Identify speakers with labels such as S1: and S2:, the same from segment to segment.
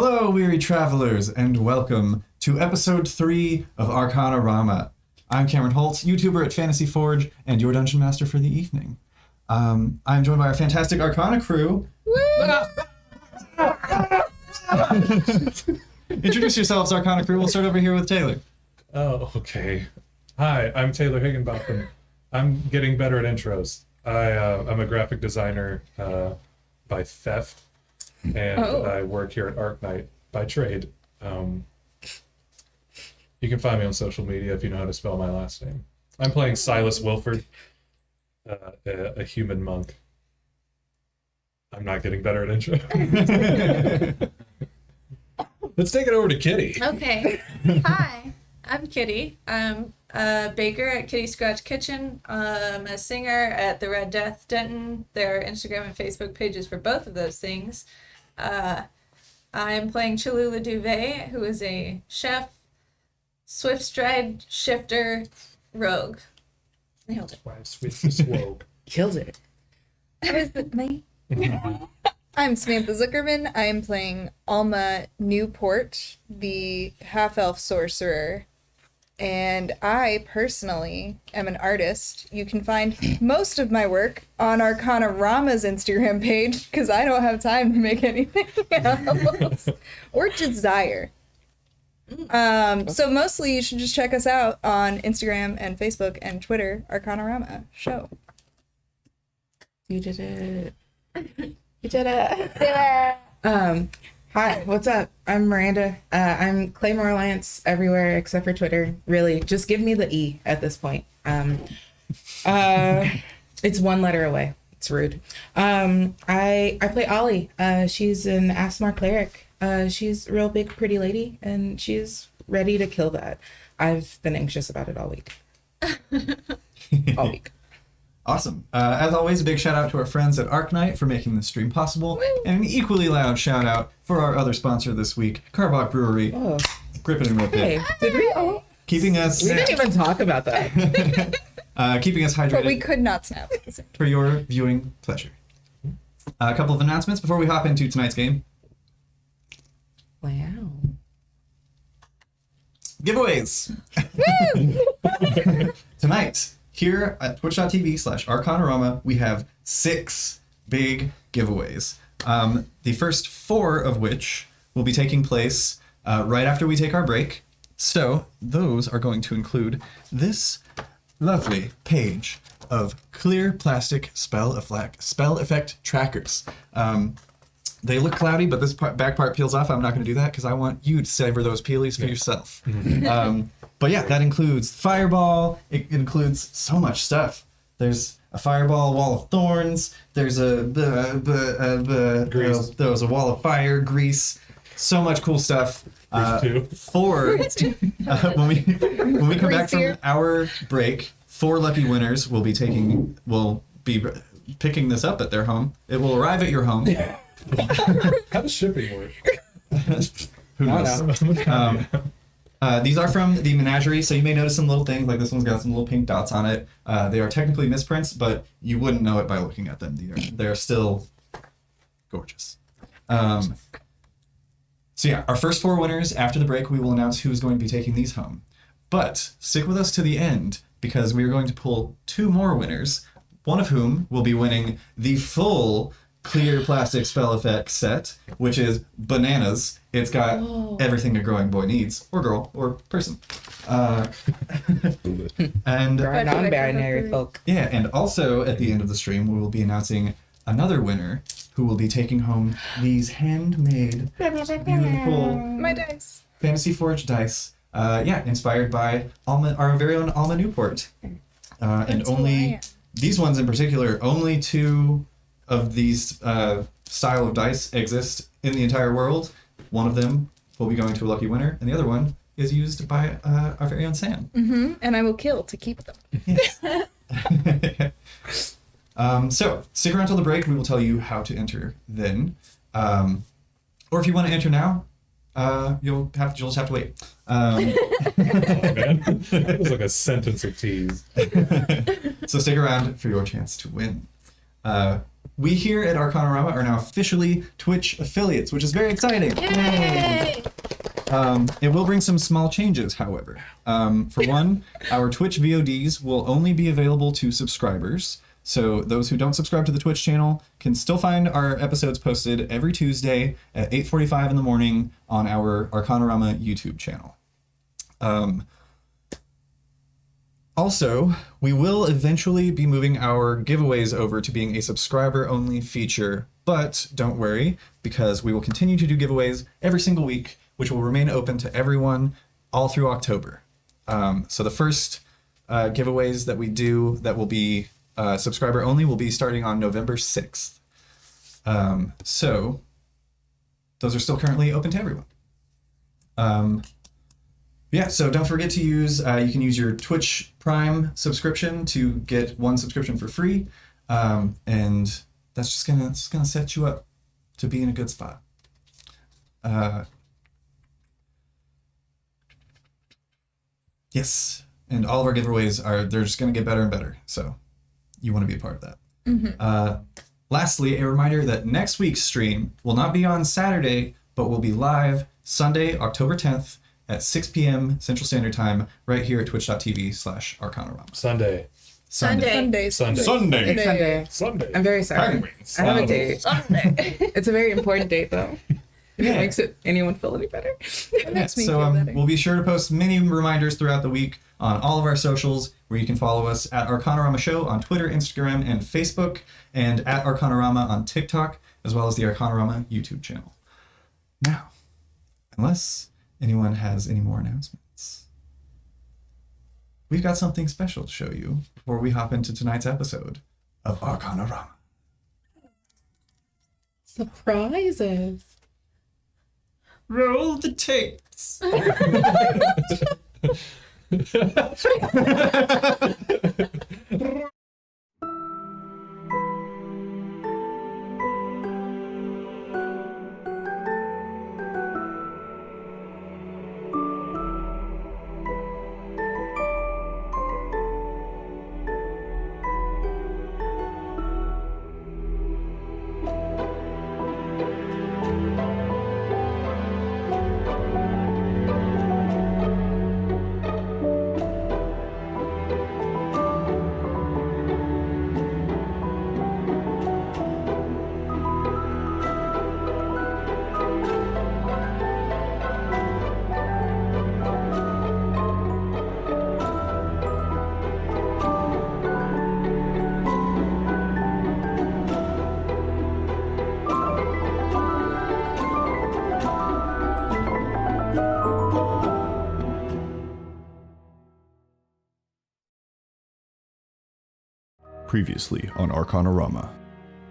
S1: Hello, weary travelers, and welcome to episode 3 of Arcanarama. I'm Cameron Holtz, YouTuber at Fantasy Forge, and your dungeon master for the evening. I'm joined by our fantastic Arcanacrew. Introduce yourselves, Arcanacrew. We'll start over here with Taylor.
S2: Oh, okay. Hi, I'm Taylor Higginbotham. I'm getting better at intros. I'm a graphic designer by theft, and I work here at Arknight by trade. You can find me on social media if you know how to spell my last name. I'm playing Silas Wilford, a human monk. I'm not getting better at intro. Let's take it over to Kitty.
S3: Okay. Hi, I'm Kitty. I'm a baker at Kitty Scratch Kitchen. I'm a singer at the Red Death Denton. There are Instagram and Facebook pages for both of those things. I'm playing Cholula Duvet, who is a chef, swift stride shifter, rogue. Nailed it.
S2: Wow, swift slow.
S4: Killed it.
S5: What is it, me? I'm Samantha Zuckerman. I'm playing Alma Newport, the half-elf sorcerer. And I, personally, am an artist. You can find most of my work on Arcanarama's Instagram page, because I don't have time to make anything else. Or desire. So mostly you should just check us out on Instagram and Facebook and Twitter, Arcanarama Show.
S4: You did it. You did it. Hi, what's up? I'm Miranda. I'm Claymore Alliance everywhere except for Twitter. Really, just give me the E at this point. It's one letter away. It's rude. I play Ollie. She's an Asmar cleric. She's a real big, pretty lady, and she's ready to kill that. I've been anxious about it all week. All week.
S1: Awesome. As always, a big shout out to our friends at Arknight for making this stream possible, and an equally loud shout out for our other sponsor this week, Carbach Brewery.
S4: Oh,
S1: Grip it and whip
S4: hey,
S1: it.
S4: did we? Oh,
S1: Keeping us
S4: we didn't even talk about that.
S1: keeping us hydrated
S5: But we could not snap.
S1: for your viewing pleasure. A couple of announcements before we hop into tonight's game.
S4: Wow.
S1: Giveaways. Tonight, here at twitch.tv/Arcanarama, we have 6 big giveaways. The first 4 of which will be taking place right after we take our break. So those are going to include this lovely page of clear plastic spell effect trackers. They look cloudy, but this back part peels off. I'm not going to do that because I want you to savor those peelies for yourself. But yeah, that includes Fireball. It includes so much stuff. There's a Fireball, Wall of Thorns. There's
S2: Grease.
S1: there was a Wall of Fire, Grease. So much cool stuff.
S2: Grease
S1: 4 when we come back from
S5: Grease
S1: our break, 4 lucky winners will be picking this up at their home. It will arrive at your home.
S2: How does shipping work?
S1: Who knows? These are from the menagerie, so you may notice some little things, like this one's got some little pink dots on it. They are technically misprints, but you wouldn't know it by looking at them. They're still gorgeous. So yeah, our first 4 winners, after the break, we will announce who's going to be taking these home. But stick with us to the end, because we are going to pull 2 more winners, one of whom will be winning the full clear plastic spell effect set, which is bananas. It's got everything a growing boy needs, or girl, or person. And
S4: There are non-binary folk.
S1: yeah, and also at the end of the stream, we will be announcing another winner who will be taking home these handmade, beautiful
S5: My dice.
S1: Fantasy Forge dice. Inspired by our very own Alma Newport. And
S5: That's
S1: only
S5: hilarious.
S1: these ones in particular, only 2 of these style of dice exist in the entire world. One of them will be going to a lucky winner, and the other one is used by our very own Sam.
S5: Mm-hmm. And I will kill to keep them.
S1: Yes. So stick around till the break. We will tell you how to enter then. Or if you want to enter now, you'll just have to wait.
S2: Man, that was like a sentence of tease.
S1: So stick around for your chance to win. we here at Arcanarama are now officially Twitch affiliates, which is very exciting.
S3: Yay!
S1: It will bring some small changes, however. For one, our Twitch VODs will only be available to subscribers. So those who don't subscribe to the Twitch channel can still find our episodes posted every Tuesday at 8:45 in the morning on our Arcanarama YouTube channel. Also, we will eventually be moving our giveaways over to being a subscriber-only feature, but don't worry, because we will continue to do giveaways every single week, which will remain open to everyone all through October. So the first giveaways that we do that will be subscriber-only will be starting on November 6th. So those are still currently open to everyone. Yeah, so don't forget to use, you can use your Twitch Prime subscription to get one subscription for free. And that's just gonna set you up to be in a good spot. Yes, and all of our giveaways they're just gonna get better and better. So you want to be a part of that. Mm-hmm. Lastly, a reminder that next week's stream will not be on Saturday, but will be live Sunday, October 10th, at 6 p.m. Central Standard Time, right here at twitch.tv/Arcanarama.
S2: Sunday.
S4: It's Sunday. I'm very sorry. I have a date.
S3: Sunday.
S4: It's a very important date, though. If
S1: Yeah.
S4: it makes anyone feel any better.
S5: It makes me
S1: So
S5: feel better.
S1: we'll be sure to post many reminders throughout the week on all of our socials, where you can follow us at Arcanarama Show on Twitter, Instagram, and Facebook, and at Arcanarama on TikTok, as well as the Arcanarama YouTube channel. Now, unless anyone has any more announcements, we've got something special to show you before we hop into tonight's episode of Arcanarama.
S4: Surprises.
S1: Roll the tapes.
S6: Previously on Arcanarama.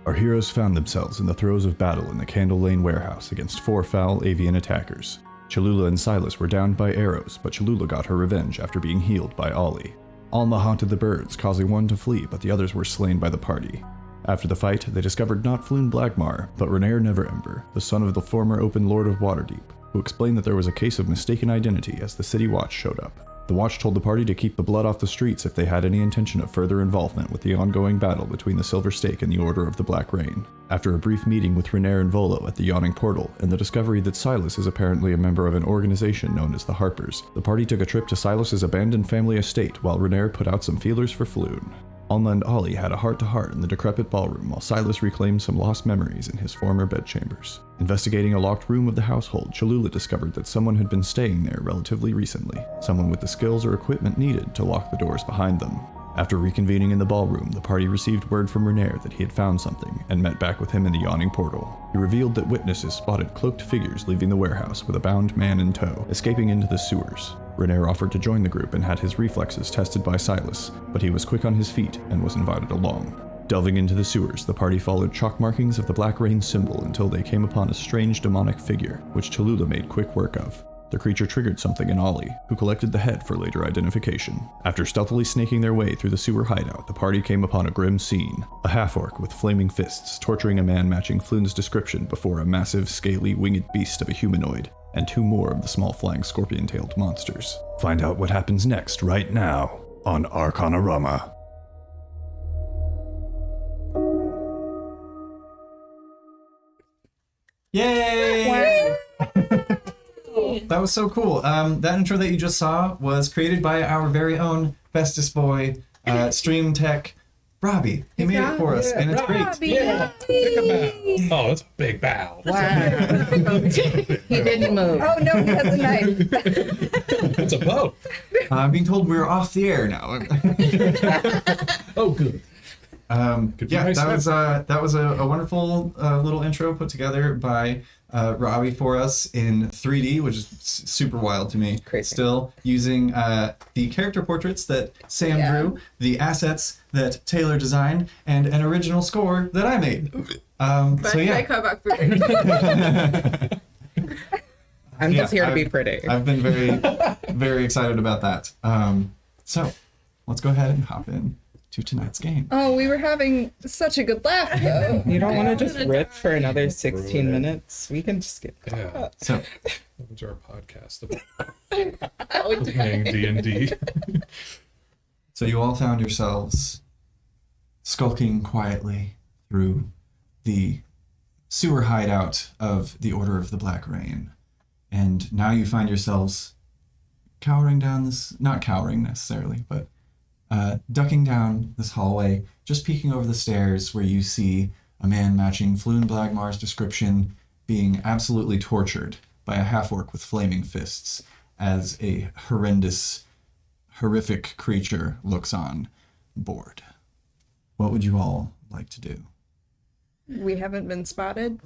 S6: Our heroes found themselves in the throes of battle in the Candle Lane warehouse against 4 foul avian attackers. Cholula and Silas were downed by arrows, but Cholula got her revenge after being healed by Ollie. Alma haunted the birds, causing one to flee, but the others were slain by the party. After the fight, they discovered not Floon Blackmar, but Renaer Neverember, the son of the former Open Lord of Waterdeep, who explained that there was a case of mistaken identity as the City Watch showed up. The Watch told the party to keep the blood off the streets if they had any intention of further involvement with the ongoing battle between the Silver Stake and the Order of the Black Rain. After a brief meeting with Renaer and Volo at the Yawning Portal, and the discovery that Silas is apparently a member of an organization known as the Harpers, the party took a trip to Silas's abandoned family estate while Renaer put out some feelers for Floon. Alma and Ollie had a heart-to-heart in the decrepit ballroom while Silas reclaimed some lost memories in his former bedchambers. Investigating a locked room of the household, Cholula discovered that someone had been staying there relatively recently, someone with the skills or equipment needed to lock the doors behind them. After reconvening in the ballroom, the party received word from Renaer that he had found something and met back with him in the Yawning Portal. He revealed that witnesses spotted cloaked figures leaving the warehouse with a bound man in tow, escaping into the sewers. Renaer offered to join the group and had his reflexes tested by Silas, but he was quick on his feet and was invited along. Delving into the sewers, the party followed chalk markings of the Black Rain symbol until they came upon a strange demonic figure, which Cholula made quick work of. The creature triggered something in Ollie, who collected the head for later identification. After stealthily snaking their way through the sewer hideout, the party came upon a grim scene. A half-orc with flaming fists torturing a man matching Floon's description before a massive, scaly, winged beast of a humanoid, and 2 more of the small flying scorpion-tailed monsters. Find out what happens next right now on Arcanarama.
S1: Yay! That was so cool. That intro that you just saw was created by our very own bestest boy, stream tech, Robbie. He made it for us, and it's great.
S2: Yeah. Take a bow. Oh, that's a big bow.
S4: Wow. He didn't move.
S5: Oh no, he has a knife.
S2: It's a bow.
S1: I'm being told we're off the air now.
S2: Oh, good. Could be
S1: Yeah,
S2: nice
S1: that was a wonderful little intro put together by Robbie for us in 3D, which is super wild to me.
S4: Crazy.
S1: Still using the character portraits that Sam drew, the assets that Taylor designed, and an original score that I made. So yeah,
S4: I'm just here to be pretty.
S1: I've been very, very excited about that. So let's go ahead and hop in to tonight's game.
S5: Oh, we were having such a good laugh though.
S4: You don't want to just rip for another 16 minutes? We can just get
S2: Yeah.
S1: So
S2: Welcome to our podcast about playing D&D.
S1: So you all found yourselves skulking quietly through the sewer hideout of the Order of the Black Rain. And now you find yourselves cowering down this, not cowering necessarily, but ducking down this hallway, just peeking over the stairs where you see a man matching Floon Blagmar's description being absolutely tortured by a half-orc with flaming fists as a horrific creature looks on, bored. What would you all like to do?
S5: We haven't been spotted.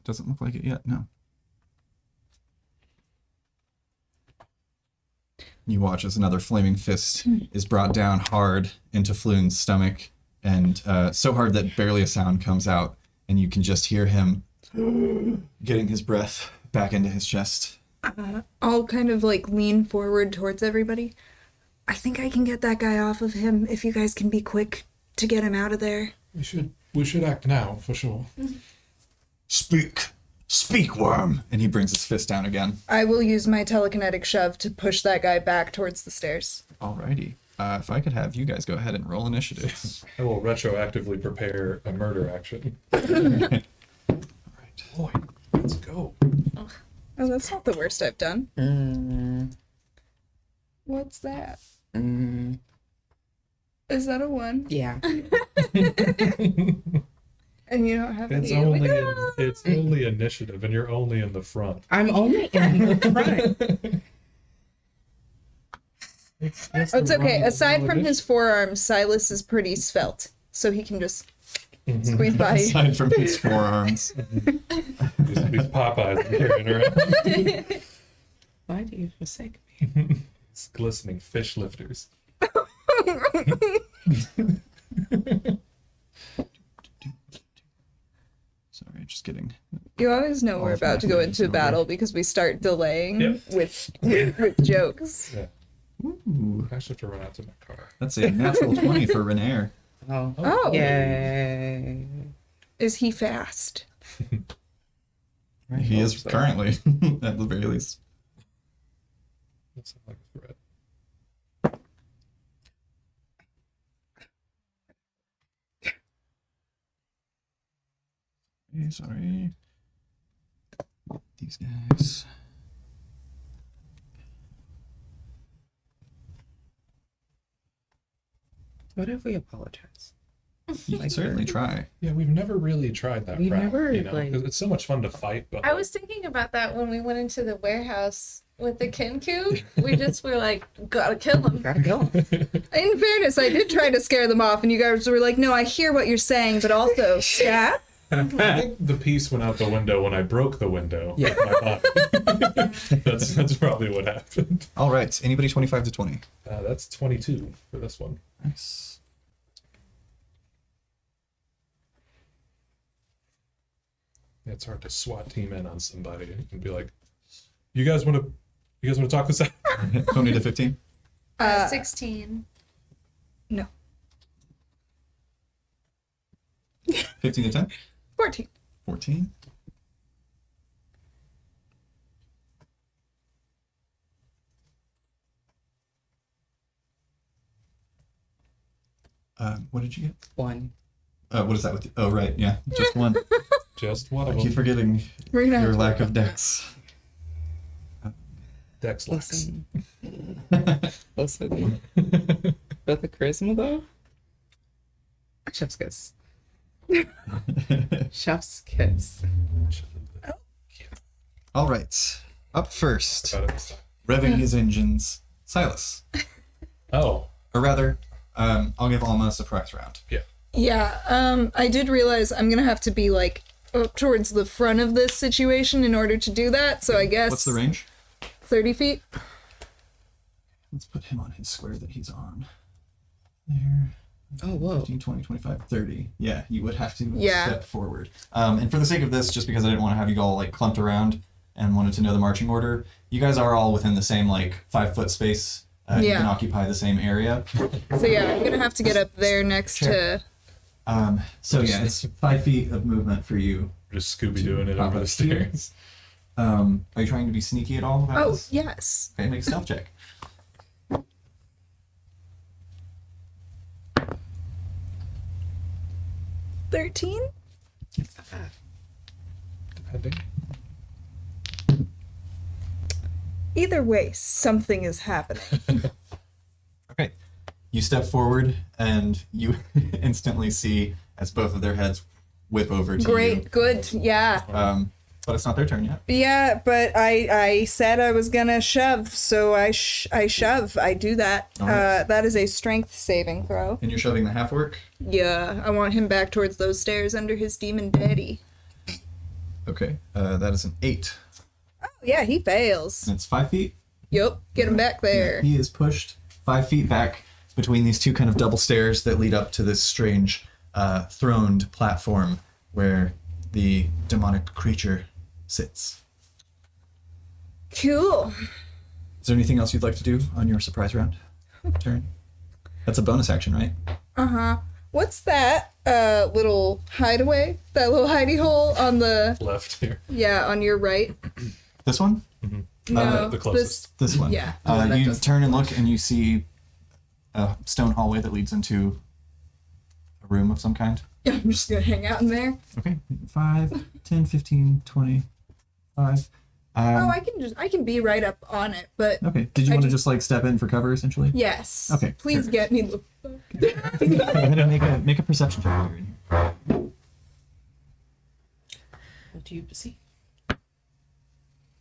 S1: Doesn't look like it yet, no. You watch as another flaming fist is brought down hard into Floon's stomach, and so hard that barely a sound comes out, and you can just hear him getting his breath back into his chest.
S5: I'll kind of like lean forward towards everybody. I think I can get that guy off of him if you guys can be quick to get him out of there.
S2: We should act now for sure.
S1: Speak, worm! And he brings his fist down again.
S5: I will use my telekinetic shove to push that guy back towards the stairs.
S1: Alrighty. If I could have you guys go ahead and roll initiative.
S2: I will retroactively prepare a murder action.
S1: Alright.
S2: Boy, let's go.
S5: Oh, that's not the worst I've done. What's that? Is that a 1?
S4: Yeah.
S5: And you don't have
S2: It's
S5: any.
S2: only initiative, and you're only in the front.
S4: I'm only in the front.
S5: It's okay. Aside from his forearms, Silas is pretty svelte, so he can just squeeze by.
S1: Aside from his forearms.
S2: These Popeyes carrying around.
S4: Why do you forsake me?
S2: It's glistening fish lifters.
S1: Sorry, just kidding.
S5: You always know we're about to go into battle because we start delaying with jokes.
S2: Yeah.
S1: Ooh,
S2: I actually have to run out to my car.
S1: that's a natural 20 for Renair.
S4: Oh.
S5: Oh,
S4: Yay.
S5: is he fast?
S1: He is currently, at the very least.
S2: That sounds like a threat.
S1: Sorry. These guys.
S4: What if we apologize?
S1: You can certainly try.
S2: Yeah, we've never really tried that
S4: We've
S2: route,
S4: never,
S2: you know,
S4: like-
S2: 'cause it's so much fun to fight, but
S3: I was thinking about that when we went into the warehouse with the Kenku. We just were like, gotta kill him.
S4: Gotta go.
S5: In fairness, I did try to scare them off, and you guys were like, "No, I hear what you're saying, but also, yeah."
S2: I think the piece went out the window when I broke the window.
S4: Yeah.
S2: With my body. that's probably what happened.
S1: All right. Anybody 25 to 20?
S2: That's 22 for this one.
S1: Nice.
S2: It's hard to SWAT team in on somebody and be like, "You guys want to talk this out?"
S1: 20 to 15?
S3: 16.
S5: No,
S1: 15 to 10?
S5: 14.
S1: 14? What did you get?
S4: 1.
S1: What is that with you? Oh, right. Yeah. Just one.
S2: Just one
S1: I
S2: of
S1: keep
S2: them.
S1: forgetting
S5: We're gonna
S1: your
S5: have to
S1: lack
S5: work
S1: of
S5: on that.
S1: dex.
S2: Dex lax.
S4: Listen. But the charisma though? Chef's kiss. Chef's kiss.
S1: All right. Up first,
S2: About it.
S1: revving his engines, Silas.
S2: Oh,
S1: Or rather, I'll give Alma a surprise round.
S2: yeah.
S5: Yeah, I did realize I'm gonna have to be like up towards the front of this situation in order to do that, so I guess
S1: What's the range?
S5: 30 feet.
S1: Let's put him on his square that he's on. There.
S4: Oh, whoa.
S1: 15, 20, 25, 30. Yeah, you would have to
S5: Yeah.
S1: step forward. And for the sake of this, just because I didn't want to have you all like clumped around and wanted to know the marching order, you guys are all within the same like 5-foot space. You
S5: Yeah.
S1: can occupy the same area.
S5: So yeah, I'm gonna have to get up there next
S1: Sure.
S5: to.
S1: So yeah, it's 5 feet of movement for you.
S2: Just Scooby doing it
S1: Pop
S2: over the
S1: up here.
S2: stairs.
S1: Are you trying to be sneaky at all about
S5: Oh
S1: this?
S5: yes.
S1: Okay, make a stealth check.
S5: 13.
S2: Depending.
S5: Either way, something is happening.
S1: Okay. You step forward and you instantly see as both of their heads whip over to
S5: Great, good, yeah.
S1: you. But it's not their turn yet.
S5: Yeah, but I said I was gonna shove, so I shove. I do that.
S1: Alright.
S5: That is a strength saving throw.
S1: And you're shoving the half orc.
S5: Yeah, I want him back towards those stairs under his demon daddy.
S1: Okay. That is an 8.
S5: Oh yeah, he fails.
S1: And it's 5 feet.
S5: Yup, get him back there.
S1: He is pushed 5 feet back between these two kind of double stairs that lead up to this strange throned platform where the demonic creature sits.
S5: Cool.
S1: Is there anything else you'd like to do on your surprise round turn? That's a bonus action, right?
S5: What's that little hideaway? That little hidey hole on the
S2: Left here.
S5: on your right?
S1: This one?
S5: No,
S2: the closest.
S1: This one.
S5: Yeah. That
S1: You
S5: doesn't-
S1: turn and look and you see a stone hallway that leads into a room of some kind.
S5: Yeah, I'm just gonna hang out in there.
S1: Okay. 5, 10, 15, 25.
S5: I can be right up on it, but
S1: Okay. Did you
S5: I
S1: want to
S5: just-
S1: just like step in for cover essentially?
S5: yes.
S1: Okay,
S5: Please
S1: sure.
S5: get me the.
S1: Go ahead and make a perception check. while you're in here.
S4: What do you see?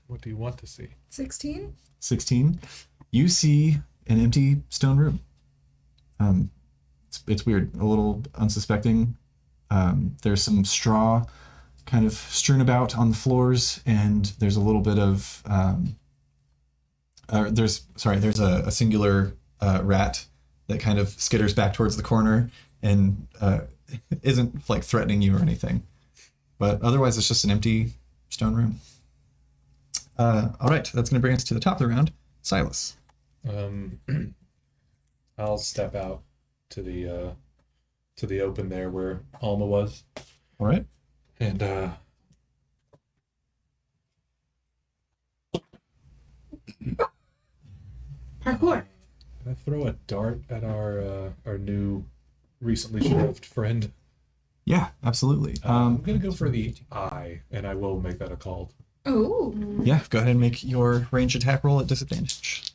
S2: What do you want to see?
S5: 16?
S1: 16. You see an empty stone room. It's weird, a little unsuspecting. There's some straw kind of strewn about on the floors, and there's a little bit of there's a singular rat that kind of skitters back towards the corner and isn't like threatening you or anything. But otherwise, it's just an empty stone room. All right, that's going to bring us to the top of the round. Silas.
S2: I'll step out to the open there where Alma was,
S1: All right.
S2: and
S4: Parkour.
S2: can I throw a dart at our new recently shoved friend?
S1: Yeah, absolutely.
S2: I'm gonna go for the eye, and I will make that a call.
S5: Oh.
S1: Yeah, go ahead and make your range attack roll at disadvantage.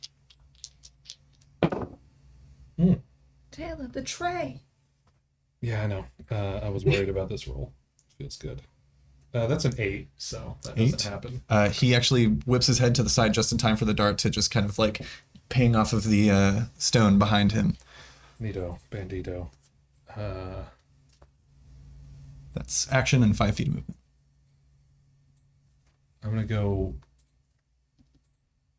S5: Tail of the tray.
S2: Yeah, I know. I was worried about this roll. Feels good. That's an 8, so that doesn't
S1: 8?
S2: happen.
S1: He actually whips his head to the side just in time for the dart to just kind of like ping off of the stone behind him.
S2: Neato, bandito.
S1: That's action and 5 feet of movement.
S2: I'm gonna go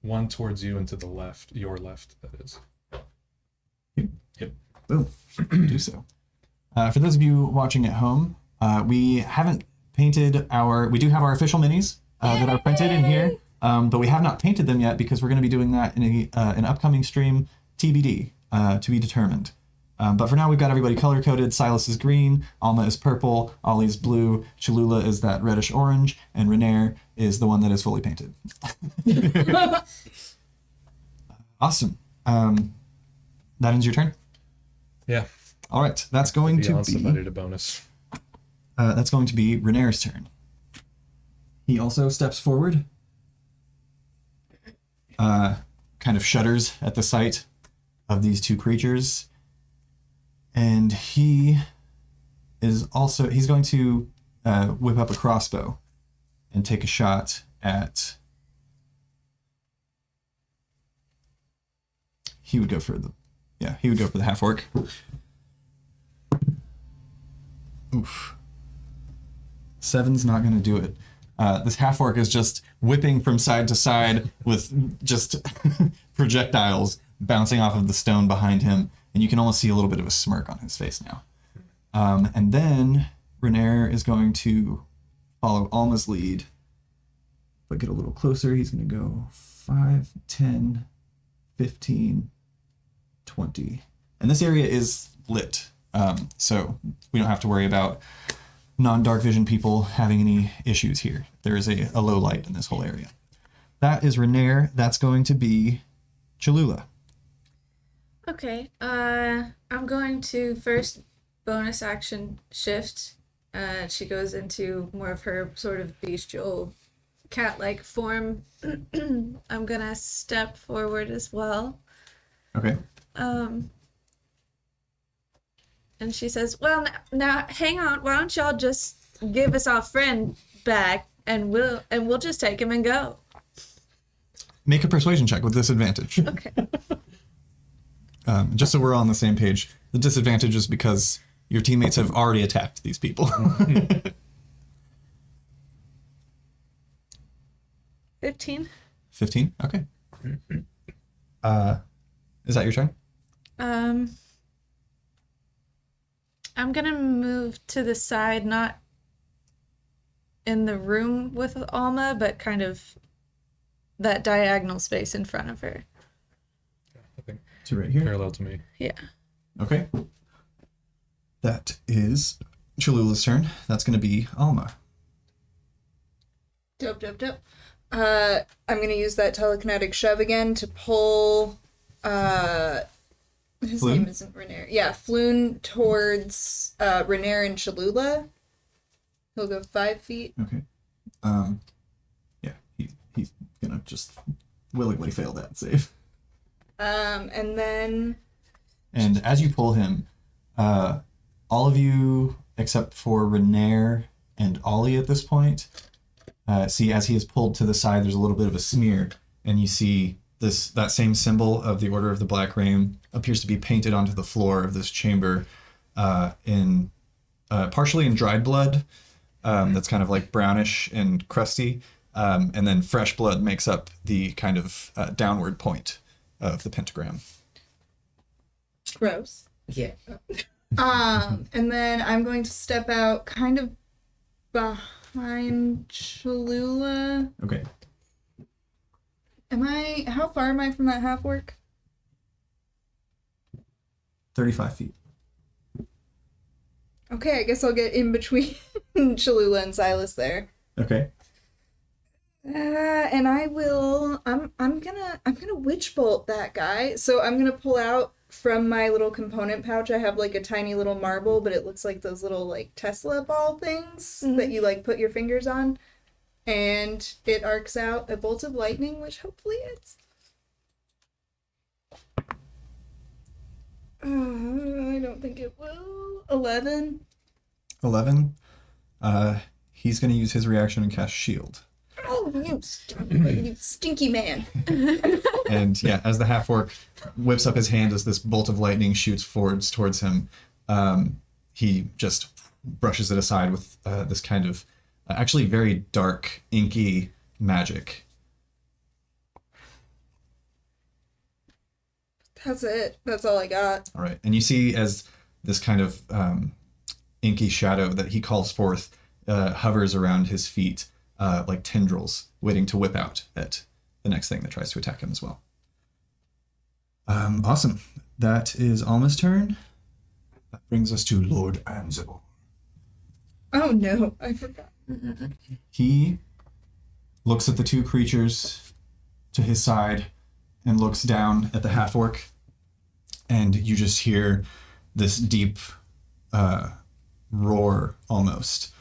S2: one towards you and to the left. Your left, that is. Yep.
S1: Boom. Do so. For those of you watching at home, we haven't painted we do have our official minis that are printed in here, but we have not painted them yet because we're going to be doing that in an upcoming stream, TBD, to be determined. But for now, we've got everybody color coded. Silas is green, Alma is purple, Ollie's blue, Cholula is that reddish orange, and Renair is the one that is fully painted. Awesome. That ends your turn.
S2: Yeah.
S1: All right, that's going to
S2: Beyond
S1: be
S2: somebody to bonus.
S1: That's going to be Renair's turn. He also steps forward, kind of shudders at the sight of these two creatures, and he's going to whip up a crossbow and take a shot at. He would go for the half orc. Oof. 7's not going to do it. This half orc is just whipping from side to side with just projectiles bouncing off of the stone behind him, and you can almost see a little bit of a smirk on his face now. And then Renair is going to follow Alma's lead. If I get a little closer, he's going to go 5, 10, 15, 20. And this area is lit, so we don't have to worry about non-dark vision people having any issues here. There is a low light in this whole area. That is Renair. That's going to be Cholula.
S3: Okay. I'm going to first bonus action shift. She goes into more of her sort of bestial cat-like form. I'm gonna step forward as well.
S1: Okay.
S3: And she says, "Well, now hang on. Why don't y'all just give us our friend back, and we'll just take him and go."
S1: Make a persuasion check with disadvantage.
S3: Okay.
S1: Just so we're all on the same page. The disadvantage is because your teammates have already attacked these people.
S3: 15.
S1: 15? Okay. Is that your turn?
S3: I'm gonna move to the side, not in the room with Alma, but kind of that diagonal space in front of her.
S2: I think
S1: So right here.
S2: parallel to me.
S3: Yeah.
S1: Okay. That is Cholula's turn. That's going to be Alma.
S5: Dope. I'm gonna use that telekinetic shove again to pull his
S1: Floon?
S5: name isn't Renair. Yeah, Floon towards Renair and Cholula. He'll go 5 feet.
S1: Okay. Yeah, he's going to just willingly fail that save.
S5: And then
S1: And as you pull him, all of you, except for Renair and Ollie at this point, see as he is pulled to the side, there's a little bit of a smear, and you see that same symbol of the Order of the Black Rain appears to be painted onto the floor of this chamber in partially in dried blood that's kind of like brownish and crusty, and then fresh blood makes up the kind of downward point of the pentagram.
S5: gross.
S4: Yeah.
S5: And then I'm going to step out kind of behind Cholula.
S1: Okay.
S5: How far am I from that half orc?
S1: 35 feet.
S5: Okay, I guess I'll get in between Cholula and Silas there.
S1: Okay.
S5: And I'm gonna witch bolt that guy. So I'm gonna pull out from my little component pouch. I have like a tiny little marble, but it looks like those little like Tesla ball things that you like put your fingers on, and it arcs out a bolt of lightning, which hopefully it's. I don't think it will. 11.
S1: 11. He's going to use his reaction and cast shield.
S5: Oh, you stinky man.
S1: And yeah, as the half-orc whips up his hand as this bolt of lightning shoots forwards towards him, he just brushes it aside with this kind of actually very dark, inky magic.
S5: That's it. That's all I got.
S1: All right. And you see as this kind of inky shadow that he calls forth hovers around his feet like tendrils waiting to whip out at the next thing that tries to attack him as well. Awesome. That is Alma's turn. That brings us to Lord Anzel.
S5: Oh no, I forgot.
S1: He looks at the two creatures to his side and looks down at the half-orc, and you just hear this deep roar almost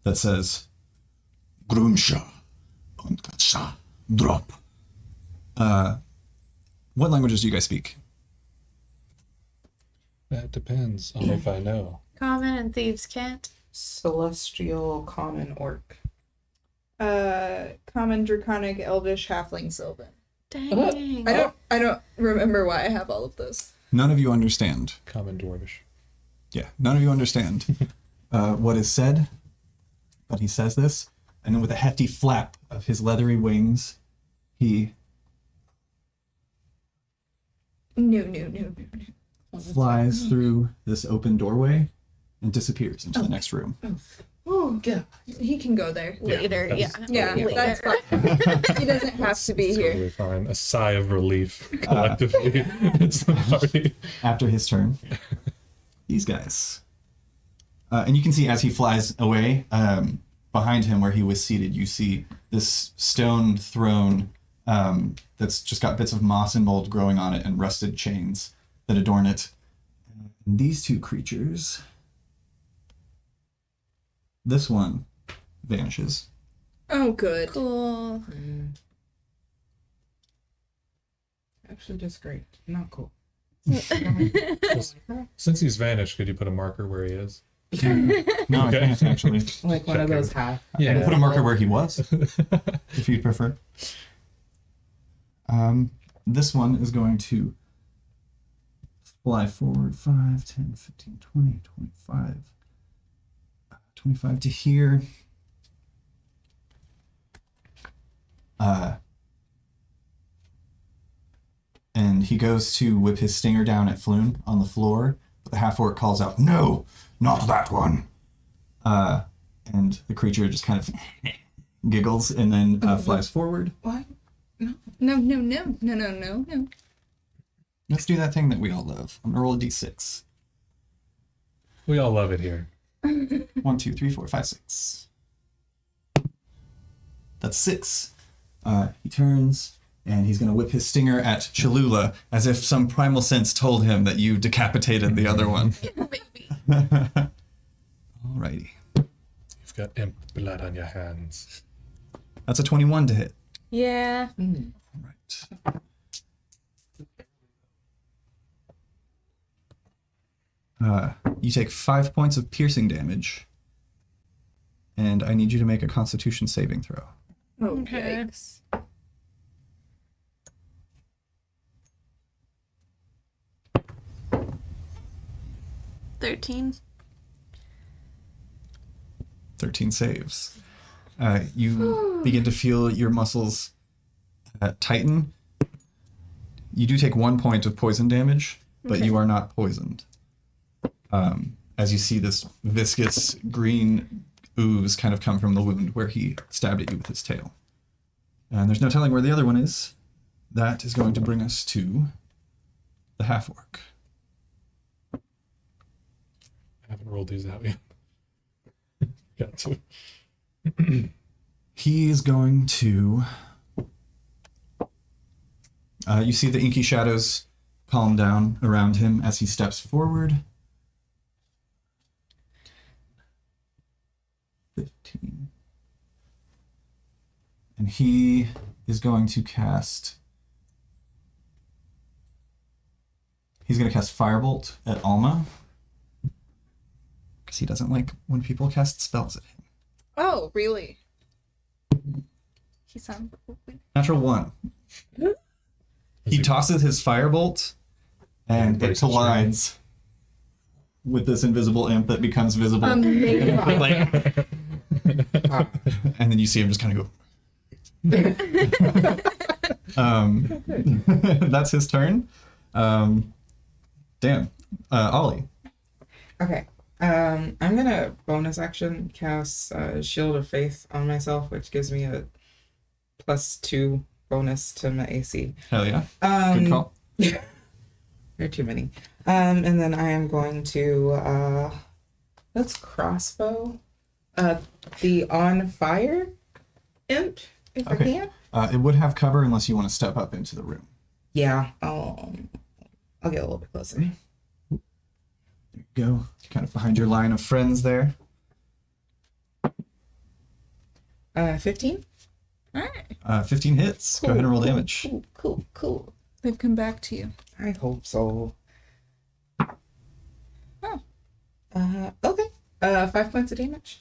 S1: that says, Grumsha und Katsha drop. What languages do you guys speak?
S2: That depends on if I know.
S3: Common and thieves can't.
S4: Celestial, common, orc.
S5: Common, draconic, elvish, halfling, sylvan.
S3: Dang.
S5: I don't remember why I have all of those.
S1: None of you understand.
S2: Common Dwarvish.
S1: Yeah, none of you understand what is said, but he says this, and then with a hefty flap of his leathery wings, he
S5: No.
S1: flies through this open doorway and disappears into the next room.
S5: Oh, yeah. He can go there.
S3: Later, yeah.
S5: Yeah,
S3: Later.
S5: that's fine. He doesn't have to be here.
S2: Totally fine. A sigh of relief collectively. It's the party.
S1: After his turn, these guys. And you can see as he flies away, behind him where he was seated, you see this stone throne that's just got bits of moss and mold growing on it and rusted chains that adorn it. And these two creatures, this one vanishes.
S5: Oh, good.
S3: Cool.
S4: Actually, just great. Not cool.
S2: Since he's vanished, could you put a marker where he is?
S1: No,
S2: Okay.
S1: I can't actually.
S4: Like one of those half.
S2: Yeah.
S1: I can put a marker where he was, if you'd prefer. This one is going to fly forward 5, 10, 15, 20, 25. 25 to here. And he goes to whip his stinger down at Floon on the floor, but the half-orc calls out, "No, not that one." And the creature just kind of giggles and then flies forward.
S4: What?
S5: No.
S1: Let's do that thing that we all love. I'm gonna roll a d6.
S2: We all love it here.
S1: 1, 2, 3, 4, 5, 6. That's 6. He turns and he's gonna whip his stinger at Cholula as if some primal sense told him that you decapitated the other one. Alrighty.
S2: You've got imp blood on your hands.
S1: That's a 21 to hit.
S3: Yeah.
S1: Right. You take 5 points of piercing damage, and I need you to make a Constitution saving throw.
S3: Okay.
S5: Yikes.
S3: 13.
S1: 13 saves. You begin to feel your muscles tighten. You do take 1 point of poison damage, but you are not poisoned. As you see this viscous green ooze kind of come from the wound where he stabbed at you with his tail. And there's no telling where the other one is. That is going to bring us to the half-orc.
S2: I haven't rolled these out yet. Got to.
S1: He is going to... you see the inky shadows calm down around him as he steps forward. 15. And he is going to cast... He's going to cast Firebolt at Alma. Because he doesn't like when people cast spells at him.
S5: Oh, really? He sounds...
S1: Natural 1. He tosses his Firebolt, and it collides with this invisible imp that becomes visible. Like, and then you see him just kind of go. That's his turn. Dan, Ollie.
S4: Okay. I'm gonna bonus action cast Shield of Faith on myself, which gives me a +2 bonus to my AC.
S1: Hell yeah. Good call.
S4: There are too many. And then I am going to let's crossbow the on fire imp if I can.
S1: It would have cover unless you want to step up into the room.
S4: Yeah, I'll get a little bit closer.
S1: There you go. Kind of behind your line of friends there.
S4: 15.
S5: All right.
S1: 15 hits. Go ahead and roll damage.
S4: Cool.
S5: They've come back to you.
S4: I hope so.
S5: Oh.
S4: Okay. 5 points of damage.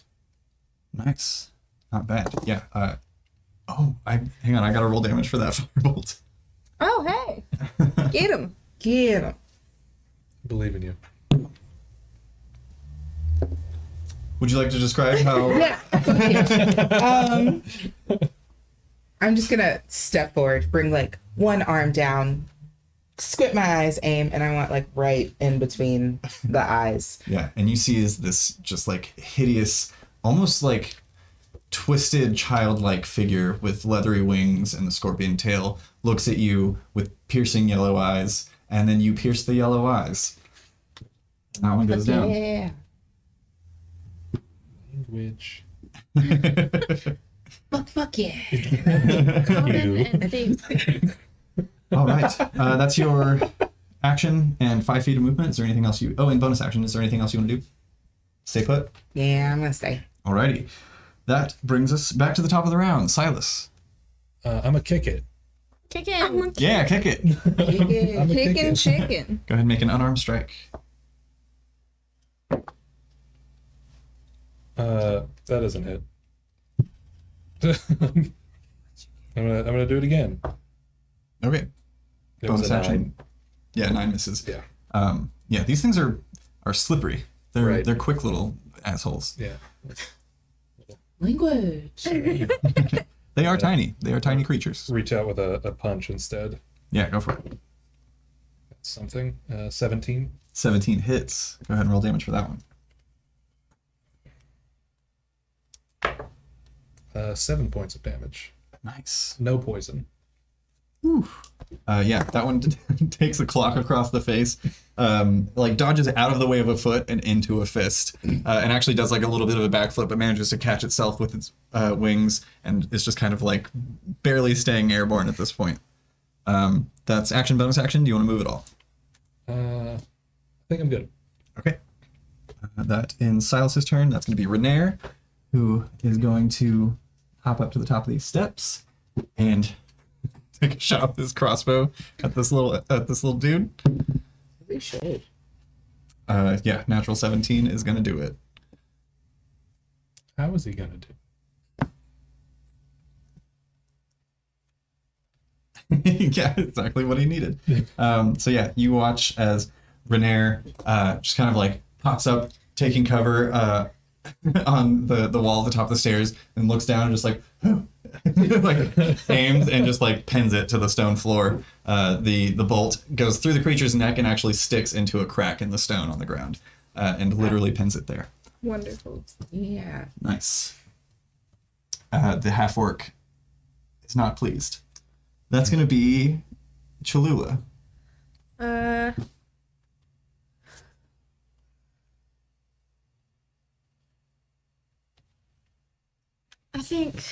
S1: Nice. Not bad. Yeah. Hang on. I gotta roll damage for that firebolt.
S5: Oh, hey. Get him.
S4: Get him.
S2: Believe in you.
S1: Would you like to describe how?
S4: Yeah. I'm just gonna step forward, bring like one arm down, squint my eyes, aim, and I want like right in between the eyes.
S1: Yeah, and you see is this just like hideous, almost like twisted childlike figure with leathery wings and the scorpion tail looks at you with piercing yellow eyes, and then you pierce the yellow eyes. And that one goes down.
S4: Yeah.
S2: Language.
S4: Fuck yeah.
S2: You.
S1: All right, that's your action and 5 feet of movement. Is there anything else you? Oh, and bonus action. Is there anything else you want to do? Stay put.
S4: Yeah, I'm gonna stay.
S1: Alrighty, that brings us back to the top of the round. Silas.
S2: I'm a kick it.
S3: Kick in.
S1: Yeah, kick it.
S2: I'm a kick
S5: Chicken,
S2: it.
S5: chicken.
S1: Go ahead and make an unarmed strike.
S2: That doesn't hit. I'm gonna do it again.
S1: Okay.
S2: It was
S1: Bonus
S2: a
S1: action.
S2: 9.
S1: Yeah, 9 misses.
S2: Yeah.
S1: Yeah, these things are slippery. They're
S2: Right.
S1: they're quick little assholes.
S2: Yeah.
S4: Language.
S1: They are tiny. They are tiny creatures.
S2: Reach out with a punch instead.
S1: Yeah, go for it.
S2: That's something. 17.
S1: 17 hits. Go ahead and roll damage for that one.
S2: 7 points of damage.
S1: Nice.
S2: No poison.
S1: Yeah, that one takes a clock across the face, like dodges out of the way of a foot and into a fist, and actually does like a little bit of a backflip, but manages to catch itself with its wings, and it's just kind of like barely staying airborne at this point. That's action, bonus action. Do you want to move at all?
S2: I think I'm good.
S1: Okay. That in Silas's turn, that's going to be Renair, who is going to hop up to the top of these steps and take a shot with his crossbow at this little dude.
S4: We should.
S1: Yeah, natural 17 is going to do it.
S2: How is he gonna do?
S1: Yeah, exactly what he needed. So yeah, you watch as Renair just kind of like pops up, taking cover on the wall at the top of the stairs, and looks down and just like, like aims and just like pins it to the stone floor. The bolt goes through the creature's neck and actually sticks into a crack in the stone on the ground, and literally pins it there.
S5: Wonderful.
S4: Yeah.
S1: Nice. The half orc is not pleased. That's gonna be Cholula.
S3: I think.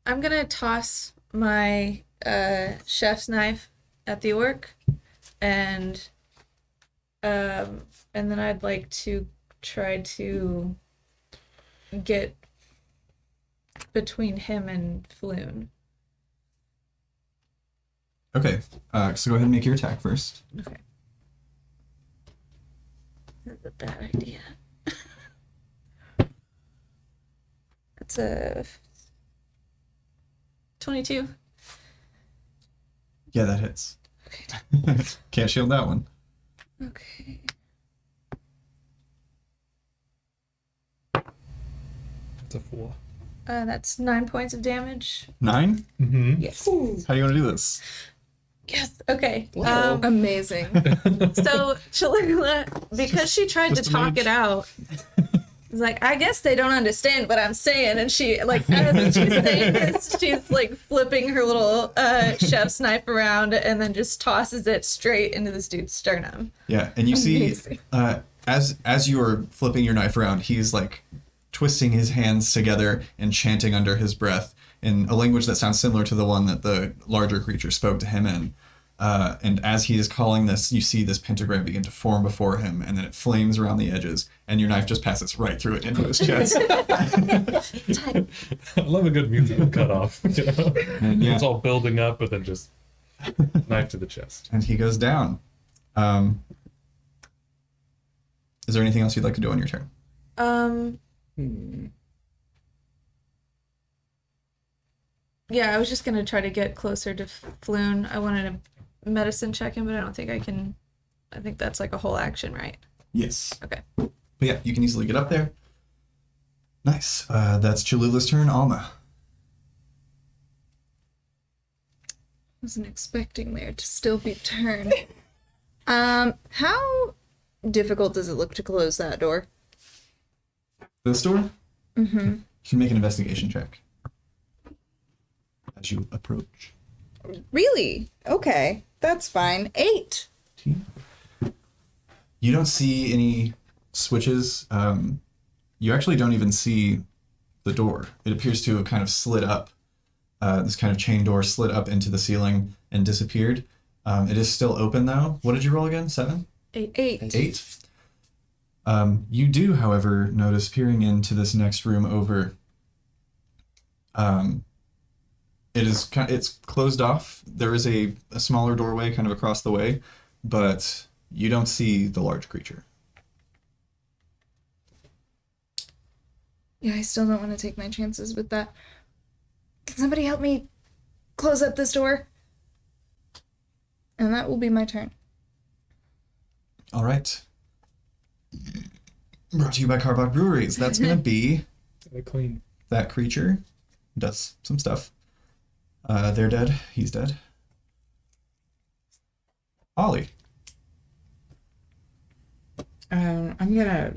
S3: I'm gonna toss my chef's knife at the orc, and then I'd like to try to get between him and Floon.
S1: Okay, so go ahead and make your attack first.
S3: Okay. That's a bad idea. That's a 22.
S1: Yeah, that hits.
S3: Okay.
S1: Can't shield that one.
S3: Okay.
S2: That's a 4.
S3: That's 9 points of damage.
S1: 9?
S2: Mm-hmm.
S4: Yes.
S1: How do you want to do this?
S3: Yes. Okay.
S4: Whoa.
S5: Amazing.
S3: So Cholula, because she tried
S1: Just
S3: to
S1: a
S3: talk
S1: mage.
S3: it out, is like, I guess they don't understand what I'm saying, and she like as she's saying this, she's like flipping her little chef's knife around and then just tosses it straight into this dude's sternum.
S1: Yeah, and you see,
S5: Amazing.
S1: as you are flipping your knife around, he's like twisting his hands together and chanting under his breath, in a language that sounds similar to the one that the larger creature spoke to him in. And as he is calling this, you see this pentagram begin to form before him, and then it flames around the edges, and your knife just passes right through it into his chest.
S2: I love a good musical cutoff. You know?
S1: And, yeah.
S2: It's all building up, but then just knife to the chest.
S1: And he goes down. Is there anything else you'd like to do on your turn?
S3: Yeah, I was just gonna try to get closer to Floon. I wanted to medicine check him, but I don't think I can. I think that's like a whole action, right?
S1: Yes.
S3: Okay.
S1: But yeah, you can easily get up there. Nice. That's Cholula's turn. Alma.
S5: Wasn't expecting there to still be turned. How difficult does it look to close that door?
S1: This door?
S5: Mm-hmm.
S1: You can make an investigation check as you approach.
S5: Really? Okay, that's fine. 8.
S1: You don't see any switches. You actually don't even see the door. It appears to have kind of slid up. This kind of chain door slid up into the ceiling and disappeared. It is still open though. What did you roll again? 7?
S3: 8.
S1: 8. You do, however, notice peering into this next room over. It's closed off. There is a smaller doorway kind of across the way, but you don't see the large creature.
S5: Yeah, I still don't want to take my chances with that. Can somebody help me close up this door? And that will be my turn.
S1: All right. Brought to you by Carbach Breweries. That's going to be
S2: Clean.
S1: that creature. Does some stuff. They're dead. He's dead. Ollie.
S4: I'm gonna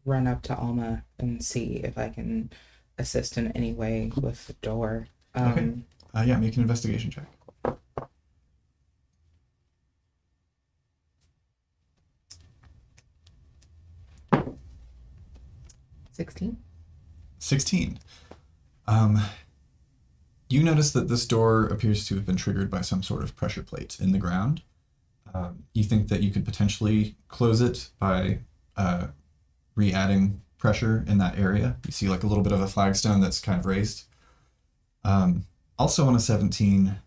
S4: run up to Alma and see if I can assist in any way with the door.
S1: Okay. Yeah, make an investigation check.
S4: 16.
S1: 16. You notice that this door appears to have been triggered by some sort of pressure plate in the ground. You think that you could potentially close it by re-adding pressure in that area. You see like a little bit of a flagstone that's kind of raised. Also on a 17,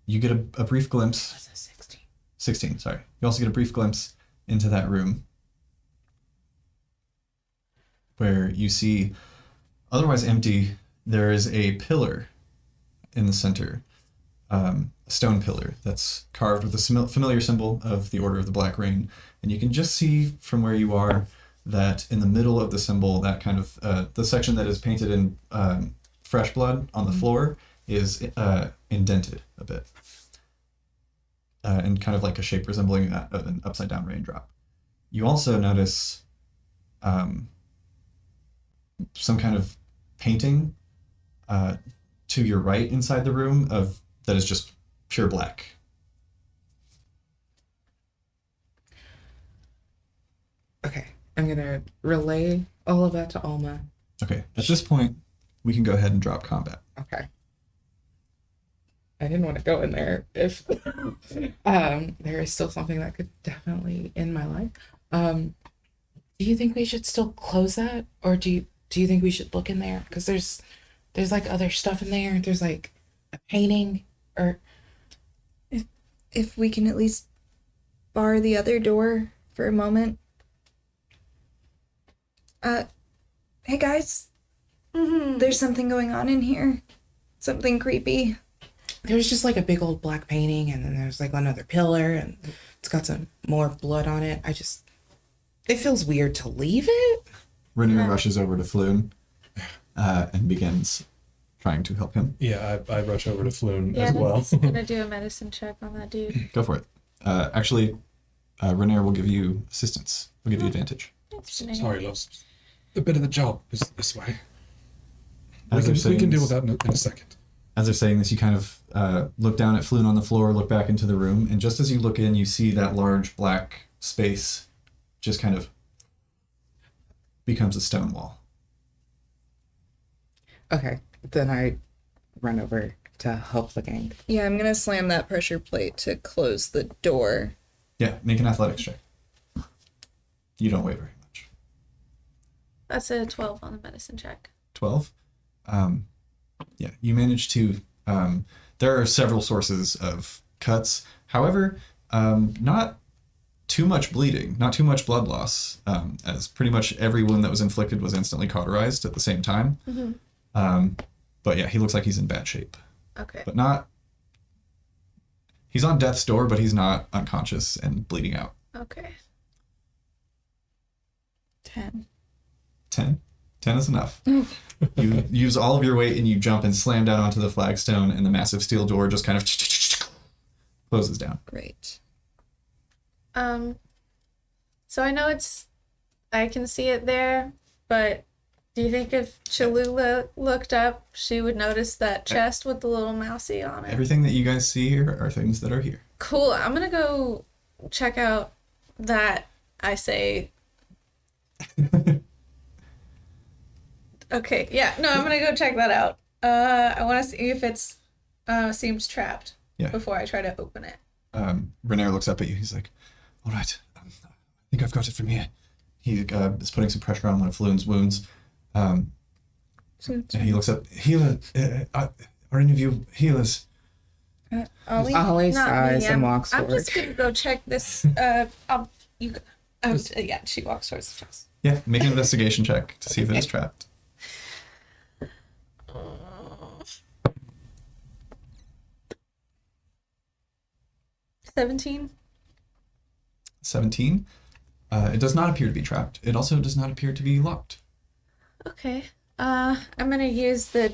S1: you get a brief glimpse.
S4: What's a 16?
S1: 16, sorry. You also get a brief glimpse into that room where you see, otherwise empty, there is a pillar in the center, a stone pillar that's carved with a familiar symbol of the Order of the Black Rain. And you can just see from where you are that in the middle of the symbol, that kind of, the section that is painted in fresh blood on the floor is indented a bit. And kind of like a shape resembling that of an upside down raindrop. You also notice some kind of painting to your right inside the room that is just pure black.
S4: Okay, I'm gonna relay all of that to Alma.
S1: Okay, at this point, we can go ahead and drop combat.
S4: Okay. I didn't want to go in there if there is still something that could definitely end my life. Do you think we should still close that, or do you think we should look in there? Because there's like other stuff in there. There's like a painting, or
S5: If we can at least bar the other door for a moment. Hey guys. There's something going on in here. Something creepy.
S4: there's just like a big old black painting, and then there's like another pillar, and it's got some more blood on it. It feels weird to leave it.
S1: Rainier rushes over to Floon and begins trying to help him.
S2: Yeah, I rush over to Floon
S3: Yeah,
S2: as well.
S3: I'm gonna do a medicine check on that dude.
S1: Go for it. Actually, Rainier will give you assistance. We'll give you advantage.
S2: Sorry, loves. A bit of the job is this way. We
S1: As
S2: can,
S1: they're saying
S2: we can deal
S1: this-
S2: with that in a second.
S1: As they're saying this, you kind of look down at Floon on the floor, look back into the room, and just as you look in, you see that large black space just kind of becomes a stone wall.
S4: Okay, then I run over to help the gang.
S5: Yeah, I'm gonna slam that pressure plate to close the door.
S1: Yeah, make an athletics check. You don't weigh very much.
S3: That's a 12 on the medicine check.
S1: 12. Yeah, you manage to. There are several sources of cuts. However, not too much bleeding, not too much blood loss, as pretty much every wound that was inflicted was instantly cauterized at the same time. But yeah, he looks like he's in bad shape.
S3: Okay.
S1: But not. He's on death's door, but he's not unconscious and bleeding out.
S3: Okay.
S5: 10.
S1: 10? 10 is enough. You use all of your weight and you jump and slam down onto the flagstone, and the massive steel door just kind of closes down.
S5: Great.
S3: So I know I can see it there, but do you think if Cholula looked up, she would notice that chest with the little mousy on it?
S1: Everything that you guys see here are things that are here.
S3: Cool. I'm gonna go check out that, I say. Okay, yeah, no, I'm gonna go check that out. I want to see if it's seems trapped before I try to open it.
S1: Renair looks up at you. He's like, all right, I think I've got it from here. He is putting some pressure on one of Floon's wounds. And he looks up. Healer, are any of you healers?
S5: Ollie?
S4: Ollie
S3: Not
S4: sighs
S3: me.
S4: and walks
S3: I'm
S4: forward.
S3: just gonna go check this. Yeah, she walks towards the chest.
S1: Yeah, make an investigation check to see if it is trapped.
S3: 17.
S1: 17. It does not appear to be trapped. It also does not appear to be locked.
S3: Okay. I'm gonna use the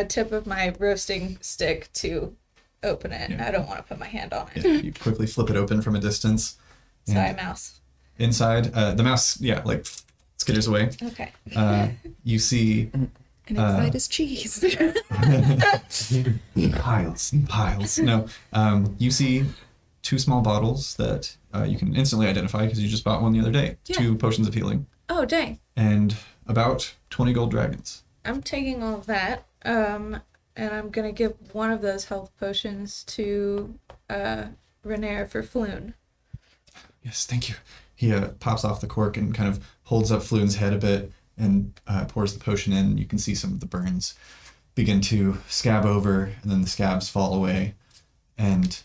S3: tip of my roasting stick to open it.
S1: Yeah.
S3: I don't want to put my hand on it.
S1: Yeah, you quickly flip it open from a distance.
S3: Sorry,
S1: and
S3: mouse.
S1: inside, the mouse, like skitters away.
S3: Okay.
S1: You see
S5: And inside is cheese.
S1: piles and piles. No, you see 2 small bottles that you can instantly identify because you just bought one the other day.
S3: Yeah.
S1: 2 potions of healing
S3: Oh, dang.
S1: and about 20 gold dragons.
S3: I'm taking all of that. And I'm gonna give one of those health potions to Renair for Floon.
S1: Yes, thank you. He pops off the cork and kind of holds up Floon's head a bit and pours the potion in. You can see some of the burns begin to scab over, and then the scabs fall away. And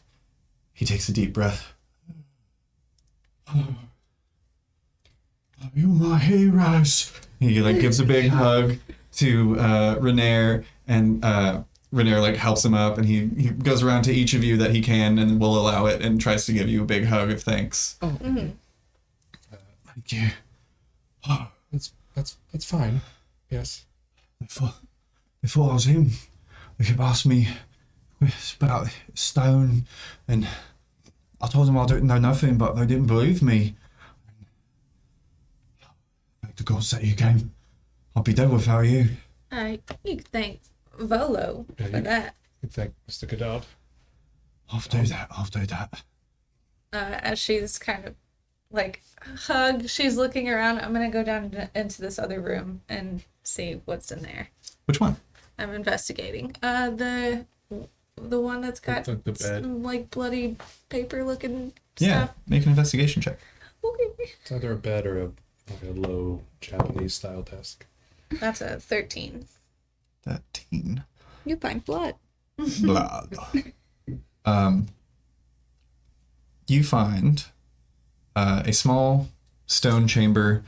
S1: he takes a deep breath. Oh, you're my heroes. He gives a big hug to Renair, and Renair helps him up, and he goes around to each of you that he can and will allow it, and tries to give you a big hug of thanks.
S4: Oh.
S3: Mm-hmm.
S1: Thank you. Oh,
S2: That's fine. Yes.
S1: before I was in, they kept asking me about stone, and I told them I didn't know nothing, but they didn't believe me. Thank the gods that you came. I'd be dead without you.
S3: You can thank Volo
S2: Yeah,
S3: for that.
S2: You thank Mr. Godard.
S1: I'll do that.
S3: As she's kind of hug, she's looking around. I'm gonna go down into this other room and see what's in there.
S1: Which one?
S3: I'm investigating. The one that's got
S2: The bed.
S3: some, bloody paper looking
S1: Yeah,
S3: stuff.
S1: make an investigation check.
S3: Okay.
S2: It's either a bed or a low Japanese style desk.
S3: That's a 13.
S1: 13.
S5: You find blood.
S1: Blood. You find a small stone chamber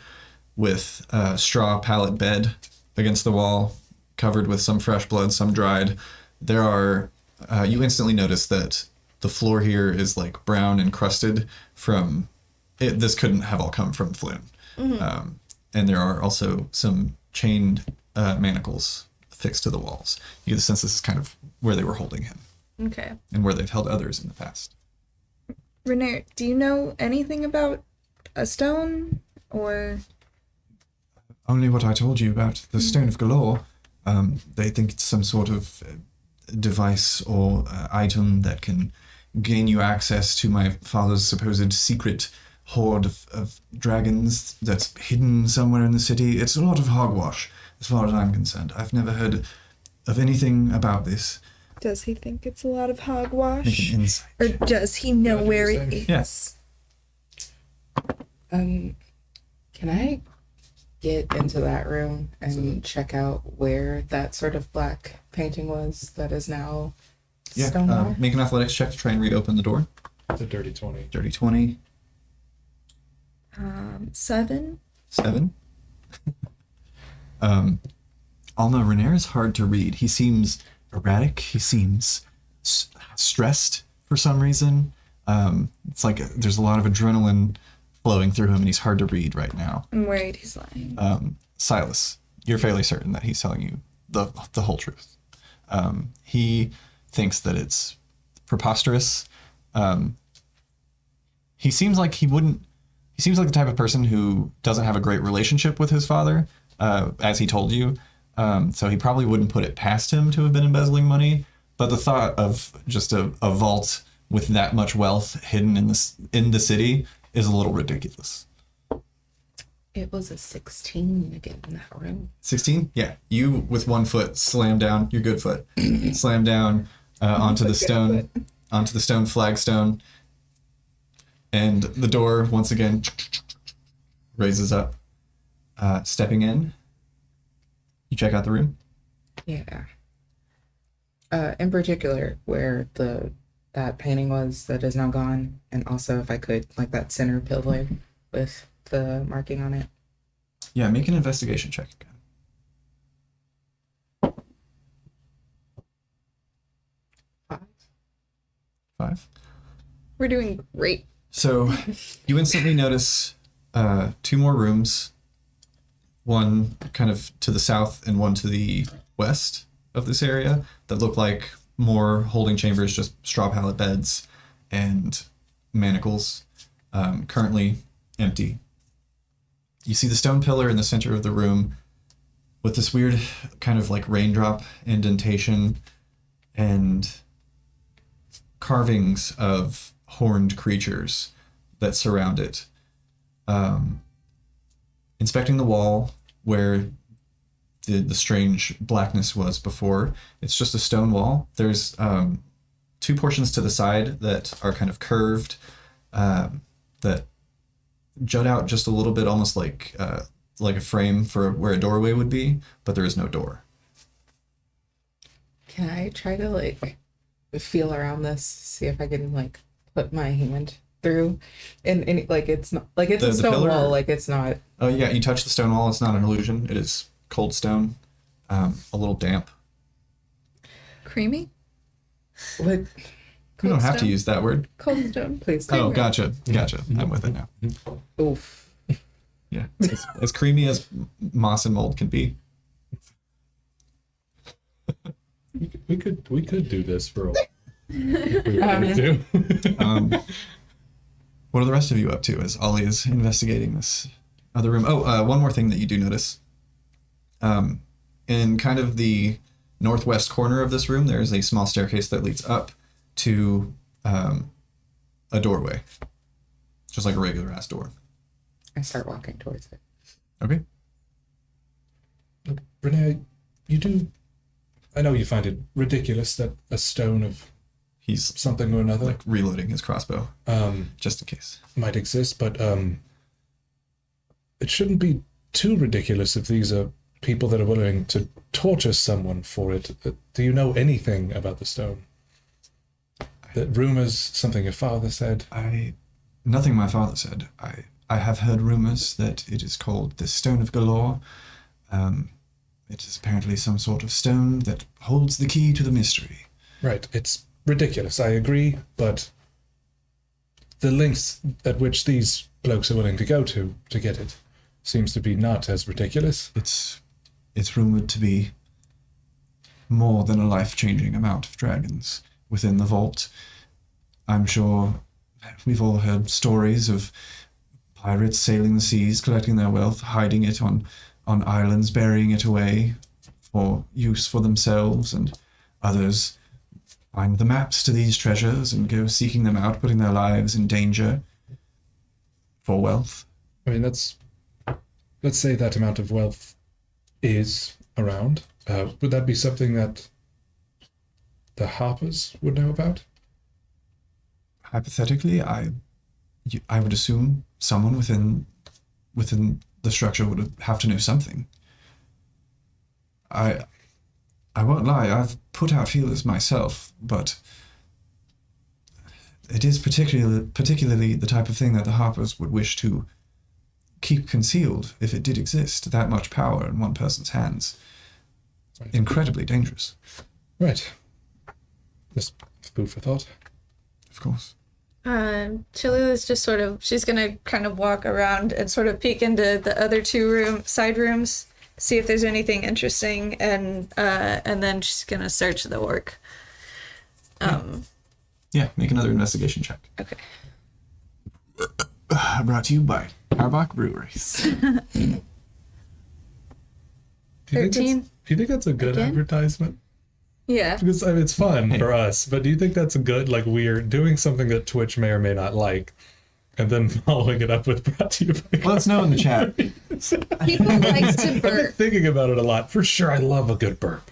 S1: with a straw pallet bed against the wall, covered with some fresh blood, some dried. There are, you instantly notice that the floor here is brown and crusted from, this couldn't have all come from Floon.
S3: Mm-hmm.
S1: And there are also some chained manacles fixed to the walls. You get the sense this is kind of where they were holding him
S3: Okay.
S1: and where they've held others in the past.
S5: Renair, do you know anything about a stone? Or
S1: Only what I told you about the Stone of Galore. They think it's some sort of device or item that can gain you access to my father's supposed secret hoard of dragons that's hidden somewhere in the city. It's a lot of hogwash, as far as I'm concerned. I've never heard of anything about this,
S5: Does he think it's a lot of
S1: make
S5: hogwash?
S1: an insight.
S5: Or does he know
S2: Yeah,
S5: where
S2: same.
S5: it is?
S1: Yes.
S4: Can I get into that room and check out where that sort of black painting was that is now
S1: Yeah.
S4: Stonewall?
S1: Make an athletics check to try and reopen the door.
S2: It's a dirty 20.
S1: Dirty 20.
S5: 7.
S1: 7. Alma, Renair is hard to read. He seems erratic. He seems stressed for some reason. It's like there's a lot of adrenaline flowing through him, and he's hard to read right now.
S5: I'm worried he's lying.
S1: Silas, you're fairly certain that he's telling you the whole truth. He thinks that it's preposterous. He seems like he seems like the type of person who doesn't have a great relationship with his father, as he told you. So he probably wouldn't put it past him to have been embezzling money. But the thought of just a vault with that much wealth hidden in the city is a little ridiculous.
S4: It was a 16 to get in that room.
S1: 16? Yeah. You, with one foot, slam down, your good foot, slam down onto the stone flagstone. And the door, once again, raises up. Stepping in, you check out the room.
S4: Yeah. In particular, where that painting was that is now gone, and also if I could, like that center pillar with the marking on it.
S1: Yeah, make an investigation check again. 5.
S5: We're doing great.
S1: So you instantly notice 2 more rooms, one kind of to the south and one to the west of this area that look like more holding chambers, just straw pallet beds and manacles, currently empty. You see the stone pillar in the center of the room with this weird kind of like raindrop indentation and carvings of horned creatures that surround it. Inspecting the wall where the strange blackness was before, it's just a stone wall. There's 2 portions to the side that are kind of curved, that jut out just a little bit, almost like a frame for where a doorway would be, but there is no door.
S4: Can I try to like feel around this, see if I can like put my hand through? And like it's not like it's a
S1: The
S4: stone
S1: pillar?
S4: wall, like it's not.
S1: Oh yeah, you touch the stone wall. It's not an illusion. It is cold stone, a little damp.
S5: Creamy?
S4: What?
S1: You don't have to
S5: stone?
S1: use that word.
S5: Cold stone.
S4: Please.
S1: Oh, gotcha. I'm with it now.
S4: Oof.
S1: Yeah, it's as creamy as moss and mold can be.
S2: We could do this for a while. If we wanted to.
S1: What are the rest of you up to as Ollie is investigating this other room? Oh, one more thing that you do notice. In kind of the northwest corner of this room, there is a small staircase that leads up to a doorway. Just like a regular ass door.
S4: I start walking towards it.
S1: Okay.
S2: Renee, I know you find it ridiculous that a stone of
S1: He's
S2: something or another
S1: like reloading his crossbow, just in case.
S2: might exist, but it shouldn't be too ridiculous if these are people that are willing to torture someone for it. Do you know anything about the stone? The rumors, something your father said.
S1: Nothing my father said. I have heard rumors that it is called the Stone of Galore. It is apparently some sort of stone that holds the key to the mystery.
S2: Right, it's ridiculous, I agree, but the lengths at which these blokes are willing to go to get it seems to be not as ridiculous.
S1: It's rumored to be more than a life-changing amount of dragons within the vault. I'm sure we've all heard stories of pirates sailing the seas, collecting their wealth, hiding it on islands, burying it away for use for themselves, and others find the maps to these treasures and go seeking them out, putting their lives in danger for wealth.
S2: I mean, let's say that amount of wealth is around. Would that be something that the Harpers would know about?
S1: Hypothetically, I would assume someone within the structure would have to know something. I won't lie, I've put out feelers myself, but it is particularly the type of thing that the Harpers would wish to keep concealed if it did exist. That much power in one person's hands.
S2: Right.
S1: Incredibly dangerous.
S2: Right. Just food for thought.
S1: Of course.
S3: Cholula's just she's gonna kind of walk around and sort of peek into the other two side rooms, see if there's anything interesting, and then she's gonna search the orc.
S1: Yeah, make another investigation check.
S3: Okay.
S1: Brought to you by Arbach Breweries.
S3: 13.
S2: Do you think that's a good
S3: Again?
S2: advertisement?
S3: Yeah.
S2: Because I mean, it's fun for us, but do you think that's a good, like, we're doing something that Twitch may or may not like, and then following it up with brought to you by...
S1: Let us know in the chat.
S5: People like to
S2: I've been
S5: burp,
S2: thinking about it a lot. For sure, I love a good burp.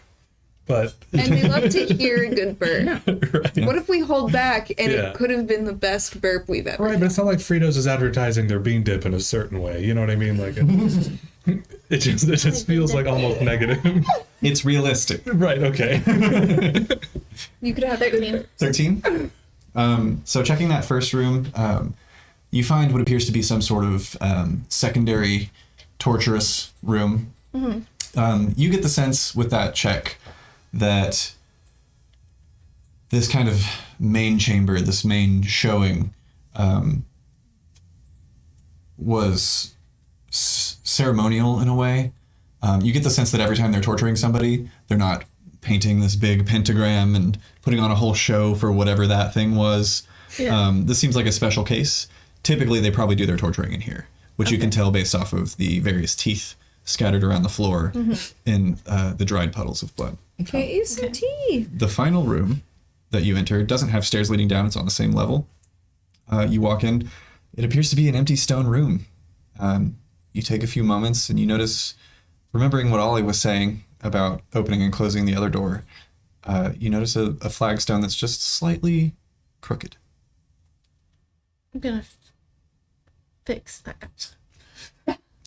S2: But...
S5: and we love to hear a good burp.
S2: right.
S5: What if we hold back and
S2: Yeah.
S5: it could have been the best burp we've ever
S2: Right, but it's not like Fritos is advertising their bean dip in a certain way. You know what I mean? Like, it just feels like almost negative.
S1: It's realistic.
S2: Right, okay.
S5: You could have
S3: 13.
S1: 13? So checking that first room, you find what appears to be some sort of secondary torturous room. You get the sense with that check that this kind of main chamber, this main showing, was ceremonial in a way. You get the sense that every time they're torturing somebody, they're not painting this big pentagram and putting on a whole show for whatever that thing was.
S3: Yeah.
S1: This seems like a special case. Typically, they probably do their torturing in here, which you can tell based off of the various teeth scattered around the floor in the dried puddles of blood.
S5: Okay, eat some tea.
S1: The final room that you enter doesn't have stairs leading down. It's on the same level. You walk in. It appears to be an empty stone room. You take a few moments and you notice, remembering what Ollie was saying about opening and closing the other door, you notice a flagstone that's just slightly crooked.
S3: I'm gonna fix that.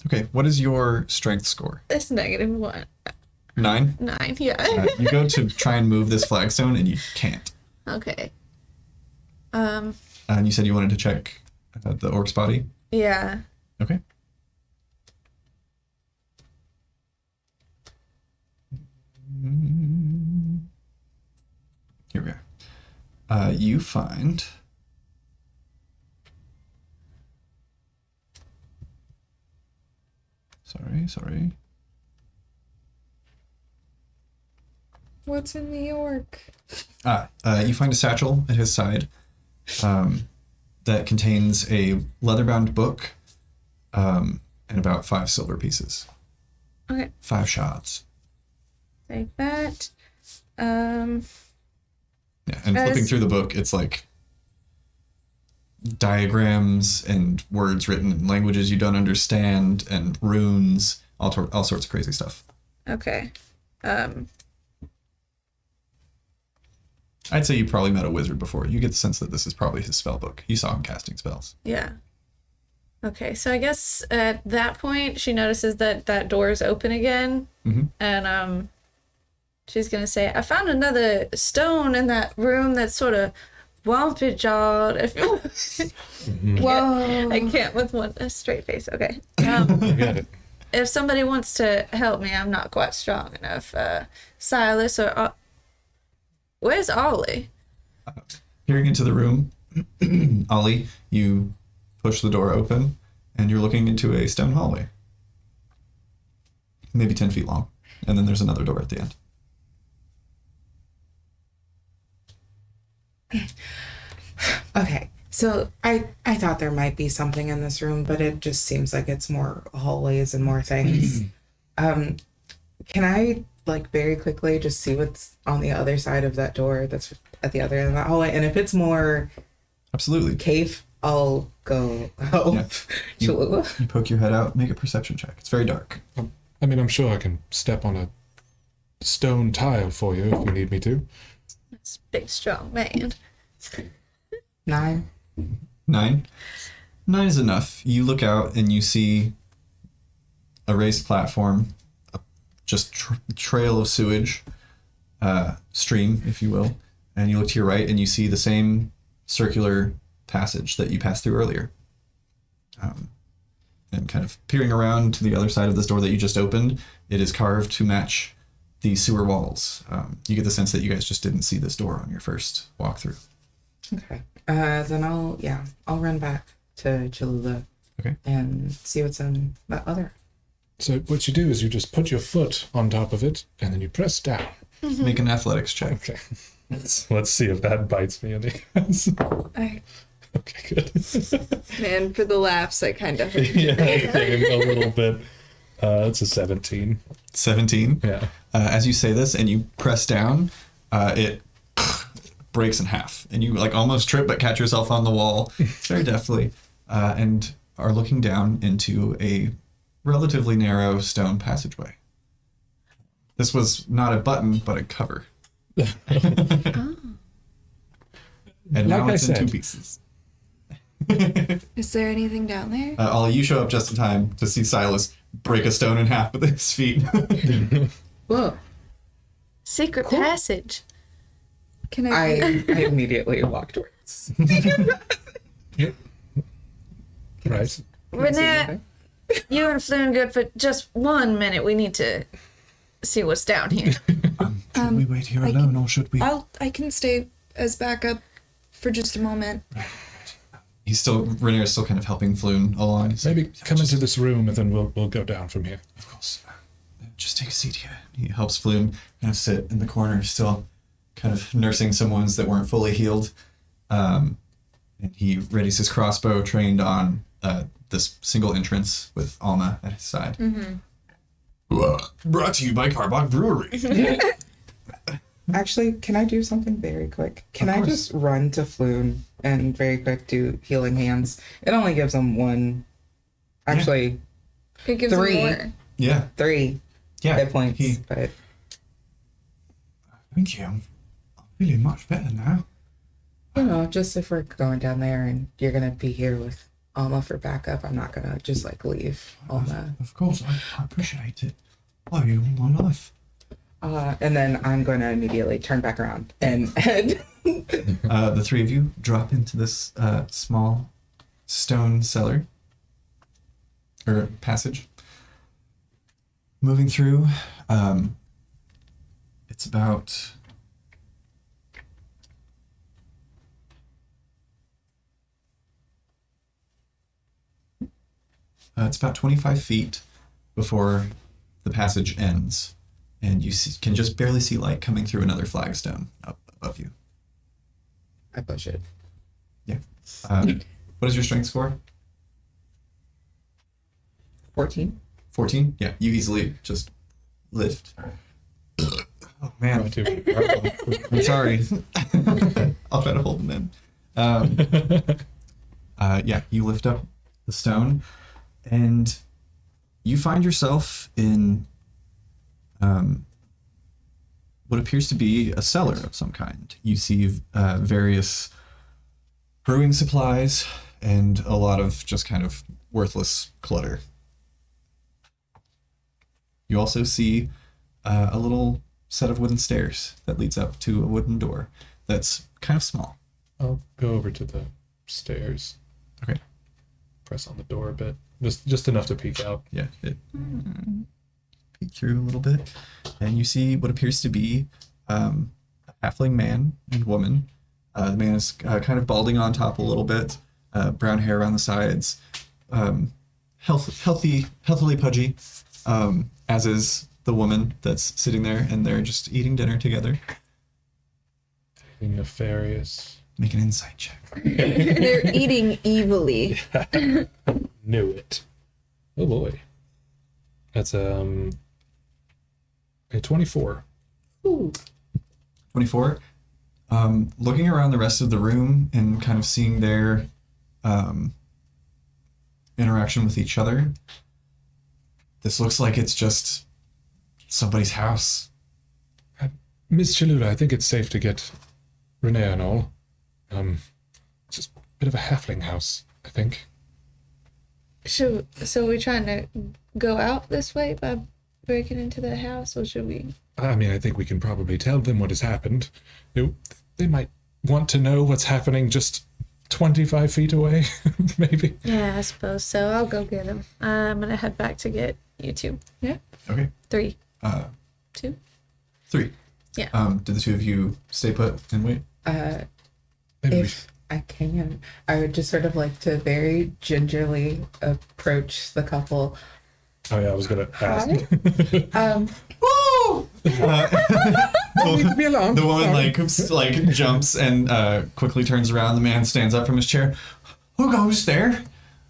S1: Okay, what is your strength score?
S3: It's -1.
S1: 9?
S3: 9, yeah.
S1: You go to try and move this flagstone and you can't.
S3: Okay.
S1: And you said you wanted to check the orc's body?
S3: Yeah.
S1: Okay. Here we are. You find... Sorry.
S5: What's in New York?
S1: You find a satchel at his side that contains a leather-bound book and about 5 silver pieces.
S3: Okay.
S1: 5 shards.
S3: Take that.
S1: Yeah, and flipping through the book, it's like diagrams and words written in languages you don't understand and runes, all sorts of crazy stuff.
S3: Okay.
S1: I'd say you probably met a wizard before. You get the sense that this is probably his spell book. You saw him casting spells.
S3: Yeah. Okay, so I guess at that point she notices that door is open again, and she's gonna say, "I found another stone in that room that's sort of wompy jawed."
S5: Whoa.
S3: I can't with a straight face. Okay.
S2: I get it.
S3: If somebody wants to help me, I'm not quite strong enough. Silas or where's Ollie?
S1: Peering into the room, Ollie, you push the door open, and you're looking into a stone hallway. Maybe 10 feet long. And then there's another door at the end.
S4: Okay, so I thought there might be something in this room, but it just seems like it's more hallways and more things. Can I, like, very quickly just see what's on the other side of that door that's at the other end of that hallway? And if it's more
S1: Absolutely.
S4: cave, I'll go help.
S1: Yeah.
S4: Cholula.
S1: You poke your head out, make a perception check. It's very dark.
S2: I mean, I'm sure I can step on a stone tile for you if you need me to.
S3: This big strong man.
S4: 9.
S1: 9? 9 is enough. You look out and you see a raised platform, just trail of sewage, stream, if you will. And you look to your right and you see the same circular passage that you passed through earlier. And kind of peering around to the other side of this door that you just opened, it is carved to match the sewer walls. You get the sense that you guys just didn't see this door on your first walkthrough.
S4: Okay. Then I'll run back to Cholula.
S1: Okay.
S4: And see what's in that other.
S2: So what you do is you just put your foot on top of it, and then you press down.
S1: Make an athletics check.
S2: Okay. Let's see if that bites me in the ass. Okay, good.
S5: Man, for the laughs, I kind of.
S2: Yeah, a little bit. It's a 17.
S1: 17?
S2: Yeah.
S1: As you say this and you press down, it breaks in half. And you like almost trip but catch yourself on the wall very deftly and are looking down into a relatively narrow stone passageway. This was not a button, but a cover. And now
S2: Like I
S1: it's in
S2: said.
S1: 2 pieces.
S5: Is there anything down there?
S1: Ollie, you show up just in time to see Silas break a stone in half with his feet.
S4: Whoa.
S3: Secret passage.
S5: Can
S4: I
S5: I?
S4: immediately walk towards.
S2: Right.
S3: Renette, you and Floon good for just 1 minute. We need to see what's down here.
S1: Should we wait here
S5: I
S1: alone,
S5: can-
S1: or should we?
S5: I can stay as backup for just a moment.
S1: Rainier is still kind of helping Floon along. He's
S2: Maybe
S1: like,
S2: come into this room, and then we'll go down from here.
S1: Of course. Just take a seat here. He helps Floon kind of sit in the corner, still kind of nursing some wounds that weren't fully healed. And he readies his crossbow, trained on this single entrance with Alma at his side. Brought to you by Carbach Brewery.
S4: Actually, can I do something very quick? Can
S1: Of
S4: I
S1: course.
S4: just run to Floon and very quick do healing hands? It only gives him 1. Actually,
S5: It gives
S4: 3.
S5: me more.
S1: Yeah.
S4: 3
S1: Yeah.
S4: hit points.
S1: He,
S4: But
S1: thank you. I'm feeling much better now.
S4: just if we're going down there and you're gonna be here with Alma for backup, I'm not gonna just like leave Alma.
S1: Of course, I appreciate it. Oh, you all my life.
S4: And then I'm gonna immediately turn back around and head.
S1: The 3 of you drop into this small stone cellar or passage. Moving through, it's about it's about 25 feet before the passage ends, and you can just barely see light coming through another flagstone up above you.
S4: I push it.
S1: Yeah. What is your strength score?
S4: 14.
S1: 14? Yeah, you easily just lift. Oh, man.
S2: Right to-
S1: I'm sorry. I'll try to hold them in. Yeah, you lift up the stone, and you find yourself in what appears to be a cellar of some kind. You see various brewing supplies and a lot of just kind of worthless clutter. You also see a little set of wooden stairs that leads up to a wooden door that's kind of small.
S2: I'll go over to the stairs.
S1: Okay.
S2: Press on the door a bit. Just enough to peek out.
S1: Yeah. Peek through a little bit, and you see what appears to be a halfling man and woman. The man is kind of balding on top a little bit, brown hair around the sides, healthily pudgy, as is the woman that's sitting there, and they're just eating dinner together.
S2: Anything nefarious.
S1: Make an insight check.
S5: They're eating evilly.
S2: Knew it. Oh boy. That's a 24.
S1: 24. Looking around the rest of the room and kind of seeing their interaction with each other, this looks like it's just somebody's house.
S2: Miss Cholula, I think it's safe to get Renee and all. It's just a bit of a halfling house, I think.
S3: So we're trying to go out this way by breaking into the house, or should we?
S2: I mean, I think we can probably tell them what has happened. They might want to know what's happening just 25 feet away, maybe.
S3: Yeah, I suppose so. I'll go get him. I'm gonna head back to get you two. Yeah.
S1: Okay.
S3: 3,
S1: Uh,
S3: 2.
S1: 3.
S3: Yeah.
S1: Did the two of you stay put and wait?
S2: Maybe
S4: If I can, I would just sort of like to very gingerly approach the couple.
S2: Oh yeah, I was gonna ask.
S1: Woo!
S2: Leave me alone.
S1: The woman like jumps and quickly turns around. The man stands up from his chair. Who goes there?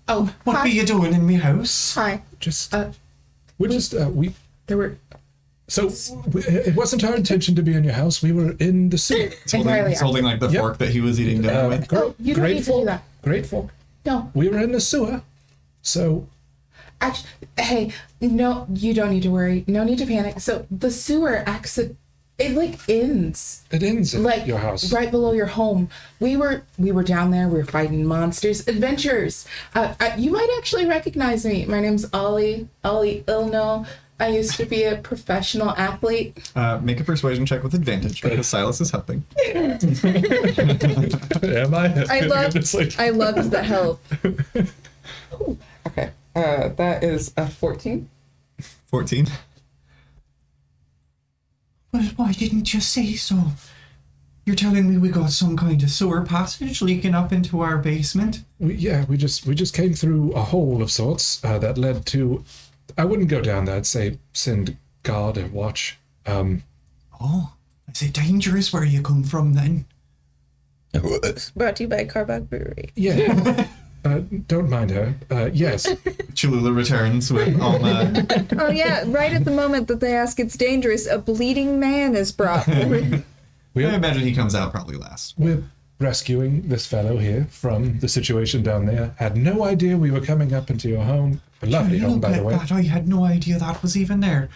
S4: Oh,
S1: What
S4: hi.
S1: be you doing in me house?
S4: Hi.
S2: Just
S4: Uh,
S2: we.
S4: There were
S2: So it wasn't our intention to be in your house. We were in the sewer.
S4: entirely.
S1: He's holding like the
S2: Yep.
S1: fork that he was eating dinner with.
S4: Oh, you don't need to do that.
S2: Grateful.
S4: No,
S2: We were in the sewer. So
S4: actually, hey, no, you don't need to worry. No need to panic. So the sewer it like ends
S2: it ends at
S4: like
S2: your house.
S4: right below your home. We were down there. We were fighting monsters, adventures. You might actually recognize me. My name's Ollie Ilno. I used to be a professional athlete.
S1: Make a persuasion check with advantage because Silas is helping.
S2: Am I?
S5: I loved the help.
S4: Okay, that is a 14.
S1: 14. Well, why didn't you say so? You're telling me we got some kind of sewer passage leaking up into our basement?
S2: we just came through a hole of sorts that led to. I wouldn't go down there. I'd say send guard and watch.
S1: Oh, is it dangerous where you come from then?
S3: Brought to you by Carbog Brewery.
S2: Yeah. Don't mind her. Yes.
S1: Cholula returns with Alma.
S5: Oh yeah, right at the moment that they ask it's dangerous, a bleeding man is brought forward.
S2: We
S1: I
S2: are,
S1: imagine he comes out probably last.
S2: we're rescuing this fellow here from the situation down there. Had no idea we were coming up into your home. A lovely home, by the way.
S1: That I had no idea that was even there.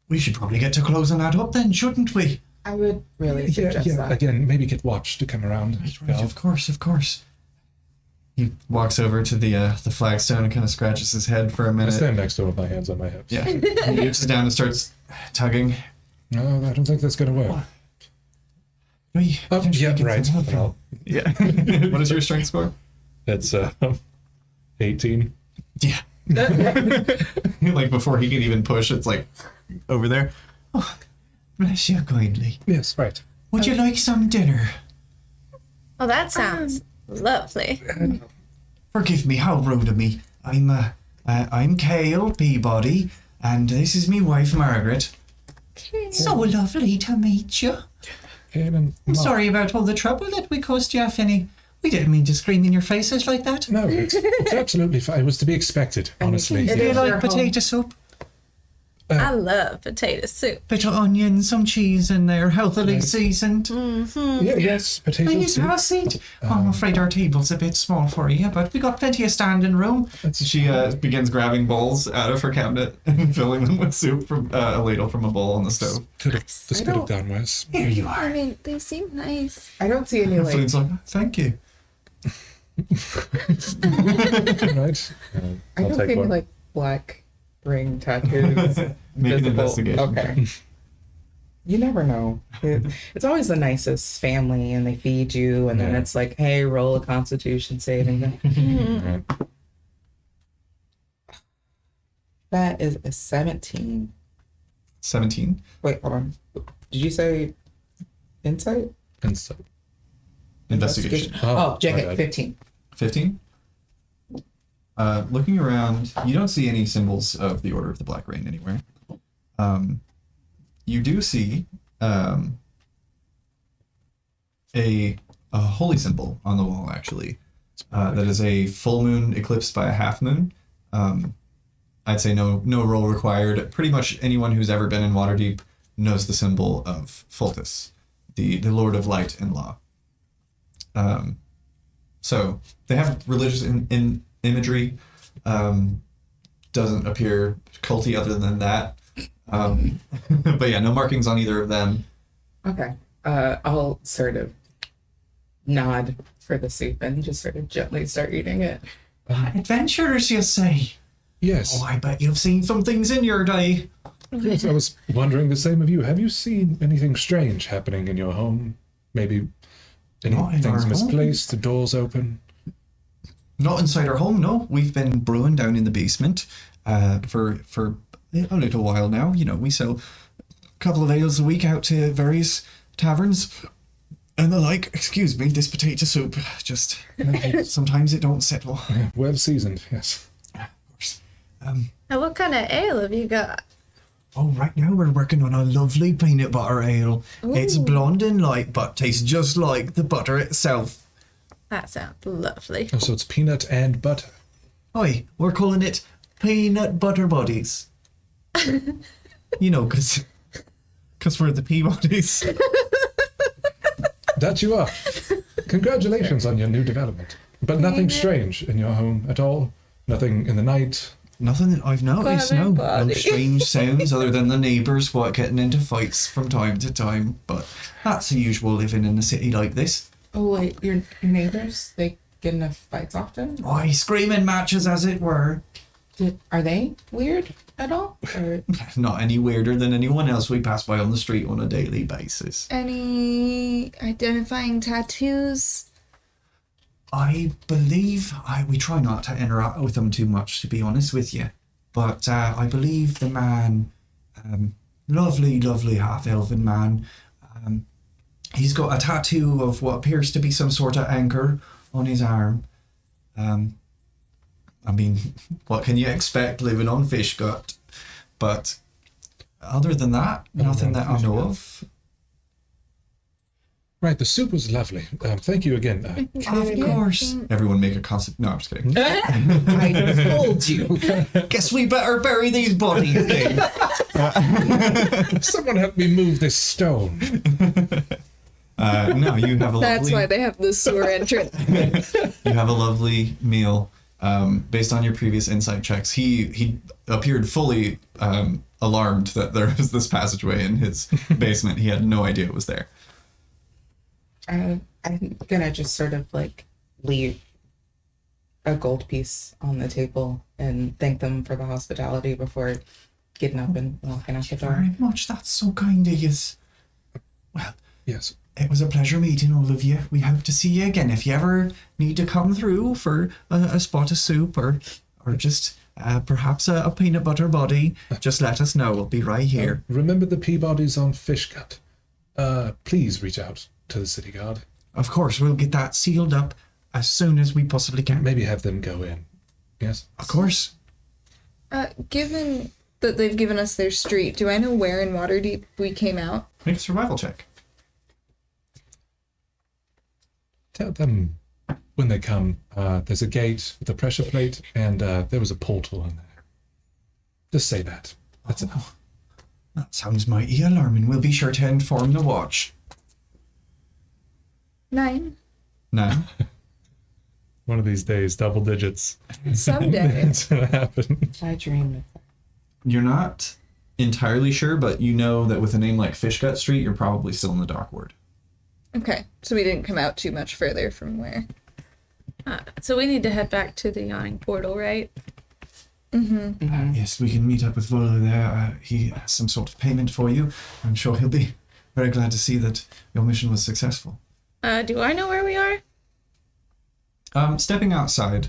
S1: We should probably get to closing that up then, shouldn't we?
S4: I would really
S2: Yeah,
S4: suggest
S2: yeah.
S4: that.
S2: Again, maybe get watch to come around.
S1: Right, of course. He walks over to the flagstone and kind of scratches his head for a
S2: I
S1: minute.
S2: stand next to him with my hands on my hips.
S1: Yeah. He reaches down and starts tugging.
S2: No, I don't think that's going to work.
S1: We
S2: Oh,
S1: potentially
S2: yeah,
S1: get
S2: right.
S1: some help.
S2: Well,
S1: Yeah. What is your strength score?
S2: it's 18.
S1: Yeah. Like before he can even push, it's like over there. Oh, bless you kindly.
S2: Yes, right.
S1: Would you like some dinner?
S3: Oh, that sounds lovely.
S1: Forgive me, how rude of me. I'm Cale Peabody, and this is me wife Margaret. So lovely to meet you.
S2: And
S1: I'm sorry about all the trouble that we caused you, Finny. We didn't mean to scream in your faces like that.
S2: No, it's absolutely fine. It was to be expected, honestly.
S4: It
S1: Do you
S4: is
S1: like
S4: your home.
S1: potato soup?
S3: I love potato soup.
S1: Bit of onion, some cheese in there, healthily
S2: Nice.
S1: seasoned.
S2: Yeah, yes, potato
S1: Please
S2: soup.
S1: have a seat. I'm afraid our table's a bit small for you, but we got plenty of standing room. She begins grabbing bowls out of her cabinet and filling them with soup from a ladle from a bowl on the stove.
S2: This could have gone worse.
S1: Here you
S3: I
S1: are.
S3: mean, they seem nice.
S4: I don't see any like.
S1: Flynn's like, thank you.
S2: Right?
S4: I don't see any like black ring tattoos.
S1: Make an
S4: visible.
S1: investigation.
S4: Okay. You never know. It's always the nicest family, and they feed you, and then
S2: Yeah.
S4: it's like, hey, roll a Constitution saving.
S2: Right.
S4: That is a 17.
S1: 17.
S4: Wait, hold on. Did you say insight?
S2: And so,
S1: Investigation.
S4: Oh,
S2: my
S4: JK,
S2: bad.
S4: 15.
S1: 15. Looking around, you don't see any symbols of the Order of the Black Rain anywhere. You do see a holy symbol on the wall, actually. That is a full moon eclipsed by a half moon. I'd say no roll required. Pretty much anyone who's ever been in Waterdeep knows the symbol of Fultus, the Lord of Light and Law. So they have religious imagery. Doesn't appear culty other than that. But yeah, no markings on either of them.
S4: Okay. I'll sort of nod for the soup and just sort of gently start eating it.
S1: Adventurers, you say?
S2: Yes.
S1: Oh, I bet you've seen some things in your day.
S2: Yes, I was wondering the same of you. Have you seen anything strange happening in your home? Maybe
S1: Not in
S2: things
S1: our home.
S2: misplaced, the doors open?
S1: Not inside our home, no. We've been brewing down in the basement for a little while now. You know, we sell a couple of ales a week out to various taverns and the like. Excuse me, this potato soup just sometimes it don't settle.
S2: Well seasoned, yes.
S1: Of course.
S3: And what kind of ale have you got?
S1: Oh, right now we're working on a lovely peanut butter ale. It's
S3: Ooh.
S1: blonde and light, but tastes just like the butter itself.
S3: That sounds lovely.
S2: Oh, so it's peanut and butter.
S1: Oi, we're calling it peanut butter bodies. You know, because we're the Peabodys.
S2: That you are. Congratulations on your new development. But nothing strange in your home at all? Nothing in the night?
S1: Nothing that I've noticed, no. No
S3: Everybody.
S1: strange sounds other than the neighbours getting into fights from time to time. But that's the usual living in a city like this.
S4: Oh, wait, your neighbors, they get into fights often?
S1: Why, screaming matches as it were.
S4: Are they weird at all? Or...
S1: Not any weirder than anyone else we pass by on the street on a daily basis.
S5: Any identifying tattoos?
S1: I believe we try not to interact with them too much, to be honest with you. But I believe the man, lovely half-elven man, he's got a tattoo of what appears to be some sort of anchor on his arm. I mean, what can you expect living on fish gut? But other than that, nothing that I know of.
S2: Right, the soup was lovely. Thank you again.
S1: Of course. Everyone make a constant... No, I'm just kidding.
S4: I just told you.
S1: Guess we better bury these bodies then.
S2: Someone help me move this stone.
S1: No, you have a lovely...
S5: That's why they have the sewer entrance.
S1: You have a lovely meal. Based on your previous insight checks, he appeared fully alarmed that there was this passageway in his basement. He had no idea it was there.
S4: I'm gonna just sort of like leave a gold piece on the table and thank them for the hospitality before getting up and walking out the door.
S1: Very much. That's so kind of you. Well,
S2: Yes.
S1: it was a pleasure meeting all of you. We hope to see you again. If you ever need to come through for a spot of soup or just perhaps a peanut butter body, just let us know. We'll be right here.
S2: Remember the Peabodys on Fishgut. Please reach out to the city guard.
S1: Of course, we'll get that sealed up as soon as we possibly can.
S2: Maybe have them go in. Yes?
S1: Of course.
S5: Given that they've given us their street, do I know where in Waterdeep we came out?
S1: Make a survival check.
S2: Tell them when they come, there's a gate with a pressure plate and there was a portal in there. Just say that. That's enough.
S1: That sounds mighty alarming. We'll be sure to inform the watch.
S5: 9.
S1: No.
S2: One of these days, double digits.
S5: Someday.
S2: It's gonna happen.
S4: I dreamed of that.
S1: You're not entirely sure, but you know that with a name like Fishgut Street, you're probably still in the Dark Ward.
S5: Okay, so we didn't come out too much further from where.
S3: So we need to head back to the yawning portal, right?
S1: Yes, we can meet up with Volo there. He has some sort of payment for you. I'm sure he'll be very glad to see that your mission was successful.
S3: Do I know where we are?
S1: Stepping outside,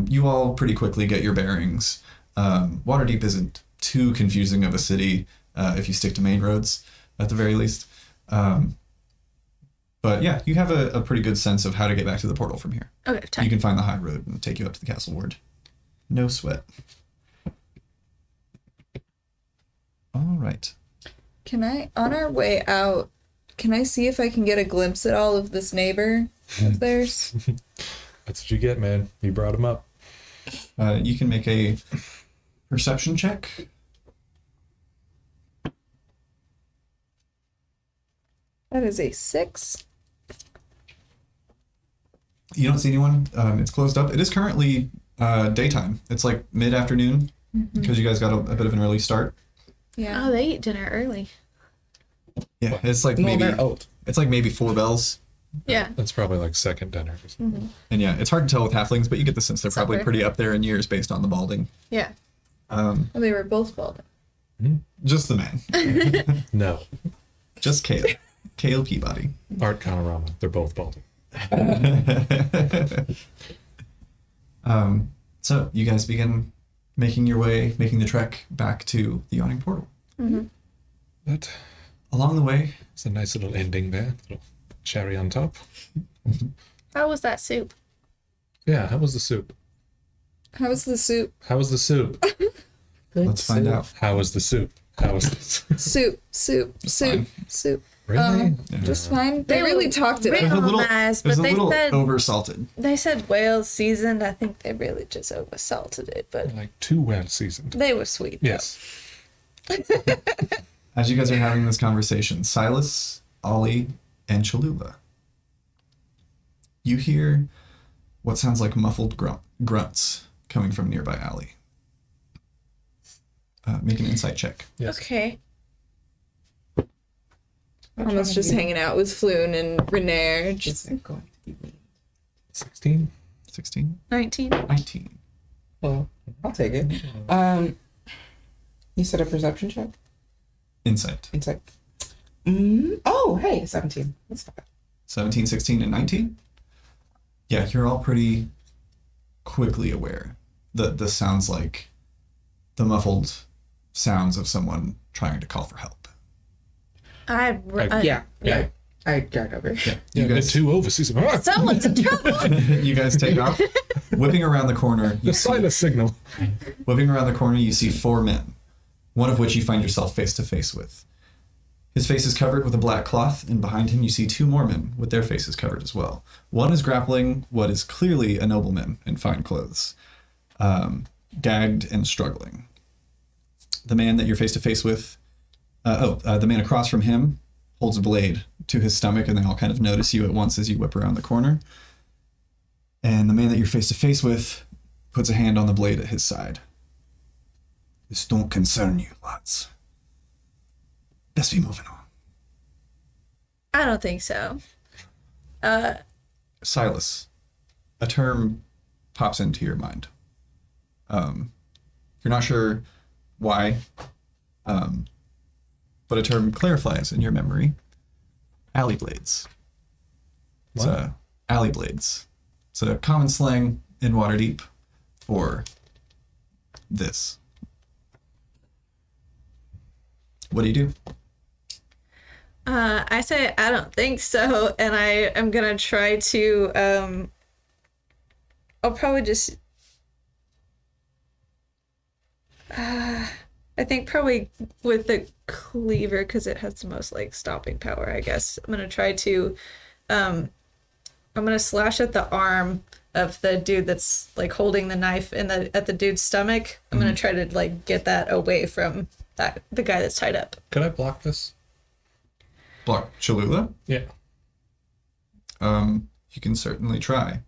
S1: you all pretty quickly get your bearings. Waterdeep isn't too confusing of a city if you stick to main roads, at the very least. But yeah, you have a pretty good sense of how to get back to the portal from here.
S3: Okay,
S1: You
S3: time.
S1: can find the high road and take you up to the castle ward. No sweat. All right.
S5: Can I, on our way out, can I see if I can get a glimpse at all of this neighbor of theirs?
S2: That's what you get, man. You brought him up.
S1: You can make a perception check.
S5: That is a 6.
S1: You don't see anyone. It's closed up. It is currently daytime. It's like mid-afternoon because you guys got a bit of an early start.
S5: Yeah.
S3: Oh, they eat dinner early.
S1: Yeah, it's like
S4: No,
S1: maybe
S4: they're old.
S1: it's like maybe 4 bells.
S3: Yeah.
S2: That's probably like second dinner. Or something.
S1: And yeah, it's hard to tell with halflings, but you get the sense they're probably
S3: Supper.
S1: pretty up there in years based on the balding.
S3: Yeah.
S5: Well, they were both bald.
S1: Just the man.
S2: No.
S1: Just Kale. Kale Peabody.
S2: Arcanarama. They're both balding.
S1: So you guys begin making the trek back to the Yawning Portal.
S2: But
S1: Along the way,
S2: it's a nice little ending there. Little cherry on top.
S3: How was that soup?
S2: Yeah, how was the soup?
S5: How was the soup?
S2: How was the soup?
S4: Good
S1: let's find
S4: soup.
S1: out.
S2: How was the soup? How was the soup?
S5: Soup.
S2: Really?
S5: Just fine. They
S3: were
S5: really talked it
S3: real
S1: It was
S5: up.
S1: a little,
S3: nice,
S1: it was
S3: but
S1: a
S3: they
S1: little
S3: said
S1: over-salted.
S3: they said whale seasoned. I think they really just over salted it, but
S2: Like too well seasoned.
S3: they were sweet.
S2: Yes.
S1: As you guys are having this conversation, Silas, Ollie, and Cholula, you hear what sounds like muffled grunts coming from nearby alley. Make an insight check.
S2: Yes.
S3: Okay.
S5: Almost just hanging out with Floon and Renair. Just
S4: Isn't going to be me.
S2: 16.
S1: 16,
S3: 19.
S1: 19.
S4: Well, I'll take it. You said a perception check?
S1: Insight.
S4: Insight. Oh, hey, 17. That's not bad.
S1: 17, 16, and 19? Yeah, you're all pretty quickly aware that this sounds like the muffled sounds of someone trying to call for help.
S4: Yeah. I got over it.
S1: Yeah,
S2: Yeah,
S1: you guys,
S2: the two overseas. Ah!
S3: Someone's in trouble.
S1: you guys take off. Whipping around the corner, you
S2: The
S1: see,
S2: Silas signal.
S1: whipping around the corner, you see 4 men, one of which you find yourself face to face with. His face is covered with a black cloth, and behind him you see 2 more men with their faces covered as well. One is grappling what is clearly a nobleman in fine clothes, gagged and struggling. The man that you're face to face with, the man across from him holds a blade to his stomach, and they all kind of notice you at once as you whip around the corner. And the man that you're face to face with puts a hand on the blade at his side. This don't concern you, lads. Best be moving on.
S3: I don't think so.
S1: Silas, a term pops into your mind. You're not sure why, but a term clarifies in your memory. Alley blades. It's
S2: What?
S1: alley blades. It's a common slang in Waterdeep for this. What do you do?
S3: I say I don't think so, and I am gonna try to. I'll probably just. I think probably with the cleaver because it has the most like stopping power. I guess I'm gonna try to. I'm gonna slash at the arm of the dude that's like holding the knife at the dude's stomach. I'm gonna try to like get that away from the guy that's tied up.
S2: Could I block this?
S1: Block Cholula?
S2: Yeah.
S1: You can certainly try.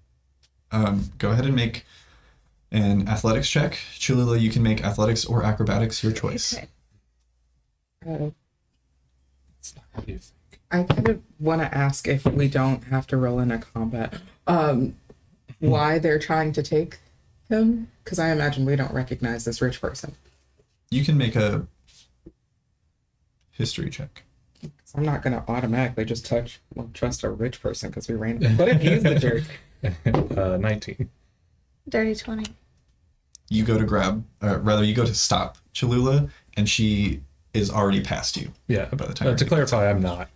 S1: Go ahead and make an athletics check. Cholula, you can make athletics or acrobatics, your choice.
S3: Okay.
S2: What do you think?
S4: I kind of want to ask if we don't have to roll in a combat, why they're trying to take him? Because I imagine we don't recognize this rich person.
S1: You can make a history check.
S4: So I'm not going to automatically just trust a rich person because we ran. What if he's the jerk?
S2: 19.
S3: Dirty 20.
S1: You go to you go to stop Cholula, and she is already past you.
S2: Yeah.
S1: By the time
S2: To
S1: you're-
S2: clarify, I'm not,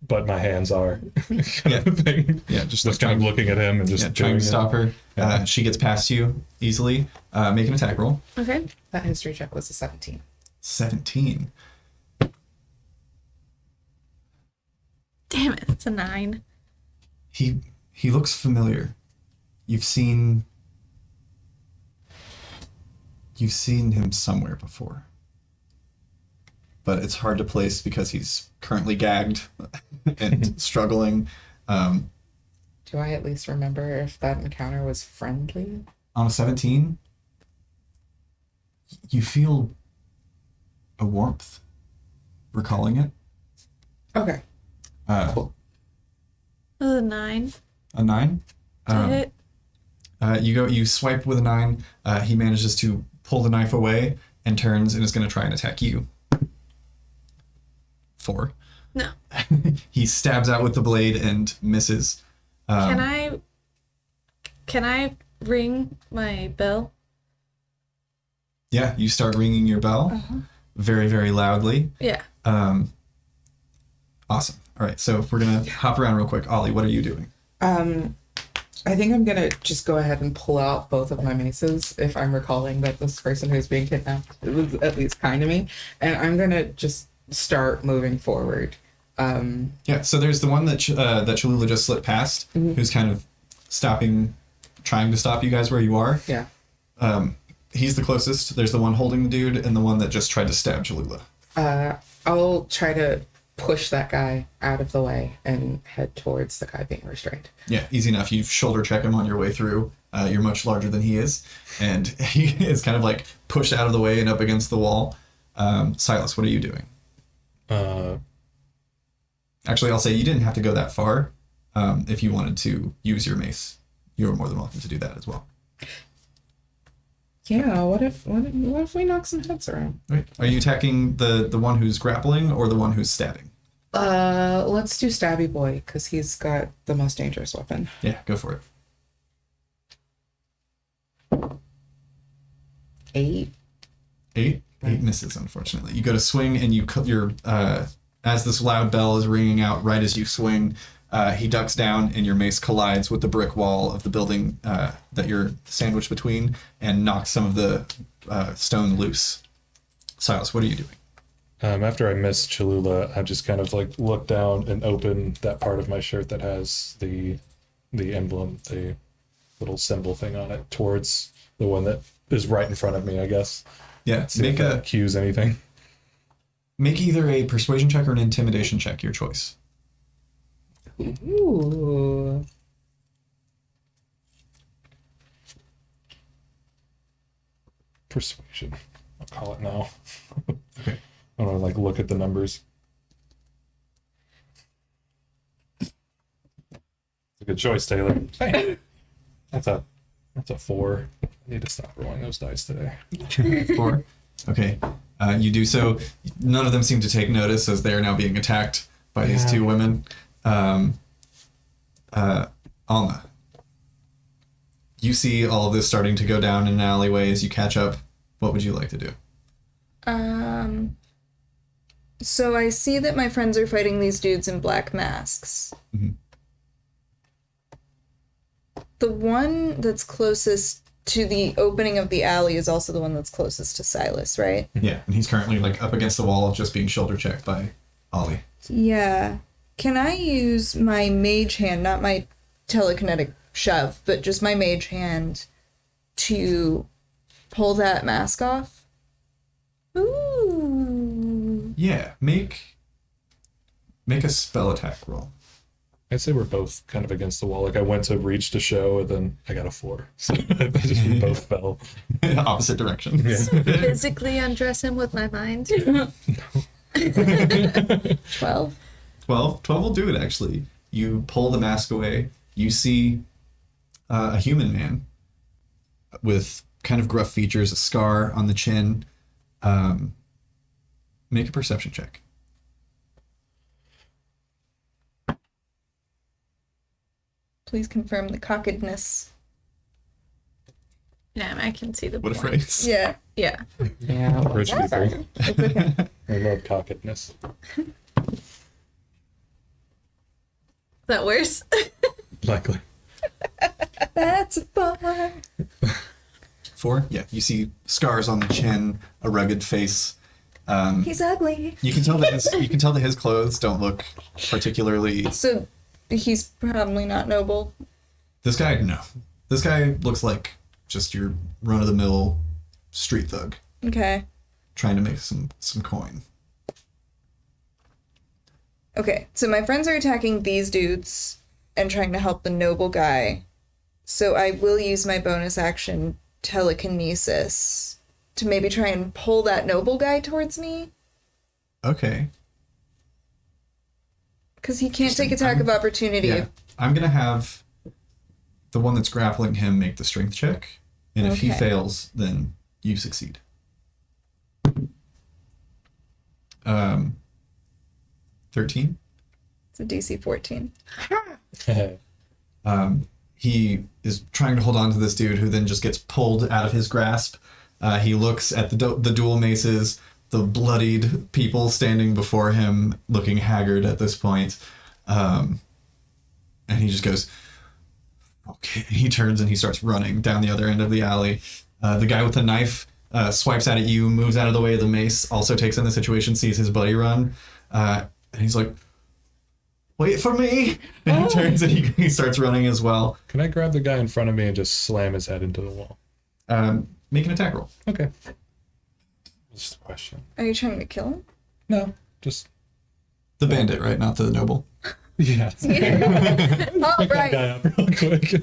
S2: but my hands are kind of thing.
S1: Yeah, just
S2: Just kind of looking at him and just
S1: trying
S2: doing
S1: to stop her.
S2: Yeah.
S1: She gets past you easily. Make an attack roll.
S3: Okay.
S4: That history check was a 17.
S1: 17.
S3: Damn it, it's a 9.
S1: He looks familiar. You've seen him somewhere before. But it's hard to place because he's currently gagged and struggling.
S4: Do I at least remember if that encounter was friendly?
S1: On a 17, you feel a warmth. Recalling it.
S4: Okay.
S1: Uh,
S3: A 9
S1: a 9.
S3: to hit.
S1: You swipe with a 9. He manages to pull the knife away and turns and is going to try and attack you. 4.
S3: No.
S1: He stabs out with the blade and misses.
S3: Can I ring my bell?
S1: Yeah, you start ringing your bell very, very loudly.
S3: Yeah.
S1: Awesome. All right, so we're going to hop around real quick. Ollie, what are you doing?
S4: I think I'm gonna just go ahead and pull out both of my maces if I'm recalling that this person who's being kidnapped was at least kind to me, and I'm gonna just start moving forward.
S1: Yeah, so there's the one that that Cholula just slipped past, who's kind of trying to stop you guys where you are.
S4: Yeah.
S1: He's the closest. There's the one holding the dude and the one that just tried to stab Cholula.
S4: I'll try to push that guy out of the way and head towards the guy being restrained.
S1: Yeah, easy enough. You shoulder check him on your way through. You're much larger than he is, and he is kind of like pushed out of the way and up against the wall. Silas, what are you doing? Actually, I'll say you didn't have to go that far. If you wanted to use your mace, you were more than welcome to do that as well.
S4: Yeah. What if we knock some heads around?
S1: Right. Are you attacking the one who's grappling or the one who's stabbing?
S4: Let's do Stabby Boy because he's got the most dangerous weapon.
S1: Yeah, go for it.
S4: 8.
S1: 8 misses, unfortunately. You go to swing and you're as this loud bell is ringing out right as you swing, he ducks down and your mace collides with the brick wall of the building that you're sandwiched between and knocks some of the stone loose. Silas, what are you doing?
S2: After I miss Cholula, I just kind of like look down and open that part of my shirt that has the emblem, the little symbol thing on it, towards the one that is right in front of me, I guess.
S1: Yeah,
S2: See if that cues anything.
S1: Make either a persuasion check or an intimidation check, your choice.
S4: Ooh.
S2: Persuasion. I'll call it now. Okay. I want to like look at the numbers. It's a good choice, Taylor. Hey, that's a 4. I need to stop rolling those dice today.
S1: 4. Okay. You do so. None of them seem to take notice as they are now being attacked by these two women. Alma, you see all of this starting to go down in an alleyway as you catch up. What would you like to do?
S5: So I see that my friends are fighting these dudes in black masks.
S1: Mm-hmm.
S5: The one that's closest to the opening of the alley is also the one that's closest to Silas, right?
S1: Yeah, and he's currently like up against the wall, just being shoulder checked by Ollie.
S5: Yeah. Can I use my mage hand, not my telekinetic shove, but just my mage hand to pull that mask off?
S3: Ooh.
S1: Yeah, make a spell attack roll.
S2: I'd say we're both kind of against the wall. Like I went to reach to show, and then I got a 4. So we both fell.
S1: Opposite directions.
S2: Yeah.
S3: Physically undress him with my mind.
S5: 12?
S1: 12 will do it, actually. You pull the mask away. You see a human man with kind of gruff features, a scar on the chin. Make a perception check.
S5: Please confirm the cockedness.
S3: Yeah, I can see the
S1: What a
S3: point.
S1: phrase.
S5: Yeah.
S3: Yeah.
S4: Yeah.
S2: Rich people.
S5: It's okay.
S2: I love cockedness.
S3: Is that worse?
S2: Likely.
S5: That's a bar.
S1: 4? Yeah, you see scars on the chin, a rugged face.
S5: He's ugly.
S1: You can tell that his clothes don't look particularly.
S5: So he's probably not noble.
S1: This guy, no. This guy looks like just your run-of-the-mill street thug
S5: Okay.
S1: trying to make some coin.
S5: Okay, so my friends are attacking these dudes and trying to help the noble guy. So I will use my bonus action telekinesis to maybe try and pull that noble guy towards me.
S1: Okay.
S5: Because he can't take attack of opportunity.
S1: Yeah. I'm going to have the one that's grappling him make the strength check. And if he
S5: Okay.
S1: fails, then you succeed. 13.
S5: It's a DC 14.
S1: He is trying to hold on to this dude who then just gets pulled out of his grasp. He looks at the dual maces, the bloodied people standing before him, looking haggard at this point. And he just goes, okay. He turns and he starts running down the other end of the alley. The guy with the knife swipes out at you, moves out of the way of the mace, also takes in the situation, sees his buddy run. And he's like, wait for me. And he turns and he starts running as well.
S2: Can I grab the guy in front of me and just slam his head into the wall?
S1: Make an attack roll.
S2: Okay. Just a question.
S5: Are you trying to kill him?
S2: No, just
S1: The bandit, right? Not the noble.
S2: yeah.
S5: All
S2: Pick that
S5: right.
S2: guy up real quick.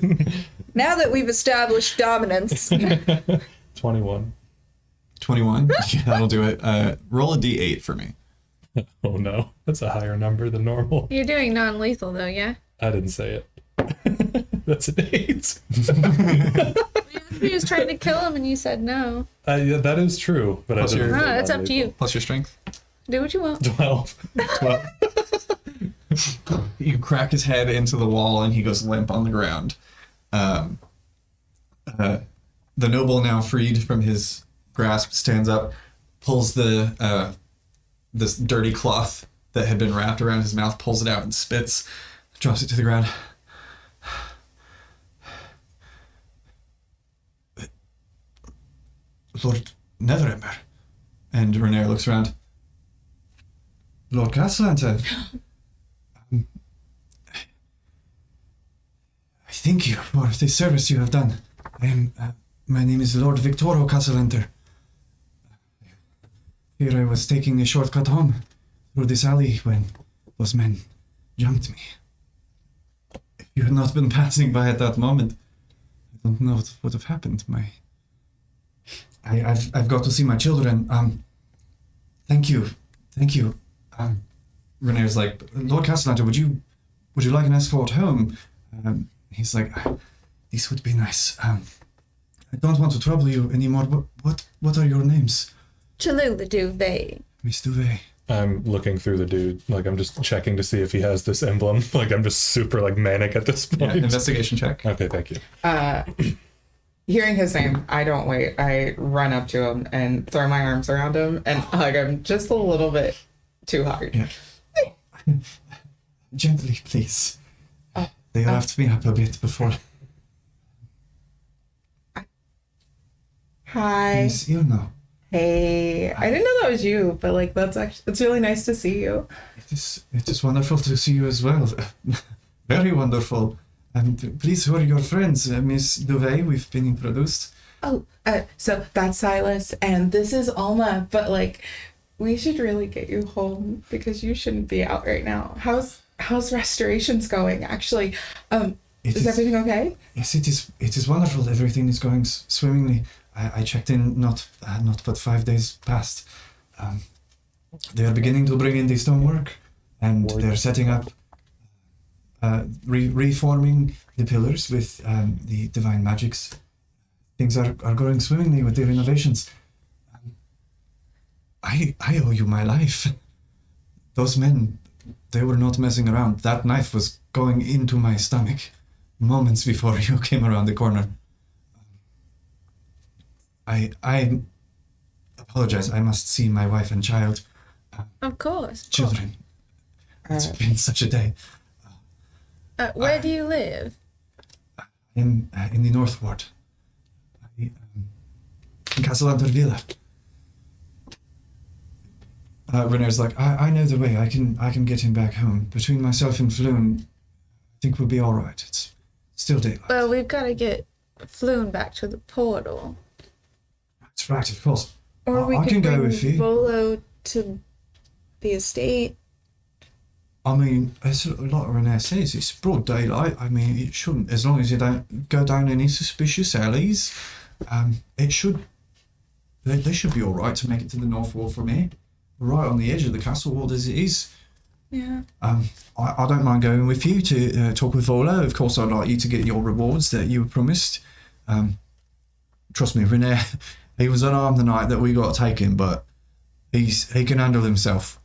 S5: Now that we've established dominance,
S2: 21.
S1: 21. Yeah, that'll do it. Roll a d8 for me.
S2: Oh no, that's a higher number than normal.
S3: You're doing non-lethal though, yeah?
S2: I didn't say it. That's an 8.
S3: We was trying to kill him and you said no.
S2: Yeah, that is true, but
S1: Plus
S2: I didn't.
S1: your-
S2: say
S3: No, that's up to
S2: non-lethal.
S3: you.
S1: Plus your strength.
S3: Do what you want.
S2: 12. 12.
S1: You crack his head into the wall and he goes limp on the ground. The noble, now freed from his grasp, stands up, pulls the this dirty cloth that had been wrapped around his mouth, pulls it out and spits, drops it to the ground. Lord Netherember. And Renair looks around. Lord Castellanter. I thank you for the service you have done. My name is Lord Victoro Castellanter. Here I was taking a shortcut home through this alley when those men jumped me. If you had not been passing by at that moment, I don't know what would have happened. I've got to see my children. Thank you. Renair's like, Lord Castellanter, would you like an escort home? He's like, this would be nice. I don't want to trouble you anymore. What are your names?
S3: Cholula Duvet.
S1: Miss Duvet.
S2: I'm looking through the dude. Like, I'm just checking to see if he has this emblem. Like, I'm just super, like, manic at this
S1: Yeah,
S2: point.
S1: investigation check.
S2: Okay, thank you.
S4: Hearing his name, I don't wait. I run up to him and throw my arms around him and hug him just a little bit too hard.
S1: Yeah. Gently, please. They wrapped me up a bit before.
S4: Hi.
S1: He's ill now.
S4: Hey. I didn't know that was you, but like it's really nice to see you.
S1: It is wonderful to see you as well. Very wonderful. And please, who are your friends? Miss Duvet, we've been introduced.
S4: Oh, so that's Silas and this is Alma, but like we should really get you home because you shouldn't be out right now. How's restorations going? Actually, is everything okay?
S1: Yes, it is. It is wonderful. Everything is going swimmingly. I checked in not but 5 days past. They are beginning to bring in the stonework, and they're setting up, reforming the pillars with the divine magics. Things are going swimmingly with the renovations. I owe you my life. Those men, they were not messing around. That knife was going into my stomach moments before you came around the corner. I apologize. I must see my wife and child.
S3: Of course.
S1: Children. It's been such a day.
S3: Where do you live?
S1: In the North Ward. In Castellanter Villa. Renair's like, I know the way. I can get him back home. Between myself and Floon, I think we'll be all right. It's still daylight.
S3: Well, we've got to get Floon back to the portal.
S1: That's right, of course.
S5: or we
S1: I
S5: could
S1: can go
S5: bring
S1: with you.
S5: Volo to the estate.
S1: I mean, as a lot of Renair says, it's broad daylight. I mean, it shouldn't, as long as you don't go down any suspicious alleys, it should they should be all right to make it to the North Wall from here. We're right on the edge of the castle wall as it is.
S5: Yeah.
S1: I don't mind going with you to talk with Vola. Of course, I'd like you to get your rewards that you were promised. Trust me, Renee, he was unarmed the night that we got taken, but he can handle himself.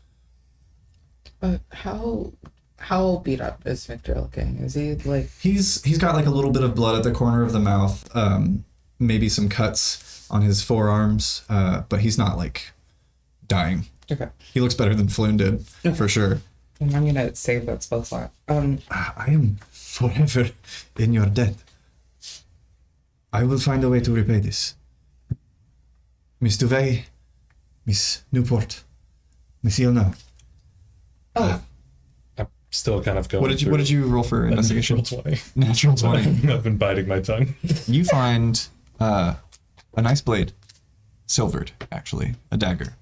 S4: How beat up is Victor looking? Is he like?
S1: He's got like a little bit of blood at the corner of the mouth, maybe some cuts on his forearms, but he's not like dying.
S4: Okay.
S1: He looks better than Floon did, for sure.
S4: And I'm gonna save that spell slot.
S1: I am forever in your debt. I will find a way to repay this. Miss Duvet, Miss Newport, Miss Ilna.
S4: Oh.
S2: I'm still kind of going.
S1: What did you roll for investigation?
S2: Natural 20.
S1: Natural 20.
S2: I've been biting my tongue.
S1: You find a nice blade, silvered actually, a dagger.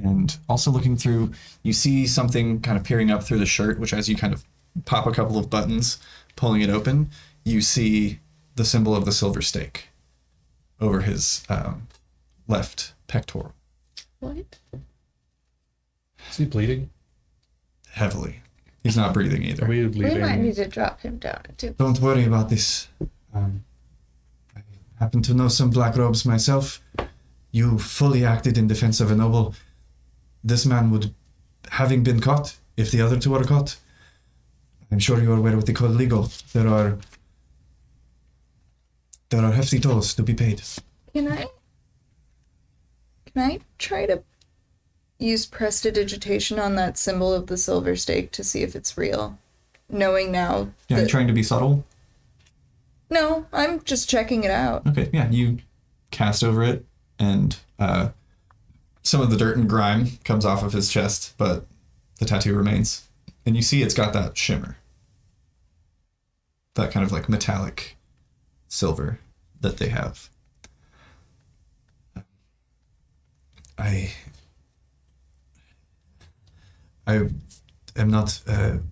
S1: And also looking through, you see something kind of peering up through the shirt, which as you kind of pop a couple of buttons, pulling it open, you see the symbol of the silver stake over his left pectoral.
S5: What?
S2: Is he bleeding?
S1: Heavily. He's not breathing either.
S2: Are we
S3: We might
S2: leaving?
S3: need to drop him down too.
S1: Don't worry about this. I happen to know some black robes myself. You fully acted in defense of a noble. This man would, having been caught, if the other two are caught, I'm sure you are aware what they call legal. There are hefty tolls to be paid.
S5: Can I try to use prestidigitation on that symbol of the silver stake to see if it's real? Knowing now.
S1: Yeah, you're trying to be subtle?
S5: No, I'm just checking it out.
S1: Okay, yeah, you cast over it, and some of the dirt and grime comes off of his chest, but the tattoo remains. And you see it's got that shimmer. That kind of like metallic silver that they have. I am not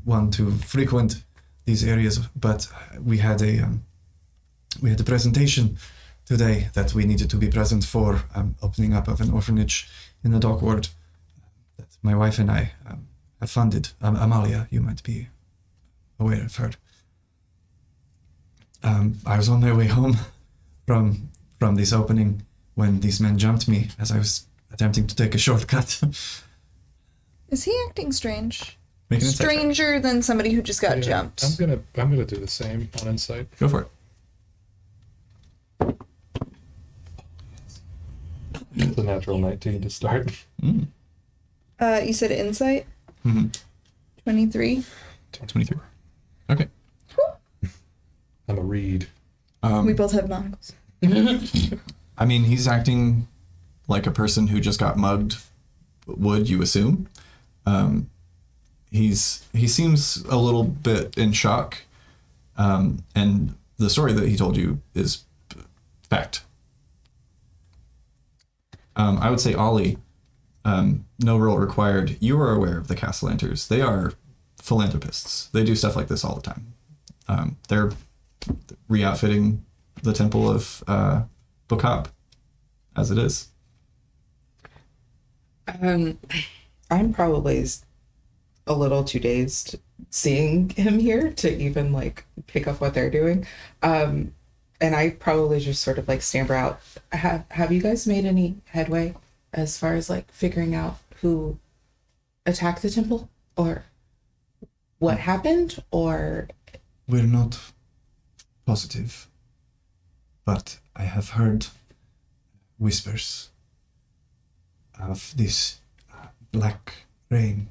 S1: one to frequent these areas, but we had a presentation today that we needed to be present for, opening up of an orphanage in the dock ward that my wife and I have funded. Amalia, you might be aware of her. I was on my way home from this opening when these men jumped me as I was attempting to take a shortcut.
S5: Is he acting strange?
S1: Make an insight check.
S5: Stranger than somebody who just got
S2: Yeah,
S5: jumped.
S2: I'm gonna do the same on insight.
S1: Go for it.
S2: It's a natural 19 to start.
S5: You said insight?
S1: Mm-hmm.
S5: 23.
S1: 23. Okay.
S2: I'm a reed.
S5: We both have monocles.
S1: I mean, he's acting like a person who just got mugged would, you assume. He seems a little bit in shock. And the story that he told you is fact. I would say, Ollie, no role required. You are aware of the Castellanters. They are philanthropists. They do stuff like this all the time. They're re-outfitting the temple of Bokab as it is.
S4: I'm probably a little too dazed seeing him here to even like pick up what they're doing. And I probably just sort of like stammer out. Have you guys made any headway as far as like figuring out who attacked the temple or what happened or?
S1: We're not positive, but I have heard whispers of this black rain.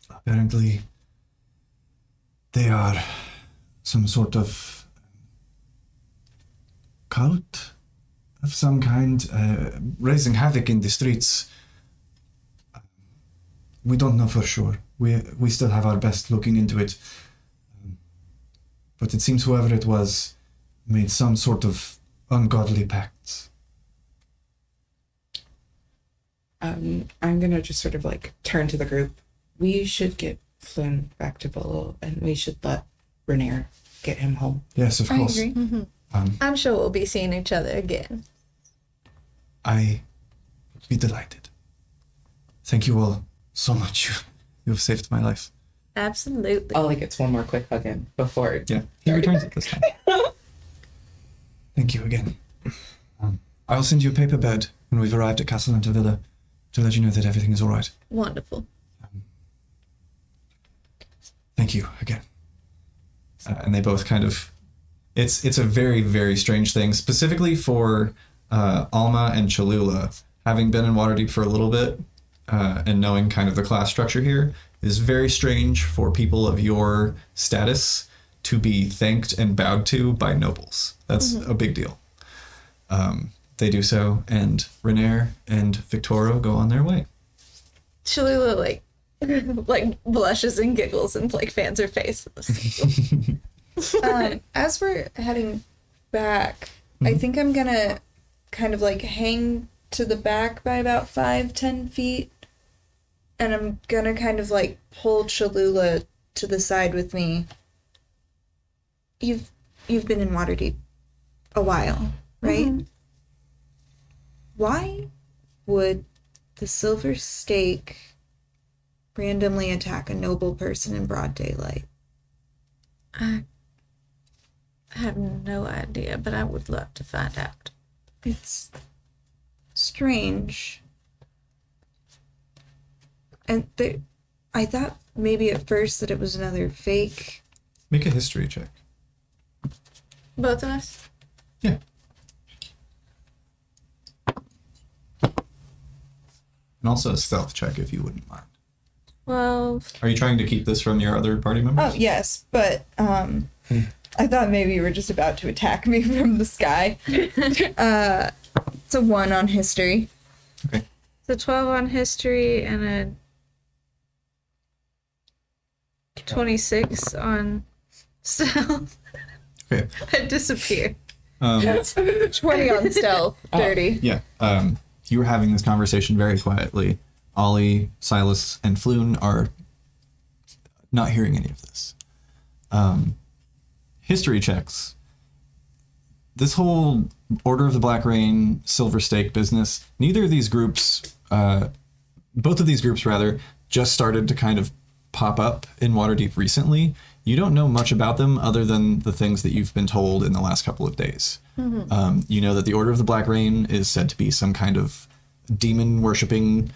S1: Apparently, they are some sort of cult of some kind, raising havoc in the streets. We don't know for sure. We still have our best looking into it. But it seems whoever it was made some sort of ungodly pacts.
S4: I'm gonna just sort of like turn to the group. We should get Flynn back to Volo, and we should let Rainier get him home.
S1: Yes, of
S5: I
S1: course.
S5: agree.
S3: I'm sure we'll be seeing each other again.
S1: I would be delighted. Thank you all so much. You've saved my life.
S3: Absolutely.
S4: Ollie gets one more quick hug in before.
S1: Yeah, he returns it this time. Thank you again. I will send you a paper bird when we've arrived at Castle Villa to let you know that everything is all right.
S3: Wonderful.
S1: Thank you again. And they both kind of... It's a very, very strange thing, specifically for Alma and Cholula. Having been in Waterdeep for a little bit and knowing kind of the class structure here, it is very strange for people of your status to be thanked and bowed to by nobles. That's a big deal. They do so, and Renair and Victoria go on their way.
S3: Cholula like blushes and giggles and like fans her face.
S5: As we're heading back, I think I'm gonna kind of like hang to the back by about 5-10 feet, and I'm gonna kind of like pull Cholula to the side with me. You've been in Waterdeep a while, right? Why would the Silver Stake randomly attack a noble person in broad daylight?
S3: I have no idea, but I would love to find out.
S5: It's strange. And I thought maybe at first that it was another fake.
S1: Make a history check.
S3: Both of us?
S1: Yeah. And also a stealth check if you wouldn't mind.
S3: Well,
S1: Are you trying to keep this from your other party members?
S5: Oh, yes, but I thought maybe you were just about to attack me from the sky. It's a 1 on history.
S1: Okay.
S3: the 12 on history and a 26 on stealth.
S1: Okay.
S3: I disappear.
S5: 20 on stealth. Dirty.
S1: Yeah. You were having this conversation very quietly. Ollie, Silas, and Floon are not hearing any of this. History checks. This whole Order of the Black Rain, Silver Stake business, neither of these groups, both of these groups rather, just started to kind of pop up in Waterdeep recently. You don't know much about them other than the things that you've been told in the last couple of days. Mm-hmm. You know that the Order of the Black Rain is said to be some kind of demon-worshipping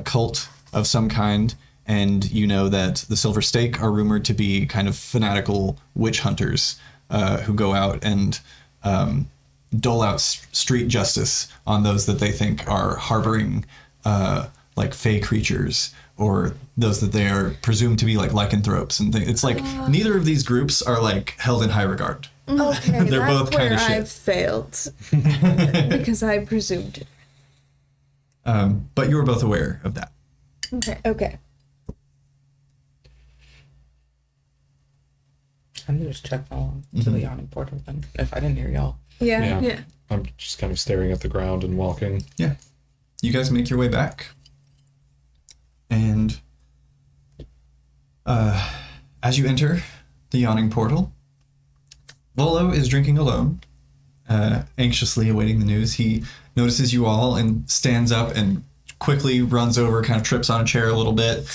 S1: cult of some kind, and you know that the Silver Stake are rumored to be kind of fanatical witch hunters who go out and dole out street justice on those that they think are harboring like fey creatures, or those that they are presumed to be like lycanthropes and things. It's like neither of these groups are like held in high regard.
S5: Okay,
S1: They're
S5: that's
S1: both kind
S5: where
S1: of shit.
S5: I've failed. Because I presumed it.
S1: But you were both aware of that.
S5: Okay.
S4: I'm gonna just check along to the yawning portal then, if I didn't hear y'all.
S5: Yeah.
S3: Yeah.
S2: I'm just kind of staring at the ground and walking.
S1: Yeah. You guys make your way back. And as you enter the yawning portal, Volo is drinking alone, anxiously awaiting the news. He notices you all and stands up and quickly runs over, kind of trips on a chair a little bit,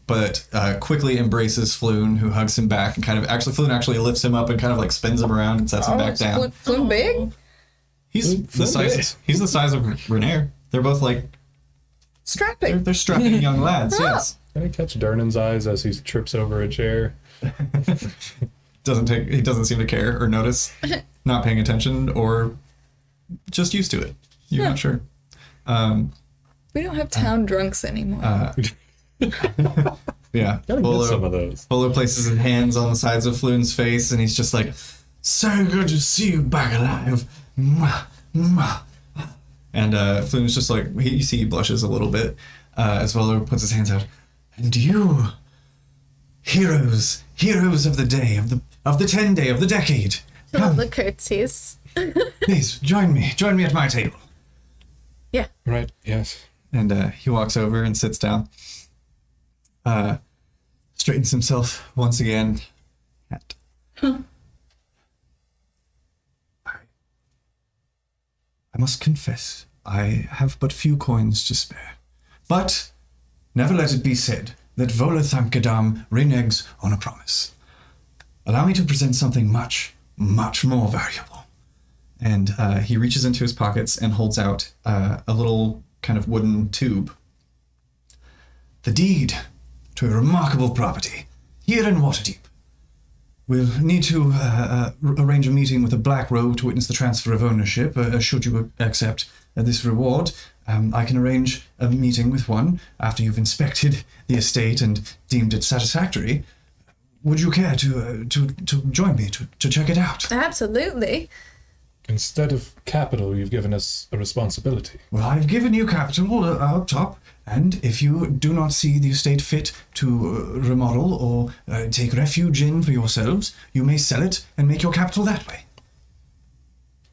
S1: but quickly embraces Floon, who hugs him back and kind of Floon actually lifts him up and kind of like spins him around and sets him back down.
S5: Floon big?
S1: He's the size of Renair. They're both like
S5: Strapping.
S1: they're strapping young lads. Yes.
S2: Can I catch Dernan's eyes as he trips over a chair?
S1: He doesn't seem to care or notice, not paying attention or just used to it. You're not sure.
S5: We don't have town drunks anymore.
S1: Yeah.
S2: Gotta get some of those.
S1: Polo places his hands on the sides of Floon's face and he's just like, so good to see you back alive. Mwah, mwah. And Floon's just like, you see he blushes a little bit as Volo puts his hands out. And you, heroes of the day, of the 10 day, of the decade.
S3: All the curtsies.
S1: Please, join me at my table.
S3: Yeah.
S2: Right, yes.
S1: And he walks over and sits down. Straightens himself once again. must confess, I have but few coins to spare. But never let it be said that Volothamkadam reneges on a promise. Allow me to present something much, much more valuable. And he reaches into his pockets and holds out a little kind of wooden tube. The deed to a remarkable property here in Waterdeep. We'll need to arrange a meeting with a Black Robe to witness the transfer of ownership. Should you accept this reward, I can arrange a meeting with one after you've inspected the estate and deemed it satisfactory. Would you care to join me to check it out?
S3: Absolutely.
S2: Instead of capital, you've given us a responsibility.
S1: Well, I've given you capital up top, and if you do not see the estate fit to remodel or take refuge in for yourselves, you may sell it and make your capital that way.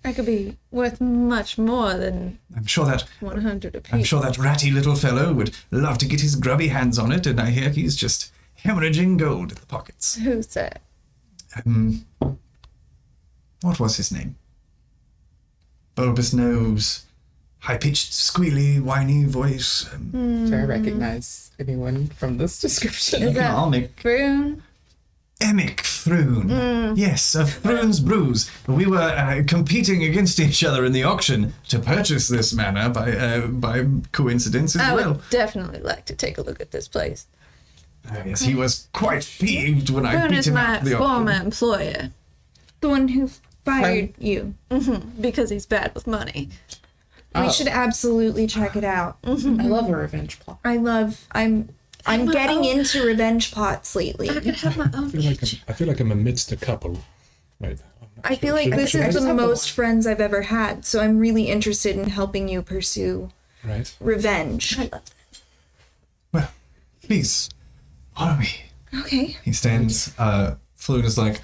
S3: I could be worth much more than
S1: I'm sure that
S3: 100 apiece.
S1: I'm sure that ratty little fellow would love to get his grubby hands on it, and I hear he's just hemorrhaging gold in the pockets.
S3: Who's that?
S1: What was his name? Bulbous nose, high-pitched, squealy, whiny voice.
S4: Do I recognize anyone from this description?
S3: Is that
S1: I'll make
S3: Brune?
S1: Emic Throon. Yes, of Throon's Brews. We were competing against each other in the auction to purchase this manor by coincidence as
S3: I
S1: well.
S3: would definitely like to take a look at this place.
S1: Yes, he was quite peeved when I
S3: Brune
S1: beat
S3: is
S1: him
S3: my
S1: out of the
S3: former
S1: auction.
S3: employer.
S5: The one who fired you.
S3: Because he's bad with money.
S5: We should absolutely check it out.
S4: I love a revenge plot.
S5: I'm getting into revenge plots lately.
S3: I could have my own
S2: I feel like I'm amidst a couple right now.
S5: I feel like this
S4: I
S5: is
S4: just
S5: the
S4: have the
S5: most
S4: one.
S5: friends I've ever had, so I'm really interested in helping you pursue
S2: Right?
S5: revenge.
S1: Well, please, follow me.
S5: Okay.
S1: He stands, Floon is like,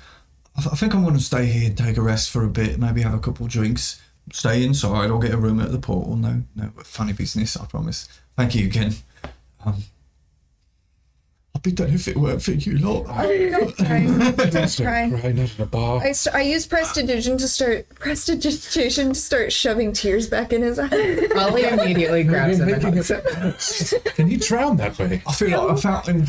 S1: I think I'm going to stay here and take a rest for a bit, maybe have a couple drinks, stay inside, or get a room at the portal. No funny business, I promise. Thank you again. I'll be done if it weren't for you lot.
S5: Don't cry. Don't cry.
S2: Right, not in a bar.
S5: I use prestidigitation to start shoving tears back in his eyes.
S4: Ollie immediately grabs him and
S2: making
S4: hugs him.
S2: it. Can you drown that way?
S1: I feel like a fountain.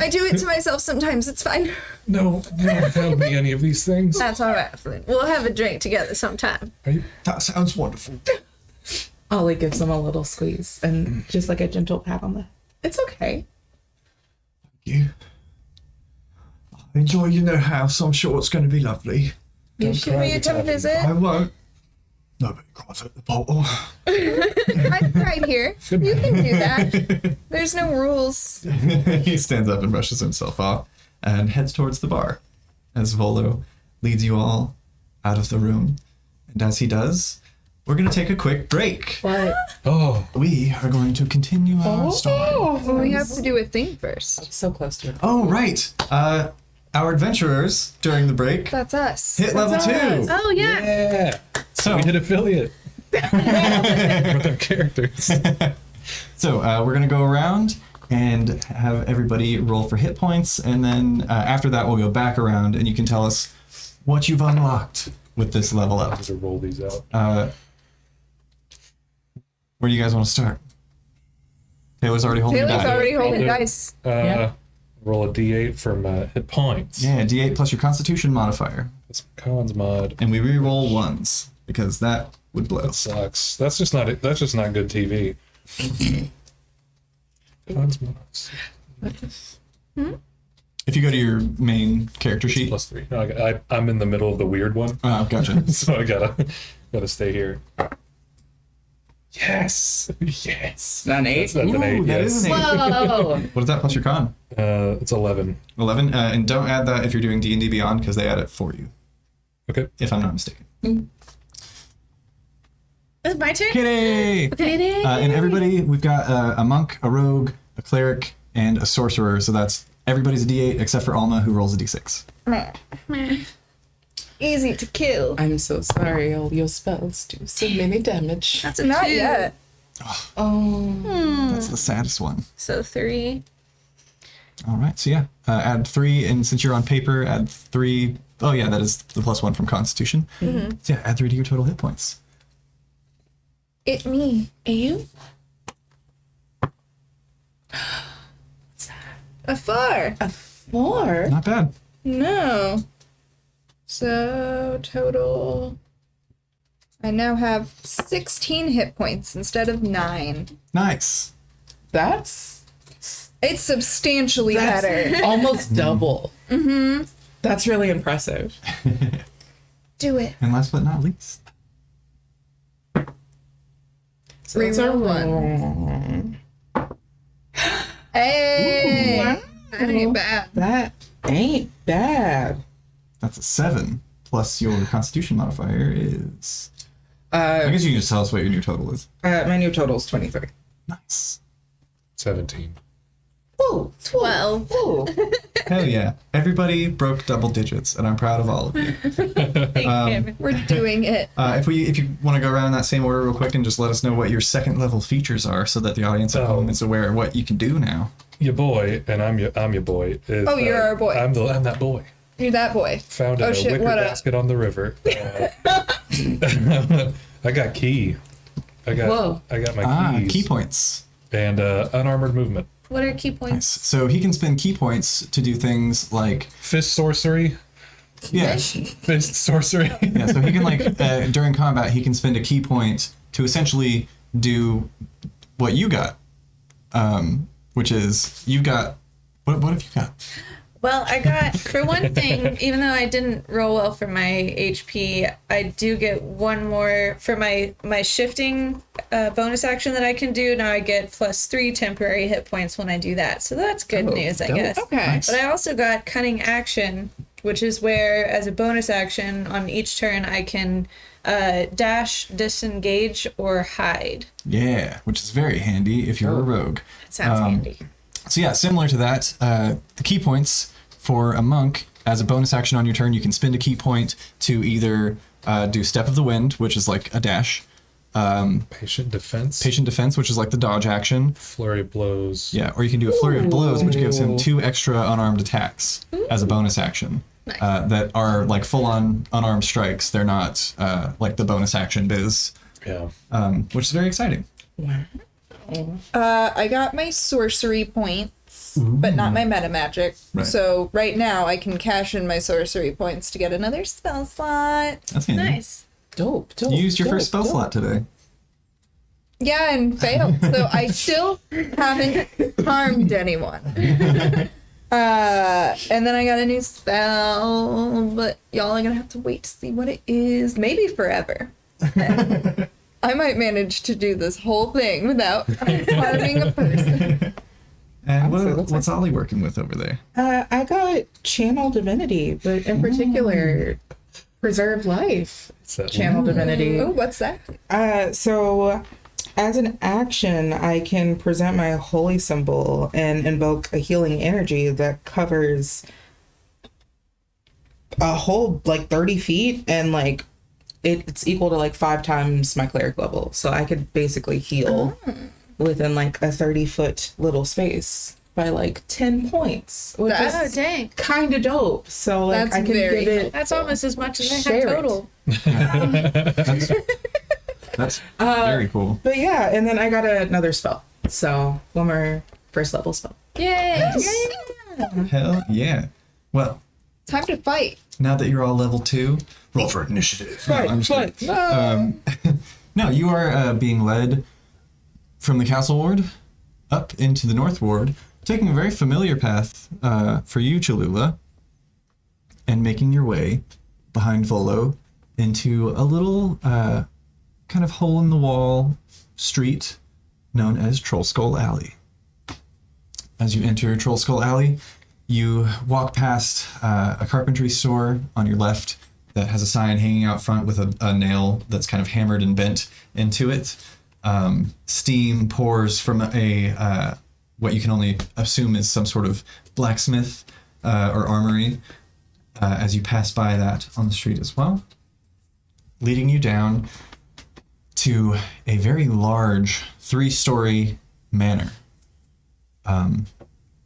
S5: I do it to myself sometimes. It's fine.
S2: No, don't tell me any of these things.
S3: That's all right, Flynn. We'll have a drink together sometime.
S2: Are you?
S1: That sounds wonderful.
S4: Ollie gives him a little squeeze and just like a gentle pat on the. It's okay.
S1: You. I enjoy your new house. I'm sure it's going to be lovely.
S5: You should
S2: cry
S5: be a
S2: the tavern.
S5: come visit.
S1: I won't. Nobody cries at the portal.
S5: I cried here. You can do that. There's no rules.
S1: He stands up and brushes himself off and heads towards the bar as Volo leads you all out of the room. And as he does, we're going to take a quick break.
S4: What?
S2: Oh,
S1: We are going to continue our story.
S5: Well, we have to do a thing first.
S4: So close to it.
S1: Oh, right. Our adventurers during the break
S5: That's us.
S1: hit level 2.
S3: Oh, yeah.
S2: yeah.
S1: So,
S2: We hit affiliate. With our characters.
S1: so we're going to go around and have everybody roll for hit points. And then after that, we'll go back around and you can tell us what you've unlocked with this level up.
S2: Just to roll these out.
S1: Where do you guys want to start? Taylor's already holding
S5: Taylor's
S1: the die.
S5: already holding
S2: Yeah.
S5: dice.
S2: Roll a d8 for my hit points.
S1: Yeah, D8 plus your Constitution modifier.
S2: That's cons mod.
S1: And we re-roll ones because that would blow.
S2: That sucks. That's just not good TV. Cons mod.
S1: If you go to your main character sheet.
S2: +3. No, I'm in the middle of the weird one,
S1: Oh, gotcha.
S2: so I gotta stay here. Yes, yes.
S4: An 8?
S2: That's an 8.
S1: Ooh, that
S2: Yes.
S1: is an 8.
S4: Whoa!
S1: What is that plus your con?
S2: It's 11.
S1: 11. And don't add that if you're doing D&D Beyond because they add it for you,
S2: Okay.
S1: if I'm not mistaken.
S3: It's my turn?
S1: Kitty! And everybody, we've got a monk, a rogue, a cleric, and a sorcerer. So that's everybody's a D8 except for Alma, who rolls a D6.
S5: Easy to kill.
S4: I'm so sorry, all your spells do so many damage.
S3: That's a
S5: Not
S3: 2.
S5: yet.
S4: Oh.
S1: That's the saddest one.
S3: So 3.
S1: All right, so yeah, add 3, and since you're on paper, add 3. Oh yeah, that is the +1 from Constitution. So yeah, add 3 to your total hit points.
S5: It me.
S4: You?
S5: A 4.
S4: A 4?
S1: Not bad.
S5: No. So total. I now have 16 hit points instead of 9.
S1: Nice.
S4: That's
S5: It's substantially better.
S4: almost double. Mm-hmm. That's really impressive.
S5: Do it.
S1: And last but not least.
S4: So that's a
S5: Reroll 1. Hey! That ain't bad.
S4: That ain't bad.
S1: That's a 7. Plus your constitution modifier is... I
S4: Uh,
S1: guess you can just tell us what your new total is.
S4: my new total is 23.
S1: Nice.
S2: 17.
S4: Ooh,
S5: 12.
S4: Ooh.
S1: Hell yeah. Everybody broke double digits, and I'm proud of all of you.
S5: We're doing it.
S1: If you want to go around that same order real quick and just let us know what your second level features are so that the audience at
S2: Oh.
S1: home is aware of what you can do now.
S2: Your boy, and I'm your boy. Is,
S5: Oh, you're our boy.
S2: I'm that boy.
S5: You're that boy.
S2: Found in
S5: Oh,
S2: a
S5: shit,
S2: wicker
S5: what up?
S2: basket on the river. I got key. I
S4: Whoa.
S2: got my keys.
S1: Key points.
S2: And unarmored movement.
S3: What are key
S1: Nice.
S3: points?
S1: So he can spend key points to do things like...
S2: Fist sorcery.
S1: Yeah.
S2: Fist sorcery.
S1: Yeah, so he can during combat, he can spend a key point to essentially do what you got. Which is, you got... What have you got?
S3: Well, I got, for one thing, even though I didn't roll well for my HP, I do get one more for my shifting bonus action that I can do. Now I get +3 temporary hit points when I do that. So that's good news, I
S1: dope.
S3: guess.
S5: Okay.
S1: Nice.
S3: But I also got cunning action, which is where, as a bonus action on each turn, I can dash, disengage, or hide.
S1: Yeah, which is very handy if you're a rogue.
S3: That sounds handy.
S1: So yeah, similar to that, the key points for a monk, as a bonus action on your turn, you can spend a key point to either do Step of the Wind, which is like a dash,
S2: Patient defense.
S1: Patient Defense, which is like the dodge action,
S2: Flurry of blows.
S1: yeah, or you can do a Flurry of Blows, which gives him 2 extra unarmed attacks as a bonus action.
S3: Nice.
S1: That are like full-on unarmed strikes. They're not like the bonus action biz,
S2: Yeah.
S1: which is very exciting.
S5: I got my sorcery points, but not my meta magic.
S1: Right.
S5: So right now I can cash in my sorcery points to get another spell slot.
S1: That's handy.
S3: Nice.
S4: Dope.
S1: You used your first spell slot today.
S5: Yeah, and failed. So I still haven't harmed anyone. And then I got a new spell, but y'all are gonna have to wait to see what it is. Maybe forever. I might manage to do this whole thing without harming a person.
S1: And
S4: Honestly, that's
S1: what's Ollie working with over there?
S4: I got Channel Divinity, but in particular, Preserve Life.
S2: It's that
S4: Channel Divinity.
S5: Oh, what's that?
S4: So, as an action, I can present my holy symbol and invoke a healing energy that covers a whole 30 feet, and it's equal to 5 times my cleric level. So I could basically heal within a 30-foot little space by 10 points, which
S5: That's-
S4: is
S3: Dang.
S4: kind of dope. So
S5: That's
S4: I can
S5: very
S4: give it.
S3: That's almost as much as I
S4: Share
S3: have
S4: it.
S3: total.
S1: That's very cool.
S4: But yeah, and then I got another spell. So one more first level spell.
S3: Yay!
S1: Hell yeah. Well,
S5: Time to fight.
S1: now that you're all level 2, roll for initiative. No, I'm just kidding.
S4: No.
S1: No, you are being led from the castle ward up into the north ward, taking a very familiar path for you, Cholula, and making your way behind Volo into a little kind of hole-in-the-wall street known as Troll Skull Alley. As you enter Troll Skull Alley, you walk past a carpentry store on your left that has a sign hanging out front with a nail that's kind of hammered and bent into it. Steam pours from a what you can only assume is some sort of blacksmith or armory as you pass by that on the street as well, leading you down to a very large 3-story manor.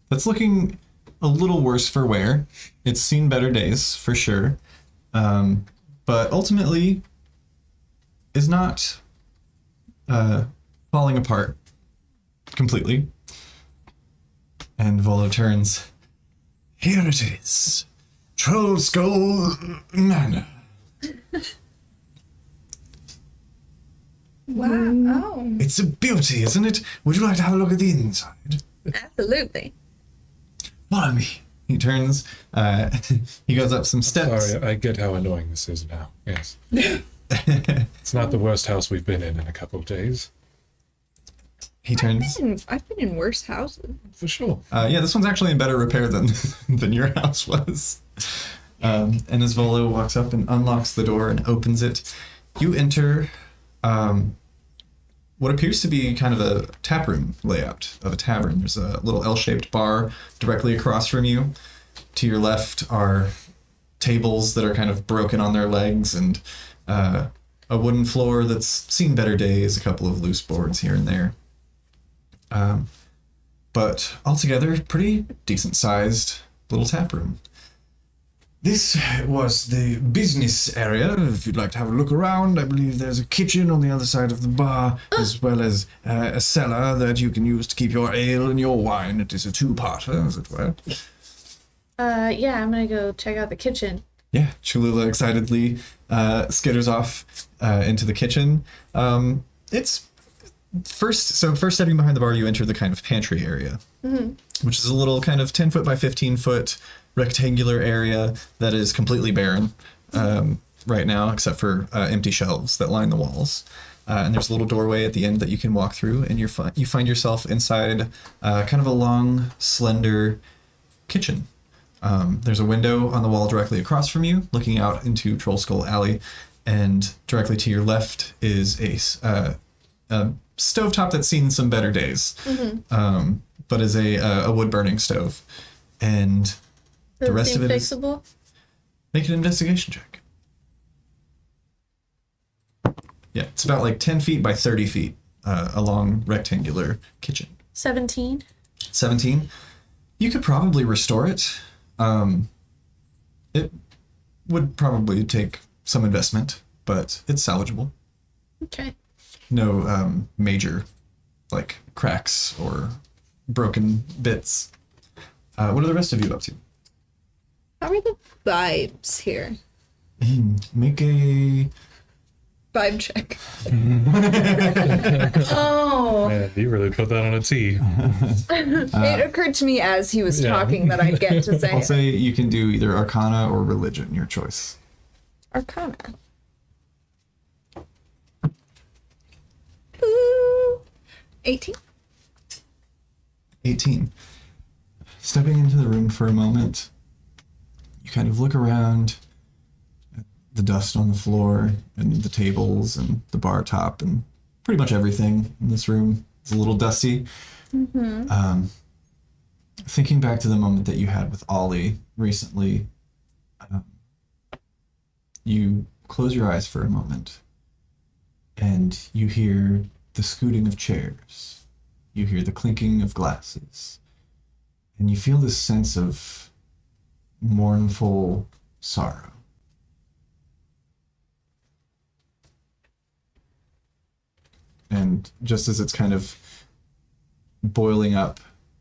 S1: That's looking a little worse for wear. It's seen better days, for sure. But ultimately is not falling apart completely. And Volo turns. Here it is. Troll Skull Manor.
S3: Wow. Oh,
S1: It's a beauty, isn't it? Would you like to have a look at the inside?
S3: absolutely.
S1: Follow me. He turns. He goes up some steps.
S2: Sorry, I get how annoying this is now. Yes. It's not the worst house we've been in a couple of days.
S1: He turns.
S5: I've been in worse houses.
S2: For sure.
S1: Yeah, this one's actually in better repair than than your house was. And as Volo walks up and unlocks the door and opens it, you enter what appears to be kind of a taproom layout of a tavern. There's a little L-shaped bar directly across from you. To your left are tables that are kind of broken on their legs and a wooden floor that's seen better days, a couple of loose boards here and there. But altogether, pretty decent-sized little taproom. This was the business area. If you'd like to have a look around, I believe there's a kitchen on the other side of the bar, as well as a cellar that you can use to keep your ale and your wine. It is a two-parter, as it were.
S3: Yeah, I'm gonna go check out the kitchen.
S1: Yeah, Cholula excitedly skitters off into the kitchen. It's first stepping behind the bar, you enter the kind of pantry area, which is a little kind of 10 foot by 15 foot rectangular area that is completely barren right now, except for empty shelves that line the walls. And there's a little doorway at the end that you can walk through, and you find yourself inside kind of a long, slender kitchen. There's a window on the wall directly across from you, looking out into Troll Skull Alley, and directly to your left is a stovetop that's seen some better days, but is a wood-burning stove. And the rest of it is...
S3: fixable?
S1: Make an investigation check. Yeah, it's about like 10 feet by 30 feet, a long rectangular kitchen.
S3: 17.
S1: 17. You could probably restore it. It would probably take some investment, but it's salvageable.
S3: Okay.
S1: No major, like, cracks or broken bits. What are the rest of you up to?
S5: How are the vibes here?
S1: Make a...
S5: Vibe check.
S3: Oh.
S2: Man, you really put that on a tee.
S5: It occurred to me as he was talking that I'd get to say
S1: I'll
S5: it.
S1: say you can do either Arcana or Religion, your choice.
S5: Arcana. Ooh. 18.
S1: 18. Stepping into the room for a moment, you kind of look around at the dust on the floor and the tables and the bar top and pretty much everything in this room is a little dusty. Thinking back to the moment that you had with Ollie recently, you close your eyes for a moment and you hear the scooting of chairs. You hear the clinking of glasses. And you feel this sense of mournful sorrow. And just as it's kind of boiling up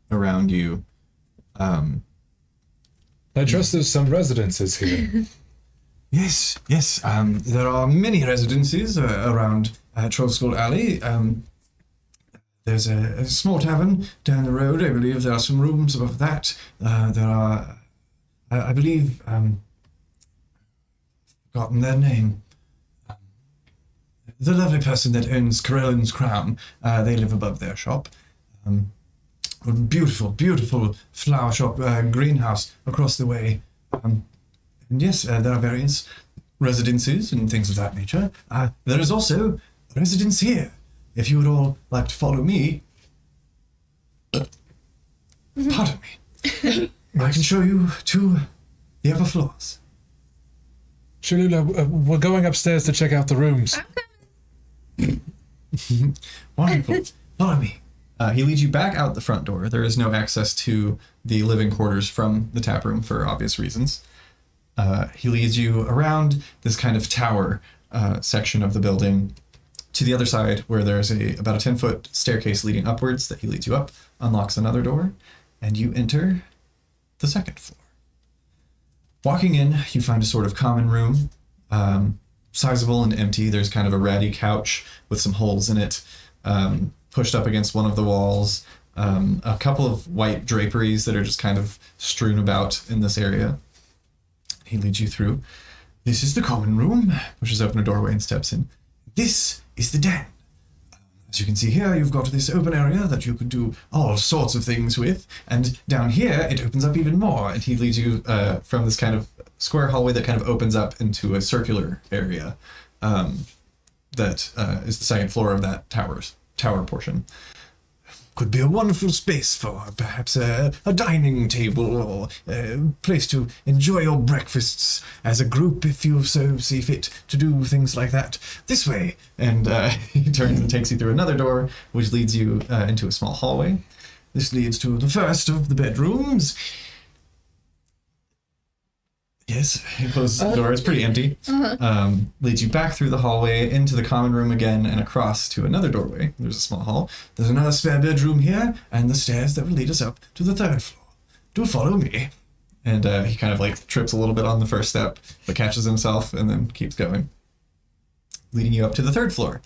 S1: around you,
S2: I trust there's some residences here.
S1: yes, there are many residences around Troll Skull Alley. There's a small tavern down the road. I believe there are some rooms above that. There are, I believe, forgotten their name. The lovely person that owns Corellin's Crown. They live above their shop. A beautiful, beautiful flower shop, greenhouse across the way. And yes, there are various residences and things of that nature. There is also a residence here. If you would all like to follow me, pardon me, I can show you to the upper floors.
S2: Cholula, we're going upstairs to check out the rooms.
S1: Wonderful. Follow me. He leads you back out the front door. There is no access to the living quarters from the tap room for obvious reasons. He leads you around this kind of tower section of the building to the other side, where there's about a 10-foot staircase leading upwards that he leads you up, unlocks another door, and you enter the second floor. Walking in, you find a sort of common room, sizable and empty. There's kind of a ratty couch with some holes in it, pushed up against one of the walls. A couple of white draperies that are just kind of strewn about in this area. He leads you through. This is the common room. Pushes open a doorway and steps in. This is the den. As you can see here, you've got this open area that you could do all sorts of things with. And down here, it opens up even more. And he leads you from this kind of square hallway that kind of opens up into a circular area that is the second floor of that tower portion. Could be a wonderful space for perhaps a dining table or a place to enjoy your breakfasts as a group if you so see fit to do things like that. This way. And he turns and takes you through another door, which leads you into a small hallway. This leads to the first of the bedrooms. Yes, he closes the door. It's pretty empty. Leads you back through the hallway into the common room again and across to another doorway. There's a small hall. There's another spare bedroom here and the stairs that will lead us up to the third floor. Do follow me. And he kind of like trips a little bit on the first step, but catches himself and then keeps going, leading you up to the third floor.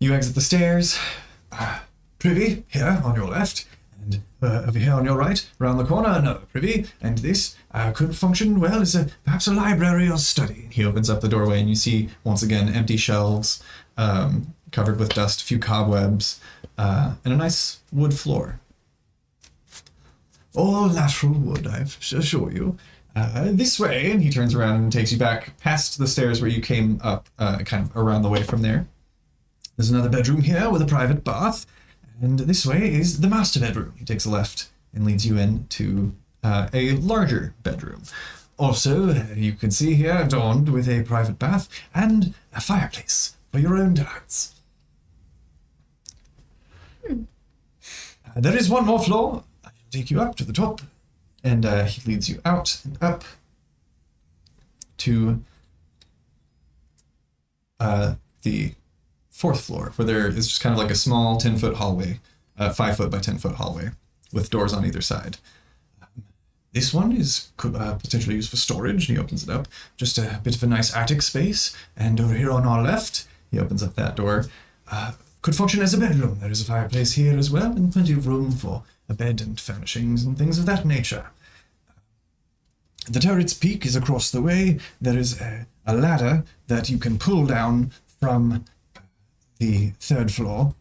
S1: You exit the stairs. Privy here on your left. And over here on your right, around the corner, another privy, and this could function well as perhaps a library or study. He opens up the doorway, and you see, once again, empty shelves, covered with dust, a few cobwebs, and a nice wood floor. All natural wood, I assure you. This way, and he turns around and takes you back past the stairs where you came up, kind of around the way from there. There's another bedroom here with a private bath. And this way is the master bedroom. He takes a left and leads you into a larger bedroom. Also, you can see here, adorned with a private bath and a fireplace for your own delights. There is one more floor. I shall take you up to the top. And he leads you out and up to the fourth floor, where there is just kind of like a small 10-foot hallway, 5-foot by 10-foot hallway, with doors on either side. This one is potentially used for storage, and he opens it up. Just a bit of a nice attic space. And over here on our left, he opens up that door, could function as a bedroom. There is a fireplace here as well, and plenty of room for a bed and furnishings and things of that nature. The turret's peak is across the way. There is a ladder that you can pull down from the third floor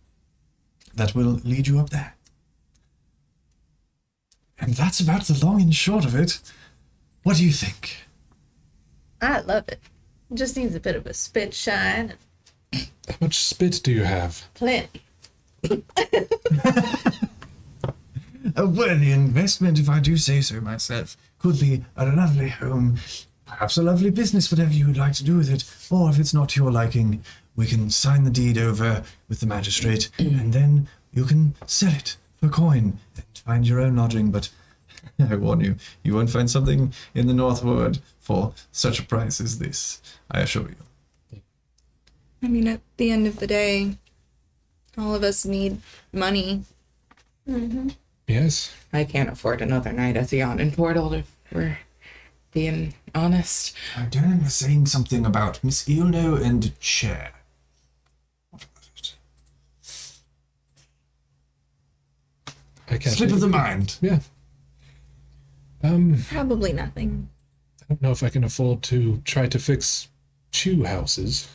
S1: that will lead you up there. And that's about the long and short of it. What do you think?
S3: I love it. Just needs a bit of a spit shine.
S2: How much spit do you have?
S3: Plenty.
S1: A worthy investment, if I do say so myself. Could be a lovely home, perhaps a lovely business, whatever you would like to do with it. Or if it's not to your liking, we can sign the deed over with the magistrate, and then you can sell it for coin and find your own lodging. But I warn you, you won't find something in the Northward for such a price as this, I assure you.
S5: I mean, at the end of the day, all of us need money.
S2: Yes.
S4: I can't afford another night at the Yawning Portal if we're being honest.
S1: I don't remember saying something about Miss Ilno and a chair. What was it?
S2: I can't.
S1: Slip of the mind.
S2: Yeah.
S5: Probably nothing.
S2: I don't know if I can afford to try to fix chew houses.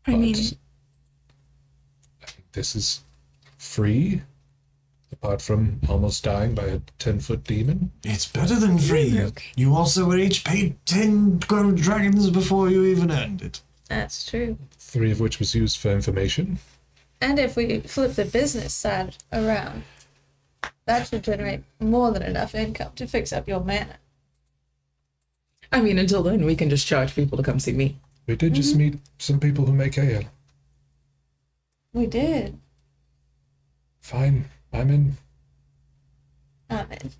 S5: I mean,
S2: I think this is free, apart from almost dying by a 10-foot demon.
S1: It's better than free.
S5: Okay.
S1: You also were each paid 10 gold dragons before you even earned it.
S3: That's true.
S2: 3 of which was used for information.
S3: And if we flip the business side around, that should generate more than enough income to fix up your manor.
S4: I mean, until then, we can just charge people to come see me.
S2: We did just meet some people who make ale.
S3: We did.
S2: Fine, I'm in.
S3: Amen.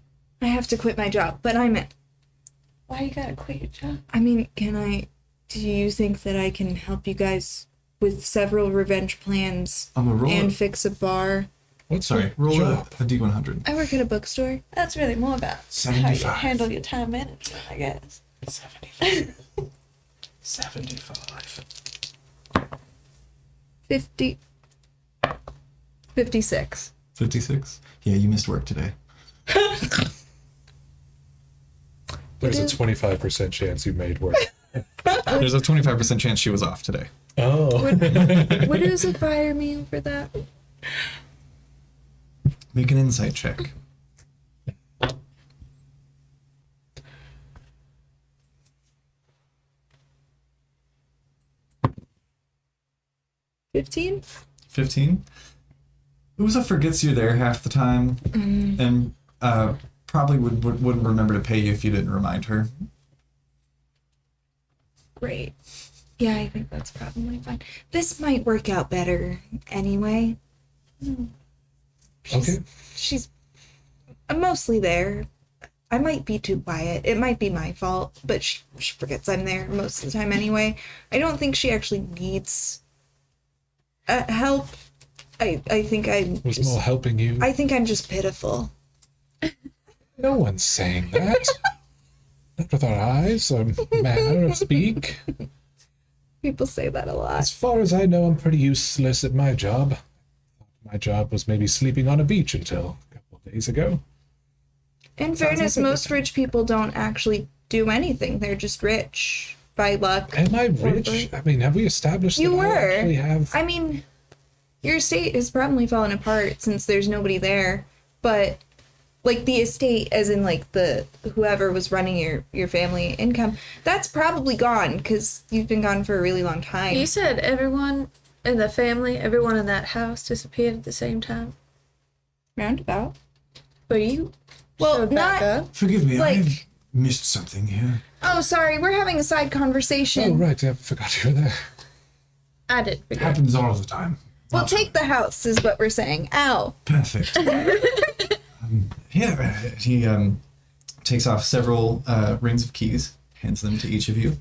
S5: I have to quit my job, but I'm in.
S3: Why you gotta quit your job?
S5: I mean, do you think that I can help you guys with several revenge plans
S1: I'm a roll.
S5: and fix a bar.
S2: What's
S1: Sorry,
S2: your
S1: roll a
S2: job?
S1: D100.
S5: I work at a bookstore.
S3: That's really more about how you
S6: 75.
S3: handle your time management, I guess.
S6: 75. 75.
S5: 50. 56.
S1: 56. Yeah, you missed work today.
S2: There's a 25% chance you made work.
S1: There's a 25% chance she was off today.
S2: Oh.
S5: What is a fire meal for that?
S1: Make an insight check.
S5: 15?
S1: 15. Uza forgets you're there half the time, and probably wouldn't remember to pay you if you didn't remind her.
S5: Great. Yeah, I think that's probably fine. This might work out better anyway.
S2: Okay.
S5: She's mostly there. I might be too quiet. It might be my fault, but she forgets I'm there most of the time anyway. I don't think she actually needs help. I think I'm
S2: Was
S5: just,
S2: more helping you.
S5: I think I'm just pitiful.
S2: No one's saying that. Not with our eyes or manner of speak.
S5: People say that a lot.
S2: As far as I know, I'm pretty useless at my job. My job was maybe sleeping on a beach until a couple of days ago.
S5: In fairness, most rich people don't actually do anything. They're just rich by luck.
S2: Am I rich? I mean, have we established
S5: You
S2: that I
S5: were.
S2: actually have...
S5: I mean, your estate has probably fallen apart since there's nobody there, but like the estate, as in like the whoever was running your family income, that's probably gone because you've been gone for a really long time.
S3: You said everyone in the family, everyone in that house disappeared at the same time.
S5: Roundabout.
S3: But you
S5: Well,
S3: showed back
S5: not.
S3: up.
S6: Forgive me,
S5: Like-
S6: I've missed something here.
S5: Oh, sorry. We're having a side conversation.
S2: Oh, right, I forgot you were there.
S3: I did
S6: It
S3: forget.
S6: happens all the time.
S5: We'll take the house, is what we're saying. Ow.
S6: Perfect.
S1: Here, he takes off several rings of keys, hands them to each of you.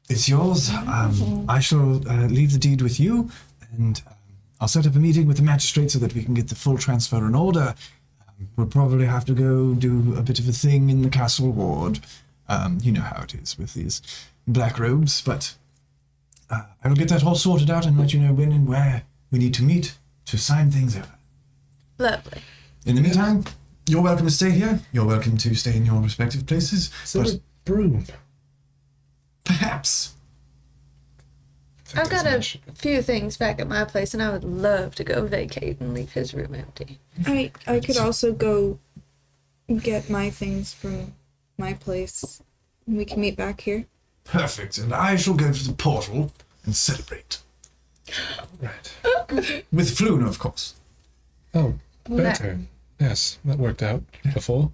S6: It's yours. I shall leave the deed with you, and I'll set up a meeting with the magistrate so that we can get the full transfer in order. We'll probably have to go do a bit of a thing in the castle ward. You know how it is with these black robes, but I will get that all sorted out and let you know when and where we need to meet to sign things over.
S3: Lovely.
S1: In the meantime, you're welcome to stay here. You're welcome to stay in your respective places.
S2: Is there
S1: But
S2: a broom?
S1: perhaps
S3: I've got a
S2: Mentioned.
S3: few things back at my place, and I would love to go vacate and leave his room empty.
S5: I could also go get my things from my place. We can meet back here.
S6: Perfect, and I shall go to the portal and celebrate.
S2: Right.
S1: with Fluna, of course.
S2: Oh,
S3: Well, that-
S2: better. Yes, that worked out before.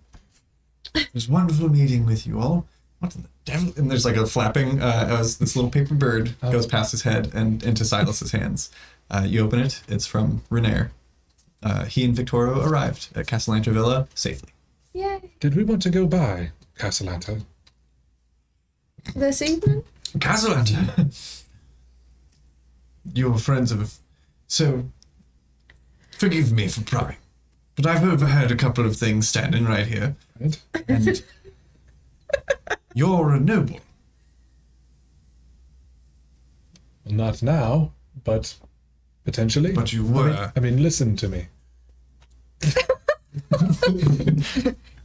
S1: It was wonderful meeting with you all. What in the devil? And there's like a flapping as this little paper bird goes past his head and into Silas's hands. You open it. It's from Renair. He and Victorio arrived at Castellantra Villa safely.
S3: Yay.
S2: Did we want to go by Castellanta?
S3: This evening?
S1: Castellantra! You're friends of... So, forgive me for prying, but I've overheard a couple of things standing right here.
S2: Right?
S1: And you're a noble.
S2: Not now, but potentially.
S1: But you
S2: I mean-
S1: were.
S2: I mean, listen to me.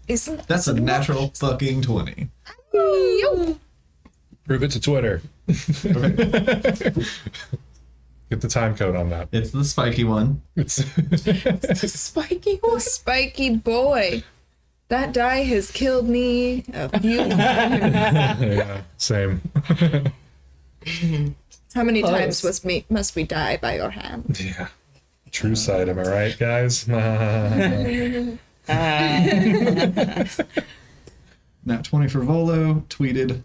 S5: Isn't
S1: That's a natural fucking 20.
S2: Prove it to Twitter. Get the time code on that.
S1: It's the spiky one.
S2: It's
S5: spiky boy? Spiky boy. That die has killed me a few times.
S2: yeah, same.
S5: How many
S3: Close.
S5: times must we die by your hand?
S2: Yeah. True side, am I right, guys?
S1: Nat 20 for Volo, tweeted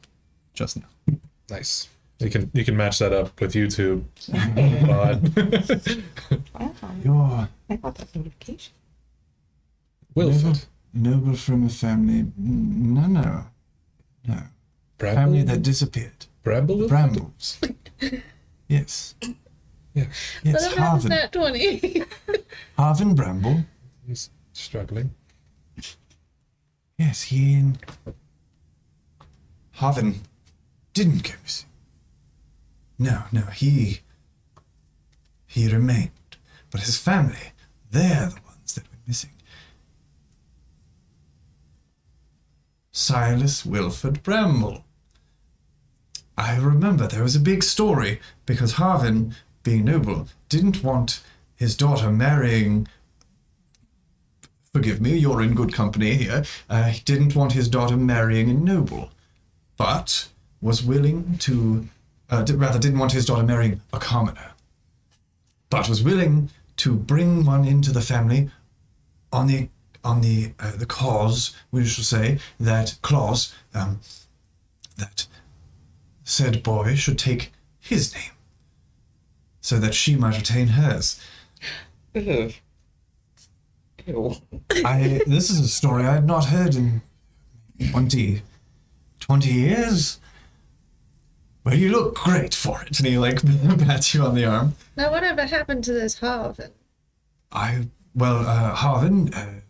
S1: just now.
S2: Nice. You can match that up with YouTube. Pod.
S6: You're
S4: I got that notification.
S2: Wilford.
S6: noble from a family. No. Family
S2: Bramble?
S6: that disappeared.
S2: Bramble?
S6: Brambles.
S7: Yes.
S2: Yes.
S7: Yes,
S3: But I'm
S7: Harvin.
S3: not 20.
S7: Harvin Bramble.
S2: He's struggling.
S7: Yes, Harvin didn't go missing. No, he remained. But his family, they're the ones that went missing. Silas Wilford Bramble. I remember there was a big story because Harvin, being noble, didn't want his daughter marrying. Forgive me, you're in good company here. He didn't want his daughter marrying a noble, but was willing to, didn't want his daughter marrying a commoner, but was willing to bring one into the family on the cause, we shall say, that clause, that said boy should take his name, so that she might retain hers.
S4: Ew.
S7: This is a story I had not heard in 20 years. Well, you look great for it. And he, pats you on the arm.
S3: Now, whatever happened to this Harvin?
S7: Harvin,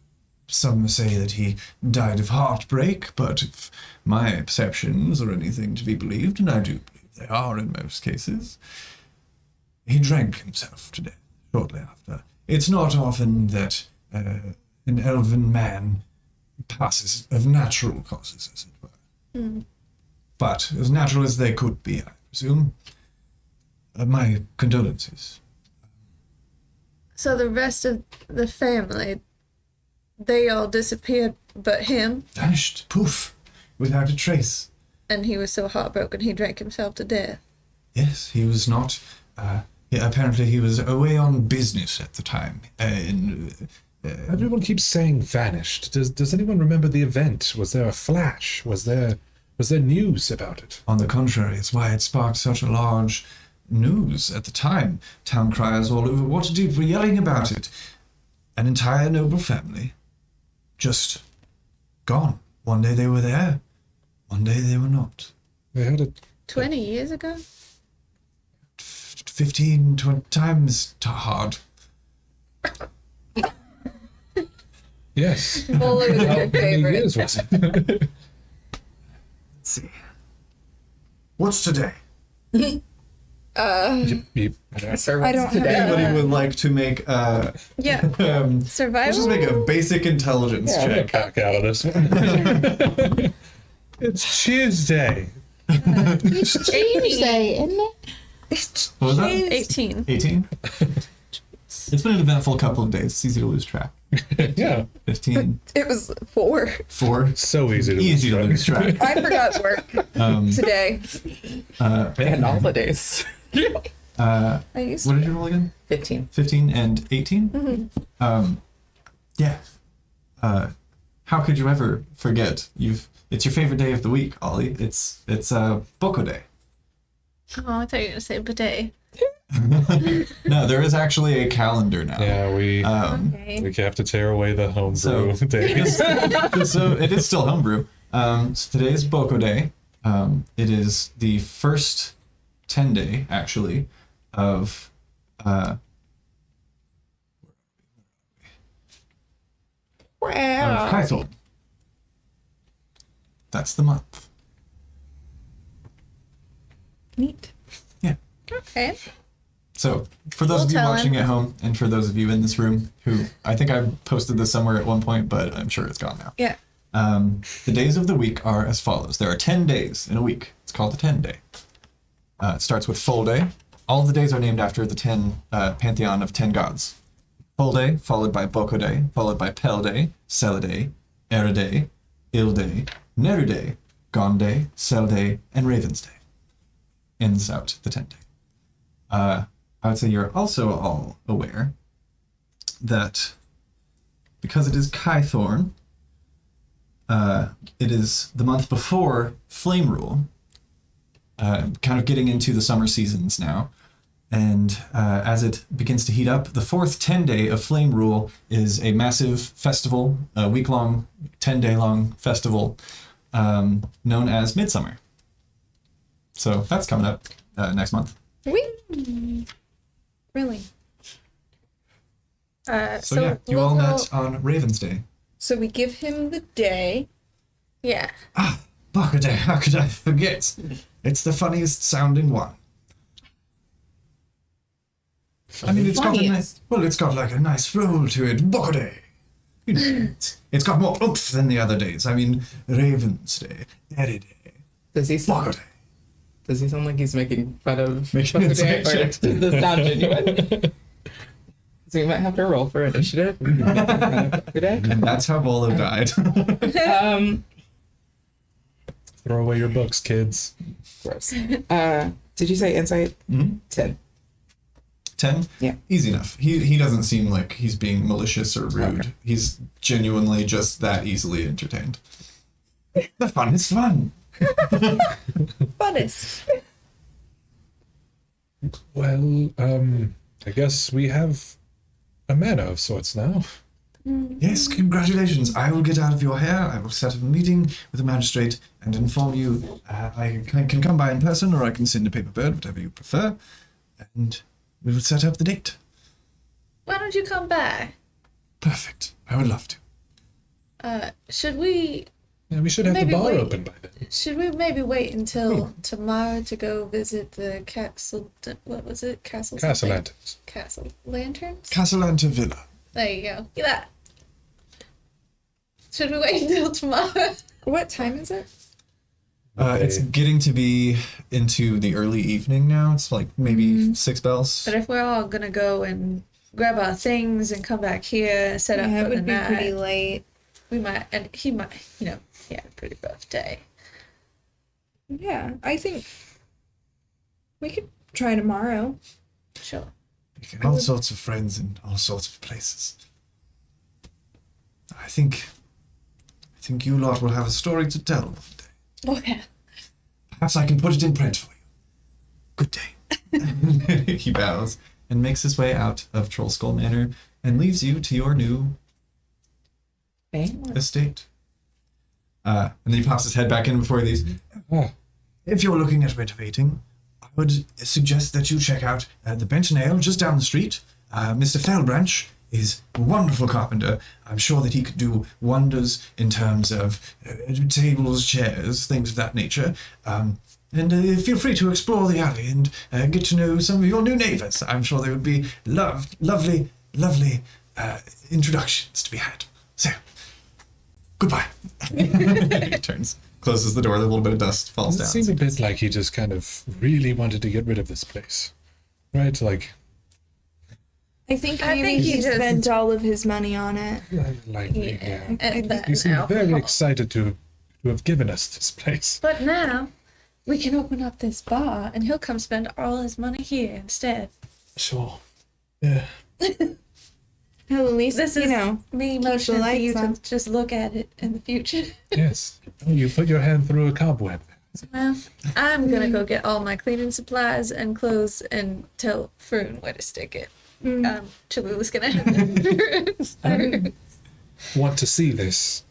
S7: some say that he died of heartbreak, but if my perceptions are anything to be believed, and I do believe they are in most cases, he drank himself to death shortly after. It's not often that an elven man passes of natural causes, as it were.
S3: Mm.
S7: But as natural as they could be, I presume. My condolences.
S3: So the rest of the family, they all disappeared but him,
S7: Vanished, poof, without a trace.
S3: and he was so heartbroken he drank himself to death.
S7: Yes, he was not. Apparently, he was away on business at the time.
S2: Everyone keeps saying vanished. Does anyone remember the event? Was there a flash? Was there news about it?
S7: On the contrary, it's why it sparked such a large news at the time. Town criers all over Waterdeep were yelling about it. An entire noble family, just gone. One day they were there, one day they were not.
S2: They had a
S3: 20 years ago?
S7: 15, 20 times hard.
S2: yes.
S5: Well, look at
S2: How
S5: your
S2: many
S5: favorite.
S2: years was it?
S7: Let's see. What's today?
S2: You-
S5: I don't have
S1: Anybody would like to make
S3: Yeah.
S1: let's
S3: Survival?
S1: just make a basic intelligence
S2: I'm gonna
S1: check.
S2: back out of this one. It's Tuesday.
S4: It's Tuesday, isn't it?
S1: What was that?
S3: 18.
S1: 18? It's been an eventful couple of days. It's easy to lose track.
S2: Yeah.
S1: 15,
S5: It was 4.
S1: 4.
S2: So easy to
S1: Easy to lose
S2: track.
S1: track.
S5: I forgot work today.
S4: And all the days.
S5: I used
S1: What did you roll again?
S4: 15.
S1: 15 and 18? Yeah. How could you ever forget? It's your favorite day of the week, Ollie. It's Boko Day.
S3: Oh, I thought you were going to say bidet.
S1: No, there is actually a calendar now.
S2: Yeah, we
S3: Okay.
S2: have to tear away the homebrew
S1: So-
S2: days.
S1: So it is still homebrew. So today is Boko Day. It is the first 10 day, actually, of Kythol. That's the month.
S5: Neat.
S3: Okay.
S1: So, for those
S3: We'll
S1: of you
S3: tell
S1: watching
S3: him.
S1: at home, and for those of you in this room, who I think I posted this somewhere at one point, but I'm sure it's gone now.
S5: Yeah.
S1: The days of the week are as follows. There are 10 days in a week. It's called the 10 day. It starts with Full Day. All of the days are named after the 10 pantheon of 10 gods. Full Day, followed by Boko Day, followed by Pel Day, Sel Day, Era Day, Il Day, Neru Day, Gon Day, Sel Day, and Ravens Day. Ends out the 10 day. I would say you're also all aware that because it is Kythorn, it is the month before Flame Rule, kind of getting into the summer seasons now. And as it begins to heat up, the fourth 10 day of Flame Rule is a massive festival, a week-long, 10-day-long festival known as Midsummer. So that's coming up next month.
S5: We Really?
S1: So yeah, you all met on Raven's Day.
S5: So we give him the day.
S3: Yeah.
S7: Ah, Barkaday, how could I forget? It's the funniest sounding one. I mean, it's got a nice, it's got like a nice roll to it. Barkaday. You know, it's got more oomph than the other days. I mean, Raven's Day, Daddy Day,
S4: Does he sound?
S7: Barkaday.
S4: Does he sound like he's making fun of
S1: Making an
S4: Day,
S1: insight
S4: or
S1: check.
S4: does this sound genuine? So we might have to roll for initiative.
S1: That's how Volo died.
S2: Throw away your books, kids.
S4: Gross. Did you say insight?
S1: Mhm.
S4: 10.
S1: 10?
S4: Yeah.
S1: Easy enough. He doesn't seem like he's being malicious or rude.
S4: Okay.
S1: He's genuinely just that easily entertained.
S7: The fun is fun.
S5: Funnest.
S2: Well, I guess we have a manor of sorts now.
S7: Yes, congratulations. I will get out of your hair. I will set up a meeting with the magistrate and inform you. I can come by in person or I can send a paper bird, whatever you prefer. And we will set up the date.
S3: Why don't you come by?
S7: Perfect. I would love to.
S3: Should we
S2: Yeah, we should have
S3: Maybe
S2: the bar
S3: wait.
S2: open by then.
S3: Should we maybe wait until tomorrow to go visit the castle? What was it? Castle.
S2: Castle
S3: something?
S2: lanterns.
S3: Castle lanterns.
S7: Castellanta Villa.
S3: There you go. Get that. Should we wait until tomorrow?
S5: What time is it?
S1: It's getting to be into the early evening now. It's like maybe 6 bells.
S3: But if we're all gonna go and grab our things and come back here, set up
S5: Yeah,
S3: for
S5: it
S3: the
S5: would be
S3: night,
S5: pretty late.
S3: we might, and he might, he had a pretty rough day.
S5: Yeah, I think we could try tomorrow.
S3: Sure.
S7: All sorts of friends in all sorts of places. I think you lot will have a story to tell one day.
S3: Oh yeah.
S7: Perhaps I can put it in print for you. Good day.
S1: He bows and makes his way out of Troll Skull Manor and leaves you to your new estate. And then he pops his head back in before he leaves.
S2: Ah,
S7: If you're looking at renovating, I would suggest that you check out the Benton Ale just down the street. Mr. Fellbranch is a wonderful carpenter. I'm sure that he could do wonders in terms of tables, chairs, things of that nature. And feel free to explore the alley and get to know some of your new neighbors. I'm sure they would be lovely introductions to be had. So, goodbye.
S1: He turns, closes the door, a little bit of dust falls
S2: it
S1: down.
S2: seemed a bit like he just kind of really wanted to get rid of this place. Right? Like,
S5: I think
S3: I
S5: maybe
S3: think he
S5: he
S3: just-
S5: spent all of his money on it.
S2: likely, yeah.
S3: And
S2: He seemed
S3: now-
S2: very excited to have given us this place.
S3: But now we can open up this bar, and he'll come spend all his money here instead.
S2: Sure. Yeah.
S5: Well, at least
S3: This
S5: you
S3: is
S5: know.
S3: me
S5: keep the
S3: motioning for you
S5: lights on.
S3: to just look at it in the future.
S2: Yes. Oh, you put your hand through a cobweb.
S3: Well, I'm gonna go get all my cleaning supplies and clothes and tell Froon where to stick it. Cholula's gonna have it.
S2: Want to see this?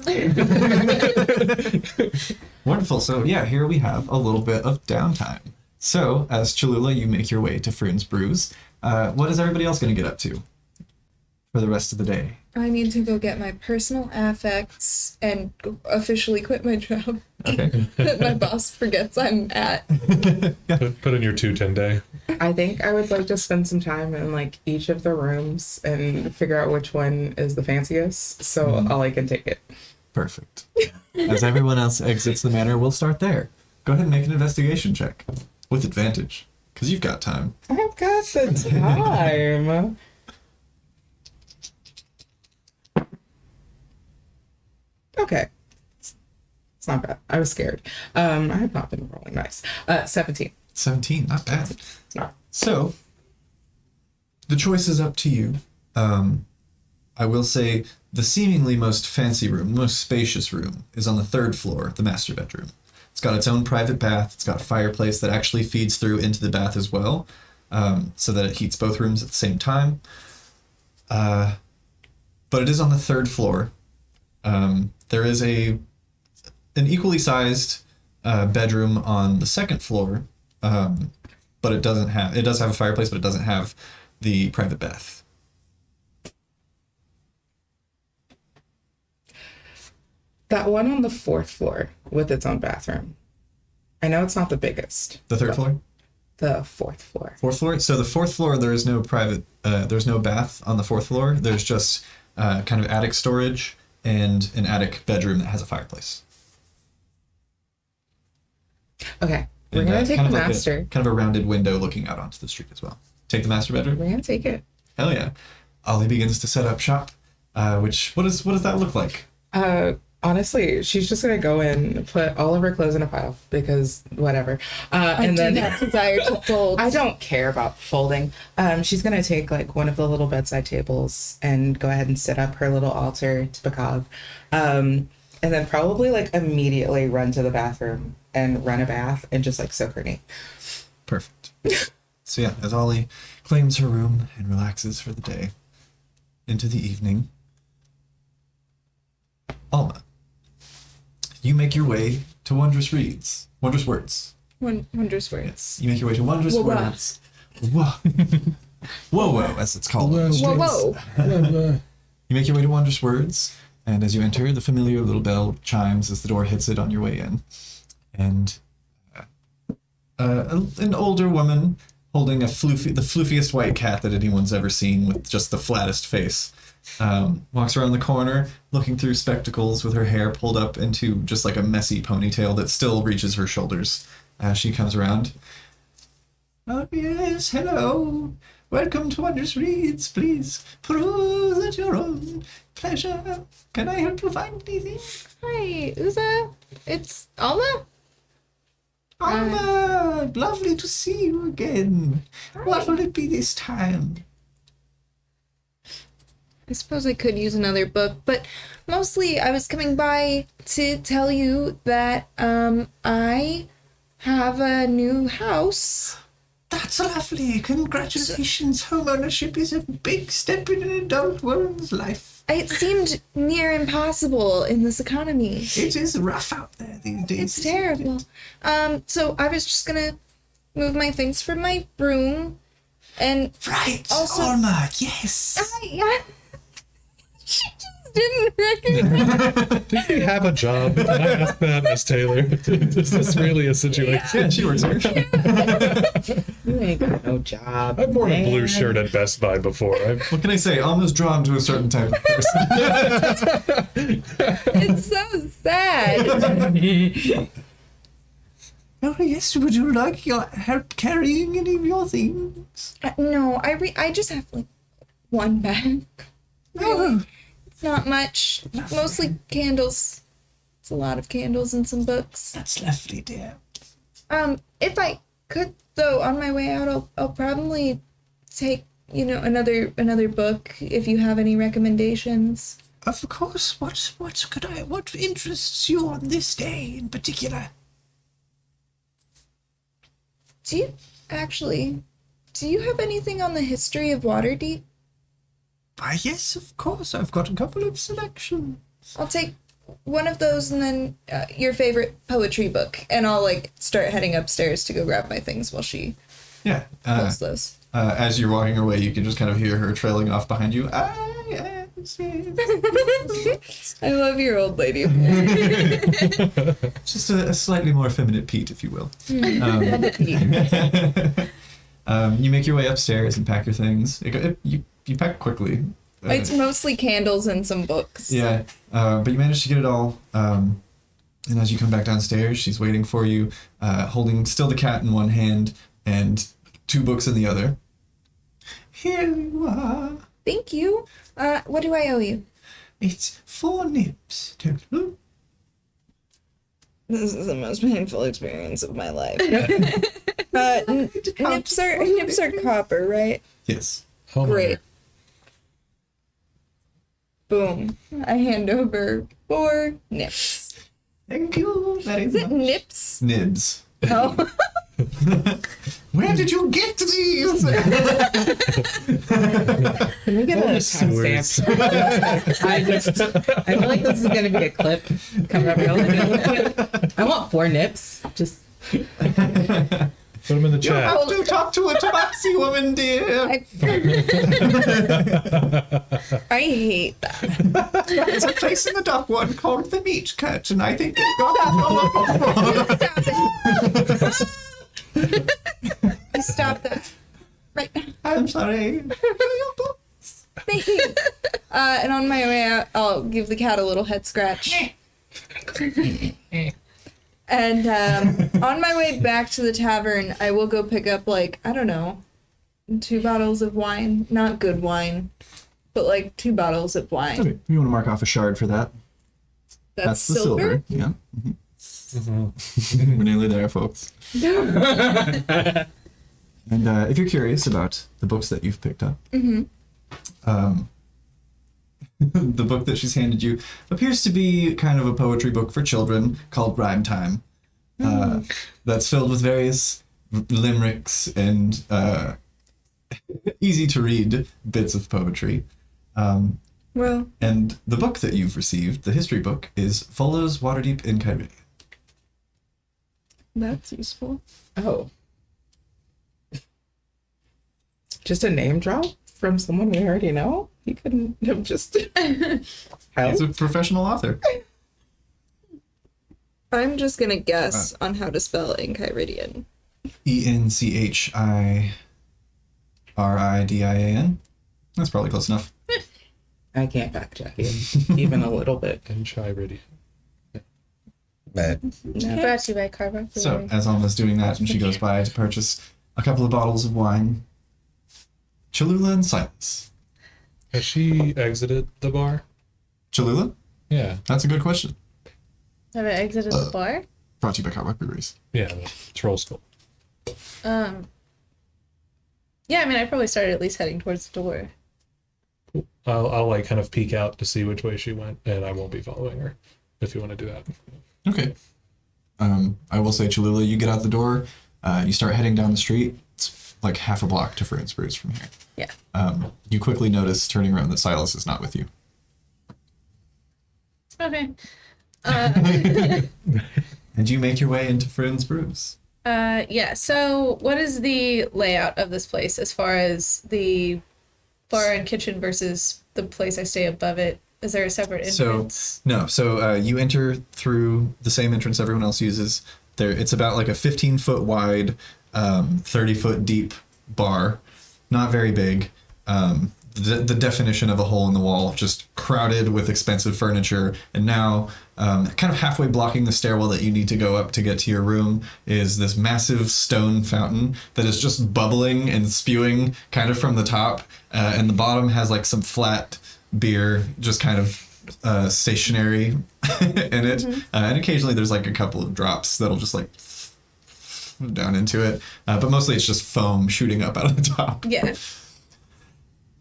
S1: Wonderful. So yeah, here we have a little bit of downtime. So as Cholula, you make your way to Froon's Brews. What is everybody else going to get up to for the rest of the day?
S5: I need to go get my personal affects and officially quit my job
S1: Okay.
S5: that my boss forgets I'm at.
S2: Put in your 210 day.
S4: I think I would like to spend some time in like each of the rooms and figure out which one is the fanciest, so Ollie can take it.
S1: Perfect. As everyone else exits the manor, we'll start there. Go ahead and make an investigation check with advantage, because you've got time.
S4: I've got the time. Okay. It's not bad. I was scared. I have not been rolling nice. 17.
S1: 17, not bad.
S4: No.
S1: So, the choice is up to you. I will say the seemingly most fancy room, most spacious room, is on the 3rd floor, the master bedroom. It's got its own private bath. It's got a fireplace that actually feeds through into the bath as well, so that it heats both rooms at the same time. But it is on the 3rd floor. There is an equally sized bedroom on the 2nd floor, but but it does have a fireplace, but it doesn't have the private bath.
S4: That one on the 4th floor with its own bathroom. I know it's not the biggest.
S1: The third floor?
S4: The 4th floor.
S1: Fourth floor? So the fourth floor, there is no private, there's no bath on the fourth floor. There's just kind of attic storage and an attic bedroom that has a fireplace.
S4: Okay. We're
S1: And,
S4: going to take
S1: kind
S4: the
S1: of like
S4: master.
S1: kind of a rounded window looking out onto the street as well. Take the master bedroom?
S4: We're going to take it.
S1: Hell yeah. Ollie begins to set up shop, what does that look like?
S4: Honestly, she's just gonna go in, put all of her clothes in a pile because whatever. And then
S5: not desire to fold.
S4: I don't care about folding. She's gonna take like one of the little bedside tables and go ahead and set up her little altar to Bacab. And then probably like immediately run to the bathroom and run a bath and just like soak her knee.
S1: Perfect. So yeah, as Ollie claims her room and relaxes for the day, into the evening, Alma, you make your way to Wondrous Words.
S5: Wondrous words.
S1: Yes, you make your way to Wondrous
S5: Whoa, whoa.
S1: Words. Whoa. Whoa, as it's called. on the
S5: Whoa,
S1: streets.
S5: whoa.
S1: You make your way to Wondrous Words, and as you enter, the familiar little bell chimes as the door hits it on your way in. And an older woman holding the floofiest white cat that anyone's ever seen with just the flattest face. Walks around the corner, looking through spectacles with her hair pulled up into just like a messy ponytail that still reaches her shoulders as she comes around. Oh yes, hello. Welcome to Wondrous Reads. Please peruse at your own pleasure. Can I help you find anything?
S5: Hi, Uza. It's Alma.
S1: Alma, lovely to see you again. What will it be this time?
S5: I suppose I could use another book, but mostly I was coming by to tell you that I have a new house.
S7: That's lovely. Congratulations. Home ownership is a big step in an adult woman's life.
S5: It seemed near impossible in this economy.
S7: It is rough out there these days.
S5: It's terrible. So I was just gonna move my things from my room, and
S7: Right.
S5: Also-
S7: Alma, yes.
S5: yeah. She just didn't recognize.
S2: Do you have a job? Can I ask that, Miss Taylor? Is this really a situation?
S1: Yeah, she works here.
S4: You ain't got no job.
S2: I've worn a blue
S4: man.
S2: shirt at Best Buy before.
S1: What can I say? Alma's drawn to a certain type of person.
S5: It's so sad.
S7: Oh, yes. Would you like your help carrying any of your things?
S5: No, I just have like one bag.
S7: Oh,
S5: It's not much. Mostly candles. It's a lot of candles and some books.
S7: that's lovely, dear.
S5: If I could though, on my way out, I'll probably take another book if you have any recommendations.
S7: Of course. What interests you on this day in particular?
S5: Do you have anything on the history of Waterdeep?
S7: Why, yes, of course. I've got a couple of selections.
S5: I'll take one of those and then your favorite poetry book, and I'll like start heading upstairs to go grab my things while she
S1: Yeah.
S5: pulls those.
S1: As you're walking away, you can just kind of hear her trailing off behind you. Ah, yes, yes.
S5: I love your old lady.
S1: Just a slightly more effeminate Pete, if you will. You make your way upstairs and pack your things. You pack quickly.
S5: It's mostly candles and some books.
S1: Yeah, but you manage to get it all. And as you come back downstairs, she's waiting for you, holding still the cat in one hand and 2 books in the other.
S7: Here you are.
S5: Thank you. What do I owe you?
S7: It's 4 nips total.
S5: This is the most painful experience of my life. Nips are copper, right?
S1: Yes.
S5: Great. Boom. I hand over 4 nips.
S7: Thank you very
S5: Is it
S7: much.
S5: nips?
S1: Nibs.
S5: Oh.
S7: Where did you get these?
S4: Can we get a
S2: Holy
S4: timestamp?
S2: sewers.
S4: I feel like this is gonna be a clip coming up. I want 4 nips. Just
S2: Put them in the
S7: You
S2: chat.
S7: have to talk to a tabaxi woman, dear.
S5: I hate that.
S7: There's a place in the dock one called the Meat Cut, and I think they've got
S5: Stop that. Right.
S7: I'm sorry.
S5: Thanks. And on my way out, I'll give the cat a little head scratch. And on my way back to the tavern, I will go pick up, like, I don't know, 2 bottles of wine. Not good wine, but like 2 bottles of wine.
S1: Okay, you want to mark off a shard for that?
S5: That's
S1: the silver. Yeah. We're nearly there, folks. And if you're curious about the books that you've picked up, the book that she's handed you appears to be kind of a poetry book for children called Rhyme Time. That's filled with various limericks and easy to read bits of poetry.
S5: Well,
S1: And the book that you've received, the history book, is Follows Waterdeep in Kyridia.
S5: that's useful.
S4: Oh. Just a name drop from someone we already know? He couldn't have just
S1: He's a professional author.
S5: I'm just gonna guess on how to spell Enchiridion.
S1: Enchiridian. That's probably close enough.
S4: I can't fact check it, even a little bit.
S2: And chai ready.
S3: Brought to you by Carver.
S1: So, as Alma's doing that, and she goes by to purchase a couple of bottles of wine, Cholula and Silas.
S2: Has she exited the bar?
S1: Cholula?
S2: Yeah.
S1: That's a good question.
S3: Have I exited the bar?
S1: Brought to you by Carver Breweries.
S2: Yeah, the troll skull.
S3: Yeah, I mean, I probably started at least heading towards the door.
S2: I'll like kind of peek out to see which way she went, and I won't be following her if you want to do that.
S1: Okay. I will say, Cholula, you get out the door, you start heading down the street. It's like half a block to Friends Brews from here.
S3: Yeah.
S1: You quickly notice, turning around, that Silas is not with you.
S3: Okay.
S1: And you make your way into Friends Brews.
S3: Yeah, so what is the layout of this place as far as the bar and kitchen versus the place I stay above it? Is there a separate entrance?
S1: So you enter through the same entrance everyone else uses. It's about like a 15-foot wide, 30-foot deep bar. Not very big. The definition of a hole in the wall, just crowded with expensive furniture. And now, kind of halfway blocking the stairwell that you need to go up to get to your room, is this massive stone fountain that is just bubbling and spewing kind of from the top. And the bottom has like some flat beer, just kind of stationary in it. And occasionally there's like a couple of drops that'll just like down into it. But mostly it's just foam shooting up out of the top.
S3: Yeah.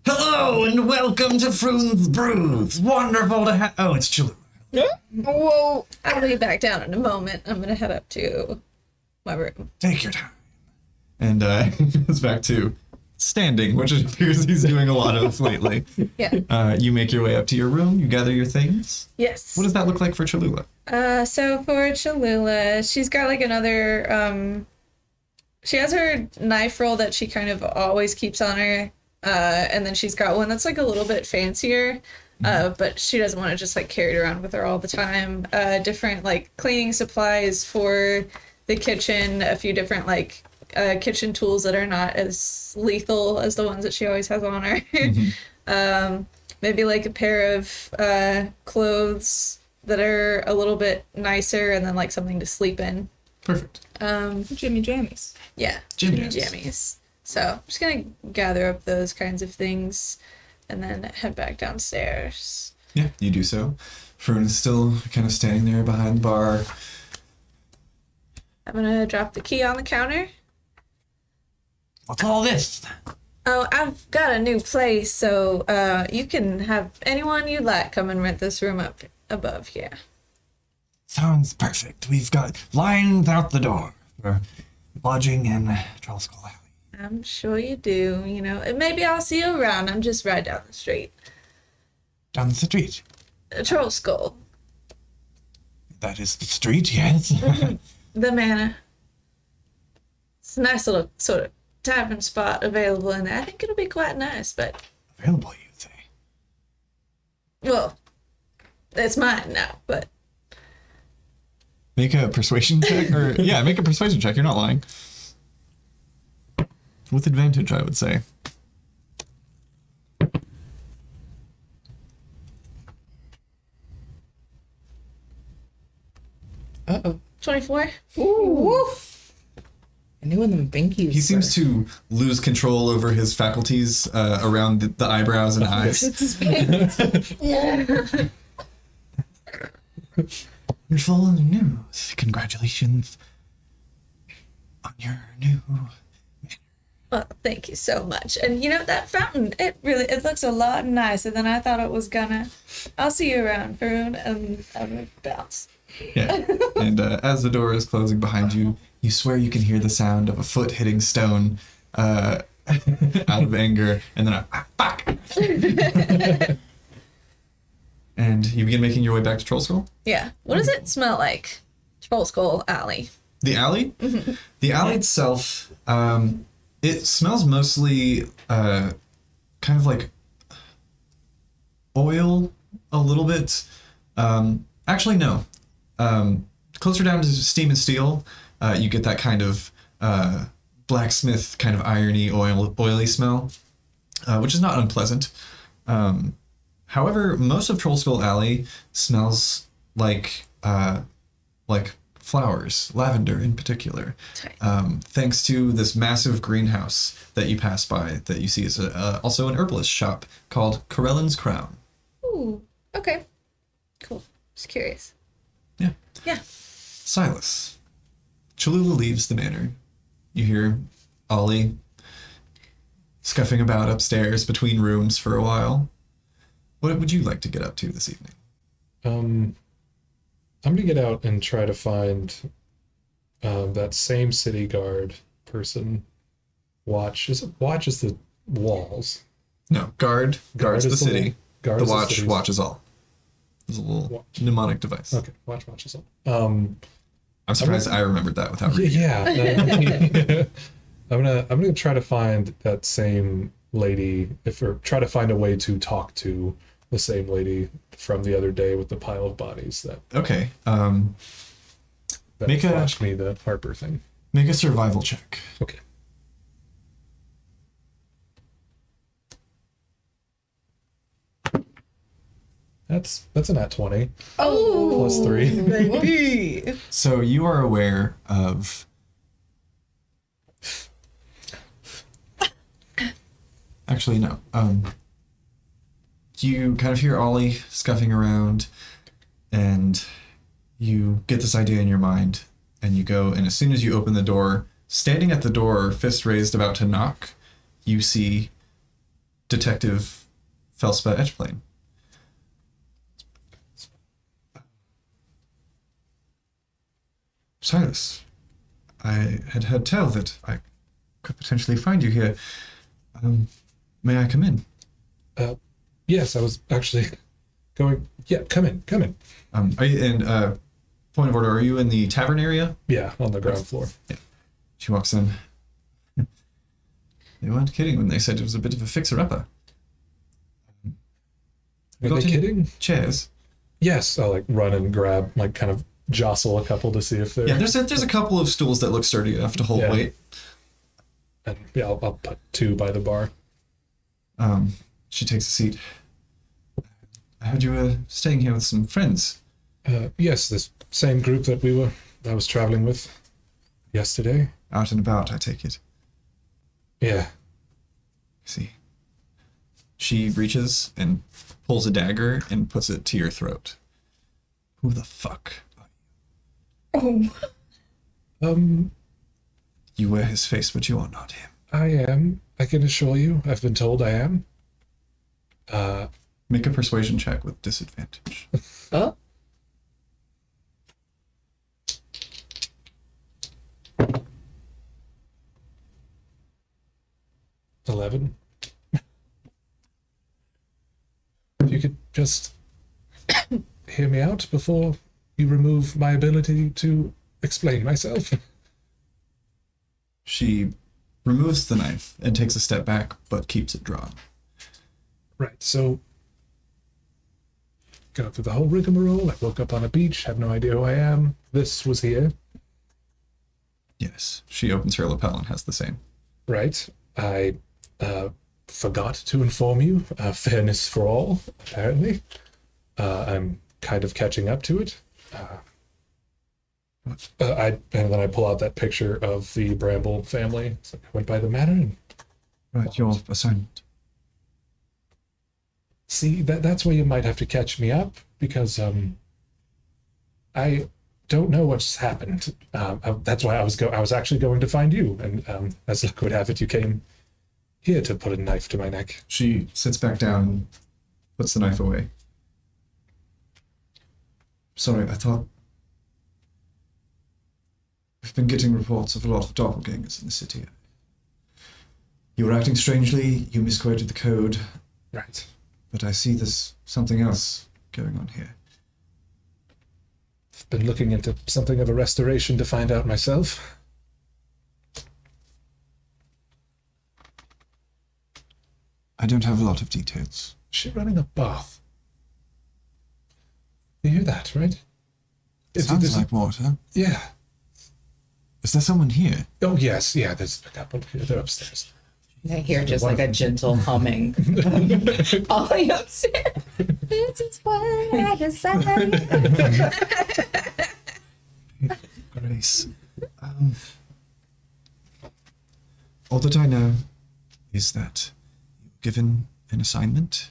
S7: Hello and welcome to Friends Brews. Wonderful to have. Oh, it's Cholula.
S5: Whoa.
S3: I'll be back down in a moment. I'm going to head up to my room.
S1: Take your time. And he goes back to standing, which it appears he's doing a lot of lately.
S3: Yeah.
S1: You make your way up to your room. You gather your things.
S3: Yes.
S1: What does that look like for Cholula?
S3: So for Cholula, she's got like another, she has her knife roll that she kind of always keeps on her. And then she's got one that's like a little bit fancier, but she doesn't want to just like carry it around with her all the time. Different like cleaning supplies for the kitchen, a few different like kitchen tools that are not as lethal as the ones that she always has on her. Maybe like a pair of clothes that are a little bit nicer, and then like something to sleep in.
S1: Perfect.
S5: Jimmy Jammies.
S3: Yeah,
S1: Jimmy
S3: jammies. So I'm just gonna gather up those kinds of things and then head back downstairs.
S1: Yeah, you do so. Fern is still kind of standing there behind the bar.
S3: I'm gonna drop the key on the counter.
S7: What's all this?
S3: Oh, I've got a new place, so you can have anyone you like come and rent this room up above here.
S7: Sounds perfect. We've got lines out the door for lodging in Troll Skull Alley.
S3: I'm sure you do, you know. And maybe I'll see you around. I'm just right down the street.
S7: Down the street.
S3: Troll Skull.
S7: That is the street, yes.
S3: The manor. It's a nice little sort of tavern spot available in there. I think it'll be quite nice, but
S7: Available, you say?
S3: well, it's mine now, but
S7: Make a persuasion check, or yeah, make a persuasion check. You're not lying. With advantage, I would say.
S4: Uh-oh.
S3: 24.
S4: Ooh. I knew when them binkies
S1: He seems to lose control over his faculties around the eyebrows and eyes.
S4: It's his pants.
S7: You're full of news. Congratulations on your new.
S3: Well, thank you so much. And you know, that fountain, it looks a lot nicer than I thought it was gonna. I'll see you around, Faroon, and I'm gonna bounce.
S1: Yeah. And as the door is closing behind you, you swear you can hear the sound of a foot hitting stone out of anger, and then fuck! And you begin making your way back to Troll Skull.
S3: Yeah. What does it smell like? Troll Skull Alley.
S1: The alley? The alley itself, it smells mostly kind of like oil a little bit. Actually, no. Closer down to steam and steel, you get that kind of blacksmith kind of irony, oily smell, which is not unpleasant. However, most of Troll Skull Alley smells like flowers, lavender in particular. Thanks to this massive greenhouse that you pass by, that you see is also an herbalist shop called Corellin's Crown.
S3: Ooh. Okay. Cool. Just curious.
S1: Yeah.
S3: Yeah.
S1: Silas. Cholula leaves the manor. You hear Ollie scuffing about upstairs between rooms for a while. What would you like to get up to this evening?
S2: I'm gonna get out and try to find that same city guard person. Watches the walls.
S1: No, guards the city.
S2: Guards
S1: The
S2: the
S1: watch
S2: cities.
S1: watches all. It's a little
S2: Watch.
S1: mnemonic device.
S2: Okay, watches all.
S1: I'm surprised I remembered that without reading.
S2: Yeah. I'm gonna try to find that same lady, or try to find a way to talk to the same lady from the other day with the pile of bodies that
S1: Okay.
S2: that
S1: Make a-
S2: flashed me the Harper thing.
S1: Make a survival check.
S2: Okay. That's a nat 20
S3: Oh.
S2: plus 3.
S4: Baby.
S1: So you are aware of. Actually, no. You kind of hear Ollie scuffing around, and you get this idea in your mind, and you go, and as soon as you open the door, standing at the door, fist raised, about to knock, you see Detective Felspeth Edgeplane. Silas, I had heard tell that I could potentially find you here. May I come in?
S2: Yes, I was actually going. Yeah, come in.
S1: Are you in? Point of order. Are you in the tavern area?
S2: Yeah, on the ground floor.
S1: She walks in. They weren't kidding when they said it was a bit of a fixer-upper.
S2: Are
S1: got
S2: they
S1: any
S2: kidding?
S1: Chairs.
S2: Yes, I'll like run and grab, like kind of jostle a couple to see if they're.
S1: Yeah, there's a couple of stools that look sturdy enough to hold
S2: Yeah.
S1: weight.
S2: And yeah, I'll put 2 by the bar.
S1: She takes a seat. I heard you were staying here with some friends.
S2: Yes, this same group that I was traveling with yesterday.
S1: Out and about, I take it.
S2: Yeah.
S1: See. She reaches and pulls a dagger and puts it to your throat. Who the fuck are you?
S4: Oh.
S1: You wear his face, but you are not him.
S2: I am. I can assure you. I've been told I am.
S1: Make a persuasion check with disadvantage.
S4: Oh.
S2: $11. If you could just hear me out before you remove my ability to explain myself.
S1: She removes the knife and takes a step back, but keeps it drawn.
S2: Right, so go through the whole rigmarole. I woke up on a beach, have no idea who I am. This was here.
S1: Yes. She opens her lapel and has the same.
S2: Right. I forgot to inform you. Fairness for all, apparently. I'm kind of catching up to it. And then I pull out that picture of the Bramble family. So I went by the manor and
S7: Right, your assignment.
S2: see that's where you might have to catch me up because I don't know what's happened. That's why I was actually going to find you, and as luck would have it, you came here to put a knife to my neck.
S1: She sits back down and puts the knife away.
S7: Sorry, I thought... We've been getting reports of a lot of doppelgangers in the city. You were acting strangely, you misquoted the code,
S2: Right.
S7: but I see there's something else going on here.
S2: I've been looking into something of a restoration to find out myself.
S7: I don't have a lot of details.
S2: Is she running a bath? You hear that, right?
S7: It sounds like water.
S2: Yeah.
S7: Is there someone here?
S2: Oh, yes. Yeah, there's a couple here. They're upstairs.
S4: I hear just like a gentle humming. Ollie upstairs. This is what I decided.
S7: Grace. All that I know is that you were given an assignment.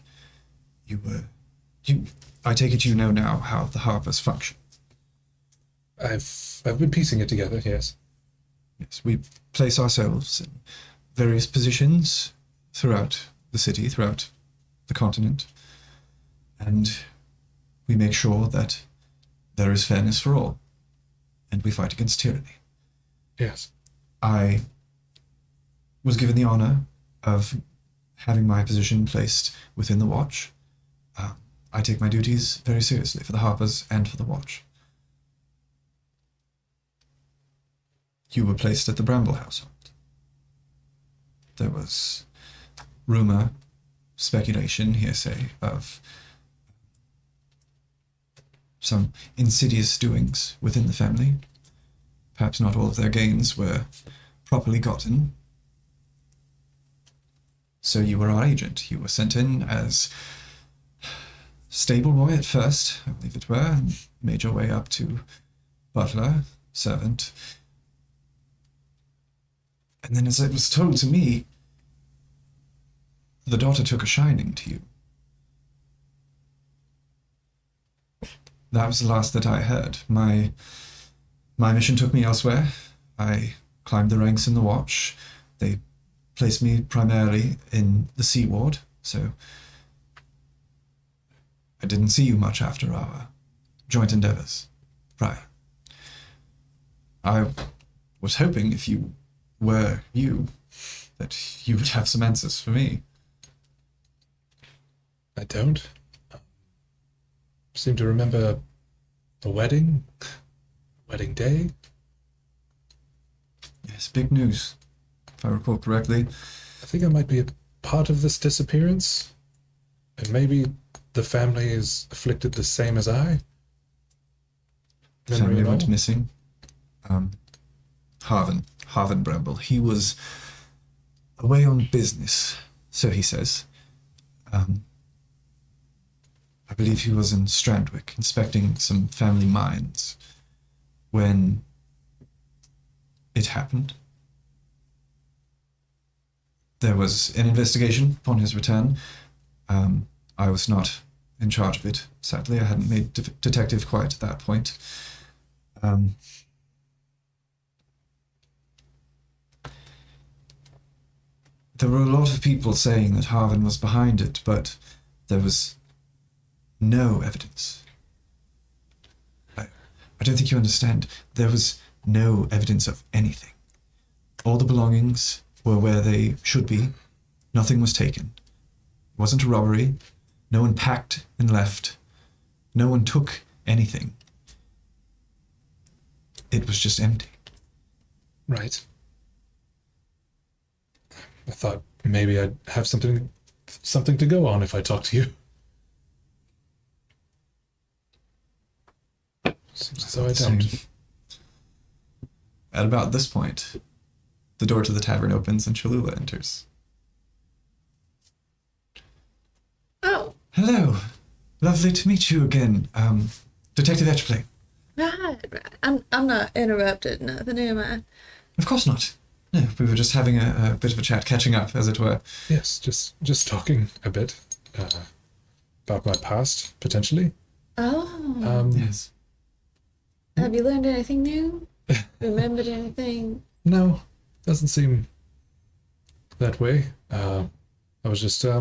S7: I take it you know now how the harbors function.
S2: I've been piecing it together, yes.
S7: Yes, we place ourselves in various positions throughout the city, throughout the continent, and we make sure that there is fairness for all, and we fight against tyranny.
S2: Yes.
S7: I was given the honor of having my position placed within the Watch. I take my duties very seriously for the Harpers and for the Watch. You were placed at the Bramble household. There was rumor, speculation, hearsay of some insidious doings within the family. Perhaps not all of their gains were properly gotten. So you were our agent. You were sent in as stable boy at first, I believe it were, and made your way up to butler, servant. And then, as it was told to me, the daughter took a shining to you. That was the last that I heard. My mission took me elsewhere. I climbed the ranks in the Watch. They placed me primarily in the Sea Ward, so I didn't see you much after our joint endeavors prior. I was hoping if you were you, that you would have some answers for me.
S2: I don't. Seem to remember a wedding day.
S7: Yes, big news, if I recall correctly.
S2: I think I might be a part of this disappearance. And maybe the family is afflicted the same as I.
S7: The family went missing. Harvin Bramble. He was away on business, so he says. I believe he was in Strandwick, inspecting some family mines, when it happened. There was an investigation upon his return. I was not in charge of it, sadly. I hadn't made detective quite at that point. There were a lot of people saying that Harvin was behind it, but there was no evidence. I don't think you understand. There was no evidence of anything. All the belongings were where they should be. Nothing was taken. It wasn't a robbery. No one packed and left. No one took anything. It was just empty.
S2: Right. I thought maybe I'd have something to go on if I talk to you. Seems as though I don't.
S1: At about this point, the door to the tavern opens and Cholula enters.
S3: Oh,
S7: Hello. Lovely to meet you again, Detective Etchplay.
S3: right. I'm not interrupted, nothing, am I?
S7: Of course not. No, we were just having a bit of a chat, catching up, as it were.
S2: Yes, just talking a bit about my past, potentially.
S3: Oh,
S7: Yes.
S3: have you learned anything new? Remembered anything?
S2: No, doesn't seem that way. I was just, I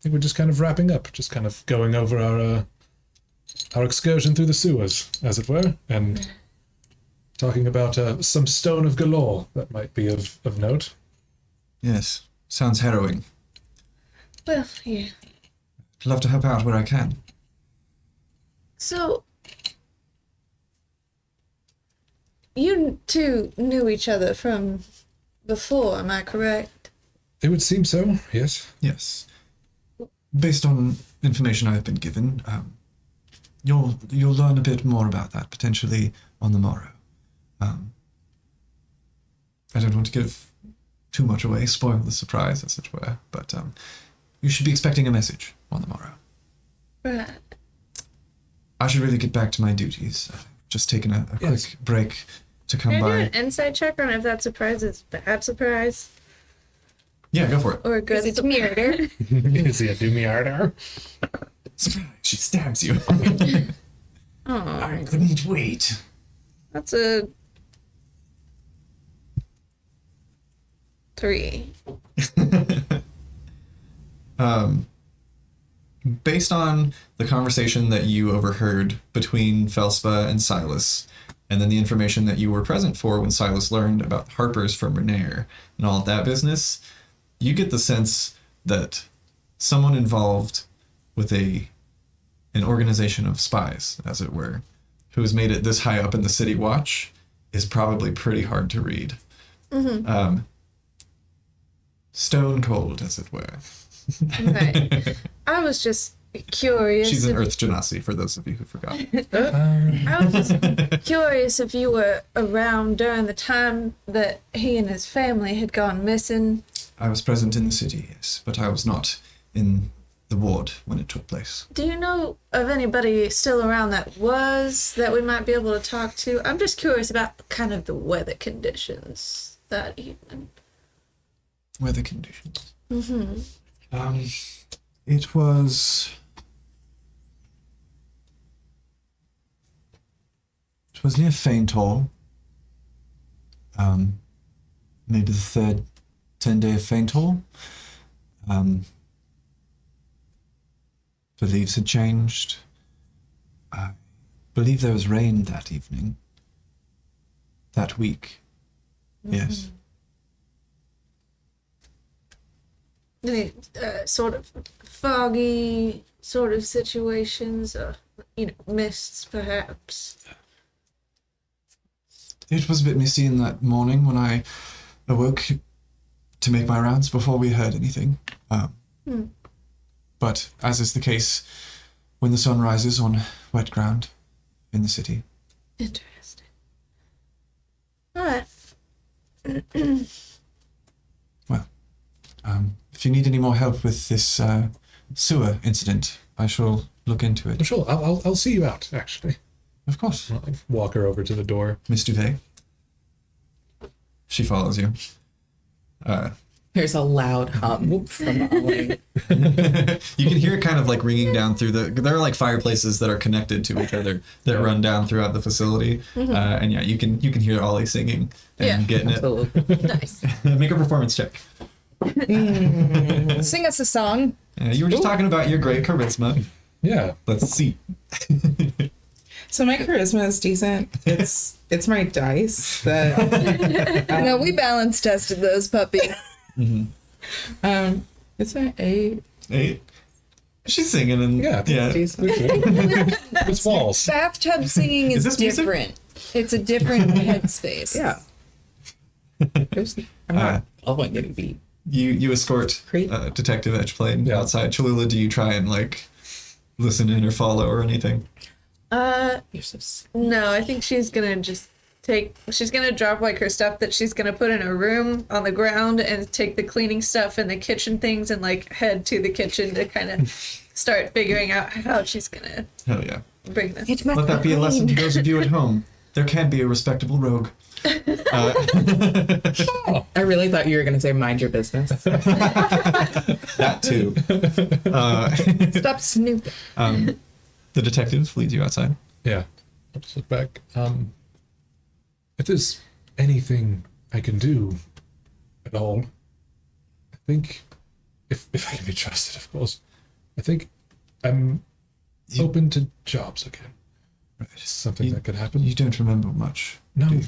S2: think we're just kind of wrapping up, just kind of going over our excursion through the sewers, as it were, and talking about some stone of galore that might be of note.
S7: Yes. Sounds harrowing.
S3: Well, yeah.
S7: I'd love to help out where I can.
S3: So, you two knew each other from before, am I correct?
S2: It would seem so, yes.
S7: Yes. Based on information I've been given, you'll learn a bit more about that potentially on the morrow. I don't want to give too much away, spoil the surprise, as it were, but you should be expecting a message on the morrow.
S3: Right.
S7: I should really get back to my duties. Just taking a
S2: Yes.
S7: quick break to come
S3: Can I do
S7: by.
S3: an insight check on if that surprise is bad surprise
S1: Yeah, go for it.
S3: or a good
S5: Is it
S3: surprise?
S5: murder?
S2: Is he a doomy-arder?
S7: Surprise! She stabs you.
S3: Oh,
S7: I couldn't wait.
S3: that's a 3.
S1: Based on the conversation that you overheard between Felspa and Silas, and then the information that you were present for when Silas learned about Harper's from Renair and all of that business, you get the sense that someone involved with an organization of spies, as it were, who has made it this high up in the City Watch is probably pretty hard to read. Stone cold, as it were.
S3: Right. I was just curious.
S1: She's an
S3: if-
S1: Earth Genasi, for those of you who forgot.
S3: I was just curious if you were around during the time that he and his family had gone missing.
S7: I was present in the city, yes, but I was not in the ward when it took place.
S3: Do you know of anybody still around that we might be able to talk to? I'm just curious about kind of the weather conditions that evening.
S7: Weather conditions. It was near Faintor. Maybe the third 10-day of Faintor. The leaves had changed. I believe there was rain that evening. That week. Yes.
S3: Any sort of foggy sort of situations, or mists perhaps.
S7: It was a bit misty in that morning when I awoke to make my rounds before we heard anything. But as is the case when the sun rises on wet ground in the city.
S3: Interesting. All right.
S7: Well, if you need any more help with this sewer incident, I shall look into it.
S2: Sure, I'll see you out, actually.
S7: Of course.
S2: I'll walk her over to the door.
S1: Miss Duvet. She follows you.
S4: There's a loud hum from Ollie.
S1: You can hear it kind of like ringing down through there are like fireplaces that are connected to each other that run down throughout the facility. And yeah, you can hear Ollie singing and
S3: Yeah.
S1: getting
S4: Absolutely.
S3: Nice.
S1: it. Make a performance check.
S5: Sing us a song.
S1: You were just talking about your great charisma.
S2: Yeah.
S1: Let's see.
S4: So my charisma is decent. It's my dice that
S5: No, we balance tested those puppies.
S4: it's an 8.
S1: 8. She's singing and
S2: Yeah.
S4: Decent.
S2: It's walls.
S5: Bathtub singing
S1: Is
S5: is
S1: this music?
S5: different. It's a different headspace.
S4: Yeah. I'm not. Oh, I'm getting beat.
S1: You escort
S4: Creep.
S1: Detective Edgeplane
S2: Yeah.
S1: outside. Cholula, do you try and like listen in or follow or anything?
S4: You're so s-
S3: No, I think she's gonna she's gonna drop like her stuff that she's gonna put in her room on the ground and take the cleaning stuff and the kitchen things and like head to the kitchen to kind of start figuring out how she's gonna
S1: Hell yeah.
S3: bring this.
S5: It must
S1: Let that be a lesson to
S5: clean.
S1: those of you at home. There can be a respectable rogue.
S4: I really thought you were going to say mind your business.
S1: That too.
S5: Stop snooping.
S1: The detective leads you outside.
S2: Yeah. I'll just look back. If there's anything I can do at all, I think, if I can be trusted, of course, I think I'm open to jobs again. It's something that could happen.
S1: You don't remember much.
S2: No.
S1: do you?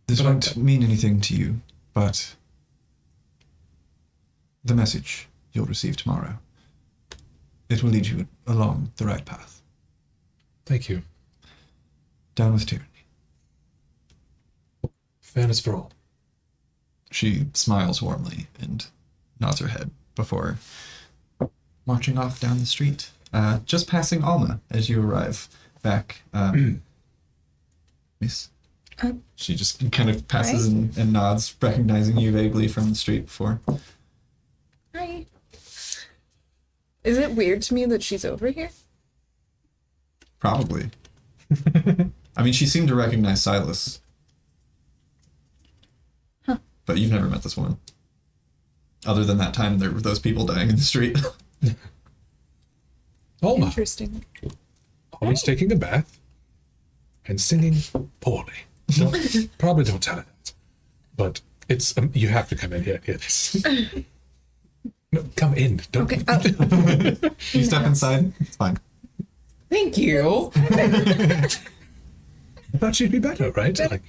S1: This
S2: But
S1: won't mean anything to you, but the message you'll receive tomorrow, it will lead you along the right path.
S2: Thank you.
S1: Down with tyranny.
S2: Fairness for all.
S1: She smiles warmly and nods her head before marching off down the street, just passing Alma as you arrive back. Miss. She just kind of passes and nods, recognizing you vaguely from the street before.
S5: Hi. Is it weird to me that she's over here?
S1: Probably. I mean, she seemed to recognize Silas.
S5: Huh.
S1: But you've never met this woman. Other than that time there were those people dying in the street.
S2: Alma.
S5: Interesting.
S2: Always taking a bath and singing poorly. Probably don't tell her that. But it's you have to come in here. Hear this. No, come in. Don't.
S5: Okay. Oh.
S1: You step inside, it's fine.
S4: Thank you.
S2: I thought she'd be better, right? Like,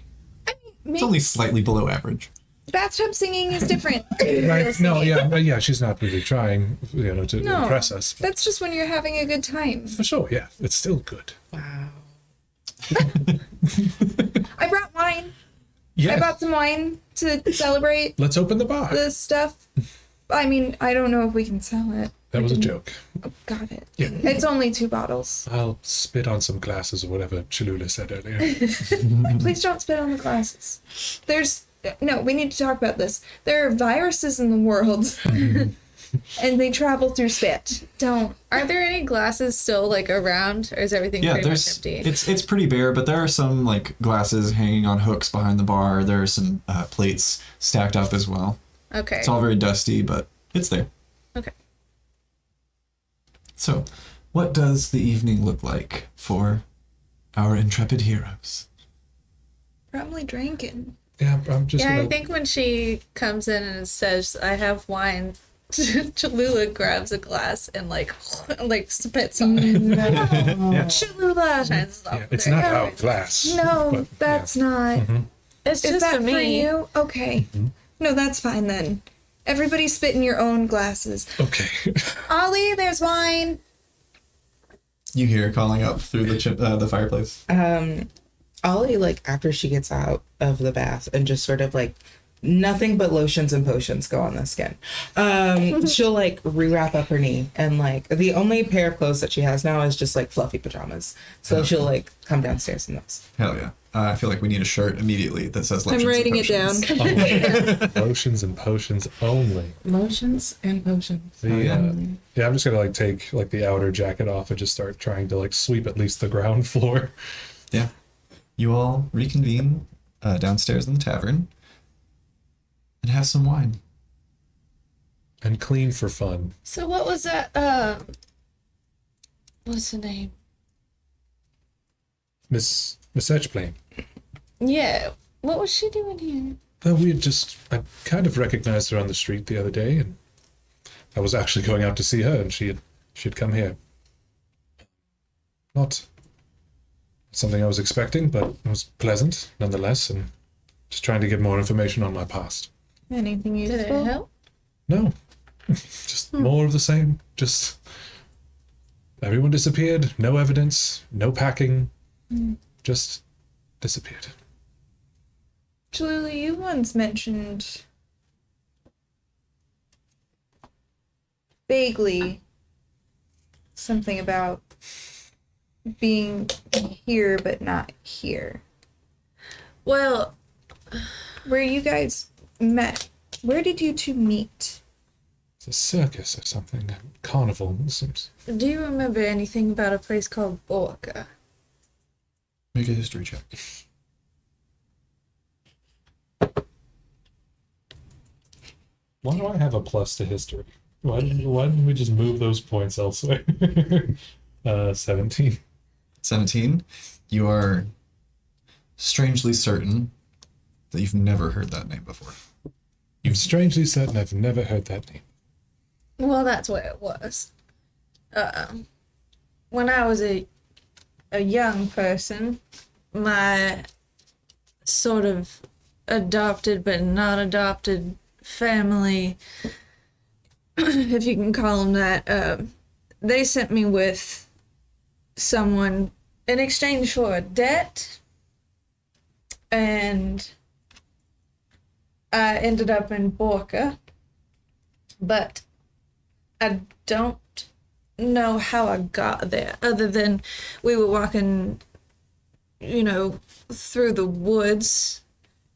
S1: It's only slightly below average.
S5: Bathtub singing is different.
S2: right? No, yeah. She's not really trying, to
S5: No.
S2: impress us. But
S5: That's just when you're having a good time.
S2: for sure, yeah, it's still good.
S4: Wow.
S5: I brought wine.
S2: Yeah.
S5: I bought some wine to celebrate
S2: Let's open the bar.
S5: this stuff. I mean, I don't know if we can sell it.
S2: That was a joke.
S5: Oh, got it.
S2: Yeah.
S5: It's only 2 bottles.
S2: I'll spit on some glasses or whatever Cholula said earlier.
S5: Please don't spit on the glasses. No, we need to talk about this. There are viruses in the world. And they travel through spit. Don't.
S3: Are there any glasses still like around, or is everything
S1: Yeah,
S3: pretty much
S1: there's
S3: empty?
S1: it's pretty bare, but there are some like glasses hanging on hooks behind the bar. There are some plates stacked up as well.
S3: Okay.
S1: It's all very dusty, but it's there.
S3: Okay.
S1: So, what does the evening look like for our intrepid heroes?
S5: Probably drinking.
S2: Yeah, I'm just
S3: Yeah,
S2: gonna.
S3: I think when she comes in and says, "I have wine," Cholula grabs a glass and like spits on it.
S1: Yeah.
S5: Cholula.
S3: Shines it off
S2: Yeah, it's
S3: there.
S2: not our glass.
S5: No,
S2: but,
S5: that's not.
S3: It's
S5: Is
S3: just
S5: that
S3: for
S5: for
S3: me.
S5: you? Okay. No, that's fine then. Everybody spit in your own glasses.
S2: Yeah. Okay.
S5: Ollie, there's wine.
S1: You hear calling up through the fireplace.
S4: Ollie, like, after she gets out of the bath and just sort of like nothing but lotions and potions go on the skin. She'll like rewrap up her knee, and like the only pair of clothes that she has now is just like fluffy pajamas. So she'll like come downstairs in those.
S1: Hell yeah. I feel like we need a shirt immediately that says
S5: I'm
S1: lotions and
S5: writing it down.
S1: potions.
S2: Lotions and potions only.
S4: Lotions and potions.
S2: Yeah, I'm just gonna like take like the outer jacket off and just start trying to like sweep at least the ground floor.
S1: Yeah. You all reconvene downstairs in the tavern and have some wine.
S2: And clean for fun.
S3: So what was that? What's the name?
S2: Miss Edgeplane.
S3: Yeah. What was she doing here?
S2: I kind of recognized her on the street the other day, and I was actually going out to see her, and she had come here. Not something I was expecting, but it was pleasant nonetheless, and just trying to get more information on my past.
S5: Anything
S3: Did
S5: useful?
S3: it help?
S2: No, just more of the same. Just everyone disappeared. No evidence. No packing. Just disappeared.
S5: Julie, you once mentioned vaguely something about being here but not here.
S3: Well,
S5: Where you guys met, where did you two meet?
S2: It's a circus or something. A carnival.
S3: do you remember anything about a place called Orca?
S7: Make a history check.
S2: Why do I have a plus to history? Why didn't we just move those points elsewhere? 17.
S1: 17. You are strangely certain that you've never heard that name before.
S2: You're strangely certain I've never heard that name.
S3: Well, that's where it was. When I was a young person, my sort of adopted but not adopted family, if you can call them that, they sent me with someone in exchange for a debt, and I ended up in Borca, but I don't know how I got there, other than we were walking, through the woods,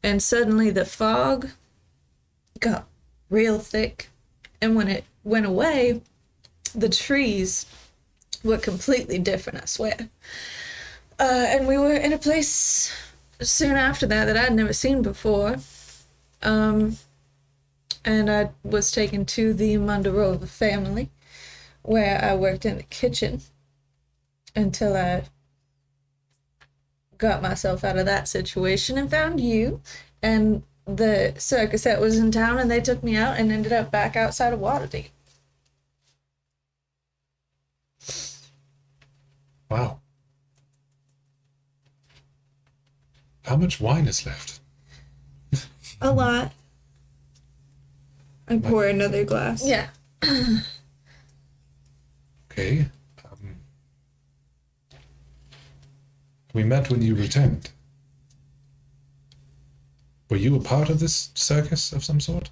S3: and suddenly the fog got real thick, and when it went away, the trees were completely different, I swear. And we were in a place soon after that I'd never seen before. And I was taken to the Mandarova family, where I worked in the kitchen until I got myself out of that situation and found you and the circus that was in town, and they took me out and ended up back outside of Waterdeep.
S2: Wow. How much wine is left?
S5: A lot. I pour another glass.
S3: Yeah.
S2: Okay. We met when you returned. Were you a part of this circus of some sort?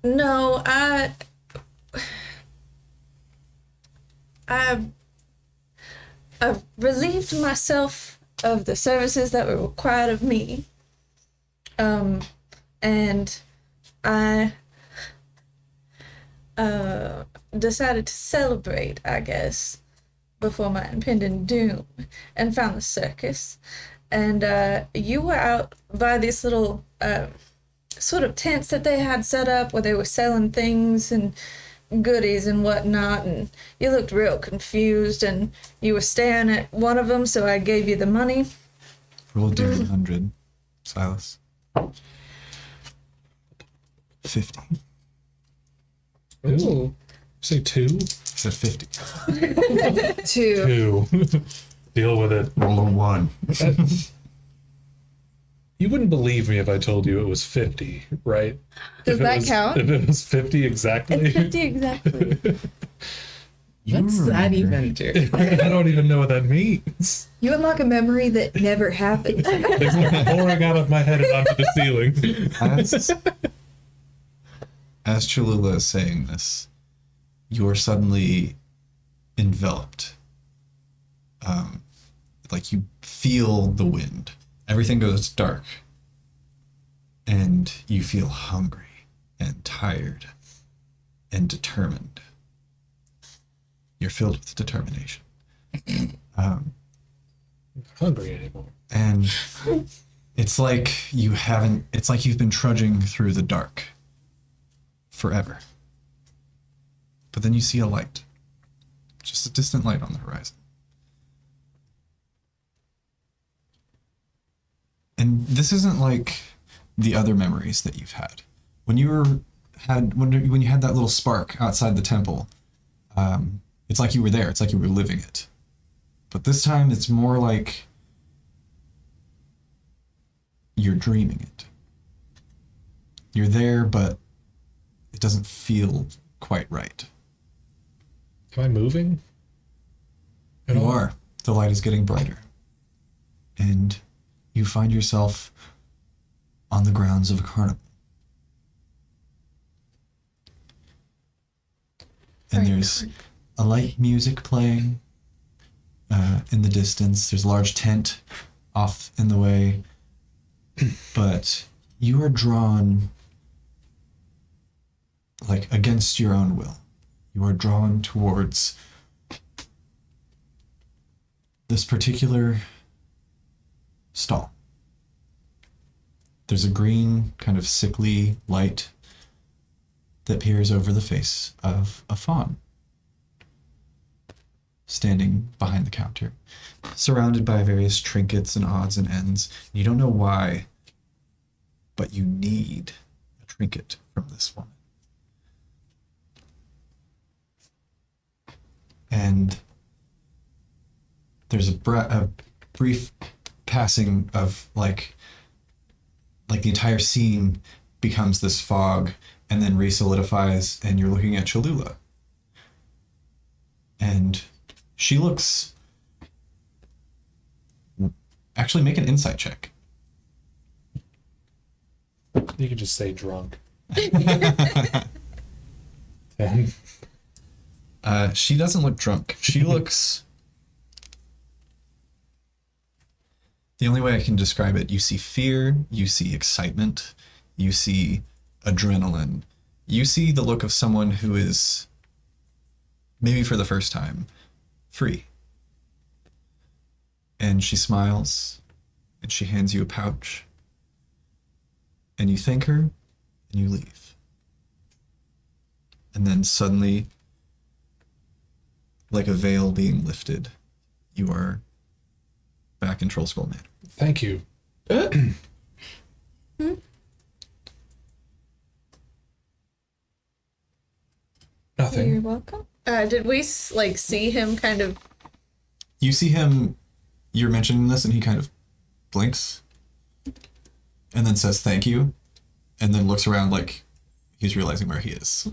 S3: No, I've relieved myself of the services that were required of me. And I decided to celebrate, I guess, before my impending doom, and found the circus. And you were out by these little sort of tents that they had set up where they were selling things and goodies and whatnot, and you looked real confused, and you were staring at one of them, so I gave you the money.
S1: Roll D100, Silas. 50.
S2: Ooh. Say 2?
S1: I said 50.
S5: 2.
S2: 2. Deal with it.
S7: Roll a 1.
S2: You wouldn't believe me if I told you it was 50, right?
S5: Does that count?
S2: If it was 50 exactly.
S3: It's 50 exactly.
S4: What's that even do?
S2: I don't even know what that means.
S5: You unlock a memory that never happened.
S2: They start pouring out of my head and onto the ceiling.
S1: As Cholula is saying this, you're suddenly enveloped. Like you feel the wind. Everything goes dark. And you feel hungry and tired and determined. You're filled with determination.
S2: Hungry anymore.
S1: And it's like it's like you've been trudging through the dark forever. But then you see a light. Just a distant light on the horizon. And this isn't like the other memories that you've had. When you had that little spark outside the temple, it's like you were there. It's like you were living it. But this time it's more like you're dreaming it. You're there, but it doesn't feel quite right.
S2: Am I moving?
S1: You are. The light is getting brighter. And you find yourself
S7: on the grounds of a carnival. And there's a light music playing in the distance. There's a large tent off in the way. But you are drawn, like, against your own will. You are drawn towards this particular stall. There's a green, kind of sickly light that peers over the face of a fawn standing behind the counter, surrounded by various trinkets and odds and ends. You don't know why, but you need a trinket from this woman. And there's a brief passing of like the entire scene becomes this fog and then resolidifies, and you're looking at Cholula. And she looks... Actually, make an insight check.
S2: You could just say drunk. 10.
S1: She doesn't look drunk. She looks... The only way I can describe it, you see fear, you see excitement, you see adrenaline. You see the look of someone who is, maybe for the first time, free. And she smiles, and she hands you a pouch. And you thank her, and you leave. And then suddenly, like a veil being lifted, you are back in Troll Skull Manor.
S2: Thank you. Nothing.
S5: You're welcome.
S3: Did we see him kind of?
S1: You see him, you're mentioning this, and he kind of blinks, and then says thank you, and then looks around like he's realizing where he is.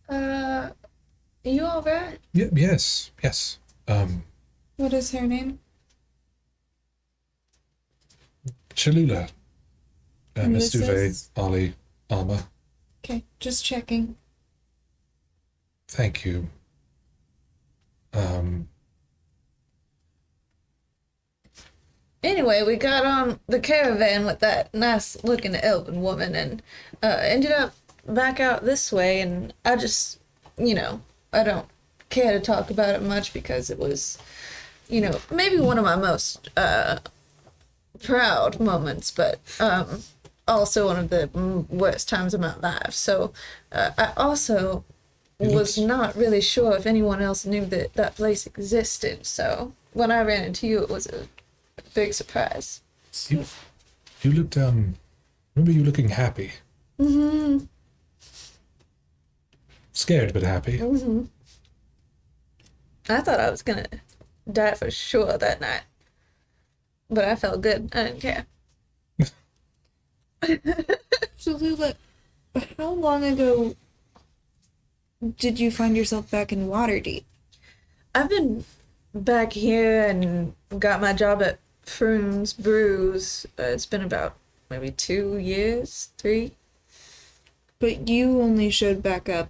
S3: You all right?
S2: Yes.
S5: What is her name?
S2: Cholula.
S5: And
S2: Miss
S5: this
S2: Duvet,
S5: is-
S2: Ollie, Alma.
S5: Okay, just checking.
S2: Thank you.
S3: Anyway, we got on the caravan with that nice looking elven woman and ended up back out this way, and I just, I don't care to talk about it much because it was, maybe one of my most proud moments, but also one of the worst times of my life. So I also was not really sure if anyone else knew that that place existed. So when I ran into you, it was a big surprise.
S2: You looked, remember you looking happy?
S3: Mm-hmm.
S2: Scared but happy.
S3: Mm-hmm. I thought I was gonna die for sure that night. But I felt good. I didn't care.
S5: So, Lula, how long ago did you find yourself back in Waterdeep?
S3: I've been back here and got my job at Froom's Brews. It's been about maybe 2 years, 3.
S5: But you only showed back up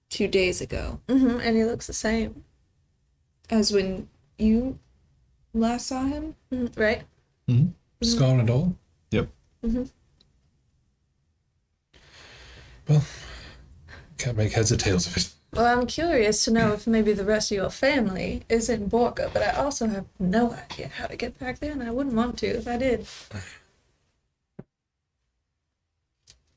S5: 2 days ago.
S3: Mm-hmm. And he looks the same.
S5: As when you last saw him?
S3: Mm-hmm. Right?
S1: Mm-hmm.
S2: Scar and all?
S1: Yep.
S3: Mm-hmm.
S2: Well, can't make heads or tails of it.
S3: Well, I'm curious to know if maybe the rest of your family is in Borka, but I also have no idea how to get back there, and I wouldn't want to if I did.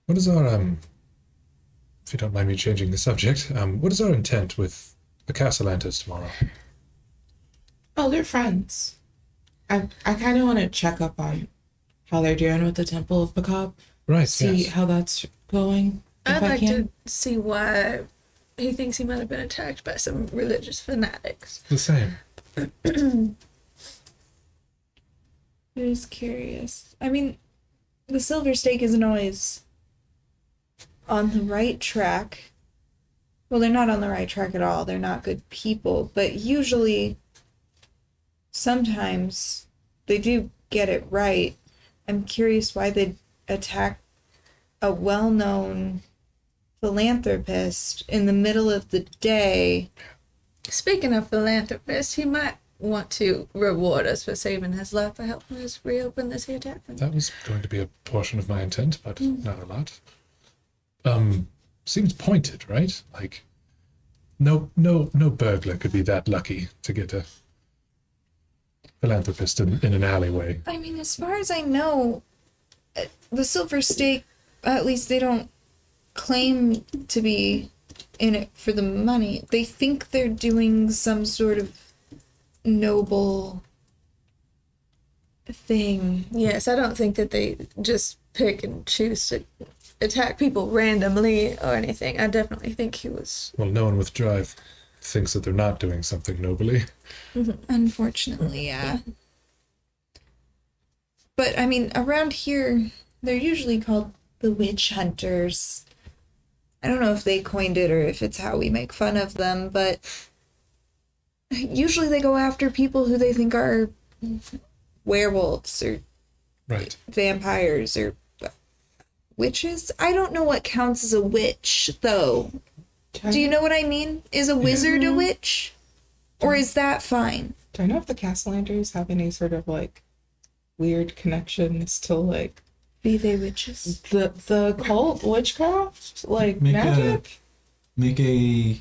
S2: What is our, if you don't mind me changing the subject, what is our intent with the Castellantas tomorrow?
S4: Oh, they're friends. I kind of want to check up on how they're doing with the Temple of Macabre.
S2: Right,
S4: See
S2: yes.
S4: how that's going. If
S3: I'd
S4: I
S3: like
S4: can.
S3: to see why he thinks he might have been attacked by some religious fanatics.
S2: The same.
S5: Just curious. I mean, the Silver Stake isn't always on the right track. Well, they're not on the right track at all. They're not good people. But usually, sometimes, they do get it right. I'm curious why they'd attack a well-known philanthropist in the middle of the day.
S3: Speaking of philanthropist, he might want to reward us for saving his life by helping us reopen this here tavern.
S2: That was going to be a portion of my intent, but not a lot. Seems pointed, right? Like, no burglar could be that lucky to get a philanthropist in an alleyway.
S5: I mean, as far as I know, the Silver Stake, at least they don't claim to be in it for the money. They think they're doing some sort of noble thing.
S3: Yes, I don't think that they just pick and choose to attack people randomly or anything. I definitely think he was...
S2: Well, no one with drive thinks that they're not doing something nobly.
S5: Unfortunately, yeah. But, I mean, around here, they're usually called the witch hunters. I don't know if they coined it or if it's how we make fun of them, but usually they go after people who they think are werewolves or
S2: Right.
S5: vampires or witches. I don't know what counts as a witch, though. Do you know what I mean? Is a wizard a witch? Or is that fine?
S4: Do I know if the Castellanders have any sort of like weird connections to like
S5: Be they witches?
S4: the cult witchcraft, like
S1: Make
S4: magic?
S1: Make a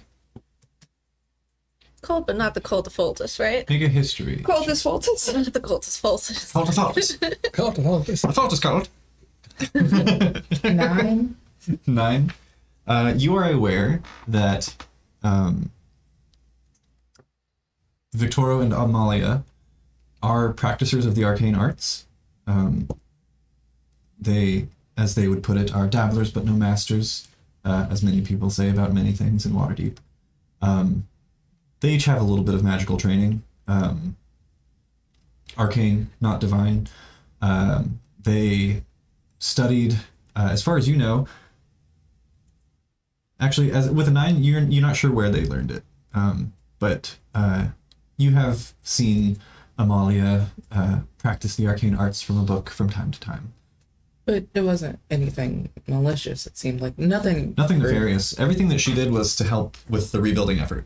S3: Cult, but not the cultifoltus, right?
S1: make a history.
S5: Cultus Fultus?
S3: Not the cultifoltus.
S1: Thought thought.
S2: God, all this.
S1: I thought it's called
S4: 9.
S1: 9. You are aware that Victorio and Amalia are practicers of the arcane arts. They, as they would put it, are dabblers but no masters, as many people say about many things in Waterdeep. They each have a little bit of magical training. Arcane, not divine. They studied, as far as you know, actually, as with a 9, you're not sure where they learned it, but you have seen Amalia practice the arcane arts from a book from time to time.
S4: But it wasn't anything malicious. It seemed like nothing.
S1: Nothing
S4: crazy.
S1: nefarious. Everything that she did was to help with the rebuilding effort.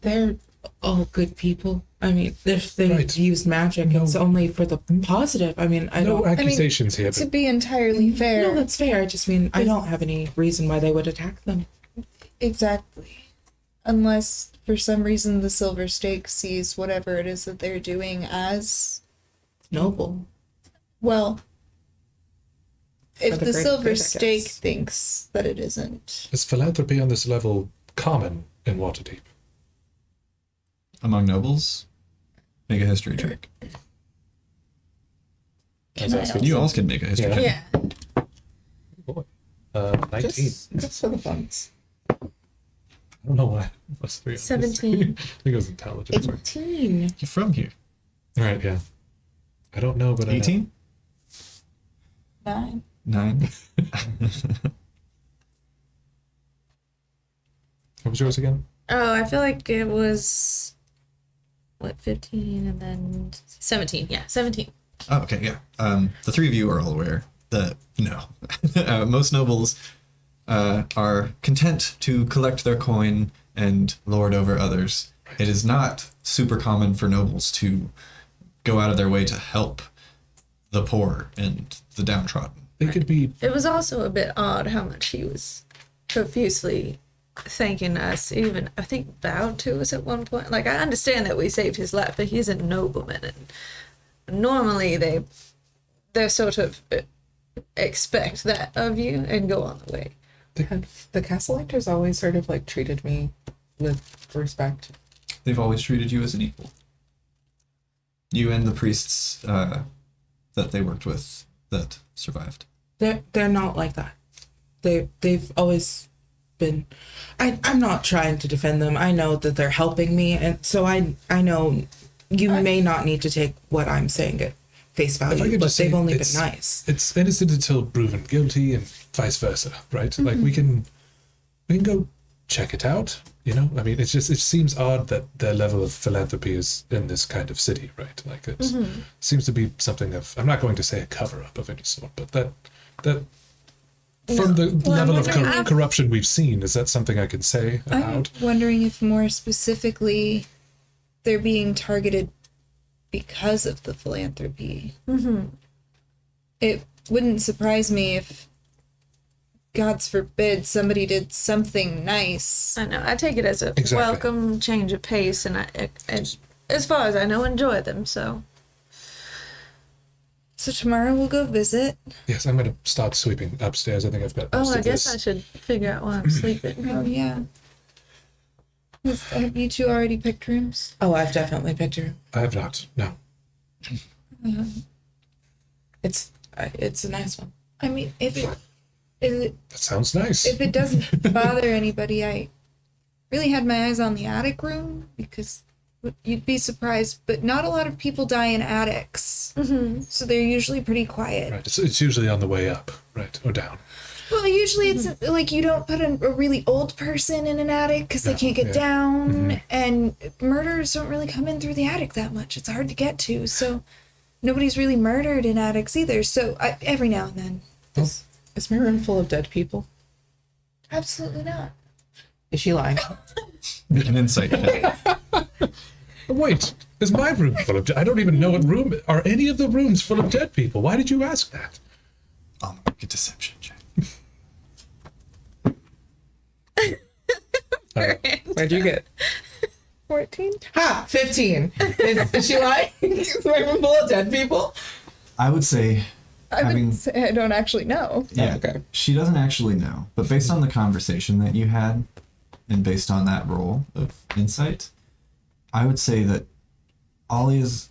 S4: They're all good people. I mean, if they
S2: Right.
S4: used magic,
S2: No.
S4: it's only for the positive. I mean, I
S2: No
S4: don't.
S2: accusations here,
S5: To
S2: but
S5: be entirely fair.
S4: No, that's fair. I just mean I don't have any reason why they would attack them.
S5: Exactly. Unless, for some reason, the Silver Stake sees whatever it is that they're doing as,
S4: Noble.
S5: well, if
S4: the
S5: the
S4: greater
S5: Silver
S4: good, I
S5: Stake
S4: guess.
S5: thinks that it isn't.
S2: is philanthropy on this level common in Waterdeep?
S1: Among nobles, make a history check.
S2: As I said,
S1: You all can make a history
S2: Yeah.
S1: check.
S3: Yeah.
S2: boy. 19.
S4: Just for the funds.
S2: I don't know why. Plus 3 on this.
S3: 17.
S2: I think it was intelligence. Right?
S4: 18.
S1: You're from here.
S2: Right, yeah. I don't know, but I know.
S1: 18?
S5: 9.
S1: 9.
S2: What was yours again?
S3: Oh, I feel like it was, 15 and then 17. Yeah, 17.
S1: Oh, okay, yeah. The three of you are all aware that, most nobles are content to collect their coin and lord over others. It is not super common for nobles to go out of their way to help the poor and the downtrodden.
S2: They could be.
S3: It was also a bit odd how much he was profusely thanking us, even, I think, bowed to us at one point. Like, I understand that we saved his life, but he's a nobleman, and normally they're sort of expect that of you and go on the way.
S4: Have the Castellanders always sort of like treated me with respect?
S1: They've always treated you as an equal. You and the priests that they worked with that survived.
S4: They're not like that. They've always been. I'm not trying to defend them. I know that they're helping me, and so I know you may not need to take what I'm saying at face
S2: If I
S4: value,
S2: could
S4: but
S2: just say
S4: they've only been
S2: it's-
S4: nice.
S2: It's innocent until proven guilty, and vice versa, right? Like we can go check it out. You know, I mean, it seems odd that their level of philanthropy is in this kind of city, right? Like it seems to be something of, I'm not going to say a cover up of any sort, but that from the level of corruption we've seen, is that something I can say
S5: I'm
S2: about?
S5: wondering if more specifically they're being targeted because of the philanthropy. It wouldn't surprise me if, God forbid, somebody did something nice.
S3: I know. I take it as a
S2: Exactly.
S3: welcome change of pace, and as far as I know, enjoy them. So
S5: So tomorrow we'll go visit.
S2: Yes, I'm going to start sweeping upstairs. I think I've got most
S3: I
S2: of
S3: guess
S2: this.
S3: I should figure out while I'm sleeping.
S5: Oh, yeah. Have you two already picked rooms?
S4: Oh, I've definitely picked her.
S2: I have not. No.
S4: It's a nice one.
S5: I mean, if it
S2: That sounds nice.
S5: if it doesn't bother anybody, I really had my eyes on the attic room because you'd be surprised, but not a lot of people die in attics. So they're usually pretty quiet.
S2: Right. It's usually on the way up, right, or down.
S5: Well, usually it's like you don't put a really old person in an attic because they can't get down, and murderers don't really come in through the attic that much. It's hard to get to, so nobody's really murdered in attics either. So every now and then.
S4: Is my room full of dead people?
S5: Absolutely not.
S4: Is she lying?
S1: An insight check.
S2: Wait, is my room full of I don't even know what room. Are any of the rooms full of dead people? Why did you ask that?
S1: I'll make a deception check.
S4: What'd you get?
S5: 14?
S4: Ha! 15. Is she lying? Is my room full of dead people?
S1: I would say,
S5: I
S1: having,
S5: would say I don't actually know.
S1: yeah,
S4: Okay.
S1: she doesn't actually know, but based on the conversation that you had, and based on that roll of insight, I would say that Ollie is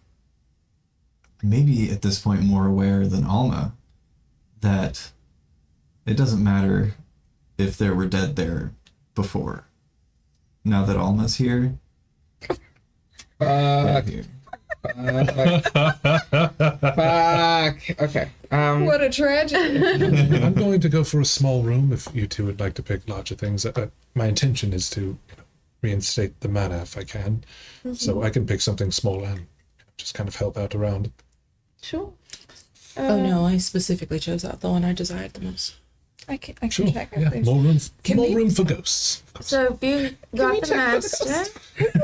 S1: maybe at this point more aware than Alma that it doesn't matter if there were dead there before. Now that Alma's here, they're here.
S4: Fuck. Okay.
S5: What a tragedy.
S2: I'm going to go for a small room if you two would like to pick larger things. My intention is to reinstate the mana if I can. So I can pick something small and just kind of help out around.
S3: Sure.
S4: Oh no, I specifically chose out the one I desired the most.
S5: I can
S2: Sure.
S5: check if
S2: Yeah,
S5: there's...
S2: more room.
S5: Can
S2: More
S5: we-
S2: room for ghosts. Of course.
S3: So if you got the master,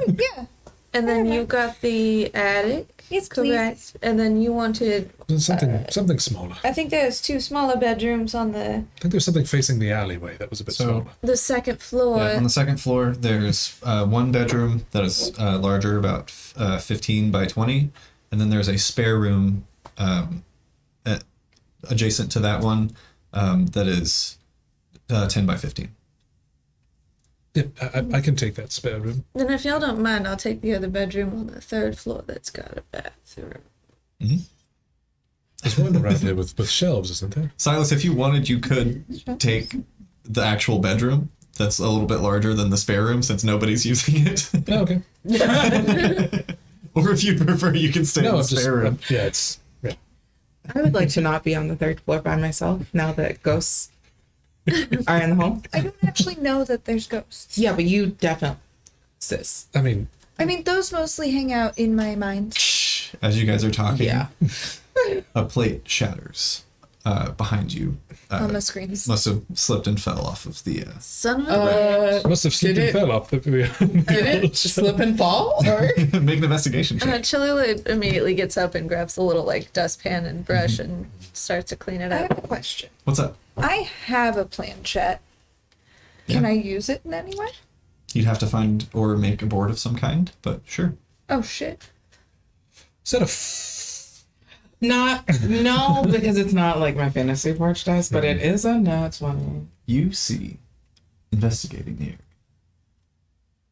S5: Yeah.
S3: and then you got the attic,
S5: Yes,
S3: correct? And then you wanted.
S2: Something smaller.
S3: I think there's 2 smaller bedrooms on the
S2: I think there's something facing the alleyway that was a bit
S1: So-
S2: smaller.
S3: second floor.
S1: Yeah, on the second floor, there's one bedroom that is larger, about 15 by 20, and then there's a spare room adjacent to that one that is 10 by 15.
S2: Yeah, I can take that spare room.
S3: Then if y'all don't mind, I'll take the other bedroom on the 3rd floor that's got a bathroom.
S2: There's one around here with shelves, isn't there?
S1: Silas, if you wanted, you could take the actual bedroom that's a little bit larger than the spare room since nobody's using it.
S2: Oh, okay.
S1: Or if you prefer, you can stay in
S2: No,
S1: the
S2: I'm just.
S1: spare room.
S2: Yeah, it's. Yeah.
S4: I would like to not be on the 3rd floor by myself now that ghosts are in the home.
S5: I don't actually know that there's ghosts.
S4: Yeah, but you definitely, sis.
S2: I mean,
S5: I mean, those mostly hang out in my mind.
S1: As you guys are talking,
S4: Yeah.
S1: a plate shatters behind you.
S5: On the screens.
S1: Must have slipped and fell off of the.
S3: Son of a.
S2: I must have slipped and fell off the.
S4: Did it slip and fall? Or?
S1: Make an investigation check.
S3: Cholula immediately gets up and grabs a little like dustpan and brush and starts to clean it
S5: I
S3: up.
S5: have a question.
S1: What's up?
S5: I have a planchette. Can I use it in any way?
S1: You'd have to find or make a board of some kind, but sure.
S5: Oh, shit.
S2: Is that a
S4: No, because it's not like my fantasy porch dice, but it is a no, it's 1.
S1: You see, investigating the area.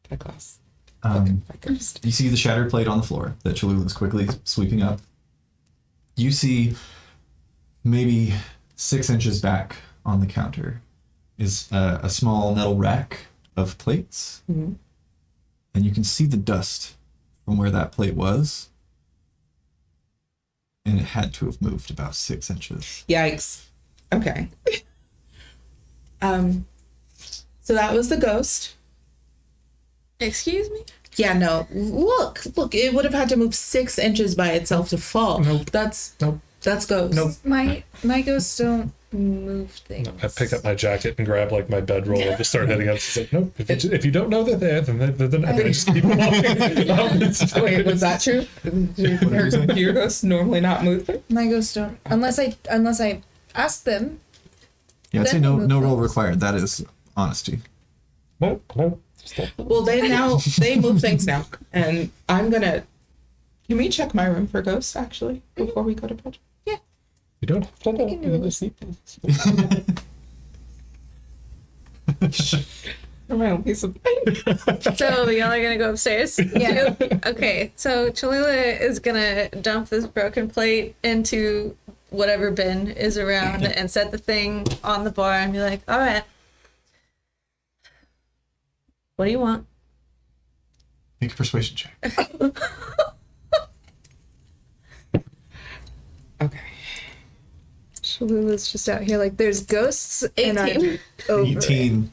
S4: By class.
S1: By
S4: ghost.
S1: You see the shattered plate on the floor that Cholula is quickly sweeping up. You see, maybe 6 inches back on the counter is a small metal rack of plates.
S4: Mhm.
S1: And you can see the dust from where that plate was. And it had to have moved about 6 inches.
S4: Yikes. Okay. So that was the ghost.
S3: Excuse me?
S4: Yeah, no. Look, it would have had to move 6 inches by itself to fall.
S2: Nope.
S4: That's
S2: Nope.
S4: ghost.
S2: Nope.
S5: My ghosts don't move things.
S2: I pick up my jacket and grab like my bedroll and just start heading up. She's like, nope. If you don't know that they're there, then I just keep walking.
S4: Wait, was that true? Do your ghosts normally not move?
S5: My ghosts don't, unless I ask them.
S1: Yeah, I'd say
S5: Then
S1: no
S5: move
S1: no roll
S5: things.
S1: required. That is honesty.
S2: Nope.
S4: Well, they move things now, and I'm gonna. Can we check my room for ghosts actually before we go to bed?
S2: You don't have to know.
S5: can do
S2: You
S5: it.
S2: just sleep.
S4: My own piece of.
S3: So y'all are gonna go upstairs?
S5: Yeah.
S3: Okay, so Cholula is gonna dump this broken plate into whatever bin is around and set the thing on the bar and be like, all right, what do you want?
S1: Make a persuasion check.
S4: Okay.
S5: Shalula's just out here like there's ghosts and
S3: 18.
S5: I'm over it.
S1: 18.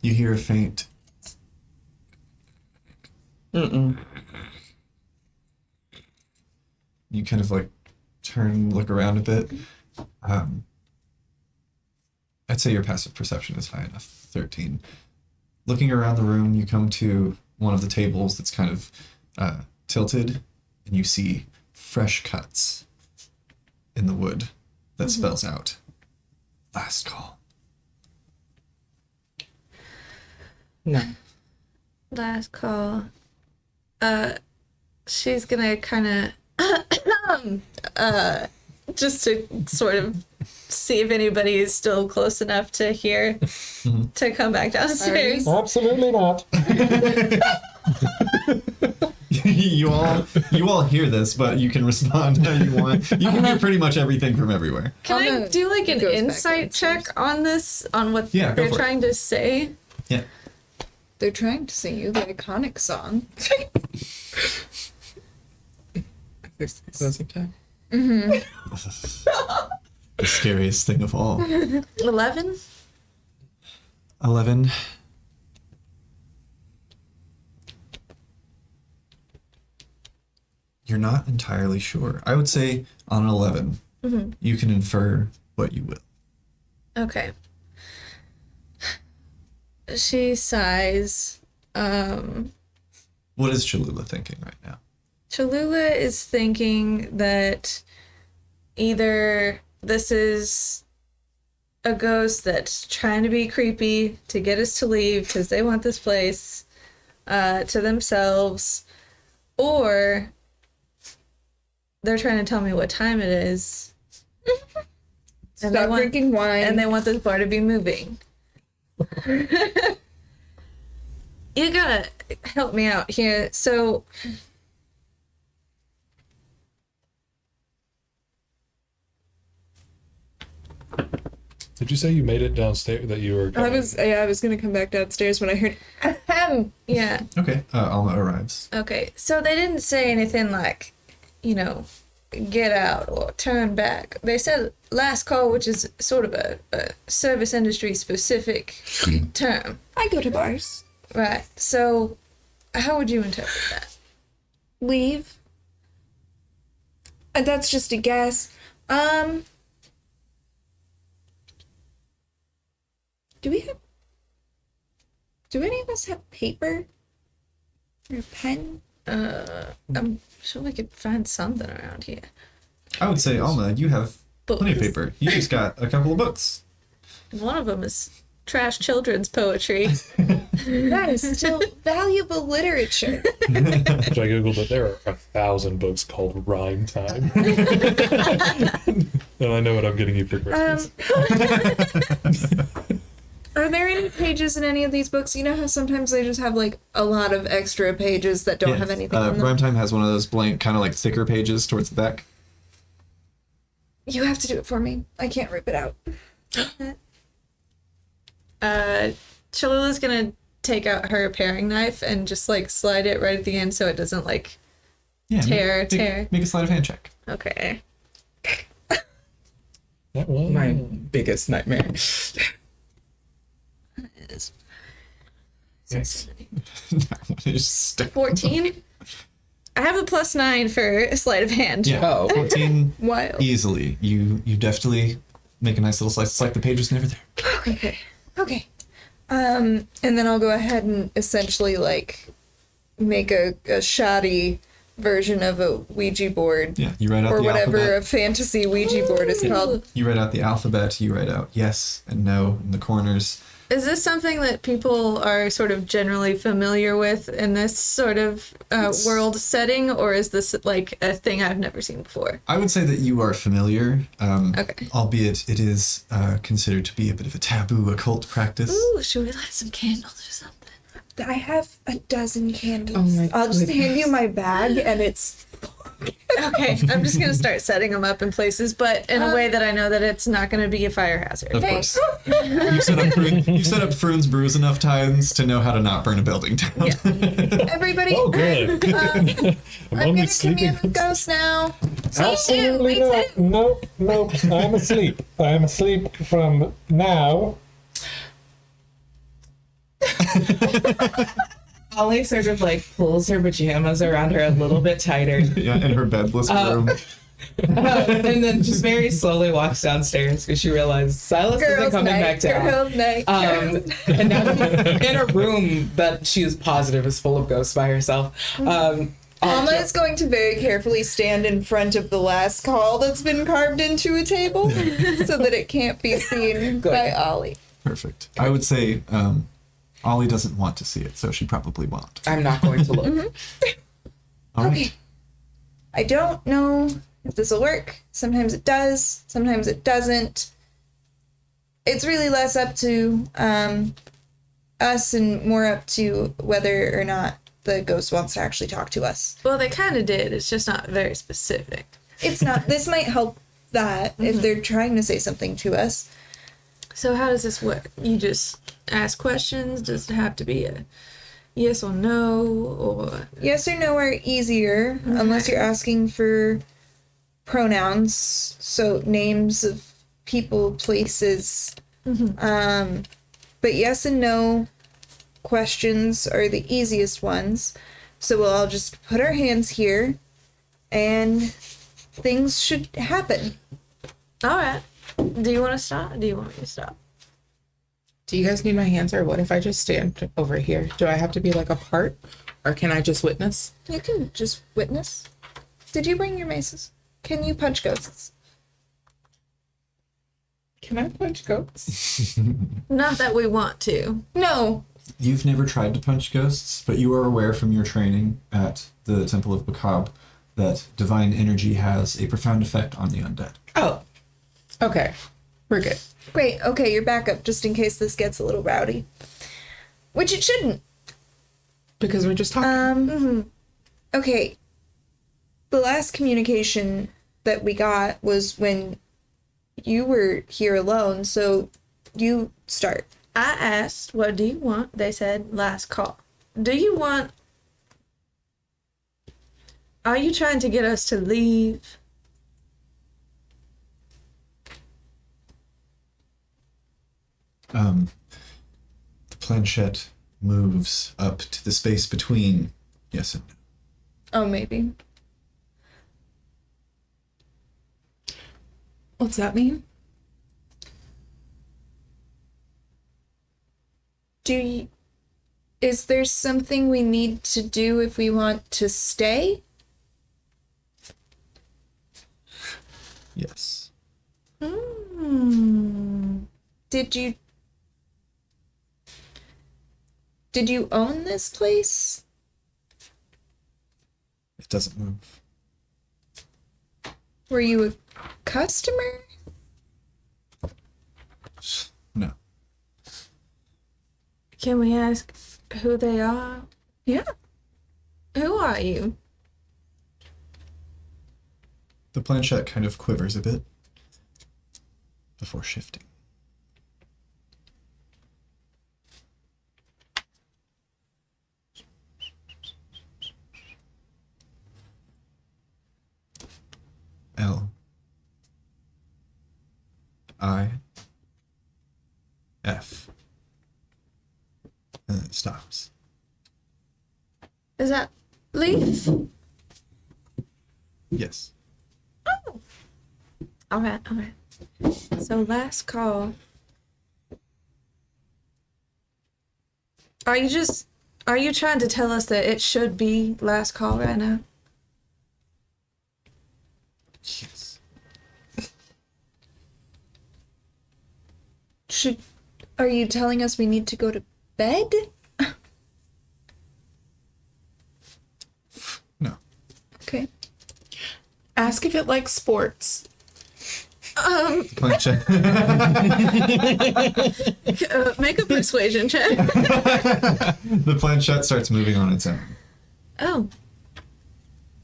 S1: You hear a faint.
S4: Mm-mm.
S1: You kind of like look around a bit. I'd say your passive perception is high enough, 13. Looking around the room, you come to one of the tables that's kind of tilted, and you see fresh cuts in the wood that spells out last call.
S4: No.
S3: Last call. She's gonna kind of, just to sort of see if anybody is still close enough to hear to come back downstairs.
S2: Absolutely not.
S1: you all hear this, but you can respond how you want. You can hear pretty much everything from everywhere.
S3: Can I
S5: Alma
S3: do like an
S5: goes back
S3: insight
S5: downstairs.
S3: check on this, on what
S1: Yeah, go
S3: they're
S1: for it.
S3: trying to say?
S1: Yeah.
S5: They're trying to sing you the iconic song.
S4: Closing time.
S1: The scariest thing of all.
S3: 11?
S1: 11. You're not entirely sure. I would say on an 11, you can infer what you will.
S3: Okay. She sighs.
S1: What is Cholula thinking right now?
S3: Cholula is thinking that either this is a ghost that's trying to be creepy to get us to leave because they want this place to themselves, or they're trying to tell me what time it is. And
S5: Stop drinking wine.
S3: and they want this bar to be moving. You gotta help me out here. So,
S2: Did you say you made it downstairs? That you were.
S5: I was gonna come back downstairs when I heard ahem.
S3: yeah.
S1: Okay, Alma arrives.
S3: Okay. So they didn't say anything like, get out or turn back. They said last call, which is sort of a service industry specific term.
S5: I go to bars.
S3: Right. So, how would you interpret that?
S5: Leave. That's just a guess. Do any of us have paper? Or a pen?
S3: I'm sure we could find something around here.
S1: I would say, Alma, you have plenty of
S3: Books.
S1: paper. You just got a couple of books.
S3: One of them is trash children's poetry.
S5: That is still valuable literature.
S2: Which I googled it. There are 1,000 books called Rhyme Time. And I know what I'm getting you for Christmas.
S5: Are there any pages in any of these books? You know how sometimes they just have like a lot of extra pages that don't have anything on them?
S1: Rhyme Time has one of those blank, kind of like thicker pages towards the back.
S5: You have to do it for me. I can't rip it out.
S3: Cholula's gonna take out her paring knife and just like slide it right at the end so it doesn't like
S1: Yeah,
S3: tear.
S1: Make a sleight of hand check.
S3: Okay.
S2: That one.
S4: My biggest nightmare.
S2: Yes.
S1: Just stick-
S3: 14. I have a +9 for sleight of hand.
S1: Yeah,
S4: Oh.
S1: 14
S5: Wild.
S1: easily. You definitely make a nice little slice. It's like the page was never there.
S5: Okay. Okay. And then I'll go ahead and essentially like make a shoddy version of a Ouija board.
S1: Yeah, you write out
S5: Or
S1: the
S5: whatever
S1: alphabet.
S5: a fantasy Ouija board is called.
S1: You write out the alphabet. You write out yes and no in the corners.
S3: Is this something that people are sort of generally familiar with in this sort of world setting, or is this like a thing I've never seen before?
S1: I would say that you are familiar,
S3: Okay.
S1: albeit it is considered to be a bit of a taboo occult practice.
S3: Ooh, should we light some candles or something?
S5: I have a dozen candles.
S4: Oh my
S5: I'll just
S4: goodness.
S5: hand you my bag and it's
S3: Okay, I'm just gonna start setting them up in places, but in a way that I know that it's not gonna be a fire hazard.
S1: Of course. You've set up Froon's Brews enough times to know how to not burn a building down.
S5: everybody.
S2: Oh, good.
S5: I'm
S2: I'm only
S5: gonna
S2: sleeping.
S5: commune with ghosts now.
S2: Absolutely not. Nope, nope. I'm asleep. I'm asleep from now.
S4: Ollie sort of like pulls her pajamas around her a little bit tighter,
S1: Yeah, in her bedless room.
S4: and then just very slowly walks downstairs because she realizes Silas isn't
S5: Girls'
S4: coming
S5: night.
S4: back down.
S5: Girls' night.
S4: And now she's in a room that she is positive is full of ghosts by herself.
S5: Alma is going to very carefully stand in front of the last call that's been carved into a table so that it can't be seen by Ollie.
S1: Perfect. I would say Ollie doesn't want to see it, so she probably won't.
S4: I'm not going to look.
S1: All right.
S5: Okay. I don't know if this will work. Sometimes it does, sometimes it doesn't. It's really less up to us and more up to whether or not the ghost wants to actually talk to us.
S3: Well, they kind of did. It's just not very specific.
S5: It's not, this might help that if they're trying to say something to us.
S3: So how does this work? You just ask questions? Does it have to be a yes or no, or
S5: Yes or no are easier unless you're asking for pronouns, so names of people, places. But yes and no questions are the easiest ones. So we'll all just put our hands here and things should happen.
S3: all right? Do you want to stop? Do you want me to stop?
S4: Do you guys need my hands, or what if I just stand over here? Do I have to be like a part, or can I just witness?
S5: You can just witness. Did you bring your maces? Can you punch ghosts?
S4: Can I punch ghosts?
S3: Not that we want to.
S5: No.
S1: You've never tried to punch ghosts, but you are aware from your training at the Temple of Bakab that divine energy has a profound effect on the undead.
S4: Oh, okay, we're good.
S5: Great. Okay, you're back up just in case this gets a little rowdy. Which it shouldn't.
S4: Because we're just talking.
S5: Okay. The last communication that we got was when you were here alone, so you start.
S3: I asked, what do you want? They said, last call. Do you want... Are you trying to get us to leave?
S1: The planchette moves up to the space between yes and no.
S5: Oh, maybe.
S4: What's that mean?
S5: Is there something we need to do if we want to stay?
S1: Yes.
S5: Did you own this place?
S1: It doesn't move.
S5: Were you a customer?
S1: No.
S3: Can we ask who they are?
S5: Yeah.
S3: Who are you?
S1: The planchette kind of quivers a bit before shifting. L I F And then it stops.
S3: Is that Leaf?
S1: Yes.
S3: All right. So last call. Are you trying to tell us that it should be last call right now?
S1: Yes.
S5: Are you telling us we need to go to bed?
S1: No.
S5: Okay.
S4: Ask if it likes sports.
S1: Planchette.
S3: Make a persuasion check.
S1: The planchette starts moving on its own.
S3: Oh.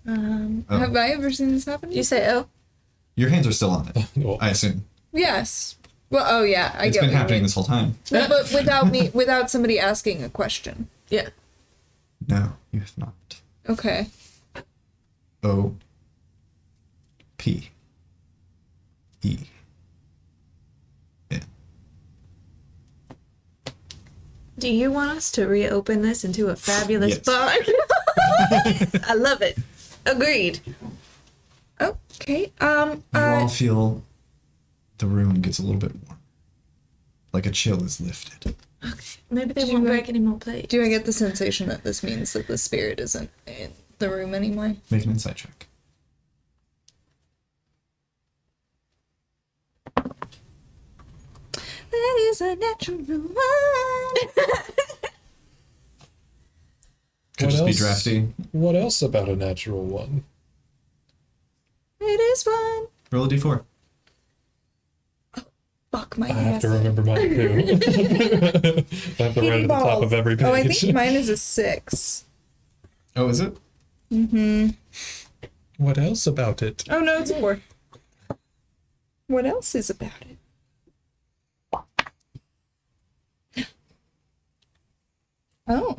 S1: Oh.
S5: Have I ever seen this happen?
S3: You say oh?
S1: Your hands are still on it,
S2: Well,
S1: I assume.
S5: Yes. Well, oh yeah, I
S1: It's
S5: get
S1: been
S5: what you
S1: happening
S5: mean.
S1: this whole time.
S5: No, but without somebody asking a question.
S3: Yeah.
S1: No, you have not.
S5: Okay.
S1: O. P. E. N.
S3: Do you want us to reopen this into a fabulous
S1: Yes.
S3: bar? I love it. Agreed.
S5: Okay.
S1: You all feel the room gets a little bit warm. Like a chill is lifted.
S3: Maybe they
S5: Do
S3: won't
S5: I-
S3: break any more plates.
S5: Do I get the sensation that this means that the spirit isn't in the room anymore?
S1: Make an insight check.
S5: That is a natural one.
S1: Could
S2: What
S1: just be
S2: else?
S1: drafty.
S2: what else about a natural one?
S5: It is one.
S1: Roll a d4.
S5: Fuck my
S2: I have
S5: ass.
S2: to remember mine too. I have to write at the top of every page.
S5: Oh, I think mine is a 6.
S1: Oh, is it?
S2: What else about it?
S5: Oh no, it's a 4. What else is about it? Oh.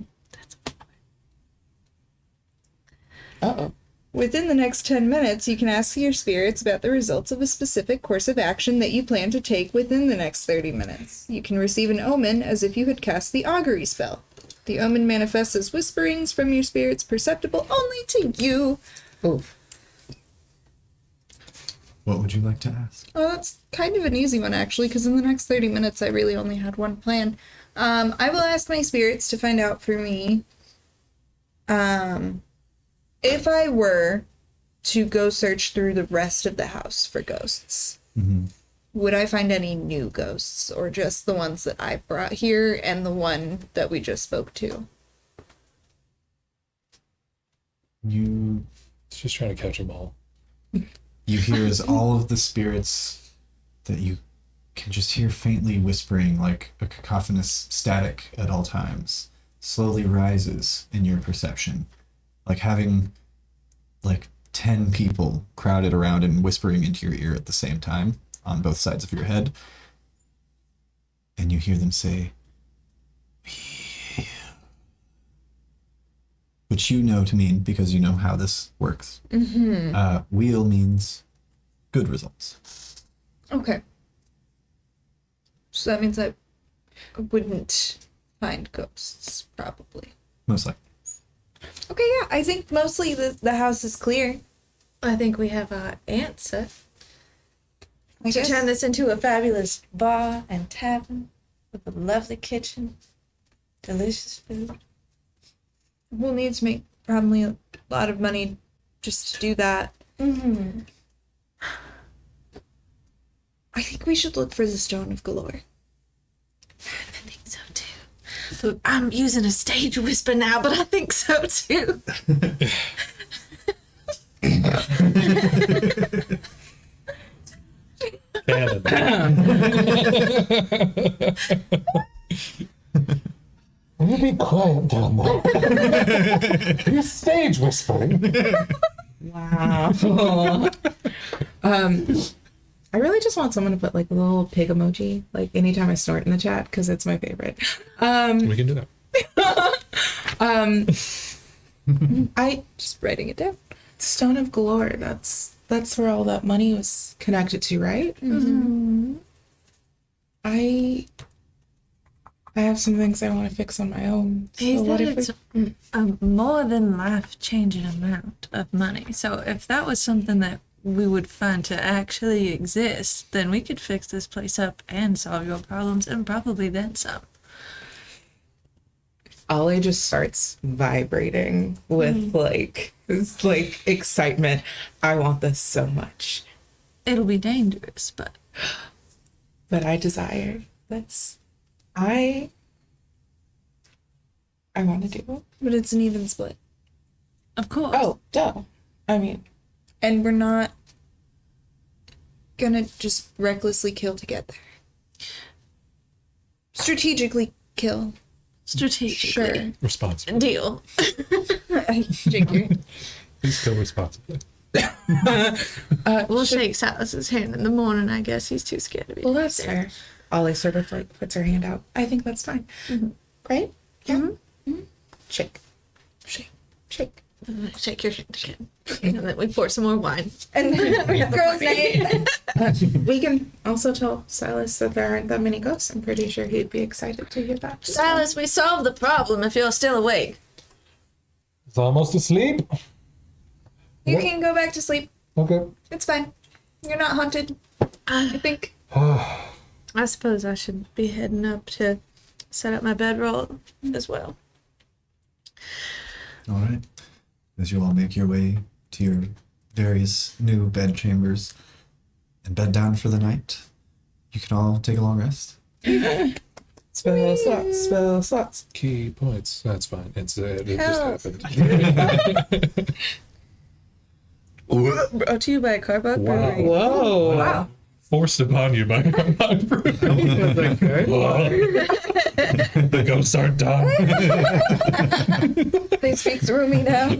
S5: Uh-oh. Within the next 10 minutes, you can ask your spirits about the results of a specific course of action that you plan to take within the next 30 minutes. You can receive an omen as if you had cast the augury spell. The omen manifests as whisperings from your spirits perceptible only to you.
S4: Oof.
S1: What would you like to ask?
S5: Oh, that's kind of an easy one, actually, because in the next 30 minutes, I really only had one plan. I will ask my spirits to find out for me, if I were to go search through the rest of the house for ghosts, would I find any new ghosts, or just the ones that I brought here and the one that we just spoke to?
S1: You
S2: It's just trying to catch them all.
S1: hear as all of the spirits that you can just hear faintly whispering like a cacophonous static at all times slowly rises in your perception, like having like 10 people crowded around and whispering into your ear at the same time on both sides of your head, and you hear them say "Wheel," which you know to mean, because you know how this works. Wheel means good results.
S5: Okay. So that means I wouldn't find ghosts, probably.
S1: Most likely.
S5: Okay, yeah, I think mostly the house is clear.
S3: I think we have our answer.
S5: I
S3: To
S5: guess.
S3: turn this into a fabulous bar and tavern with a lovely kitchen, delicious food.
S5: We'll need to make probably a lot of money just to do that.
S3: Mm-hmm.
S5: I think we should look for the Stone of Galore.
S3: I think so too. But I'm using a stage whisper now, but I think so too.
S2: Cannon. Will you be quiet down there? You're stage whispering.
S4: Wow. I really just want someone to put like a little pig emoji, like anytime I snort in the chat, because it's my favorite.
S2: We can do that.
S4: I
S5: Just writing it down.
S4: Stone of Galore. That's where all that money was connected to, right? I I have some things I want to fix on my own. So
S3: He
S4: what
S3: said
S4: if
S3: it's
S4: we...
S3: a more than life-changing amount of money. So if that was something that we would find to actually exist, then we could fix this place up and solve your problems and probably then some.
S4: Ollie just starts vibrating with like excitement. I want this so much.
S3: It'll be dangerous, but
S4: But I desire this. I want to do it.
S5: But it's an even split.
S3: of course.
S4: Oh, duh. I mean,
S5: And we're not gonna just recklessly kill to get there. Strategically kill.
S3: Strategically.
S5: Sure.
S2: Responsible.
S3: Deal.
S5: I figure.
S2: Please kill responsibly.
S3: We'll shake Silas's hand in the morning. I guess he's too scared to be.
S4: well, that's fair. Ollie sort of like puts her hand out. I think that's fine. Right? Yeah. Mm-hmm. Shake. Shake. Shake.
S3: Shake your hand again. And then we pour some more wine.
S5: And then girls' night.
S4: We can also tell Silas that there aren't that many ghosts. I'm pretty sure he'd be excited to hear that.
S3: Silas, we solved the problem if you're still awake.
S2: It's almost asleep.
S5: You can go back to sleep.
S2: Okay.
S5: It's fine. You're not haunted. I think.
S3: I suppose I should be heading up to set up my bedroll as well.
S1: All right. As you all make your way to your various new bed chambers and bed down for the night, you can all take a long rest.
S4: Spell slots. Spell slots.
S2: Key points. That's fine. It
S5: Help.
S2: just happened.
S3: Brought to you by Carbot
S2: Wow.
S3: Brewery.
S4: Whoa.
S3: Wow.
S2: Forced upon you by Arcanarama. The ghosts aren't done.
S5: They speak through me now.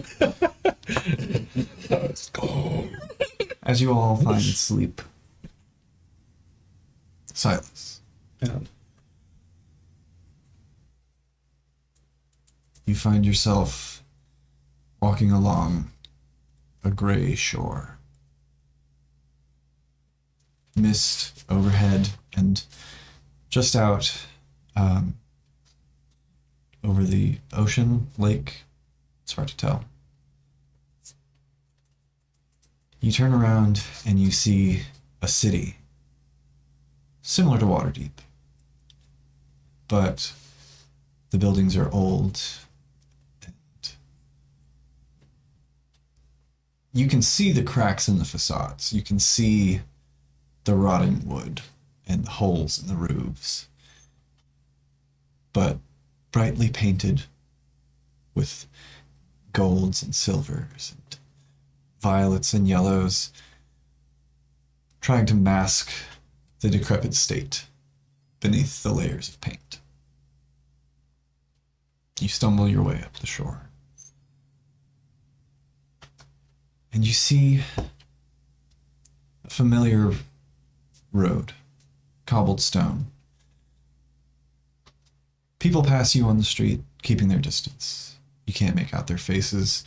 S2: Let's go.
S1: As you all find sleep, Silas, you find yourself walking along a gray shore. Mist overhead and just out over the ocean, lake. It's hard to tell. You turn around and you see a city similar to Waterdeep, but the buildings are old and you can see the cracks in the facades. You can see the rotting wood and the holes in the roofs, but brightly painted with golds and silvers and violets and yellows, trying to mask the decrepit state beneath the layers of paint. You stumble your way up the shore, and you see a familiar road, cobbled stone. People pass you on the street, keeping their distance. You can't make out their faces.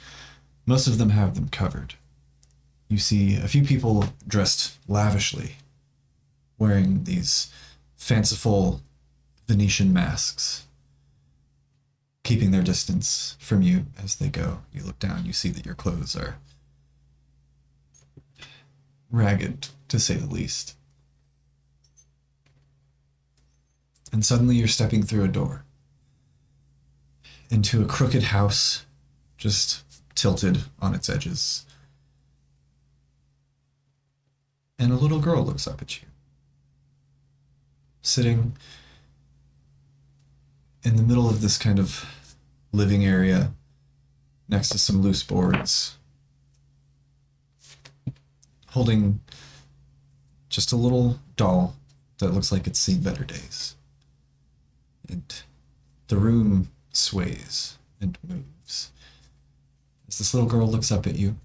S1: Most of them have them covered. You see a few people dressed lavishly, wearing these fanciful Venetian masks, keeping their distance from you as they go. You look down, you see that your clothes are ragged, to say the least. And suddenly you're stepping through a door into a crooked house, just tilted on its edges. And a little girl looks up at you, sitting in the middle of this kind of living area next to some loose boards, holding just a little doll that looks like it's seen better days. And the room sways and moves as this little girl looks up at you.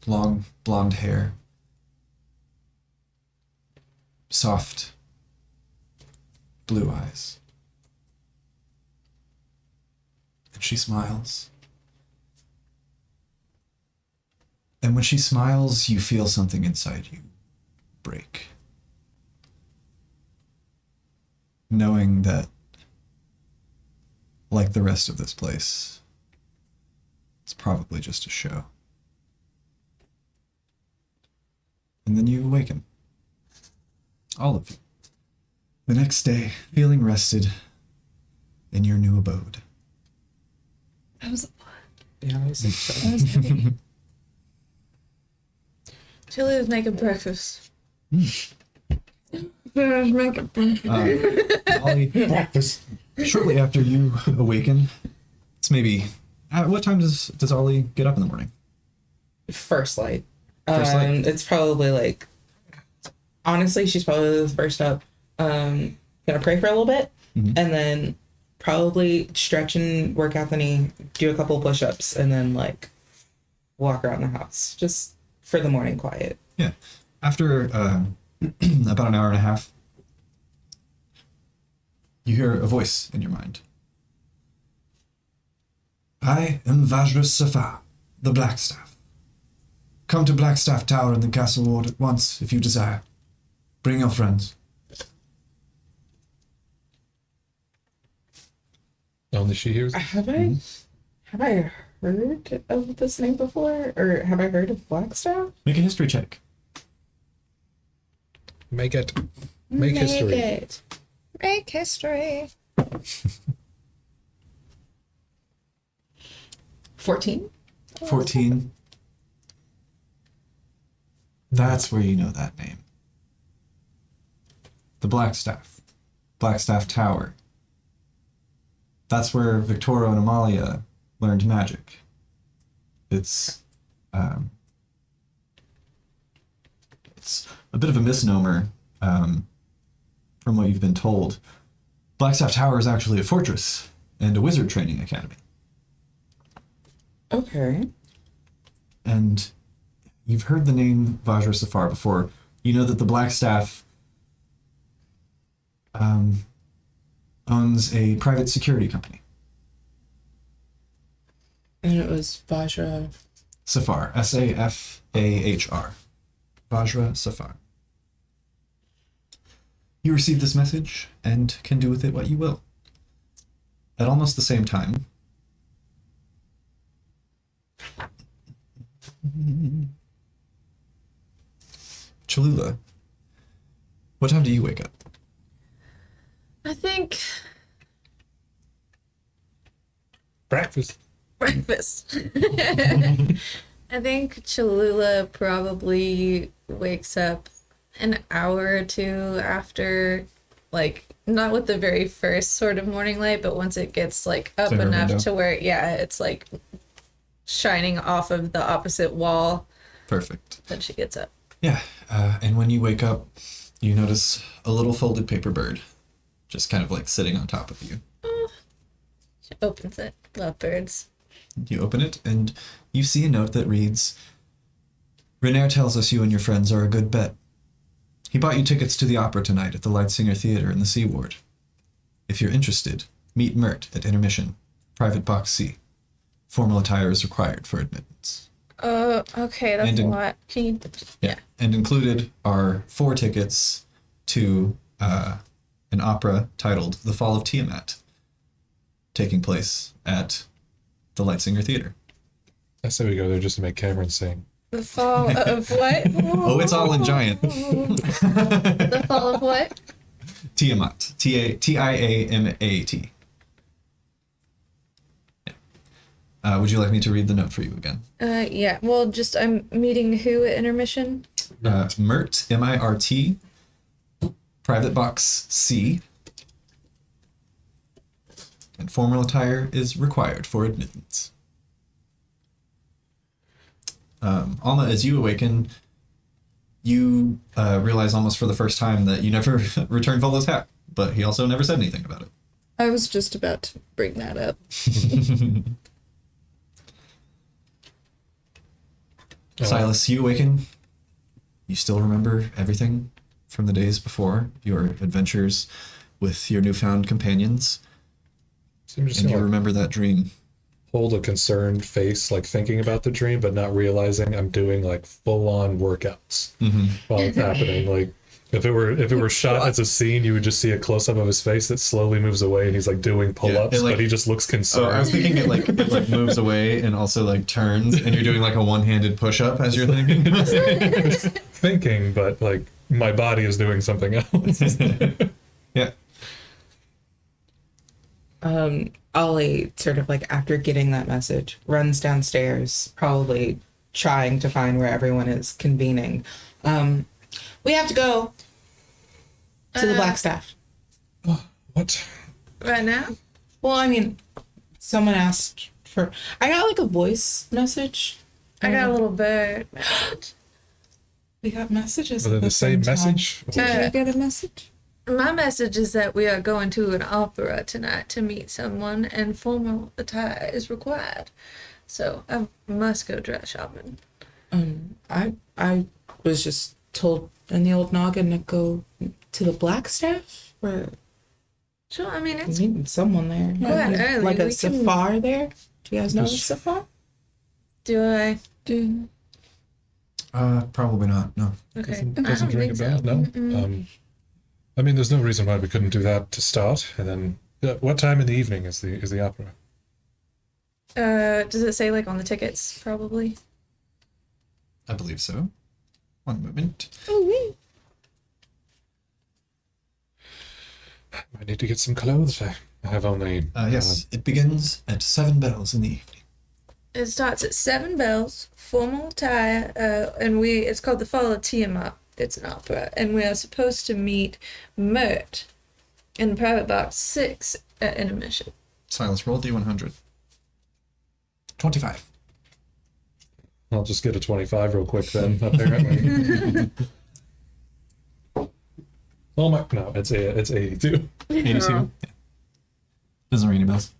S1: Long blonde hair, soft blue eyes. And she smiles. And when she smiles, you feel something inside you break. Knowing that like the rest of this place. It's probably just a show. And then you awaken. All of you. The next day, feeling rested in your new abode.
S3: That was a lot.
S4: Yeah, I think so.
S3: Chili was making breakfast.
S1: Ollie,
S2: Breakfast.
S1: shortly after you awaken, it's maybe... what time does Ollie get up in the morning?
S4: First light.
S1: First light?
S4: It's probably like, honestly, she's probably the first up. Gonna pray for a little bit,
S1: Mhm.
S4: and then probably stretch and work out the knee, do a couple push-ups, and then like walk around the house just for the morning quiet.
S1: Yeah. After about an hour and a half, you hear a voice in your mind. I am Vajra Safar, the Blackstaff. Come to Blackstaff Tower in the Castle Ward at once if you desire. Bring your friends.
S2: Only she hears.
S4: Have I heard of this name before, or have I heard of Blackstaff?
S1: Make a history check.
S2: Make it. Make history.
S4: it.
S5: Make history.
S4: 14.
S1: 14. That's where you know that name. The Blackstaff. Blackstaff Tower. That's where Victoria and Amalia learned magic. It's a bit of a misnomer from what you've been told. Blackstaff Tower is actually a fortress and a wizard training academy.
S4: Okay.
S1: And you've heard the name Vajra Safar before. You know that the Blackstaff owns a private security company.
S4: And it was Vajra.
S1: Safar. Safahr. Vajra Safar. You receive this message and can do with it what you will. At almost the same time, Cholula, what time do you wake up?
S3: I think
S2: Breakfast.
S3: breakfast. I think Cholula probably wakes up an hour or two after, like, not with the very first sort of morning light, but once it gets like up
S1: Center
S3: enough
S1: window.
S3: to where, yeah, it's like shining off of the opposite wall,
S1: Perfect.
S3: then she gets up.
S1: Yeah, and when you wake up, you notice a little folded paper bird just kind of like sitting on top of you.
S3: She opens it. Love birds.
S1: You open it, and you see a note that reads, Renair tells us you and your friends are a good bet. He bought you tickets to the opera tonight at the Lightsinger Theater in the C Ward. If you're interested, meet Mert at intermission, private box C. Formal attire is required for admittance.
S3: Okay, that's
S1: And
S3: a
S1: in-
S3: lot. Can you?
S1: Yeah. And included are 4 tickets to an opera titled The Fall of Tiamat, taking place at the Lightsinger Theater.
S2: I say we go there just to make Cameron sing.
S3: The fall of what?
S1: Oh, it's all in giant.
S3: The fall of what?
S1: Tiamat. Tiamat. Yeah. Would you like me to read the note for you again?
S3: Yeah. Well, just I'm meeting who at intermission?
S1: Mert, M-I-R-T, private box C, and formal attire is required for admittance. Alma, as you awaken, you realize almost for the first time that you never returned Volo's hat, but he also never said anything about it.
S5: I was just about to bring that up.
S1: Silas, you awaken. You still remember everything from the days before, your adventures with your newfound companions,
S2: So I'm just
S1: and you
S2: gonna like,
S1: remember that dream.
S2: hold a concerned face, like thinking about the dream, but not realizing I'm doing like full on workouts
S1: Mm-hmm.
S2: while it's happening. Like If it were shot as a scene, you would just see a close up of his face that slowly moves away, and he's like doing pull ups,
S1: like-
S2: but he just looks
S1: So
S2: concerned.
S1: I was thinking it like moves away and also like turns, and you're doing like a one-handed push-up as you're thinking.
S2: Thinking, but like my body is doing something else.
S1: Yeah.
S4: Ollie, sort of like after getting that message, runs downstairs, probably trying to find where everyone is convening. We have to go to the Black Staff.
S2: What?
S3: Right now?
S4: Well, I mean, someone asked for. I got like a voice message.
S3: I got a little bird message.
S4: We got messages.
S2: Are they
S4: at
S2: the same
S4: time.
S2: message?
S5: Did you get a message?
S3: My message is that we are going to an opera tonight to meet someone, and formal attire is required. So I must go dress shopping.
S4: I was just told in the old noggin to go to the Black Staff. We're
S3: Sure, I mean, it's
S4: meeting someone there.
S3: quite early.
S4: Like a
S3: We can-
S4: safar there. Do you guys know a safar?
S3: Do I?
S7: Probably not. No.
S3: Okay.
S2: Doesn't ring a bell. No. I mean, there's no reason why we couldn't do that to start, and then what time in the evening is the opera?
S3: Does it say like on the tickets? Probably.
S1: I believe so. One moment.
S2: I need to get some clothes. I have only.
S1: Yes, it begins at 7 bells in the evening.
S3: It starts at 7 bells, formal attire, and it's called the Fall of Tiamat. It's an opera, and we are supposed to meet Mert in private box 6 at intermission.
S1: Silas, roll D100.
S7: 25.
S2: I'll just get a 25 real quick then. Apparently. Oh my! No, it's 82.
S1: 82.
S3: Oh.
S1: Yeah. Doesn't ring any bells.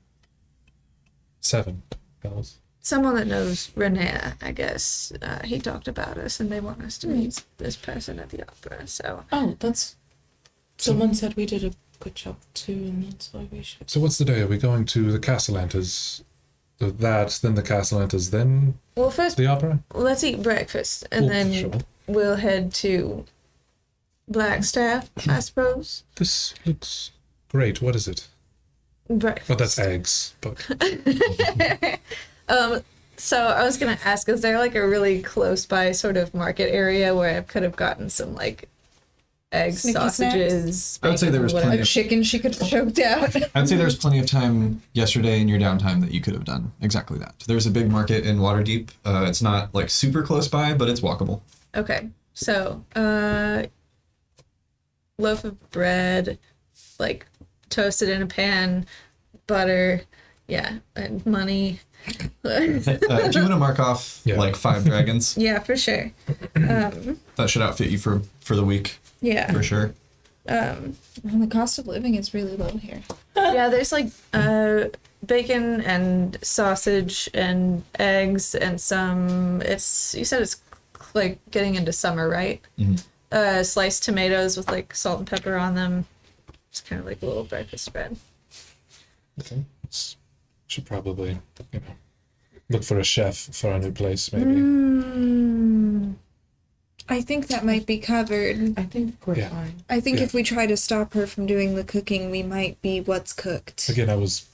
S2: 7 bells.
S3: Someone that knows Renee, I guess, he talked about us, and they want us to meet this person at the opera. So
S4: Oh, that's. Someone said we did a good job too, and that's why we should.
S2: So what's the day? Are we going to the Castellantas? That, then the Castellantas, then
S3: well, first
S2: the opera?
S3: let's eat breakfast, and
S2: Oh,
S3: then
S2: sure.
S3: we'll head to Blackstaff, I suppose.
S2: This looks great. What is it?
S3: Breakfast.
S2: Oh, that's eggs. But
S3: So I was gonna ask, is there like a really close by sort of market area where I could have gotten some like eggs,
S5: Sneaky
S3: sausages?
S1: I would say
S3: bacon,
S1: there was
S3: whatever.
S1: plenty
S5: A
S1: of-
S5: chicken she could have choked out.
S1: I'd say there's plenty of time yesterday in your downtime that you could have done exactly that. There's a big market in Waterdeep. It's not like super close by, but it's walkable.
S3: Okay, so loaf of bread, like toasted in a pan, butter, yeah, and money.
S1: If you want to mark off
S2: Yeah.
S1: like 5 dragons,
S3: Yeah, for sure.
S1: that should outfit you for the week
S3: Yeah.
S1: for sure.
S5: And the cost of living is really low here.
S3: Yeah, there's like bacon and sausage and eggs and some. You said it's like getting into summer, right?
S1: Mhm.
S3: Sliced tomatoes with like salt and pepper on them. It's kind of like a little breakfast spread.
S2: okay. Should probably, look for a chef for our new place, maybe.
S5: I think that might be covered.
S4: I think we're
S2: Yeah.
S4: fine.
S5: I think
S2: Yeah.
S5: if we try to stop her from doing the cooking, we might be what's cooked.
S2: Again, I was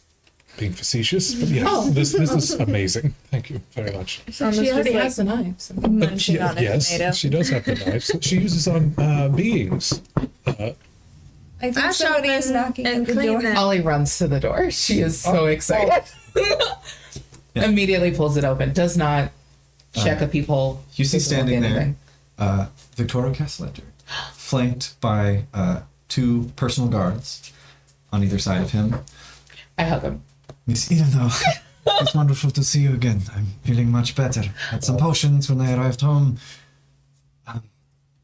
S2: being facetious, but yes,
S4: Oh.
S2: this is amazing. Thank you very much.
S5: It's almost
S4: She already
S5: just
S4: has the knives.
S5: munching
S2: Yeah,
S5: on a
S2: yes,
S5: tomato.
S2: she does have the knives. She uses on beings.
S5: I think
S3: I
S5: somebody
S3: shop
S5: is
S3: in
S5: knocking
S3: and
S5: at the
S3: clean
S5: door.
S3: them.
S4: Ollie runs to the door. She is so excited. Immediately pulls it open. Does not check a peephole.
S1: You see
S4: doesn't look
S1: standing
S4: anything.
S1: there, Victoria Castellanter, flanked by 2 personal guards on either side of him.
S4: I hug him.
S7: Miss Ilda, it's wonderful to see you again. I'm feeling much better. Had some potions when I arrived home.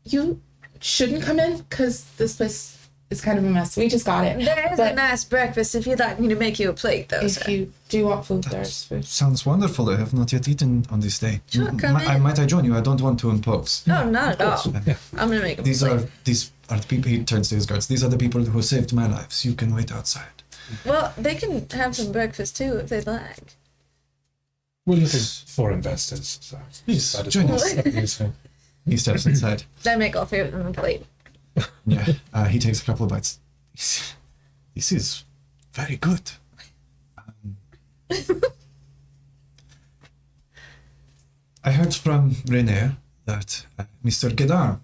S4: You shouldn't come in because this place is kind of a mess. We just got it.
S3: There is
S4: But
S3: a nice breakfast if you'd like me to make you a plate, though.
S4: if
S3: Sir.
S4: you do want food, there's food.
S7: Sounds wonderful. I have not yet eaten on this day.
S3: Sure, come in.
S7: Might I join you? I don't want to impose.
S3: No, not at all.
S2: Yeah.
S3: I'm gonna make a
S7: These
S3: plate.
S7: are the people. He turns to his guards. These are the people who saved my lives. You can wait outside.
S3: Well, they can have some breakfast too if they'd like.
S2: We're looking for investors. So
S7: Please,
S2: that is
S7: join
S2: what
S7: us.
S2: that is.
S1: He steps inside.
S3: I make all 3 of them a plate.
S7: Yeah, he takes a couple of bites. This is very good. I heard from René that Mr. Gedar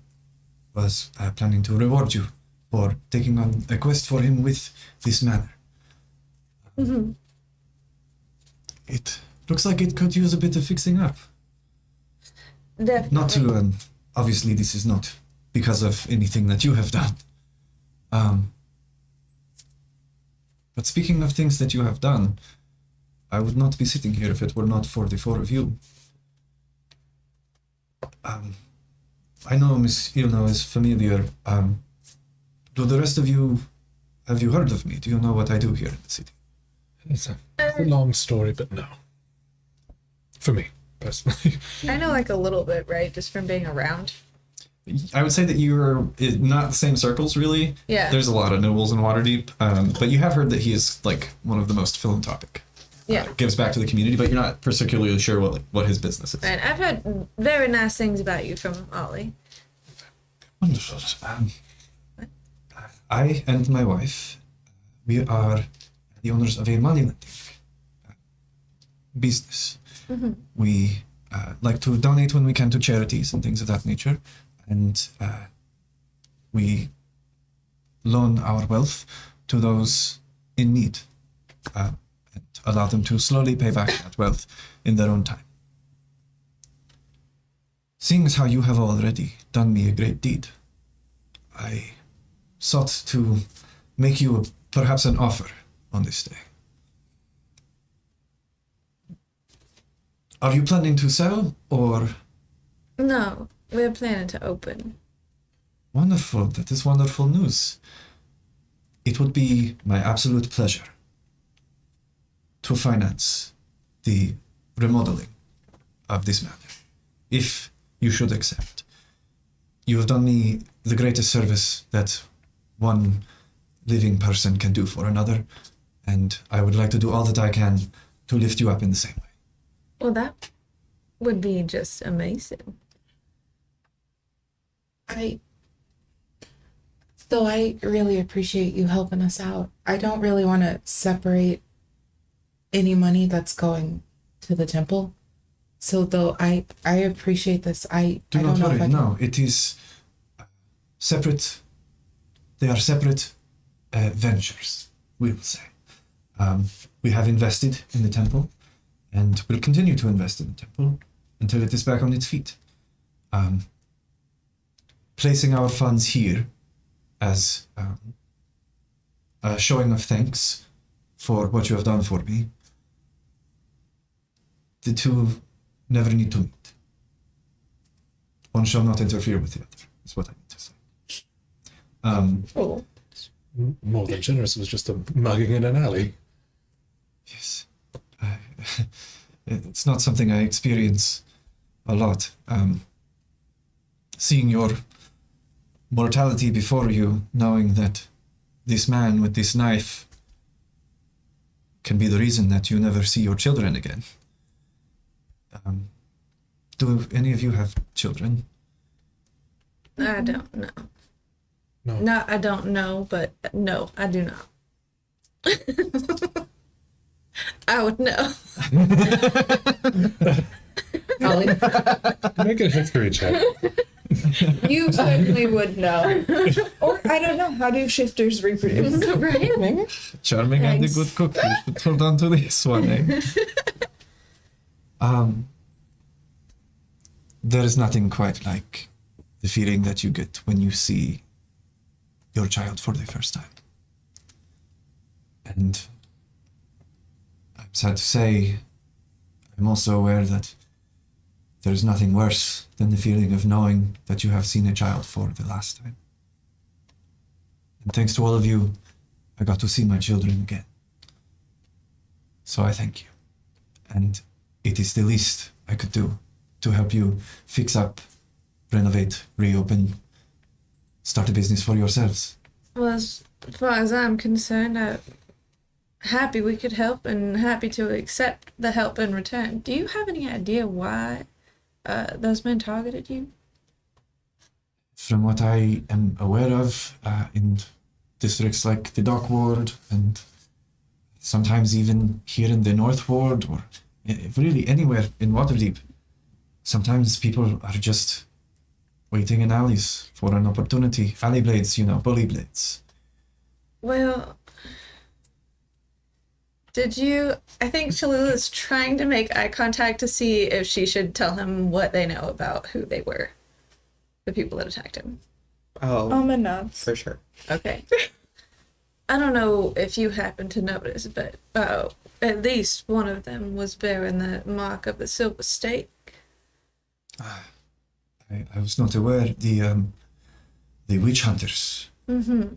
S7: was planning to reward you for taking on a quest for him with this manor. It looks like it could use a bit of fixing up.
S3: Definitely.
S7: Not to, obviously this is not because of anything that you have done. But speaking of things that you have done, I would not be sitting here if it were not for the four of you. I know Miss Ilno is familiar. Do the rest of you, have you heard of me? Do you know what I do here in the city?
S2: It's a long story, but no. For me, personally.
S3: I know like a little bit, right? Just from being around.
S1: I would say that you're not the same circles, really.
S3: Yeah.
S1: There's a lot of nobles in Waterdeep, but you have heard that he is like one of the most philanthropic.
S3: Yeah.
S1: Gives back to the community, but you're not particularly sure what his business is.
S3: And I've heard very nice things about you from Ollie.
S7: Wonderful. I and my wife, we are the owners of a money lending business. We like to donate when we can to charities and things of that nature, and we loan our wealth to those in need and allow them to slowly pay back that wealth in their own time. Seeing as how you have already done me a great deed, I sought to make you perhaps an offer on this day. Are you planning to sell or?
S3: No, we're planning to open.
S7: Wonderful, that is wonderful news. It would be my absolute pleasure to finance the remodeling of this manor, if you should accept. You have done me the greatest service that one living person can do for another, and I would like to do all that I can to lift you up in the same way.
S3: Well, that would be just amazing.
S4: Though I really appreciate you helping us out, I don't really want to separate any money that's going to the temple. So though I appreciate this, I
S7: Do
S4: don't
S7: not
S4: know
S7: worry,
S4: if I can...
S7: no, it is separate. They are separate ventures, we will say. We have invested in the temple, and will continue to invest in the temple until it is back on its feet. Placing our funds here as a showing of thanks for what you have done for me. The two never need to meet. One shall not interfere with the other, is what I need to say.
S3: Oh.
S2: More than generous. It was just a mugging in an alley.
S7: Yes. It's not something I experience a lot. Seeing your mortality before you, knowing that this man with this knife can be the reason that you never see your children again. Do any of you have children?
S3: I don't know.
S2: No.
S3: No, I don't know, but no, I do not. I would know.
S4: Ollie,
S2: Make a history check.
S5: You certainly would know. Or I don't know. How do shifters reproduce?
S3: Right?
S7: Charming and a
S5: Thanks.
S7: good cook. You should hold on to this one, eh? There is nothing quite like the feeling that you get when you see your child for the first time. And I'm sad to say, I'm also aware that there's nothing worse than the feeling of knowing that you have seen a child for the last time. And thanks to all of you, I got to see my children again. So I thank you. And it is the least I could do to help you fix up, renovate, reopen, start a business for yourselves.
S3: Well, as far as I'm concerned, I'm happy we could help and happy to accept the help in return. Do you have any idea why those men targeted you?
S7: from what I am aware of, in districts like the Dock Ward and sometimes even here in the North Ward or really anywhere in Waterdeep, sometimes people are just waiting in alleys for an opportunity. Alley blades, bully blades.
S3: Well, I think Cholula's trying to make eye contact to see if she should tell him what they know about who they were, the people that attacked him.
S4: Oh,
S5: Alma nods.
S4: for sure.
S3: Okay. I don't know if you happen to notice, but at least one of them was bearing the mark of the silver stake.
S7: I was not aware. The witch hunters.
S3: Mm-hmm.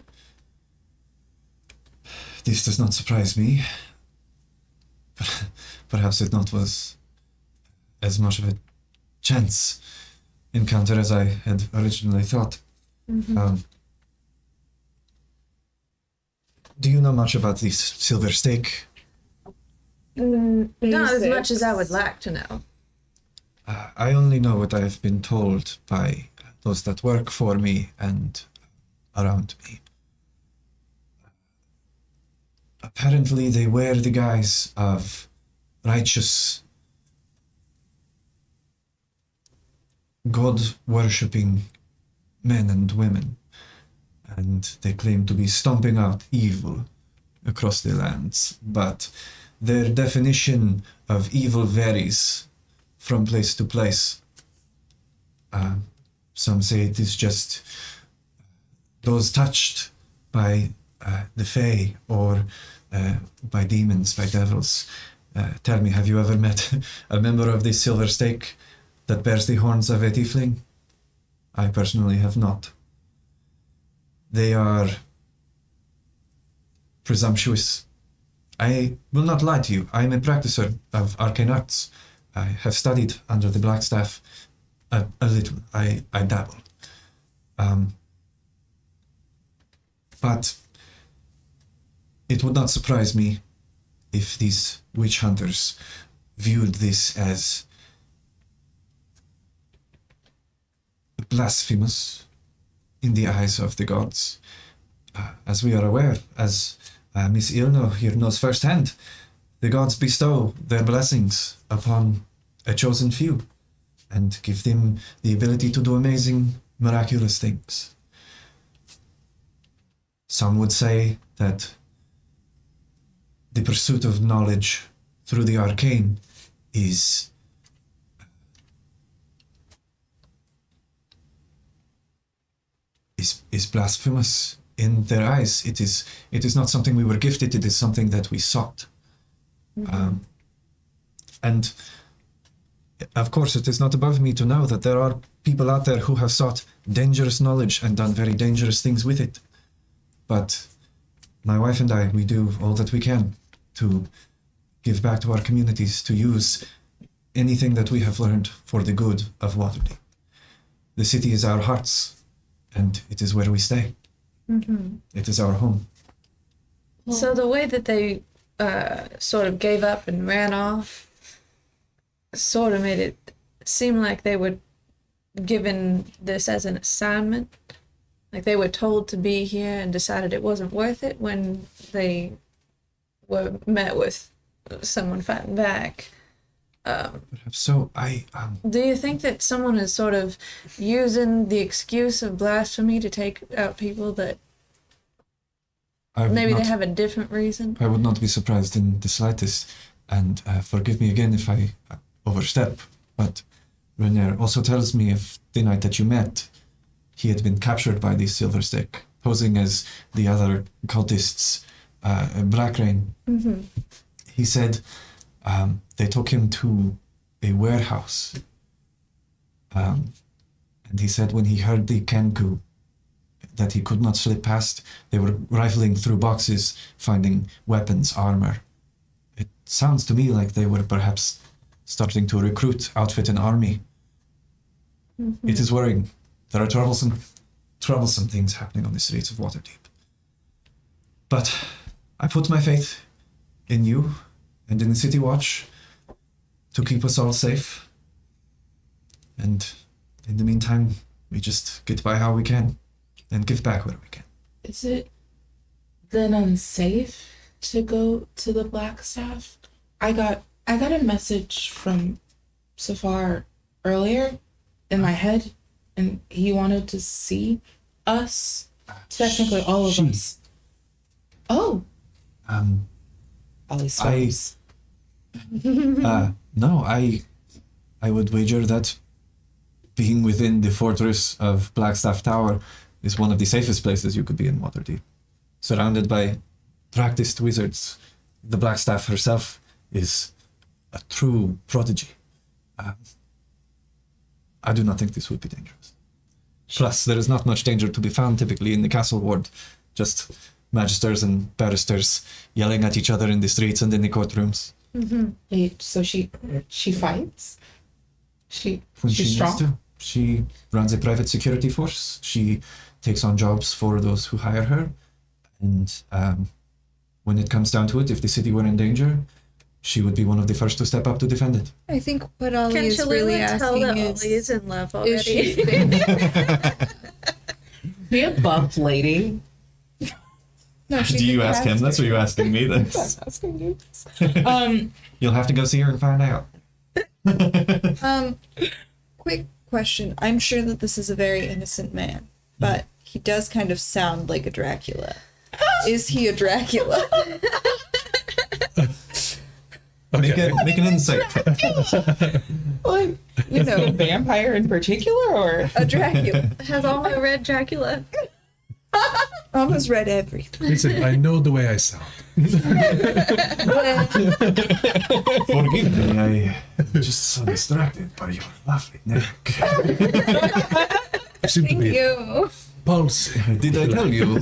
S7: This does not surprise me. Perhaps it not was as much of a chance encounter as I had originally thought.
S3: Mm-hmm.
S7: Do you know much about this silver stake?
S3: Not as much as I would like to know.
S7: I only know what I have been told by those that work for me and around me. Apparently they wear the guise of righteous, God-worshipping men and women, and they claim to be stomping out evil across the lands, but their definition of evil varies from place to place. Some say it is just those touched by the Fae or by demons, by devils. Tell me, have you ever met a member of the Silver Stake that bears the horns of a tiefling? I personally have not. They are presumptuous. I will not lie to you. I am a practicer of arcane arts. I have studied under the Black Staff a little. I dabble. But it would not surprise me if these witch hunters viewed this as blasphemous in the eyes of the gods. As we are aware, as Miss Ilno here knows firsthand, the gods bestow their blessings upon a chosen few and give them the ability to do amazing, miraculous things. Some would say that the pursuit of knowledge through the arcane is blasphemous in their eyes. It is not something we were gifted, it is something that we sought. Mm-hmm. And of course, it is not above me to know that there are people out there who have sought dangerous knowledge and done very dangerous things with it. But my wife and I, we do all that we can to give back to our communities, to use anything that we have learned for the good of Waterdeep. The city is our hearts, and it is where we stay.
S3: Mm-hmm.
S7: It is our home.
S3: So the way that they sort of gave up and ran off sort of made it seem like they were given this as an assignment. Like they were told to be here and decided it wasn't worth it when they were met with someone fighting back.
S7: Perhaps so.
S3: Do you think that someone is sort of using the excuse of blasphemy to take out people that maybe they have a different reason?
S7: I would not be surprised in the slightest. And forgive me again if I overstep, but Renier also tells me of the night that you met, he had been captured by the Silver Stick, posing as the other cultists, Black Rain.
S3: Mm-hmm.
S7: He said they took him to a warehouse. And he said when he heard the Kenku that he could not slip past, they were rifling through boxes, finding weapons, armor. It sounds to me like they were perhaps starting to recruit, outfit an army. Mm-hmm. It is worrying. There are troublesome things happening on the streets of Waterdeep. But I put my faith in you and in the City Watch to keep us all safe. And in the meantime, We just get by how we can and give back where we can.
S4: Is it then unsafe to go to the Blackstaff? I got a message from Safar earlier in my head, and he wanted to see us. Technically, all of us. Oh. Ollie swims.
S7: No, I would wager that being within the fortress of Blackstaff Tower is one of the safest places you could be in Waterdeep. Surrounded by practiced wizards, the Blackstaff herself is a true prodigy. I do not think this would be dangerous. Plus, there is not much danger to be found typically in the castle ward. Just magisters and barristers yelling at each other in the streets and in the courtrooms.
S4: Wait, so she fights?
S7: When
S4: She's
S7: she
S4: strong?
S7: needs to. She runs a private security force. She takes on jobs for those who hire her. And when it comes down to it, if the city were in danger, she would be one of the first to step up to defend it.
S5: I think what Ollie
S3: Can
S5: is really
S3: Cholula tell
S5: asking
S3: that Ollie is in love
S5: is she
S3: already?
S4: Be a buff lady.
S5: No, she
S1: Do you
S5: think
S1: ask
S5: has
S1: him
S5: to.
S1: this, or are you asking me this?
S4: Asking you.
S1: You'll have to go see her and find out.
S5: Quick question. I'm sure that this is a very innocent man, but he does kind of sound like a Dracula. Is he a Dracula?
S1: Make an insight check.
S4: Like,
S5: You know,
S4: a vampire in particular, or
S5: a Dracula.
S3: Has Alma read Dracula?
S5: Almost read everything.
S2: Listen, I know the way I sound.
S7: Forgive me, I am just so distracted by your lovely neck.
S2: You seem to
S5: Thank
S2: be
S5: you.
S2: pulsing.
S7: Did I tell you?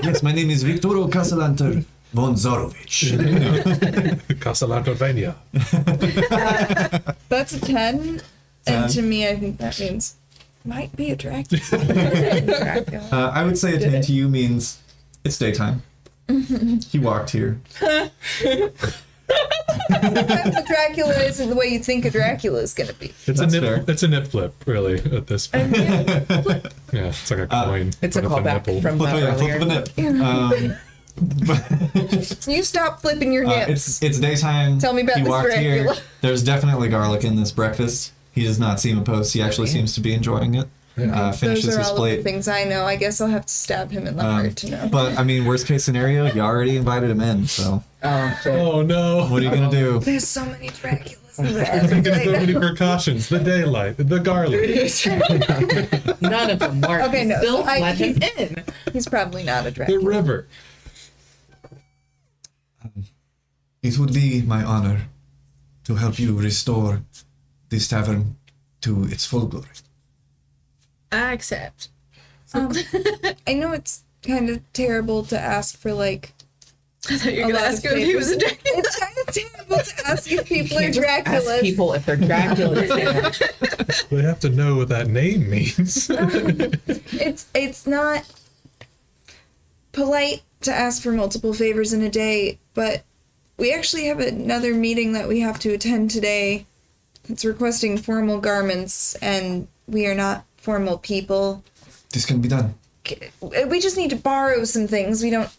S7: Yes, my name is Victoro Casalanter von Zorovich.
S2: Casalantovania.
S5: That's a 10.
S1: 10.
S5: And to me, I think that means might be a Dracula. Dracula.
S1: I would say a 10 to you means it's daytime. He walked here.
S5: Sometimes a Dracula isn't the way you think a Dracula is going to be.
S2: It's
S1: That's
S2: a
S1: fair.
S2: nip. It's a nip flip, really, at this point. Yeah, it's like a coin.
S4: it's a
S2: Put up
S4: callback
S2: nipple.
S4: from
S1: Flip
S4: earlier.
S1: of a nip.
S5: You stop flipping your nips.
S1: It's daytime.
S5: Tell me about
S1: he
S5: this
S1: walked here.
S5: Dracula.
S1: There's definitely garlic in this breakfast. He does not seem opposed. He actually seems to be enjoying it. Finishes
S5: Those are
S1: his
S5: all of the
S1: plate.
S5: things I know. I guess I'll have to stab him in the heart to know.
S1: But I mean, worst case scenario, you already invited him in. So
S4: Oh, shit.
S2: Oh no!
S1: what are you gonna do?
S5: There's so many Draculas in
S2: Think of so
S5: there.
S2: many precautions. The daylight, the garlic.
S4: None of them work.
S5: Okay, no,
S4: Still
S5: I-
S4: let him in.
S5: He's probably not a
S2: The
S5: Dracula.
S2: river.
S7: It would be my honor to help you restore this tavern to its full glory.
S3: I accept.
S5: I know it's kind of terrible to ask for, like,
S3: I thought you
S5: a
S3: were going to
S5: lot
S3: ask
S5: of
S3: him if he was a
S5: favors.
S3: Dracula.
S5: It's kind of terrible to ask if people are
S4: Can't just ask
S5: Draculas.
S4: people if they're Draculas.
S2: They have to know what that name means.
S5: It's not polite to ask for multiple favors in a day, but we actually have another meeting that we have to attend today. It's requesting formal garments, and we are not formal people.
S7: This can be done.
S5: We just need to borrow some things. We don't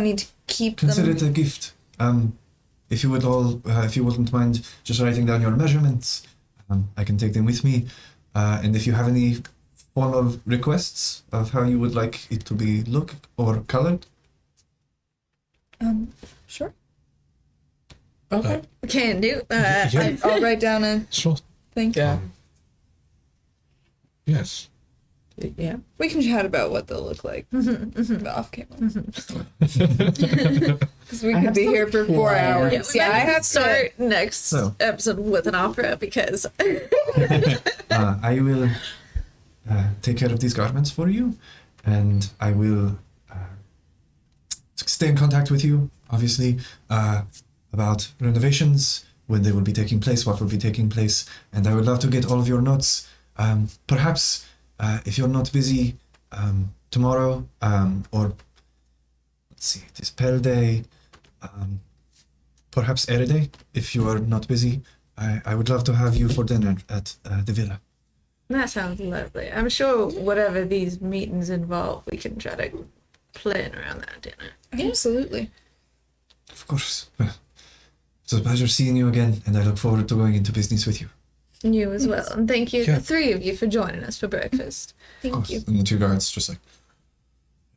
S5: need to keep
S7: Consider
S5: them.
S7: it a gift. If you wouldn't mind just writing down your measurements, I can take them with me. And if you have any formal requests of how you would like it to be look or colored,
S5: Sure.
S4: Okay.
S3: Can do.
S2: Yeah.
S5: I'll write down a
S2: Sure.
S5: thing.
S4: Yeah.
S2: Yes.
S4: Yeah.
S5: We can chat about what they'll look like off camera. Because we
S4: I
S5: could
S4: have
S5: be
S4: some
S5: here for 4
S4: plans.
S5: hours.
S3: Yeah,
S5: I have to
S3: start next
S1: So.
S3: episode with an opera because
S7: I will take care of these garments for you, and I will stay in contact with you, obviously, about renovations, when they will be taking place, what will be taking place, and I would love to get all of your notes. Perhaps, if you're not busy tomorrow, or let's see, it is Pell Day, perhaps Eriday, if you are not busy. I would love to have you for dinner at the villa.
S3: That sounds lovely. I'm sure whatever these meetings involve, we can try to plan around that dinner.
S5: Absolutely.
S7: Of course. Well, it's a pleasure seeing you again, and I look forward to going into business with you.
S3: You as well. And thank you,
S7: Yeah.
S3: the three of you, for joining us for breakfast.
S7: Of course. And the two guards just like,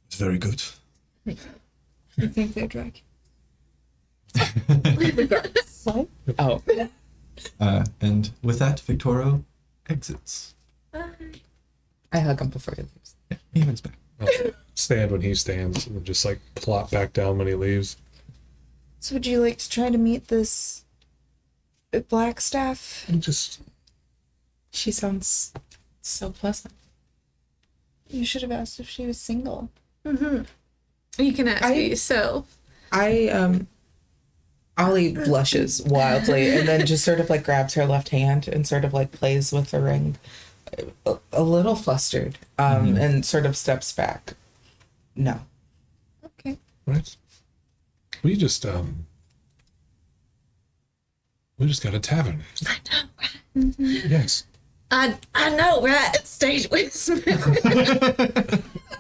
S7: it's very good.
S5: I think they're drunk.
S4: Oh.
S7: And with that, Victoro exits.
S4: I hug him before he leaves.
S7: Yeah, he heads back.
S2: I'll stand when he stands and just like plop back down when he leaves.
S5: So would you like to try to meet this black staff?
S2: And just
S4: She sounds so pleasant.
S5: You should have asked if she was single.
S3: You can ask it yourself.
S4: Ollie blushes wildly and then just sort of like grabs her left hand and sort of like plays with the ring, a little flustered, and sort of steps back. No.
S5: Okay.
S2: right. We just got a tavern.
S3: I know.
S2: Yes.
S3: I know, right? Stage wisdom.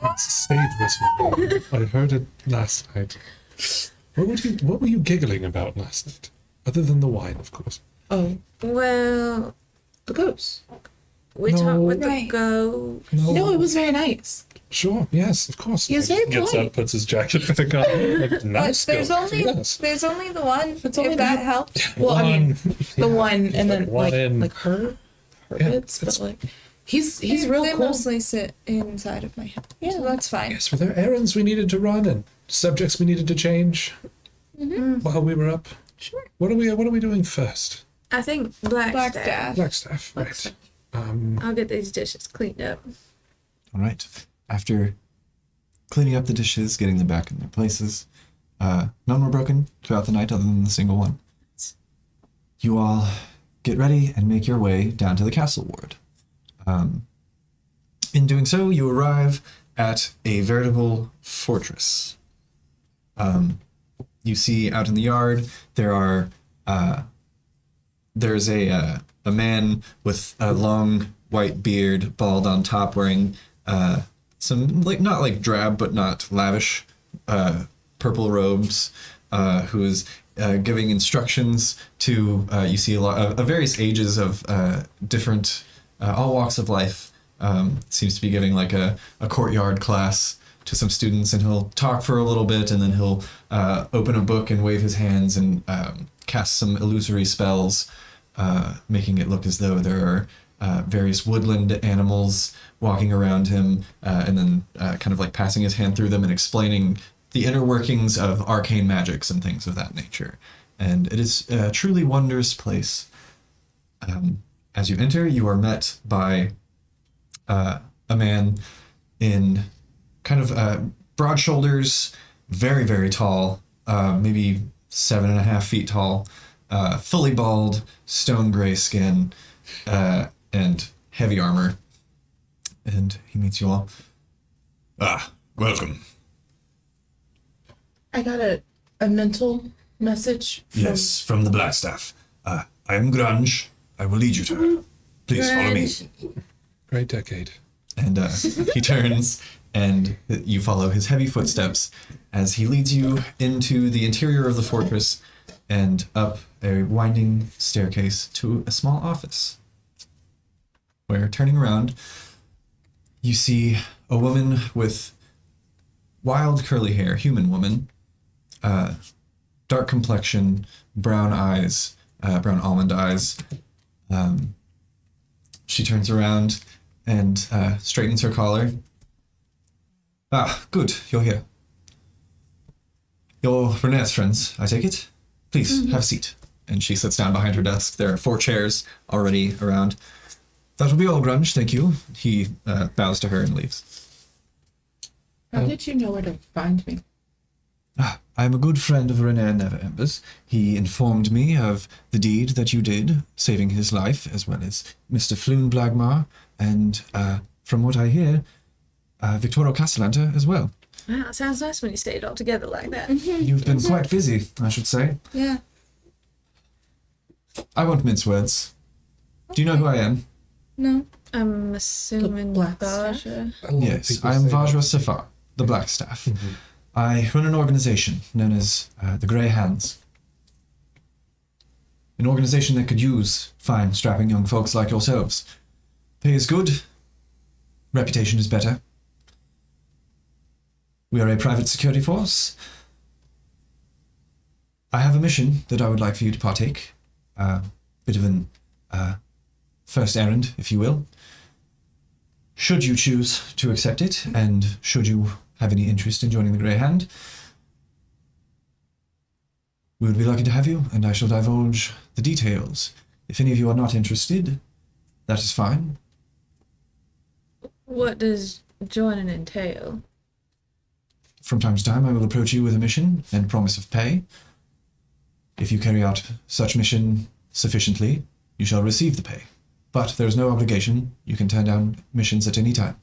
S2: It's stage whisper. I heard it last night. What were you giggling about last night? Other than the wine, of course.
S4: Oh,
S3: Well,
S4: the ghost.
S3: we
S2: No.
S3: talked with the
S5: Right.
S3: ghost.
S4: No, it was very nice.
S2: Sure, yes, of course.
S4: He was very
S2: Gets
S4: polite.
S2: up, puts his jacket back on. Like, nice
S5: There's
S2: ghost,
S5: only
S2: yes.
S5: there's only the one.
S4: It's only
S5: if that
S4: the-
S5: helps.
S4: Well, I mean, the
S2: Yeah.
S4: one and then
S2: one
S4: like
S2: in.
S4: like her
S2: Yeah,
S4: bits, but
S2: it's-
S4: like he's real
S5: They
S4: cool.
S5: mostly sit inside of my head.
S4: Yeah.
S5: So that's fine.
S2: Yes, were there errands we needed to run and subjects we needed to change while we were up?
S5: Sure.
S2: What are we doing first?
S3: I think Black
S5: Blackstaff.
S2: Blackstaff, right.
S3: I'll get these dishes cleaned up.
S7: All right. After cleaning up the dishes, getting them back in their places, none were broken throughout the night other than the single one. You all get ready and make your way down to the castle ward. In doing so, you arrive at a veritable fortress. You see out in the yard there's a man with a long white beard, bald on top, wearing some not like drab but not lavish purple robes, who is giving instructions to you see a lot of various ages of different all walks of life. Seems to be giving like a courtyard class to some students, and he'll talk for a little bit, and then he'll open a book and wave his hands and cast some illusory spells, making it look as though there are various woodland animals walking around him, and then kind of like passing his hand through them and explaining the inner workings of arcane magics and things of that nature. And it is a truly wondrous place. As you enter, you are met by a man in kind of broad shoulders, very, very tall, maybe 7.5 feet tall, fully bald, stone gray skin, and heavy armor. And he meets you all. Welcome.
S4: I got a mental message from
S7: Yes, from the Blackstaff. I am Grunge. I will lead you to her. Please follow me.
S2: Great decade.
S7: And he turns, and you follow his heavy footsteps as he leads you into the interior of the fortress and up a winding staircase to a small office, where, turning around, you see a woman with wild curly hair, human woman, dark complexion, brown eyes, brown almond eyes. She turns around and straightens her collar. Good, you're here. You're Renee's friends, I take it? Please, have a seat. And she sits down behind her desk. There are 4 chairs already around. That will be all, Grunge, thank you. He bows to her and leaves.
S4: How did you know where to find me?
S7: I am a good friend of Renee Neverembers. He informed me of the deed that you did, saving his life, as well as Mr. Floon Blagmar, and from what I hear, Victorio Castellanter as well.
S3: Wow, it sounds nice when you say it all together like that.
S7: You've been quite busy, I should say.
S5: Yeah.
S7: I won't mince words. Do you know who I am?
S5: No.
S3: I'm assuming
S4: Black
S3: Baja.
S7: Yes, I am Vajra Safar, the Black Staff. I run an organization known as the Grey Hands. An organization that could use fine, strapping young folks like yourselves. Pay is good. Reputation is better. We are a private security force. I have a mission that I would like for you to partake. Bit of an first errand, if you will. Should you choose to accept it, and should you have any interest in joining the Grey Hand, we would be lucky to have you, and I shall divulge the details. If any of you are not interested, that is fine.
S3: What does joining entail?
S7: From time to time, I will approach you with a mission and promise of pay. If you carry out such mission sufficiently, you shall receive the pay. But there is no obligation. You can turn down missions at any time.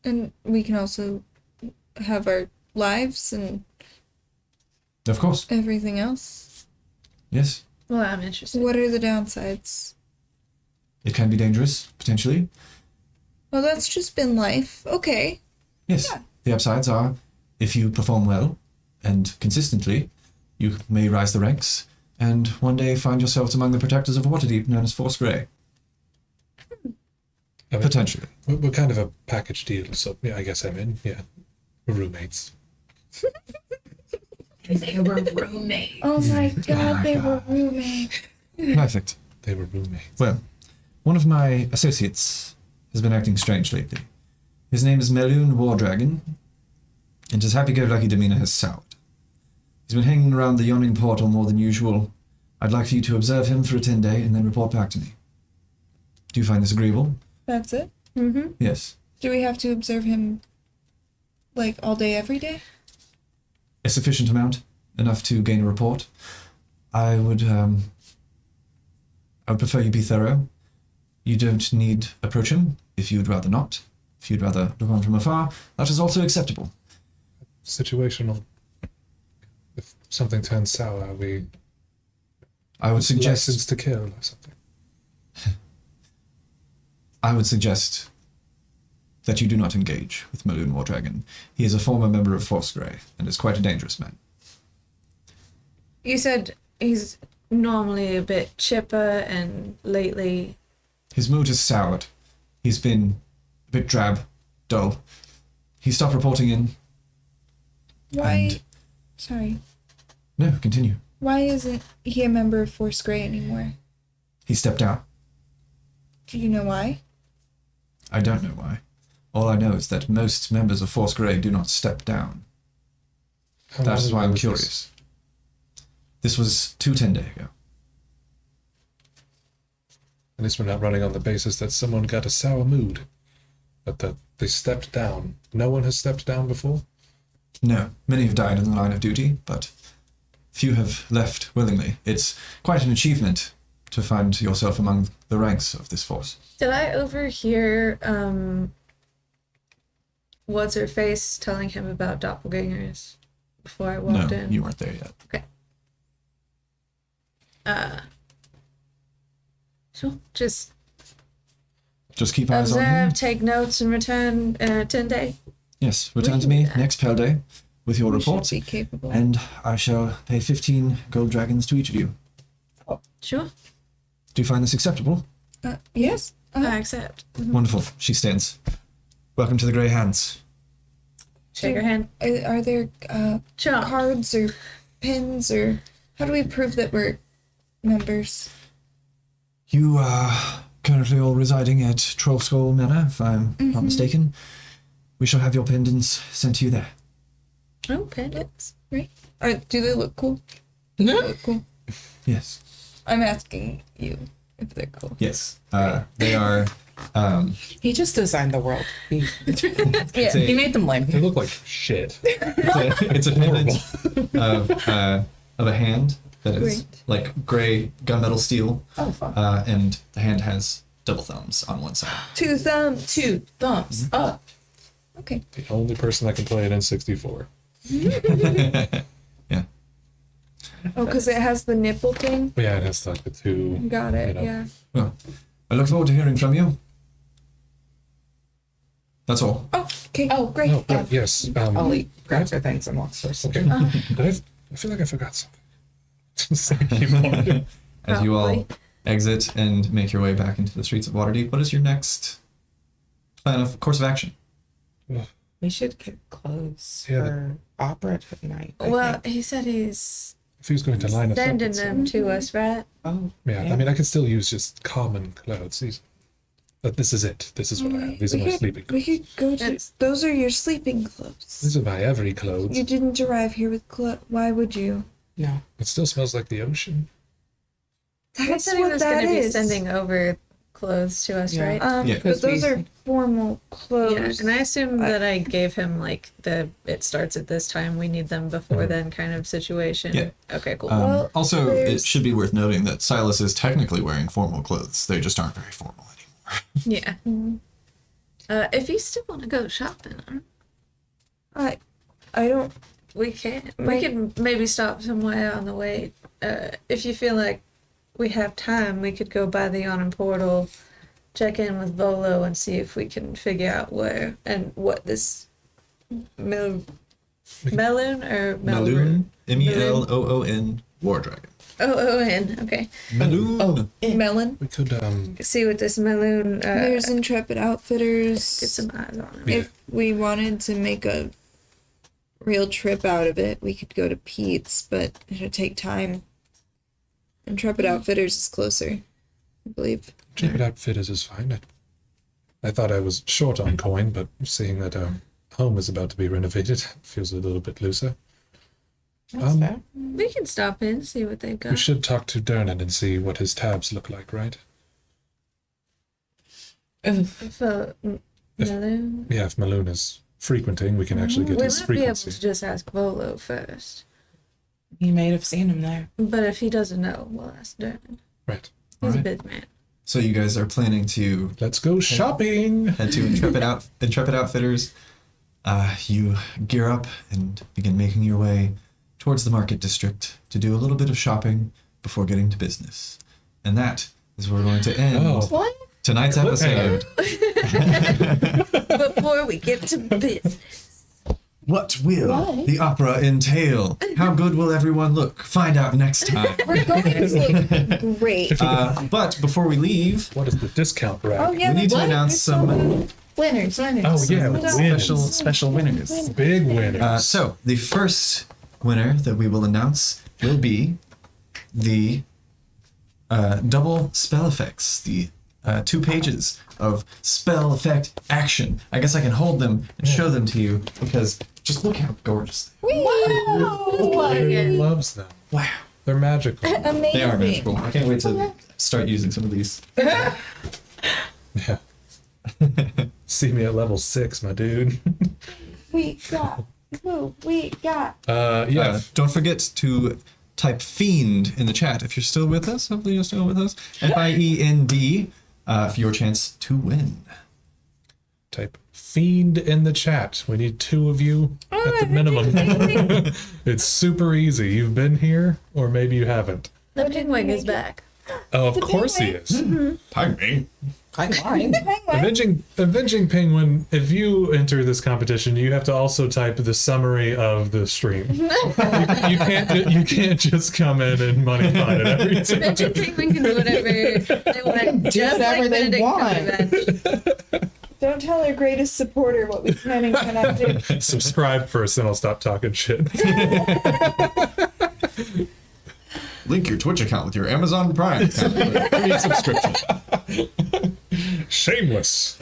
S5: And we can also have our lives and
S7: Of course.
S5: everything else.
S7: Yes.
S3: Well, I'm interested.
S5: What are the downsides?
S7: It can be dangerous, potentially.
S5: Well, that's just been life. Okay.
S7: Yes.
S5: Yeah.
S7: The upsides are, if you perform well and consistently, you may rise the ranks and one day find yourselves among the protectors of Waterdeep, known as Force Grey.
S2: I mean,
S7: Potentially.
S2: we're kind of a package deal, so yeah, I guess I'm in. Yeah, we're roommates.
S4: They were roommates.
S5: Oh my god, they were roommates.
S7: Perfect.
S2: They were roommates.
S7: Well, one of my associates has been acting strange lately. His name is Meloon Wardragon, and his happy-go-lucky demeanor has soured. He's been hanging around the yawning portal more than usual. I'd like for you to observe him for a 10-day and then report back to me. Do you find this agreeable?
S5: That's it?
S3: Mm-hmm.
S7: Yes.
S5: Do we have to observe him, like, all day, every day?
S7: A sufficient amount, enough to gain a report. I would prefer you be thorough. You don't need approach him if you'd rather not. If you'd rather look on from afar, that is also acceptable.
S2: Situational. If something turns sour, we
S7: I would suggest
S2: license to kill or something.
S7: I would suggest that you do not engage with Meloon Wardragon. He is a former member of Force Grey and is quite a dangerous man.
S3: You said he's normally a bit chipper, and lately.
S7: His mood has soured. He's been a bit drab, dull. He stopped reporting in.
S5: Why?
S7: And-
S5: Sorry.
S7: No, continue.
S5: Why isn't he a member of Force Grey anymore?
S7: He stepped out.
S5: Do you know why?
S7: I don't know why. All I know is that most members of Force Grey do not step down.
S2: How
S7: That
S2: long
S7: is why
S2: ago
S7: I'm
S2: was
S7: curious. This was 2 10 days ago.
S2: At least we're not running on the basis that someone got a sour mood, but that they stepped down. No one has stepped down before?
S7: No, many have died in the line of duty, but few have left willingly. It's quite an achievement to find yourself among the ranks of this force.
S3: Did I overhear what's her face telling him about doppelgangers before I walked
S7: No,
S3: in?
S7: you weren't there yet.
S3: Okay. So just
S7: Just keep eyes on him.
S3: observe, take notes, and return 10-day.
S7: Yes, return
S3: We
S7: to
S3: can
S7: me
S3: do that.
S7: next Pell Day with your
S5: We
S7: report,
S5: should be capable.
S7: and I shall pay 15 gold dragons to each of you.
S3: Sure.
S7: Do you find this acceptable?
S5: Yes.
S3: I accept.
S7: Wonderful. She stands. Welcome to the Grey Hands.
S3: Shake her hand.
S5: Are there
S3: Sure.
S5: cards or pins, or how do we prove that we're members?
S7: You are currently all residing at Trollskull Manor, if I'm not mistaken. We shall have your pendants sent to you there.
S3: Oh, pendants.
S5: Right? Do they look cool? Do they look cool?
S7: Yes.
S5: I'm asking you if they're cool.
S7: Yes. They are.
S4: He just designed the world. He
S5: Yeah.
S4: he made them lame.
S2: They look like shit.
S7: It's a pendant of a hand that is
S5: Great.
S7: like gray gunmetal steel,
S4: Oh, fun.
S7: and the hand has double thumbs on one side.
S5: 2 thumbs.
S4: 2 thumbs up.
S5: Okay.
S2: The only person that can play it in 64.
S7: Yeah.
S5: Oh, because it has the nipple thing?
S2: But yeah, it has like the two.
S5: Got it,
S2: You know.
S5: yeah.
S7: Well, I look forward to hearing from you. That's all.
S5: Oh, okay.
S4: Oh, great.
S2: Oh, right, yes.
S4: Ollie grabs her things and walks her.
S2: Okay. I feel like I forgot something. Just keep on.
S1: As you all
S3: Probably.
S1: exit and make your way back into the streets of Waterdeep, what is your next course of action?
S4: We should get clothes
S2: Yeah,
S4: for opera tonight. I
S3: Well,
S4: think.
S3: he said he's
S2: If he was going to line us up.
S3: sending
S2: with
S3: them
S2: some-
S3: to us, right?
S4: Oh,
S2: Yeah, I mean, I could still use just common clothes. But this is it. This is what I have. These are my sleeping
S5: We
S2: clothes.
S5: could go to.
S3: It's-
S5: Those are your sleeping clothes.
S2: These are my every clothes.
S5: You didn't arrive here with clothes. Why would you?
S4: no.
S2: It still smells like the ocean.
S3: He
S5: That's
S3: said he
S5: what
S3: was
S5: that
S3: going to be
S5: is.
S3: sending over clothes to us,
S4: Yeah.
S3: right?
S1: Yeah.
S5: But
S4: Because
S5: those
S4: we-
S5: are formal
S3: Yeah,
S5: clothes.
S3: and I assume that I gave him like it starts at this time, we need them before then kind of situation.
S1: Yeah.
S3: Okay, cool.
S5: Well,
S7: Also, it
S5: there's-
S7: should be worth noting that Silas is technically wearing formal clothes. They just aren't very formal anymore.
S3: Yeah. If you still want to go shopping,
S5: I don't.
S3: we can.
S5: My-
S3: We can maybe stop somewhere on the way. If you feel like we have time, we could go by the Yawning Portal, check in with Volo, and see if we can figure out where and what this Meloon or
S1: Meloon, Meloon, War Dragon.
S3: Meloon. Okay.
S1: Meloon.
S5: Melon.
S2: We could,
S3: See what this Meloon.
S5: There's Intrepid Outfitters.
S3: Get some eyes on him.
S2: Yeah.
S5: If we wanted to make a real trip out of it, we could go to Pete's, but it'd take time. Intrepid Outfitters is closer, I believe.
S2: Intrepid Outfitters is fine. I thought I was short on coin, but seeing that home is about to be renovated, it feels a little bit looser.
S4: That's fair.
S3: We can stop in, see what they've got.
S2: We should talk to Dernan and see what his tabs look like, right?
S3: For Meloon.
S2: Yeah, if Maloon is frequenting, we can actually get
S3: We
S2: his
S3: might be able
S2: frequency.
S3: to just ask Volo first.
S4: You may have seen him there.
S3: But if he doesn't know, we'll ask Dernan.
S2: Right.
S3: He's a
S1: Alright.
S3: big man.
S1: So you guys are planning to
S2: Let's go shopping.
S1: head to Intrepid Outfitters. You gear up and begin making your way towards the market district to do a little bit of shopping before getting to business. And that is where we're going to end
S2: Oh.
S3: What?
S1: tonight's episode.
S3: Before we get to business.
S1: What will the opera entail? How good will everyone look? Find out next time.
S5: We're going to look great.
S1: But before we leave,
S2: What is the discount rack?
S5: Oh, yeah,
S1: we need to
S5: what?
S1: announce some
S5: Winners.
S2: Oh, yeah,
S1: special winners.
S2: big winners.
S1: So the first winner that we will announce will be the double spell effects, the 2 pages of spell effect action. I guess I can hold them and show them to you because just look how gorgeous
S2: Everyone loves them.
S1: Wow.
S2: They're magical.
S5: Amazing.
S1: They are magical. I can't wait to start using some of these.
S2: Yeah. See me at level 6, my dude.
S5: We got. Who we got?
S2: Yeah.
S1: Don't forget to type Fiend in the chat if you're still with us. Hopefully you're still with us. FIEND for your chance to win.
S2: Type Fiend in the chat. We need 2 of you at the minimum. It's super easy. You've been here, or maybe you haven't.
S3: The Pingwing is back.
S2: Oh, of course he is.
S7: Pardon me.
S2: Avenging Penguin, if you enter this competition, you have to also type the summary of the stream. You can't just come in and money find it every time.
S3: Avenging Penguin can do whatever they want.
S4: Do
S3: just
S4: whatever
S3: like
S4: they
S3: Benedict
S4: want.
S3: Cumberbatch.
S5: Don't tell our greatest supporter what we can and cannot do.
S2: Subscribe first, then I'll stop talking shit.
S7: Link your Twitch account with your Amazon Prime account for a free subscription.
S2: Shameless.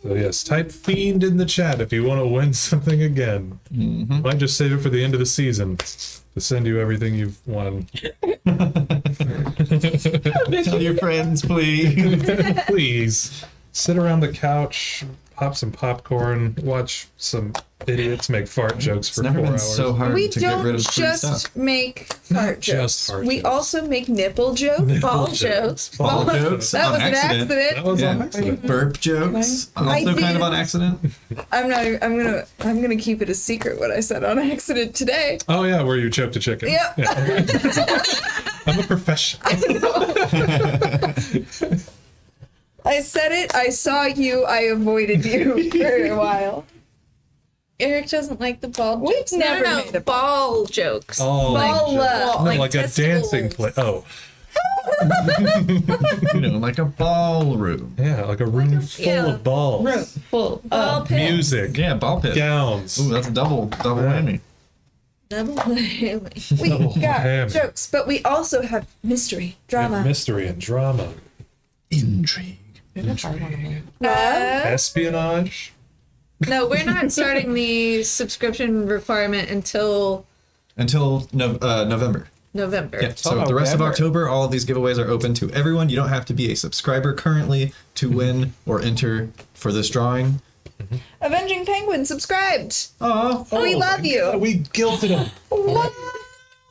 S2: So yes, type Fiend in the chat if you want to win something again. Might just save it for the end of the season to send you everything you've won.
S1: Tell your friends, please.
S2: Please sit around the couch, pop some popcorn, watch some idiots make fart jokes
S1: It's
S2: for
S1: never
S2: 4
S1: been
S2: hours.
S1: so hard
S5: We
S1: to get rid
S5: don't
S1: of free
S5: just
S1: stuff.
S5: make fart
S2: just
S5: jokes.
S2: fart
S5: We
S2: jokes.
S5: also make nipple jokes.
S3: Ball jokes.
S1: Ball jokes
S5: That
S1: on
S5: was an
S1: accident.
S5: accident.
S2: That was on
S1: Yeah.
S2: accident.
S1: Burp jokes,
S5: I
S1: also kind
S5: did-
S1: of on accident.
S5: I'm gonna keep it a secret what I said on accident today.
S2: Oh yeah, where you choked a chicken.
S5: Yep.
S2: Yeah. I'm a professional.
S5: I said it. I saw you. I avoided you for a while.
S3: Eric doesn't like the ball
S5: We've
S3: jokes.
S5: never made a
S3: ball jokes.
S2: Oh,
S5: Ball.
S2: no, like a dancing play. Oh,
S1: Like a ballroom.
S2: yeah, like a room full of balls,
S4: Room full
S3: Ball
S4: of
S3: pit.
S2: music,
S1: Yeah, ball pit.
S2: gowns.
S1: Ooh, that's a double whammy.
S3: Double play.
S5: We got
S2: Hammer.
S5: jokes, but we also have mystery,
S2: We have
S5: drama,
S2: mystery and drama,
S1: Intrigue.
S2: espionage.
S3: No, we're not starting the subscription requirement until
S1: November.
S3: November.
S1: Yeah, so the rest of October, all of these giveaways are open to everyone. You don't have to be a subscriber currently to win or enter for this drawing.
S5: Avenging Penguin subscribed.
S1: Oh,
S5: We love you.
S2: We guilted him.
S5: What?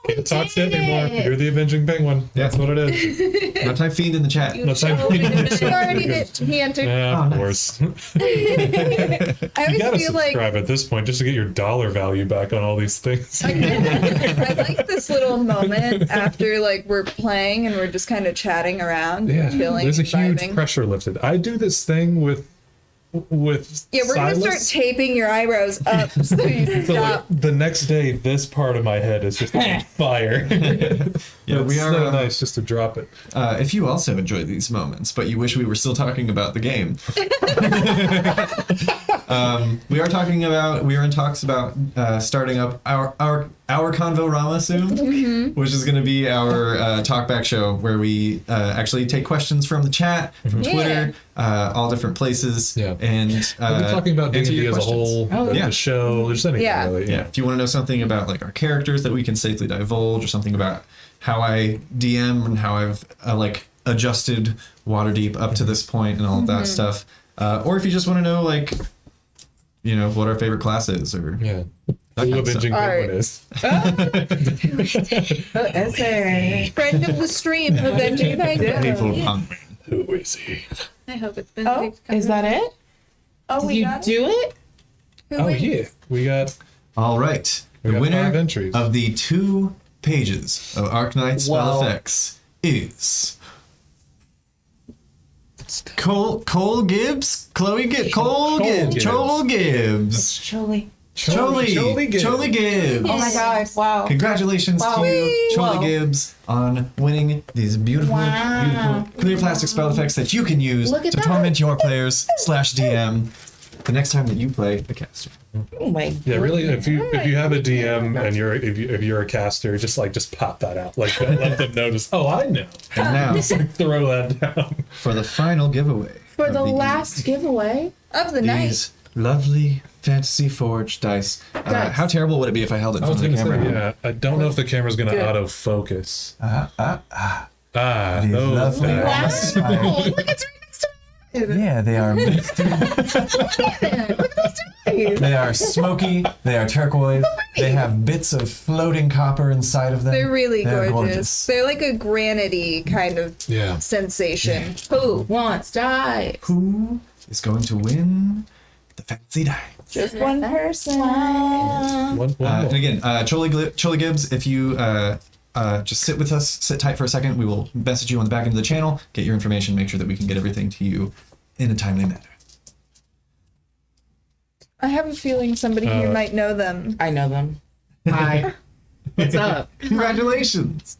S2: Can't talk to it anymore. You're the avenging penguin. That's what it is.
S1: now type fiend in the chat.
S2: That's how
S5: He already did. He entered.
S2: Yeah, of
S1: nice.
S2: course.
S5: I
S2: You
S5: always
S2: gotta
S5: feel like
S2: subscribe at this point just to get your dollar value back on all these things.
S5: I like this little moment after like we're playing and we're just kind of chatting around,
S2: Yeah,
S5: chilling,
S2: there's a
S5: and
S2: huge
S5: vibing.
S2: pressure lifted. I do this thing with
S5: Yeah, we're gonna start
S2: Silas.
S5: taping your eyebrows up so you
S2: So like,
S5: stop.
S2: the next day, this part of my head is just on fire.
S1: Yeah,
S2: It's
S1: we are.
S2: so nice just to drop it.
S1: If you also enjoy these moments, but you wish we were still talking about the game, we are in talks about starting up our Convo-rama soon, which is going to be our talkback show where we actually take questions from the chat, from Twitter, all different places,
S2: Yeah.
S1: and
S2: We'll be talking about
S1: answer
S2: D&D
S1: your
S2: as a
S1: questions.
S2: whole,
S1: yeah.
S2: the show, there's anything
S5: Yeah.
S2: really.
S1: Yeah, if you want to know something about like our characters that we can safely divulge, or something about how I DM and how I've like adjusted Waterdeep up to this point and all of that stuff, or if you just want to know like, what our favorite class is, or
S2: Yeah.
S1: that
S2: Who
S1: kind of stuff.
S2: Avenging
S5: Alright.
S2: Penguin is.
S4: essay.
S5: Friend of the stream, Avenging Penguin.
S1: People hungry.
S2: Who is he?
S3: I hope it's been.
S5: Oh,
S4: Is that it?
S5: Oh,
S4: Did
S5: we
S4: you
S5: got it?
S4: do it?
S5: Who
S2: Oh,
S5: wins?
S2: yeah. We got
S1: All right,
S2: We
S1: the
S2: got
S1: winner
S2: 5 entries.
S1: of the 2 pages of Arknight spell
S4: Wow.
S1: effects is Cole Gibbs, Chloe Gibbs, Cole Gibbs,
S2: Gibbs.
S1: Chol Gibbs,
S4: Surely.
S1: Choli Gibbs.
S4: Oh my gosh! Wow.
S1: Congratulations
S4: Wow.
S1: to you, Choli
S4: Wow.
S1: Gibbs, on winning these beautiful,
S4: Wow.
S1: beautiful clear plastic spell effects that you can use
S4: Look at
S1: to
S4: that.
S1: torment your players /DM the next time that you play the caster.
S4: Oh my.
S2: Yeah, really. If you have a DM and you're a caster, just pop that out. Like let them know. Just I know.
S1: And now
S2: Just like throw that down.
S1: for the final giveaway.
S4: For
S1: of
S4: the last giveaway.
S5: Of the night.
S1: these lovely fantasy forged dice. How terrible would it be if I held it in
S2: I was
S1: front of the
S2: gonna say,
S1: camera?
S2: yeah. I don't know if the camera's gonna
S4: Good.
S2: autofocus.
S1: These
S2: Those
S1: lovely
S2: things.
S4: Wow. Look, it's right next to it.
S1: Yeah, they are they are smoky, they are turquoise, they have bits of floating copper inside of them.
S5: They're really
S1: They're
S5: gorgeous. They're like a granity kind of
S2: Yeah.
S5: sensation.
S4: Who wants die?
S1: Who is going to win the fancy die?
S5: Just one person.
S2: One
S1: And again, Choli Gibbs, if you just sit with us, sit tight for a second, we will message you on the back end of the channel, get your information, make sure that we can get everything to you in a timely manner.
S5: I have a feeling somebody here might know them.
S4: I know them. Hi. What's up?
S1: Congratulations!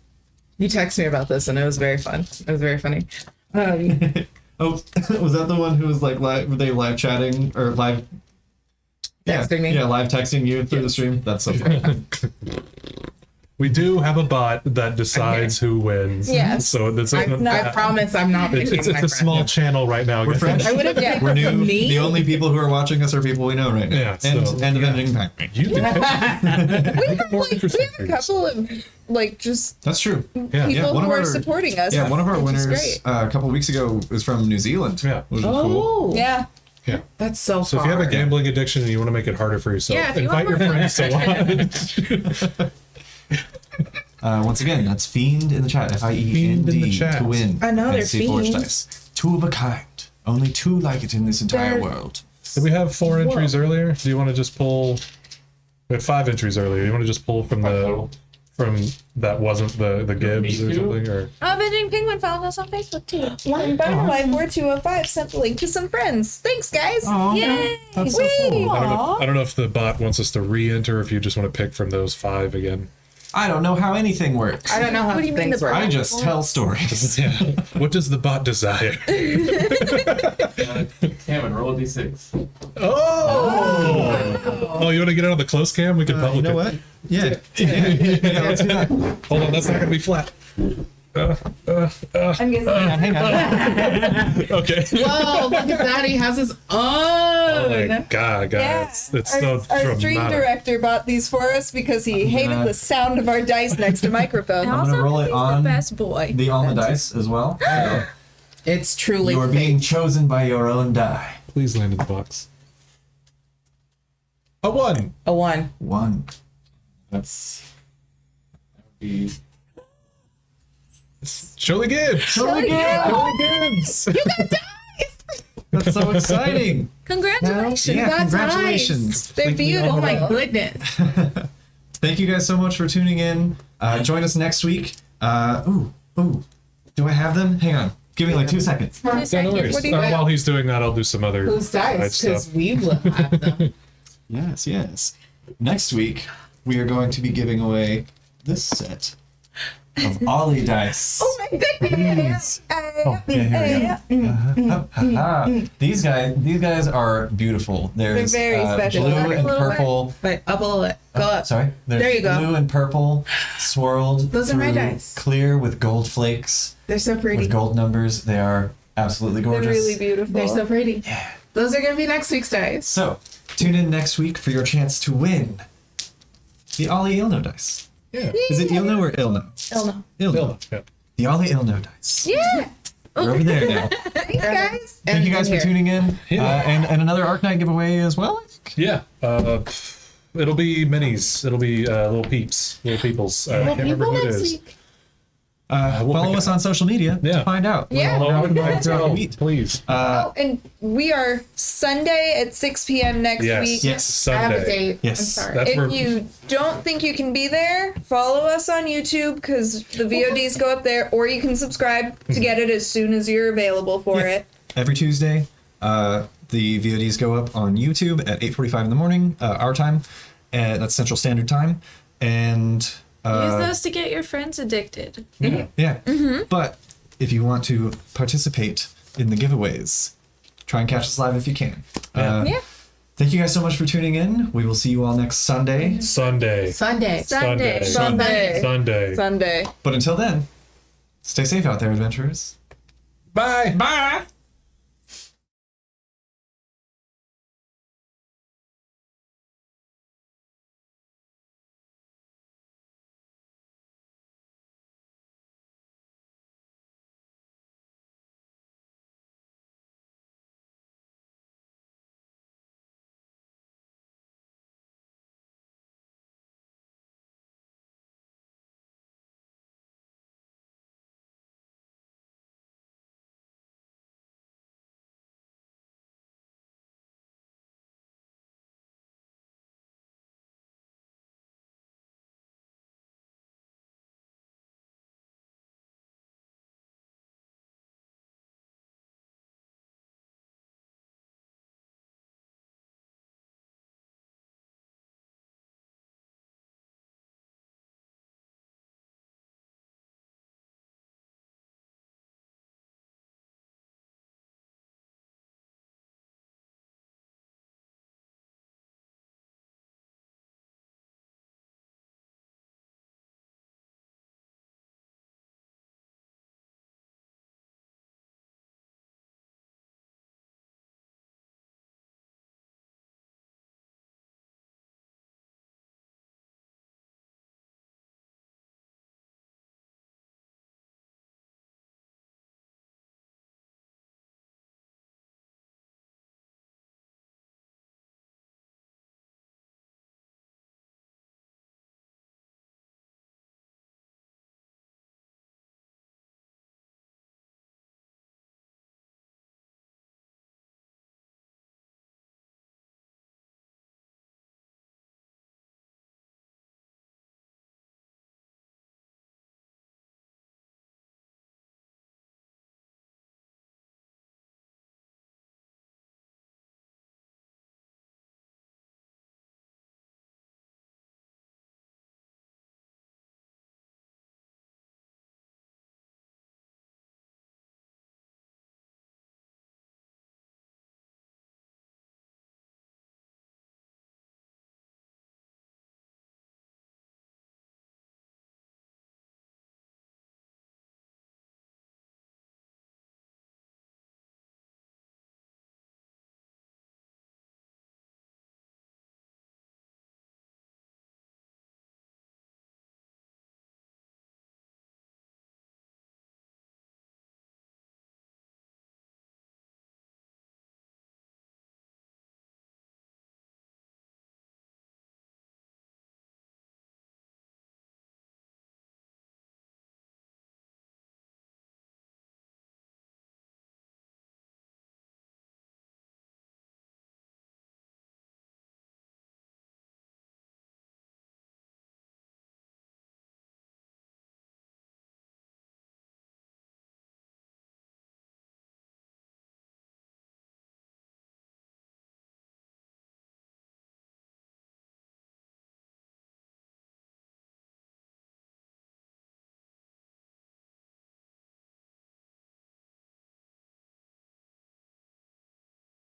S4: You texted me about this and it was very fun. It was very funny.
S1: Oh, was that the one who was like were they live chatting or live
S4: Texting me?
S1: Yeah, live texting you through the stream. That's so funny.
S2: We do have a bot that decides who wins.
S5: Yes.
S2: So that's
S4: I promise I'm not
S2: it's
S4: picking my
S2: a small
S4: friend.
S2: channel right now.
S1: We're friends.
S4: I would have picked
S1: We're new.
S4: me.
S1: The only people who are watching us are people we know right now.
S2: Yeah,
S1: and
S2: so-
S1: Avenging Penguin.
S2: You can
S5: We have
S2: more
S5: like we
S2: interesting
S5: have a couple of like just
S1: That's true.
S2: Yeah.
S5: people
S1: one
S5: who
S1: of
S5: are
S1: our-
S5: supporting us.
S1: Yeah, one of our
S5: which is
S1: winners
S5: great.
S1: a couple weeks ago was from New Zealand.
S2: Yeah.
S1: Which was cool.
S4: Oh.
S5: Yeah.
S2: Yeah.
S4: That's so
S2: So
S4: far.
S2: if you have a gambling addiction and you want to make it harder for yourself,
S3: Yeah, if you
S2: invite
S3: want
S2: your
S3: more
S2: friends to watch.
S1: Once again, that's Fiend in the chat.
S2: Fiend in the
S1: FIEND
S2: chat.
S1: to win.
S4: I know they're
S1: Fantasy Forged
S4: fiends.
S1: dice. 2 of a kind. Only 2 like it in this entire
S4: They're-
S1: world.
S2: Did we have 4 entries earlier? Do you want to just pull? We had 5 entries earlier. You want to just pull from from that wasn't the Gibbs or something? Or
S3: Avenging Penguin followed us on Facebook too.
S5: And Firefly4205 sent the link to some friends. Thanks, guys.
S3: Yay!
S1: That's so cool.
S2: I don't know if the bot wants us to re-enter. If you just want to pick from those 5 again.
S1: I don't know how anything works.
S4: I don't know how
S5: What do you mean
S4: things
S5: the
S4: work.
S1: I just tell stories.
S2: Yeah. What does the bot desire?
S8: Cameron, roll a d6.
S2: Oh, you want to get it on the close cam? We can public
S1: You know
S2: it.
S1: what? Yeah. Yeah, let's do that.
S2: Hold on, that's not gonna be flat.
S5: I'm guessing.
S1: Hang on.
S2: Okay.
S4: Whoa, look at that. He has his own.
S2: Oh my god,
S5: Yeah,
S2: guys. It's
S5: our,
S2: so
S5: our stream
S2: dramatic.
S5: director bought these for us because he hated
S1: gonna-
S5: the sound of our dice next to microphones.
S3: And
S1: I'm gonna
S3: also,
S1: roll it
S3: he's
S1: on
S3: the best boy.
S1: The on the dice as well.
S4: It's truly
S1: You are
S4: fake.
S1: being chosen by your own die.
S2: Please land in the box. A 1.
S4: A 1.
S1: 1.
S8: That would be
S2: Shirley Gibbs.
S1: Shirley
S2: Gibbs.
S1: That's so exciting.
S3: Congratulations.
S1: Yeah,
S4: got
S1: congratulations.
S5: They're beautiful.
S4: Oh my goodness.
S1: Thank you guys so much for tuning in. Join us next week. Ooh. Do I have them? Hang on. Give me like 2 seconds.
S2: Yeah, no worries.
S5: What do you got?
S2: While he's doing that, I'll do some other
S4: Whose
S2: side
S4: dice? Because
S2: stuff.
S4: we will have them.
S1: Yes. Next week, we are going to be giving away this set of Ollie dice.
S5: Oh my goodness!
S1: Here we go. These guys are beautiful. There's
S5: They're very special.
S1: blue
S5: Up a
S1: and
S5: little
S1: purple.
S4: Wait, up a little bit. Go up.
S1: Sorry. There's
S4: There you go.
S1: blue and purple swirled
S4: Those are my
S1: through
S4: dice.
S1: clear with gold flakes
S4: They're so pretty.
S1: with gold numbers. They are absolutely
S5: They're
S1: gorgeous.
S5: really beautiful.
S4: They're so pretty.
S1: Yeah.
S4: Those are going to be next week's dice.
S1: So, tune in next week for your chance to win the Ollie Ilno dice.
S2: Yeah.
S1: Is it Ilno or Ilno?
S5: Elno.
S1: Ilno.
S2: Yeah.
S1: The Ollie Ilno dice.
S5: Yeah.
S1: We're over there now.
S5: Thanks, guys.
S1: Thank you guys for
S4: here.
S1: tuning in.
S2: Yeah.
S1: And another Arc Night giveaway as well, I think.
S2: Yeah. It'll be minis. It'll be little peeps. Little peoples. I can't remember who it is. We'll
S1: Follow
S2: pick
S1: us
S2: it
S1: on social media
S2: Yeah.
S1: to find out.
S5: Yeah.
S2: Follow and like,
S1: Tweet.
S2: please.
S5: And we are Sunday at 6 p.m. next
S2: Yes.
S5: week.
S1: Yes.
S4: I have a
S2: Sunday.
S4: date.
S1: Yes.
S4: I'm sorry.
S2: That's where
S5: If you don't think you can be there, follow us on YouTube because the VODs go up there, or you can subscribe to get it as soon as you're available for it.
S1: Every Tuesday, the VODs go up on YouTube at 8:45 in the morning, our time. That's Central Standard Time. And
S3: Use those to get your friends addicted.
S1: yeah. But if you want to participate in the giveaways, try and catch us live if you can.
S5: Yeah.
S1: Thank you guys so much for tuning in. We will see you all next Sunday.
S2: Sunday.
S4: Sunday.
S3: Sunday.
S5: Sunday.
S2: Sunday.
S5: Sunday.
S1: But until then, stay safe out there, adventurers.
S2: Bye.
S1: Bye.